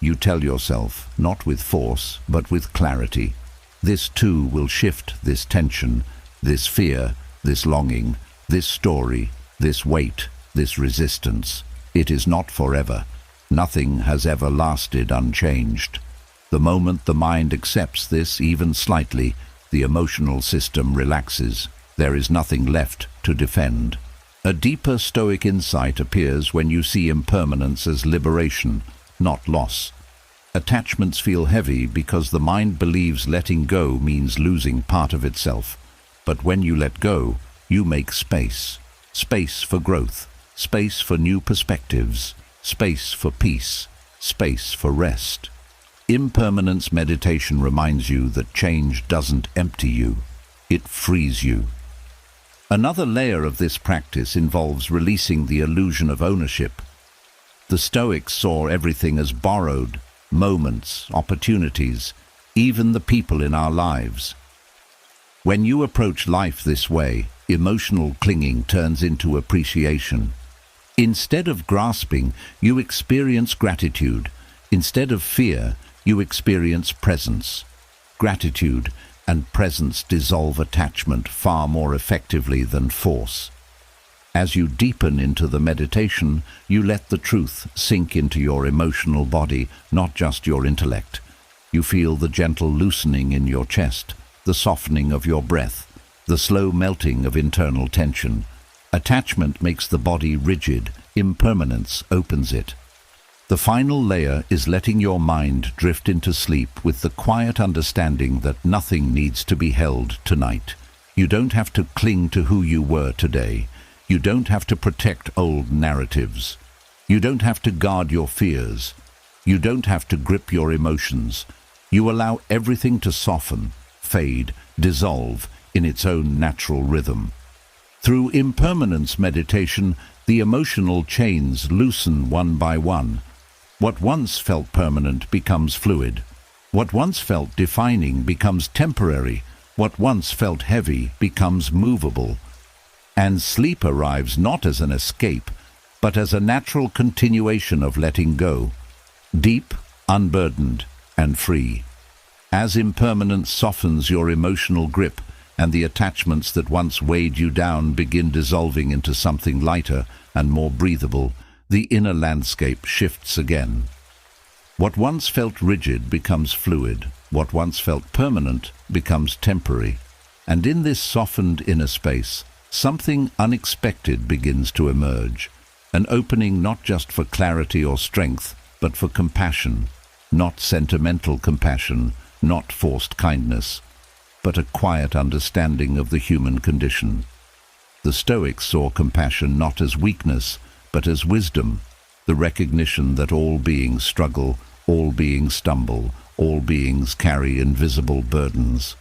You tell yourself, not with force, but with clarity: this too will shift, this tension, this fear, this longing, this story, this weight, this resistance. It is not forever. Nothing has ever lasted unchanged. The moment the mind accepts this, even slightly, the emotional system relaxes. There is nothing left to defend. A deeper Stoic insight appears when you see impermanence as liberation, not loss. Attachments feel heavy because the mind believes letting go means losing part of itself. But when you let go, you make space. Space for growth, space for new perspectives, space for peace, space for rest. Impermanence meditation reminds you that change doesn't empty you, it frees you. Another layer of this practice involves releasing the illusion of ownership. The Stoics saw everything as borrowed: moments, opportunities, even the people in our lives. When you approach life this way, emotional clinging turns into appreciation. Instead of grasping, you experience gratitude. Instead of fear, you experience presence. Gratitude, and presence dissolve attachment far more effectively than force. As you deepen into the meditation, you let the truth sink into your emotional body, not just your intellect. You feel the gentle loosening in your chest, the softening of your breath, the slow melting of internal tension. Attachment makes the body rigid, impermanence opens it. The final layer is letting your mind drift into sleep with the quiet understanding that nothing needs to be held tonight. You don't have to cling to who you were today. You don't have to protect old narratives. You don't have to guard your fears. You don't have to grip your emotions. You allow everything to soften, fade, dissolve in its own natural rhythm. Through impermanence meditation, the emotional chains loosen one by one. What once felt permanent becomes fluid. What once felt defining becomes temporary. What once felt heavy becomes movable. And sleep arrives not as an escape, but as a natural continuation of letting go, deep, unburdened, and free. As impermanence softens your emotional grip, and the attachments that once weighed you down begin dissolving into something lighter and more breathable, the inner landscape shifts again. What once felt rigid becomes fluid. What once felt permanent becomes temporary. And in this softened inner space, something unexpected begins to emerge. An opening not just for clarity or strength, but for compassion. Not sentimental compassion, not forced kindness, but a quiet understanding of the human condition. The Stoics saw compassion not as weakness, but as wisdom, the recognition that all beings struggle, all beings stumble, all beings carry invisible burdens.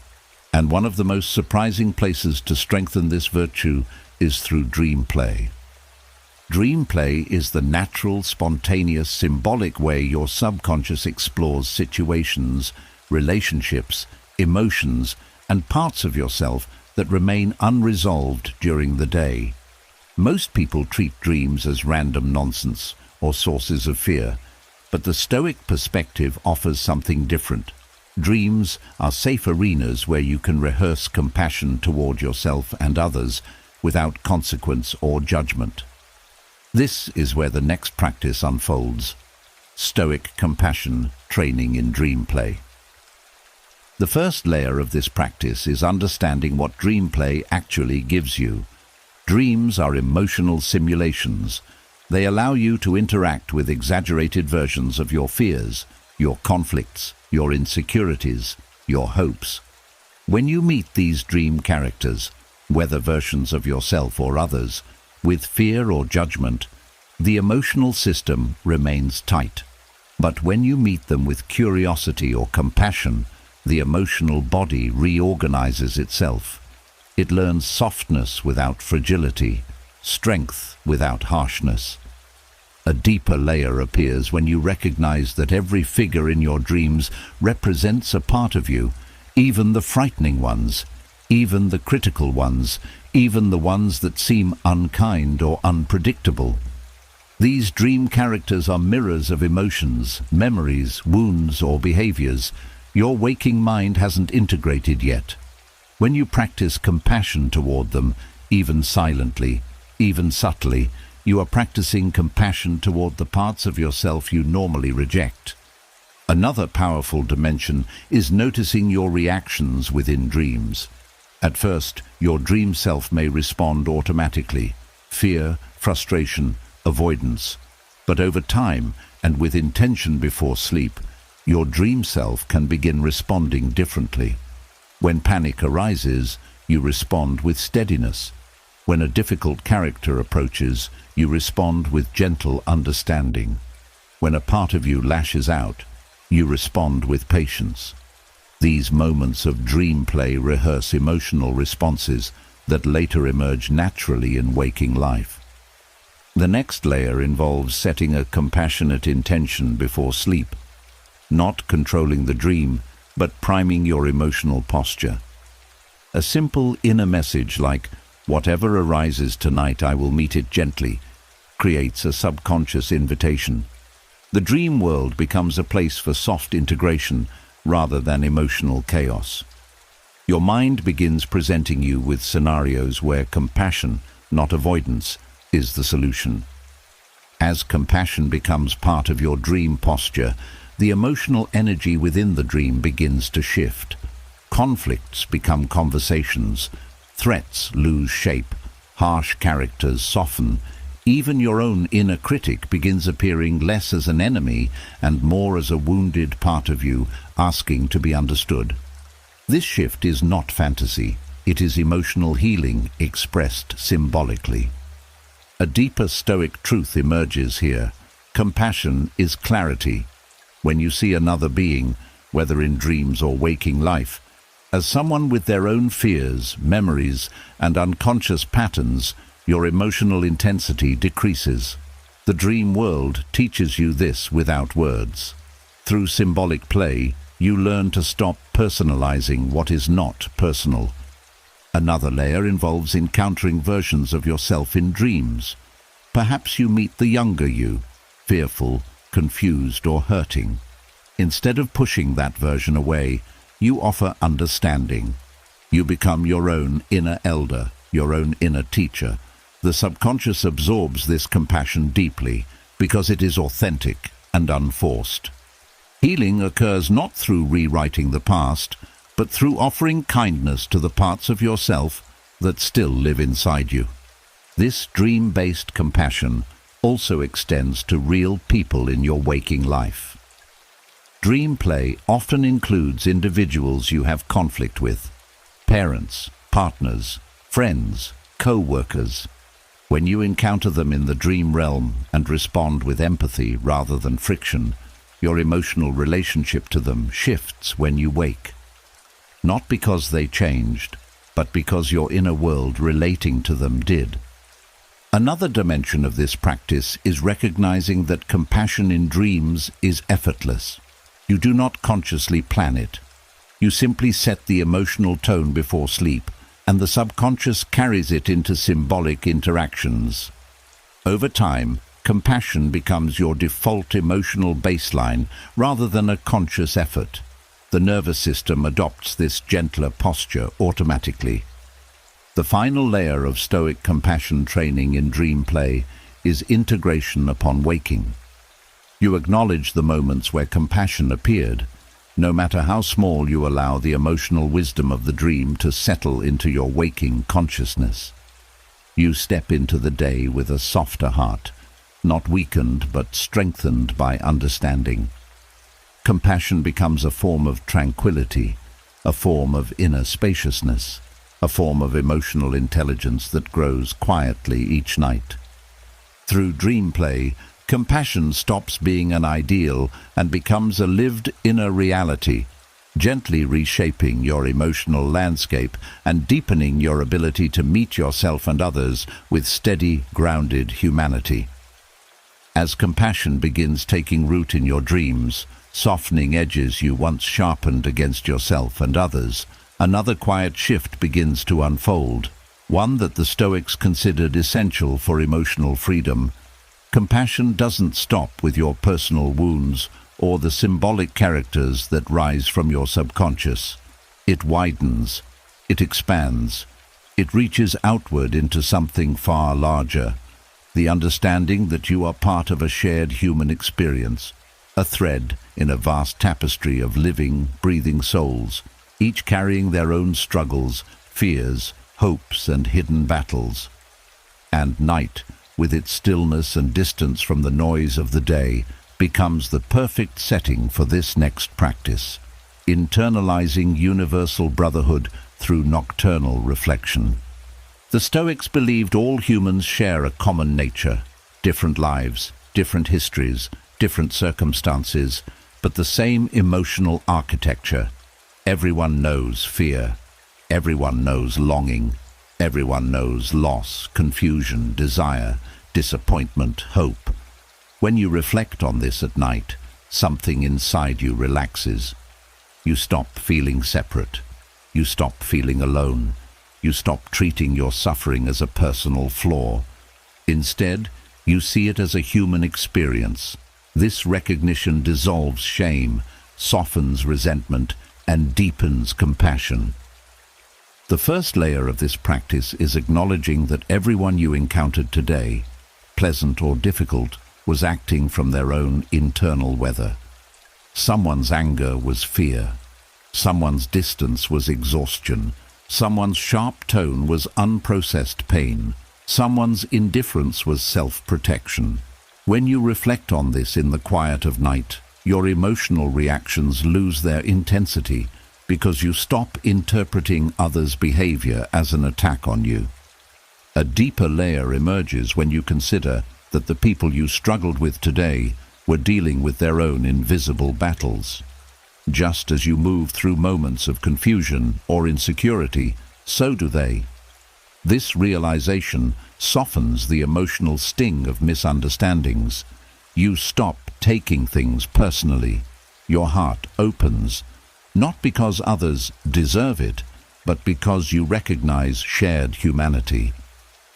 And one of the most surprising places to strengthen this virtue is through dream play. Dream play is the natural, spontaneous, symbolic way your subconscious explores situations, relationships, emotions, and parts of yourself that remain unresolved during the day. Most people treat dreams as random nonsense or sources of fear, but the Stoic perspective offers something different. Dreams are safe arenas where you can rehearse compassion toward yourself and others without consequence or judgment. This is where the next practice unfolds: Stoic compassion training in dream play. The first layer of this practice is understanding what dream play actually gives you. Dreams are emotional simulations. They allow you to interact with exaggerated versions of your fears, your conflicts, your insecurities, your hopes. When you meet these dream characters, whether versions of yourself or others, with fear or judgment, the emotional system remains tight. But when you meet them with curiosity or compassion, the emotional body reorganizes itself. It learns softness without fragility, strength without harshness. A deeper layer appears when you recognize that every figure in your dreams represents a part of you, even the frightening ones, even the critical ones, even the ones that seem unkind or unpredictable. These dream characters are mirrors of emotions, memories, wounds, or behaviors your waking mind hasn't integrated yet. When you practice compassion toward them, even silently, even subtly, you are practicing compassion toward the parts of yourself you normally reject. Another powerful dimension is noticing your reactions within dreams. At first, your dream self may respond automatically: fear, frustration, avoidance. But over time, and with intention before sleep, your dream self can begin responding differently. When panic arises, you respond with steadiness. When a difficult character approaches, you respond with gentle understanding. When a part of you lashes out, you respond with patience. These moments of dream play rehearse emotional responses that later emerge naturally in waking life. The next layer involves setting a compassionate intention before sleep, not controlling the dream, but priming your emotional posture. A simple inner message like, "Whatever arises tonight, I will meet it gently," creates a subconscious invitation. The dream world becomes a place for soft integration rather than emotional chaos. Your mind begins presenting you with scenarios where compassion, not avoidance, is the solution. As compassion becomes part of your dream posture, the emotional energy within the dream begins to shift. Conflicts become conversations, threats lose shape, harsh characters soften. Even your own inner critic begins appearing less as an enemy and more as a wounded part of you asking to be understood. This shift is not fantasy, it is emotional healing expressed symbolically. A deeper Stoic truth emerges here. Compassion is clarity. When you see another being, whether in dreams or waking life, as someone with their own fears, memories, and unconscious patterns, your emotional intensity decreases. The dream world teaches you this without words. Through symbolic play, you learn to stop personalizing what is not personal. Another layer involves encountering versions of yourself in dreams. Perhaps you meet the younger you, fearful, confused, or hurting. Instead of pushing that version away, you offer understanding. You become your own inner elder, your own inner teacher. The subconscious absorbs this compassion deeply because it is authentic and unforced. Healing occurs not through rewriting the past, but through offering kindness to the parts of yourself that still live inside you. This dream-based compassion also extends to real people in your waking life. Dream play often includes individuals you have conflict with, parents, partners, friends, co-workers. When you encounter them in the dream realm and respond with empathy rather than friction, your emotional relationship to them shifts when you wake. Not because they changed, but because your inner world relating to them did. Another dimension of this practice is recognizing that compassion in dreams is effortless. You do not consciously plan it. You simply set the emotional tone before sleep, and the subconscious carries it into symbolic interactions. Over time, compassion becomes your default emotional baseline rather than a conscious effort. The nervous system adopts this gentler posture automatically. The final layer of Stoic compassion training in dream play is integration upon waking. You acknowledge the moments where compassion appeared. No matter how small, you allow the emotional wisdom of the dream to settle into your waking consciousness. You step into the day with a softer heart, not weakened but strengthened by understanding. Compassion becomes a form of tranquility, a form of inner spaciousness, a form of emotional intelligence that grows quietly each night. Through dream play, compassion stops being an ideal and becomes a lived inner reality, gently reshaping your emotional landscape and deepening your ability to meet yourself and others with steady, grounded humanity. As compassion begins taking root in your dreams, softening edges you once sharpened against yourself and others, another quiet shift begins to unfold, one that the Stoics considered essential for emotional freedom. Compassion doesn't stop with your personal wounds or the symbolic characters that rise from your subconscious. It widens, it expands, it reaches outward into something far larger, the understanding that you are part of a shared human experience, a thread in a vast tapestry of living, breathing souls, each carrying their own struggles, fears, hopes, and hidden battles. And night, with its stillness and distance from the noise of the day, becomes the perfect setting for this next practice, internalizing universal brotherhood through nocturnal reflection. The Stoics believed all humans share a common nature, different lives, different histories, different circumstances, but the same emotional architecture. Everyone knows fear, everyone knows longing, everyone knows loss, confusion, desire, disappointment, hope. When you reflect on this at night, something inside you relaxes. You stop feeling separate. You stop feeling alone. You stop treating your suffering as a personal flaw. Instead, you see it as a human experience. This recognition dissolves shame, softens resentment, and deepens compassion. The first layer of this practice is acknowledging that everyone you encountered today, pleasant or difficult, was acting from their own internal weather. Someone's anger was fear. Someone's distance was exhaustion. Someone's sharp tone was unprocessed pain. Someone's indifference was self-protection. When you reflect on this in the quiet of night, your emotional reactions lose their intensity because you stop interpreting others' behavior as an attack on you. A deeper layer emerges when you consider that the people you struggled with today were dealing with their own invisible battles. Just as you move through moments of confusion or insecurity, so do they. This realization softens the emotional sting of misunderstandings. You stop taking things personally. Your heart opens, not because others deserve it, but because you recognize shared humanity.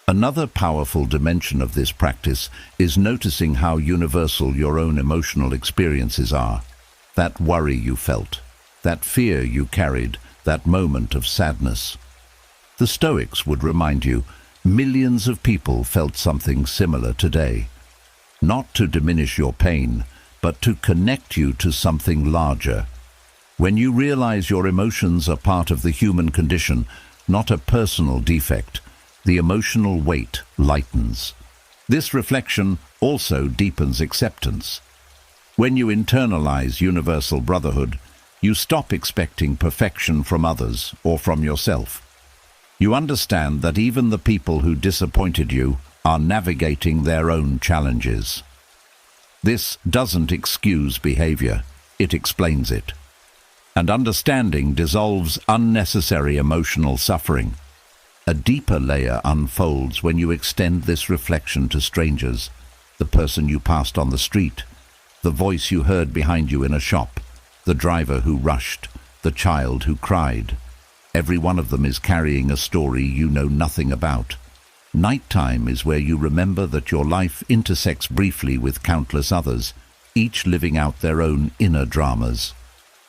Another powerful dimension of this practice is noticing how universal your own emotional experiences are. That worry you felt, that fear you carried, that moment of sadness. The Stoics would remind you, millions of people felt something similar today. Not to diminish your pain, but to connect you to something larger. When you realize your emotions are part of the human condition, not a personal defect, the emotional weight lightens. This reflection also deepens acceptance. When you internalize universal brotherhood, you stop expecting perfection from others or from yourself. You understand that even the people who disappointed you are navigating their own challenges. This doesn't excuse behavior, it explains it. And understanding dissolves unnecessary emotional suffering. A deeper layer unfolds when you extend this reflection to strangers, the person you passed on the street, the voice you heard behind you in a shop, the driver who rushed, the child who cried. Every one of them is carrying a story you know nothing about. Nighttime is where you remember that your life intersects briefly with countless others, each living out their own inner dramas.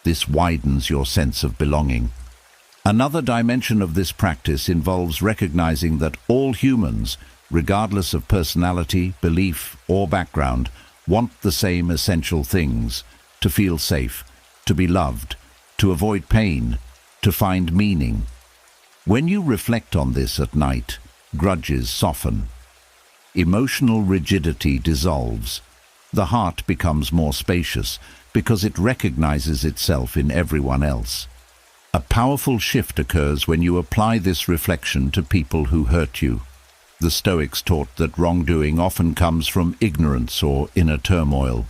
This widens your sense of belonging. Another dimension of this practice involves recognizing that all humans, regardless of personality, belief, or background, want the same essential things: to feel safe, to be loved, to avoid pain, to find meaning. When you reflect on this at night, grudges soften. Emotional rigidity dissolves. The heart becomes more spacious because it recognizes itself in everyone else. A powerful shift occurs when you apply this reflection to people who hurt you. The Stoics taught that wrongdoing often comes from ignorance or inner turmoil.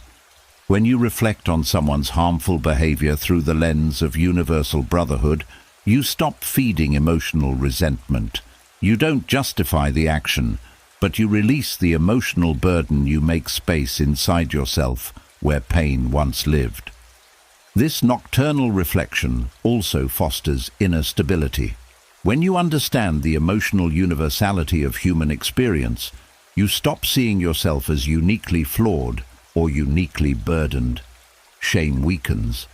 When you reflect on someone's harmful behavior through the lens of universal brotherhood, you stop feeding emotional resentment. You don't justify the action, but you release the emotional burden. You make space inside yourself where pain once lived. This nocturnal reflection also fosters inner stability. When you understand the emotional universality of human experience, you stop seeing yourself as uniquely flawed or uniquely burdened. Shame weakens.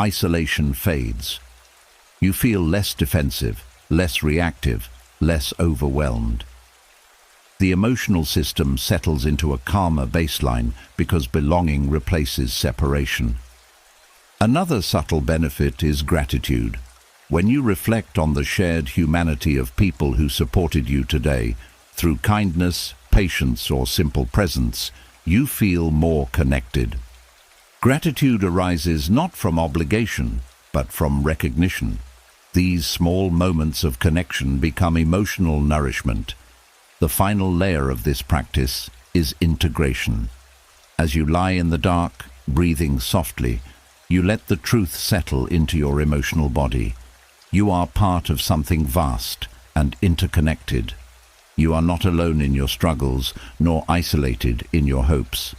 Isolation fades. You feel less defensive, less reactive, less overwhelmed. The emotional system settles into a calmer baseline because belonging replaces separation. Another subtle benefit is gratitude. When you reflect on the shared humanity of people who supported you today, through kindness, patience, or simple presence, you feel more connected. Gratitude arises not from obligation, but from recognition. These small moments of connection become emotional nourishment. The final layer of this practice is integration. As you lie in the dark, breathing softly, you let the truth settle into your emotional body. You are part of something vast and interconnected. You are not alone in your struggles, nor isolated in your hopes.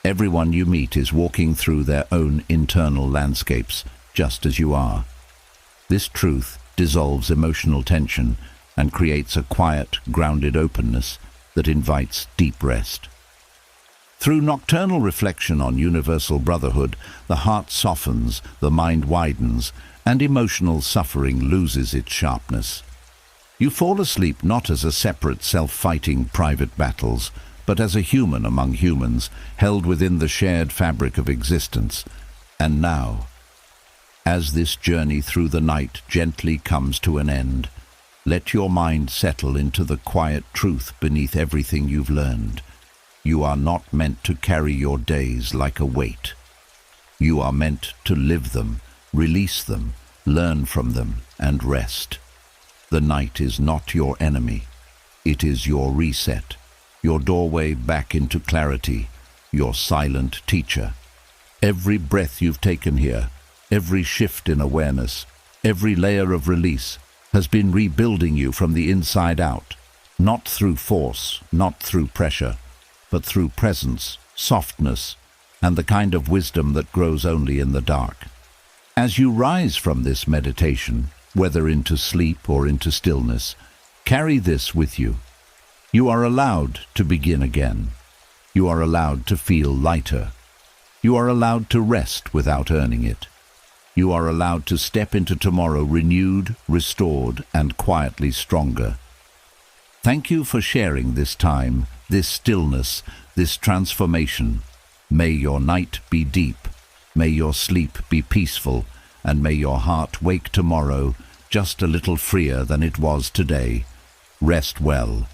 Everyone you meet is walking through their own internal landscapes, just as you are. This truth dissolves emotional tension and creates a quiet, grounded openness that invites deep rest. Through nocturnal reflection on universal brotherhood, the heart softens, the mind widens, and emotional suffering loses its sharpness. You fall asleep not as a separate self-fighting private battles, but as a human among humans, held within the shared fabric of existence. And now, as this journey through the night gently comes to an end, let your mind settle into the quiet truth beneath everything you've learned. You are not meant to carry your days like a weight. You are meant to live them, release them, learn from them, and rest. The night is not your enemy. It is your reset, your doorway back into clarity, your silent teacher. Every breath you've taken here, every shift in awareness, every layer of release has been rebuilding you from the inside out, not through force, not through pressure, but through presence, softness, and the kind of wisdom that grows only in the dark. As you rise from this meditation, whether into sleep or into stillness, carry this with you. You are allowed to begin again. You are allowed to feel lighter. You are allowed to rest without earning it. You are allowed to step into tomorrow renewed, restored, and quietly stronger. Thank you for sharing this time, this stillness, this transformation. May your night be deep, may your sleep be peaceful, and may your heart wake tomorrow just a little freer than it was today. Rest well,